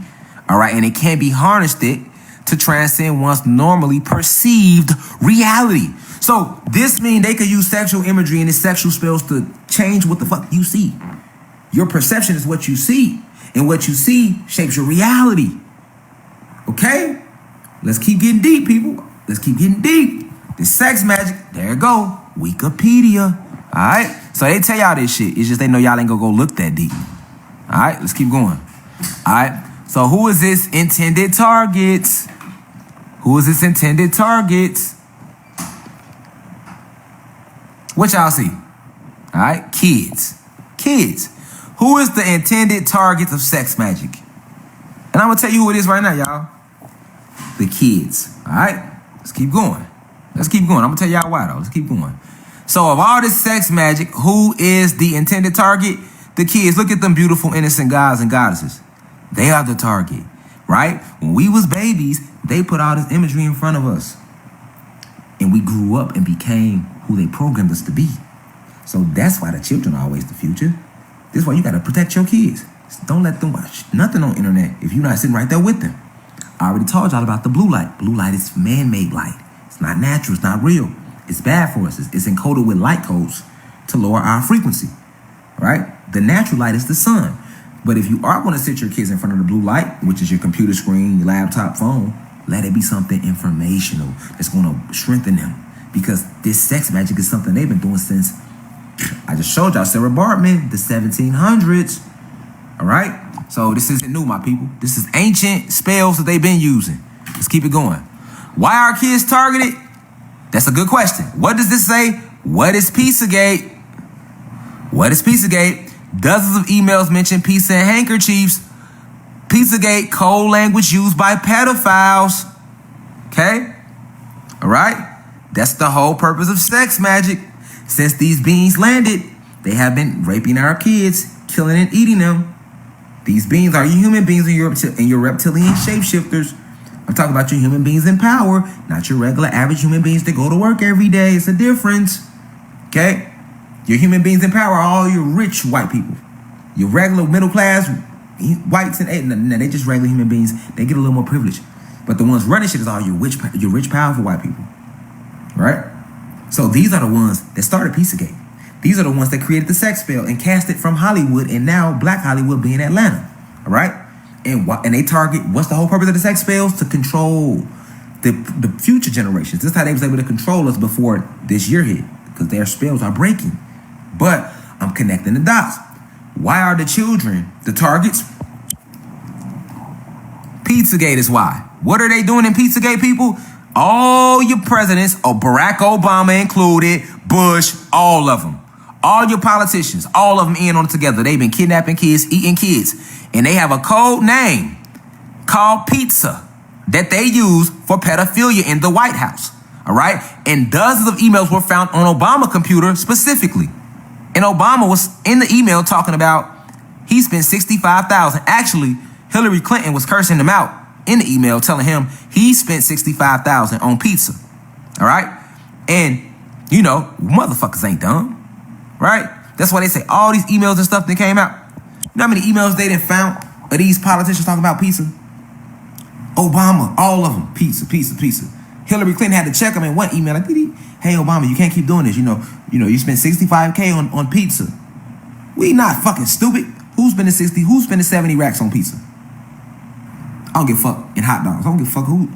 all right? And it can be harnessed to transcend one's normally perceived reality. So this means they could use sexual imagery and its sexual spells to change what the fuck you see. Your perception is what you see, and what you see shapes your reality. Okay? Let's keep getting deep, people. Let's keep getting deep. The sex magic, there it go. Wikipedia. All right? So they tell y'all this shit. It's just they know y'all ain't gonna go look that deep. All right? Let's keep going. All right. So who is this intended targets? Who is this intended targets? What y'all see? All right. Kids. Kids. Who is the intended target of sex magic? And I'm going to tell you who it is right now, y'all. The kids. All right. Let's keep going. Let's keep going. I'm going to tell y'all why, though. Let's keep going. So of all this sex magic, who is the intended target? The kids. Look at them beautiful, innocent gods and goddesses. They are the target, right? When we was babies, they put all this imagery in front of us. And we grew up and became who they programmed us to be. So that's why the children are always the future. This is why you got to protect your kids. Don't let them watch nothing on the internet if you're not sitting right there with them. I already told y'all about the blue light. Blue light is man-made light. It's not natural. It's not real. It's bad for us. It's encoded with light codes to lower our frequency, right? The natural light is the sun. But if you are going to sit your kids in front of the blue light, which is your computer screen, your laptop, phone, let it be something informational that's going to strengthen them. Because this sex magic is something they've been doing since, I just showed y'all, Sarah Bartman, the 1700s. All right? So this isn't new, my people. This is ancient spells that they've been using. Let's keep it going. Why are kids targeted? That's a good question. What does this say? What is Pizzagate? What is Pizzagate? Dozens of emails mention pizza and handkerchiefs. Pizzagate, code language used by pedophiles. Okay? All right? That's the whole purpose of sex magic. Since these beings landed, they have been raping our kids, killing and eating them. These beings are your human beings and your reptilian shapeshifters. I'm talking about your human beings in power, not your regular average human beings that go to work every day. It's a difference. Okay? Your human beings in power are all your rich white people. Your regular middle class whites and they just regular human beings. They get a little more privilege. But the ones running shit is all your rich, powerful white people. Right? So these are the ones that started Pizzagate. These are the ones that created the sex spell and cast it from Hollywood, and now Black Hollywood being Atlanta. All right? And they target, what's the whole purpose of the sex spells? To control the future generations. This is how they was able to control us before this year hit, because their spells are breaking. But I'm connecting the dots. Why are the children the targets? Pizzagate is why. What are they doing in Pizzagate, people? All your presidents, Barack Obama included, Bush, all of them. All your politicians, all of them in on it together. They've been kidnapping kids, eating kids. And they have a code name called pizza that they use for pedophilia in the White House. All right? And dozens of emails were found on Obama's computer specifically. And Obama was in the email talking about he spent $65,000. Actually, Hillary Clinton was cursing him out in the email, telling him he spent $65,000 on pizza. All right? And, you know, motherfuckers ain't dumb. Right? That's why they say all these emails and stuff that came out. You know how many emails they done found of these politicians talking about pizza? Obama, all of them, pizza. Hillary Clinton had to check them in one email. Like, hey, Obama, you can't keep doing this. You know, you spent $65K on pizza. We not fucking stupid. Who's spending 60? Who's spending 70 racks on pizza? I don't give a fuck. In hot dogs. I don't give a fuck who.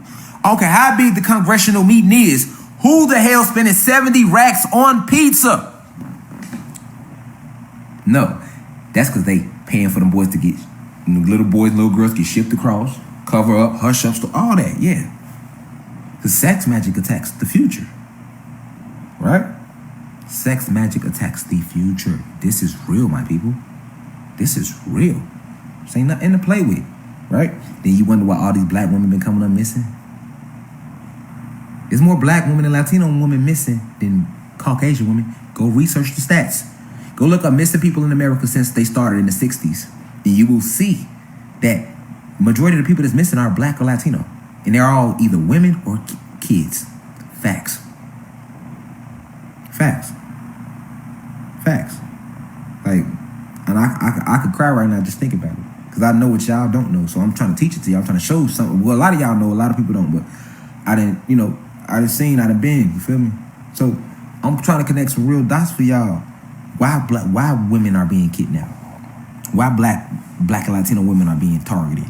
Okay, how big the congressional meeting is. Who the hell spending 70 racks on pizza? No, that's because they paying for them boys to get, little boys, little girls get shipped across, cover up, hush up, all that, yeah. The sex magic attacks the future, right? Sex magic attacks the future. This is real, my people. This is real. This ain't nothing to play with, right? Then you wonder why all these black women been coming up missing. There's more black women and Latino women missing than Caucasian women. Go research the stats. Go look up missing people in America since they started in the 60s. And you will see that majority of the people that's missing are black or Latino. And they're all either women or kids. Facts. Like, and I could cry right now just thinking about it. Because I know what y'all don't know. So I'm trying to teach it to y'all. I'm trying to show you something. Well, a lot of y'all know, a lot of people don't. But I done been, you feel me? So I'm trying to connect some real dots for y'all. Why women are being kidnapped? Why black and Latino women are being targeted?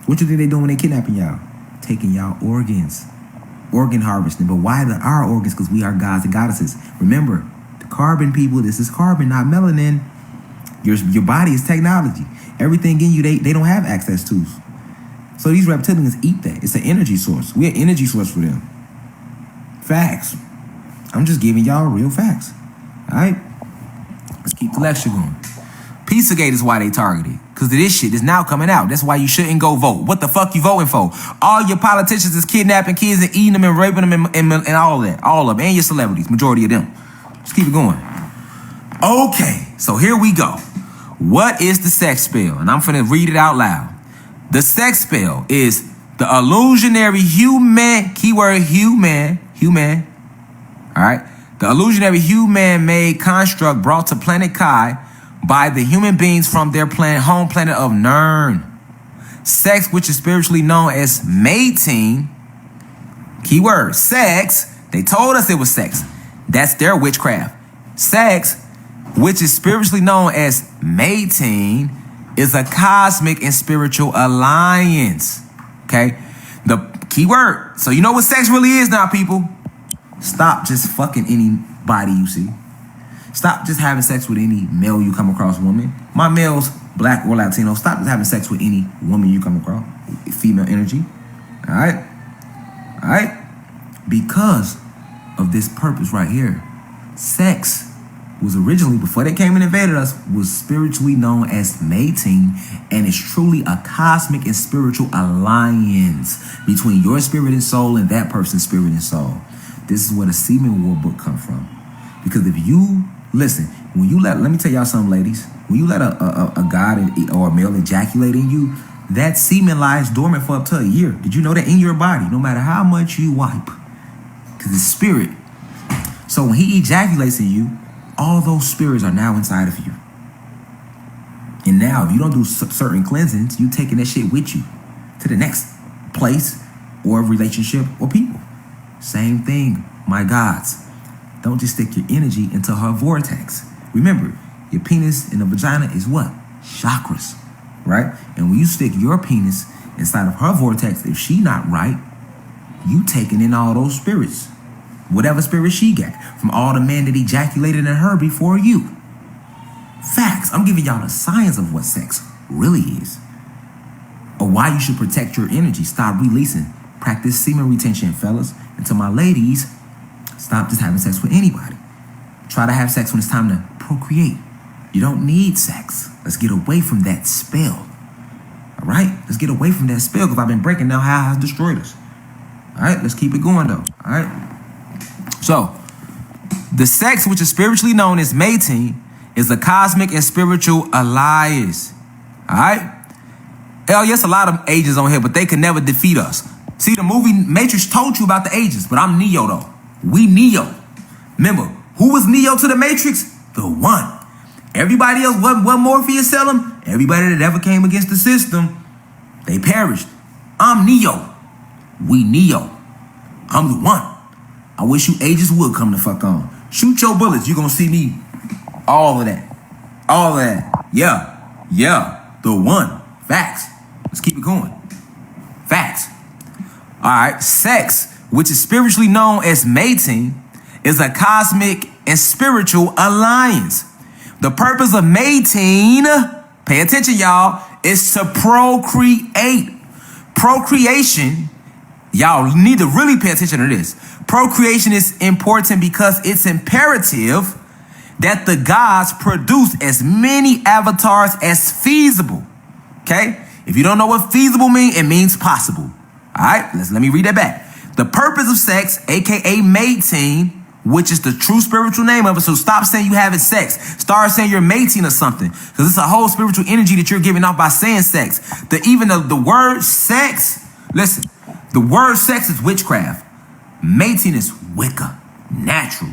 What you think they doing when they kidnapping y'all? Taking y'all organs. Organ harvesting. But why our organs? Because we are gods and goddesses. Remember, the carbon people, this is carbon, not melanin. Your body is technology. Everything in you, they don't have access to. So these reptilians eat that. It's an energy source. We're an energy source for them. Facts. I'm just giving y'all real facts. All right? Let's keep the lecture going. Pizzagate is why they targeted. Because this shit is now coming out. That's why you shouldn't go vote. What the fuck you voting for? All your politicians is kidnapping kids and eating them and raping them and all of that. All of them. And your celebrities. Majority of them. Let's keep it going. Okay. So here we go. What is the sex spell? And I'm finna read it out loud. The sex spell is the illusionary human, keyword human, all right? The illusionary human-made construct brought to planet Kai by the human beings from their home planet of Nern. Sex, which is spiritually known as mating, keyword, sex, they told us it was sex. That's their witchcraft. Sex, which is spiritually known as mating, is a cosmic and spiritual alliance. Okay? The key word. So you know what sex really is now, people. Stop just fucking anybody you see. Stop just having sex with any male you come across, woman. My male's black or Latino. Stop just having sex with any woman you come across. Female energy. All right? All right? Because of this purpose right here. Sex was originally, before they came and invaded us, was spiritually known as mating, and it's truly a cosmic and spiritual alliance between your spirit and soul and that person's spirit and soul. This is where the semen war book come from. Because if you, listen, when you let me tell y'all something, ladies, when you let a god or a male ejaculate in you, that semen lies dormant for up to a year. Did you know that in your body, no matter how much you wipe, because it's spirit. So when he ejaculates in you, all those spirits are now inside of you. And now, if you don't do certain cleansings, you taking that shit with you to the next place or relationship or people. Same thing, my gods. Don't just stick your energy into her vortex. Remember, your penis and the vagina is what? Chakras, right? And when you stick your penis inside of her vortex, if she not right, you taking in all those spirits. Whatever spirit she got from all the men that ejaculated in her before you. Facts. I'm giving y'all the science of what sex really is. Or why you should protect your energy. Stop releasing. Practice semen retention, fellas. And to my ladies, stop just having sex with anybody. Try to have sex when it's time to procreate. You don't need sex. Let's get away from that spell. All right? Let's get away from that spell because I've been breaking down how it has destroyed us. All right? Let's keep it going, though. All right? So, the sex, which is spiritually known as mating, is a cosmic and spiritual alliance. All right? Hell, yes, a lot of ages on here, but they could never defeat us. See, the movie Matrix told you about the ages, but I'm Neo, though. We Neo. Remember, who was Neo to the Matrix? The one. Everybody else, what Morpheus tell them? Everybody that ever came against the system, they perished. I'm Neo. We Neo. I'm the one. I wish you ages would come the fuck on. Shoot your bullets. You're going to see me. All of that. All of that. Yeah. Yeah. The one. Facts. Let's keep it going. Facts. All right. Sex, which is spiritually known as mating, is a cosmic and spiritual alliance. The purpose of mating, pay attention, y'all, is to procreate. Procreation, y'all need to really pay attention to this. Procreation is important because it's imperative that the gods produce as many avatars as feasible. Okay? If you don't know what feasible means, it means possible. All right? Let me read that back. The purpose of sex, aka mating, which is the true spiritual name of it. So stop saying you having sex. Start saying you're mating or something. Because it's a whole spiritual energy that you're giving off by saying sex. Even the word sex, listen, the word sex is witchcraft. Mating is Wicca, natural.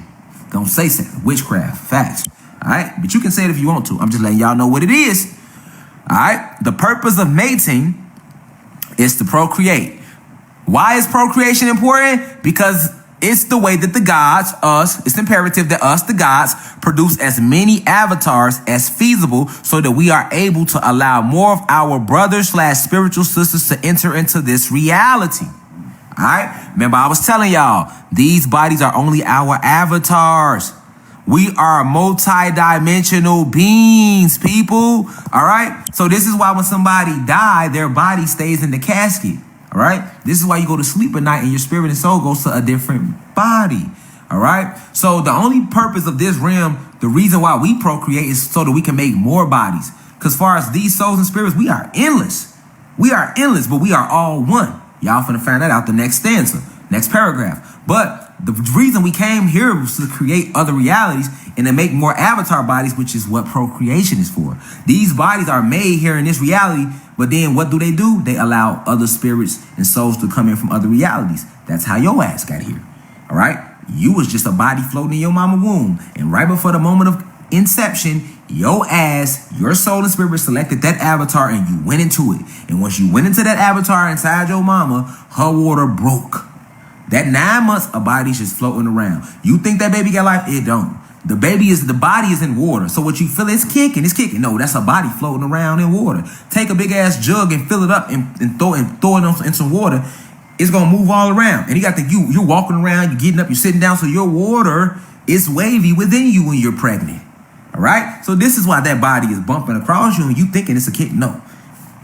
Don't say sex, witchcraft, facts. All right? But you can say it if you want to. I'm just letting y'all know what it is. All right? The purpose of mating is to procreate. Why is procreation important? Because it's the way that the gods, us, it's imperative that us, the gods, produce as many avatars as feasible so that we are able to allow more of our brothers/spiritual sisters to enter into this reality. All right? Remember, I was telling y'all, these bodies are only our avatars. We are multi-dimensional beings, people. All right. So this is why when somebody dies, their body stays in the casket. All right. This is why you go to sleep at night and your spirit and soul goes to a different body. All right. So the only purpose of this realm, the reason why we procreate is so that we can make more bodies. Because as far as these souls and spirits, we are endless. We are endless, but we are all one. Y'all finna find that out the next stanza, next paragraph. But the reason we came here was to create other realities and to make more avatar bodies, which is what procreation is for. These bodies are made here in this reality, but then what do? They allow other spirits and souls to come in from other realities. That's how your ass got here. All right? You was just a body floating in your mama womb. And right before the moment of inception, your ass, your soul and spirit selected that avatar and you went into it. And once you went into that avatar inside your mama, her water broke. That 9 months, a body's just floating around. You think that baby got life? It don't. The body is in water. So what you feel is kicking, it's kicking. No, that's a body floating around in water. Take a big ass jug and fill it up and throw it in some water. It's gonna move all around. And you got you're walking around, you're getting up, you're sitting down, so your water is wavy within you when you're pregnant. All right? So this is why that body is bumping across you and you thinking it's a kid. No.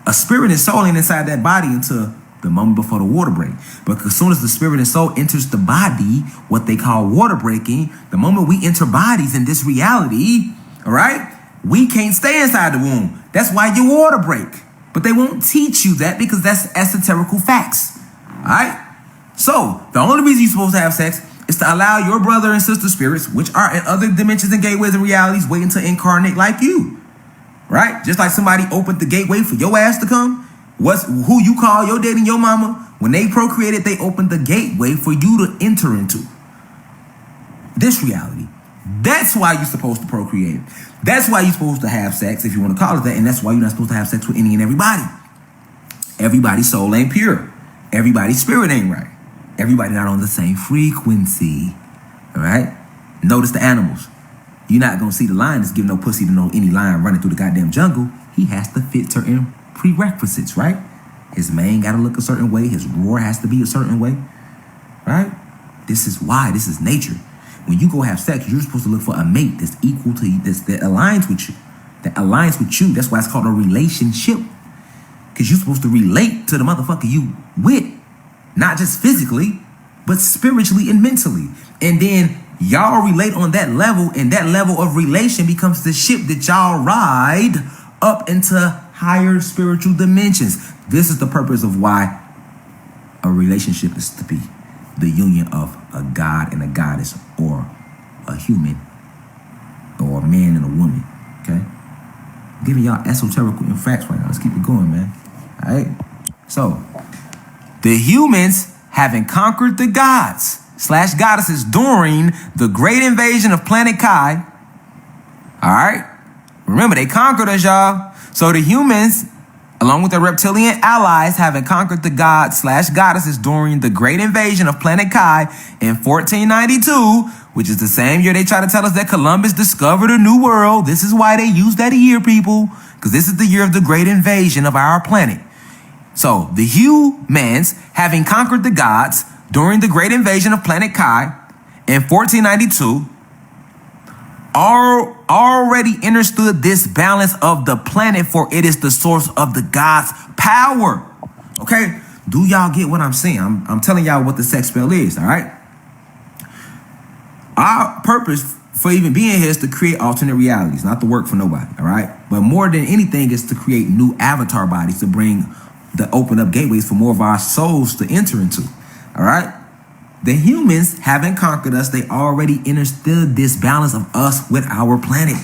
A spirit and soul ain't inside that body until the moment before the water break. But as soon as the spirit and soul enters the body, what they call water breaking, the moment we enter bodies in this reality, all right, we can't stay inside the womb. That's why your water break. But they won't teach you that because that's esoterical facts. All right? So the only reason you're supposed to have sex is to allow your brother and sister spirits, which are in other dimensions and gateways and realities, waiting to incarnate like you. Right? Just like somebody opened the gateway for your ass to come. Who you call your daddy and your mama, when they procreated, they opened the gateway for you to enter into this reality. That's why you're supposed to procreate. That's why you're supposed to have sex, if you want to call it that, and that's why you're not supposed to have sex with any and everybody. Everybody's soul ain't pure. Everybody's spirit ain't right. Everybody not on the same frequency. All right? Notice the animals. You're not going to see the lion that's giving no pussy to know any lion running through the goddamn jungle. He has to fit certain prerequisites, right? His mane got to look a certain way. His roar has to be a certain way, right? This is why. This is nature. When you go have sex, you're supposed to look for a mate that's equal to you, that aligns with you. That aligns with you. That's why it's called a relationship. Because you're supposed to relate to the motherfucker you with. Not just physically, but spiritually and mentally. And then y'all relate on that level, and that level of relation becomes the ship that y'all ride up into higher spiritual dimensions. This is the purpose of why a relationship is to be the union of a god and a goddess, or a human, or a man and a woman. Okay? I'm giving y'all esoterical facts right now. Let's keep it going, man. All right? So, the humans having conquered the gods / goddesses during the great invasion of planet Kai. All right? Remember, they conquered us, y'all. So the humans, along with their reptilian allies, having conquered the gods / goddesses during the great invasion of planet Kai in 1492, which is the same year they try to tell us that Columbus discovered a new world. This is why they use that year, people, because this is the year of the great invasion of our planet. So the humans, having conquered the gods during the great invasion of planet Kai in 1492, already understood this balance of the planet, for it is the source of the gods' power. Okay? Do y'all get what I'm saying? I'm telling y'all what the sex spell is, all right? Our purpose for even being here is to create alternate realities, not to work for nobody, all right? But more than anything is to create new avatar bodies, to open up gateways for more of our souls to enter into, all right? The humans haven't conquered us. They already understood this balance of us with our planet.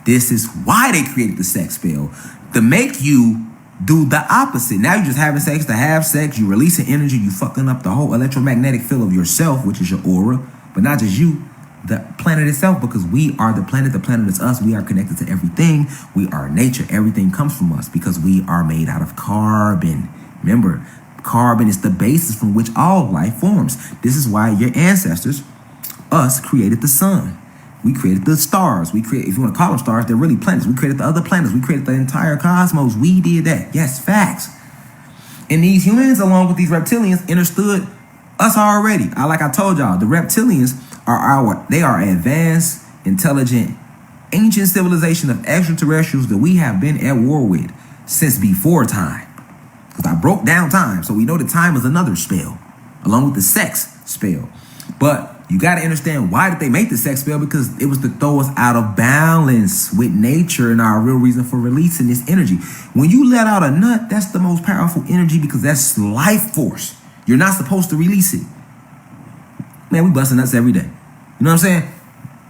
This is why they created the sex spell, to make you do the opposite. Now you're just having sex to have sex. You releasing energy. You fucking up the whole electromagnetic field of yourself, which is your aura. But not just you, the planet itself, because we are the planet. The planet is us. We are connected to everything. We are nature. Everything comes from us because we are made out of carbon. Remember, carbon is the basis from which all life forms. This is why your ancestors, us, created the sun. We created the stars. If you want to call them stars, they're really planets. We created the other planets. We created the entire cosmos. We did that. Yes, facts. And these humans, along with these reptilians, understood us already. Like I told y'all, the reptilians are advanced intelligent, ancient civilization of extraterrestrials that we have been at war with since before time. Because I broke down time, so we know that time is another spell, along with the sex spell. But you got to understand, why did they make the sex spell? Because it was to throw us out of balance with nature and our real reason for releasing this energy. When you let out a nut, that's the most powerful energy because that's life force. You're not supposed to release it. Man, we busting nuts every day. You know what I'm saying?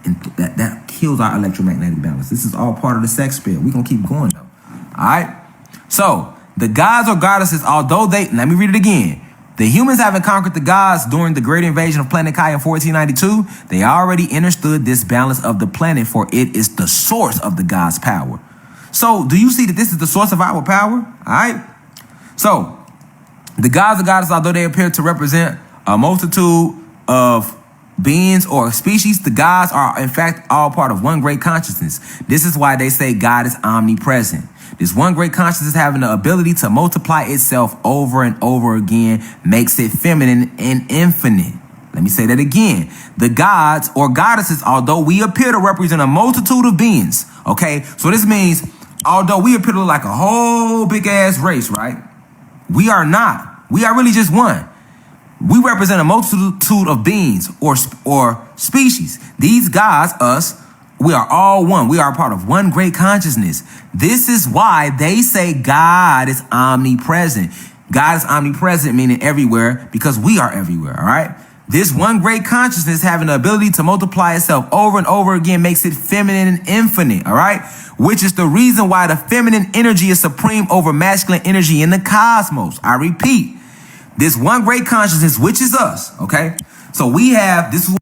And that kills our electromagnetic balance. This is all part of the sex spell. We're going to keep going, though. All right? So, the gods or goddesses, although they... Let me read it again. The humans having conquered the gods during the great invasion of planet Kai in 1492, they already understood this balance of the planet, for it is the source of the gods' power. So, do you see that this is the source of our power? All right? So, the gods or goddesses, although they appear to represent a multitude of beings or species, the gods are in fact all part of one great consciousness. This is why they say God is omnipresent. This one great consciousness having the ability to multiply itself over and over again makes it feminine and infinite. Let me say that again. The gods or goddesses, although we appear to represent a multitude of beings, okay? So this means, although we appear to look like a whole big ass race, right? We are not. We are really just one. We represent a multitude of beings or species. These gods, us, we are all one. We are a part of one great consciousness. This is why they say God is omnipresent. God is omnipresent, meaning everywhere, because we are everywhere, all right? This one great consciousness having the ability to multiply itself over and over again makes it feminine and infinite, all right? Which is the reason why the feminine energy is supreme over masculine energy in the cosmos. I repeat, this one great consciousness, which is us, okay? So we have, this is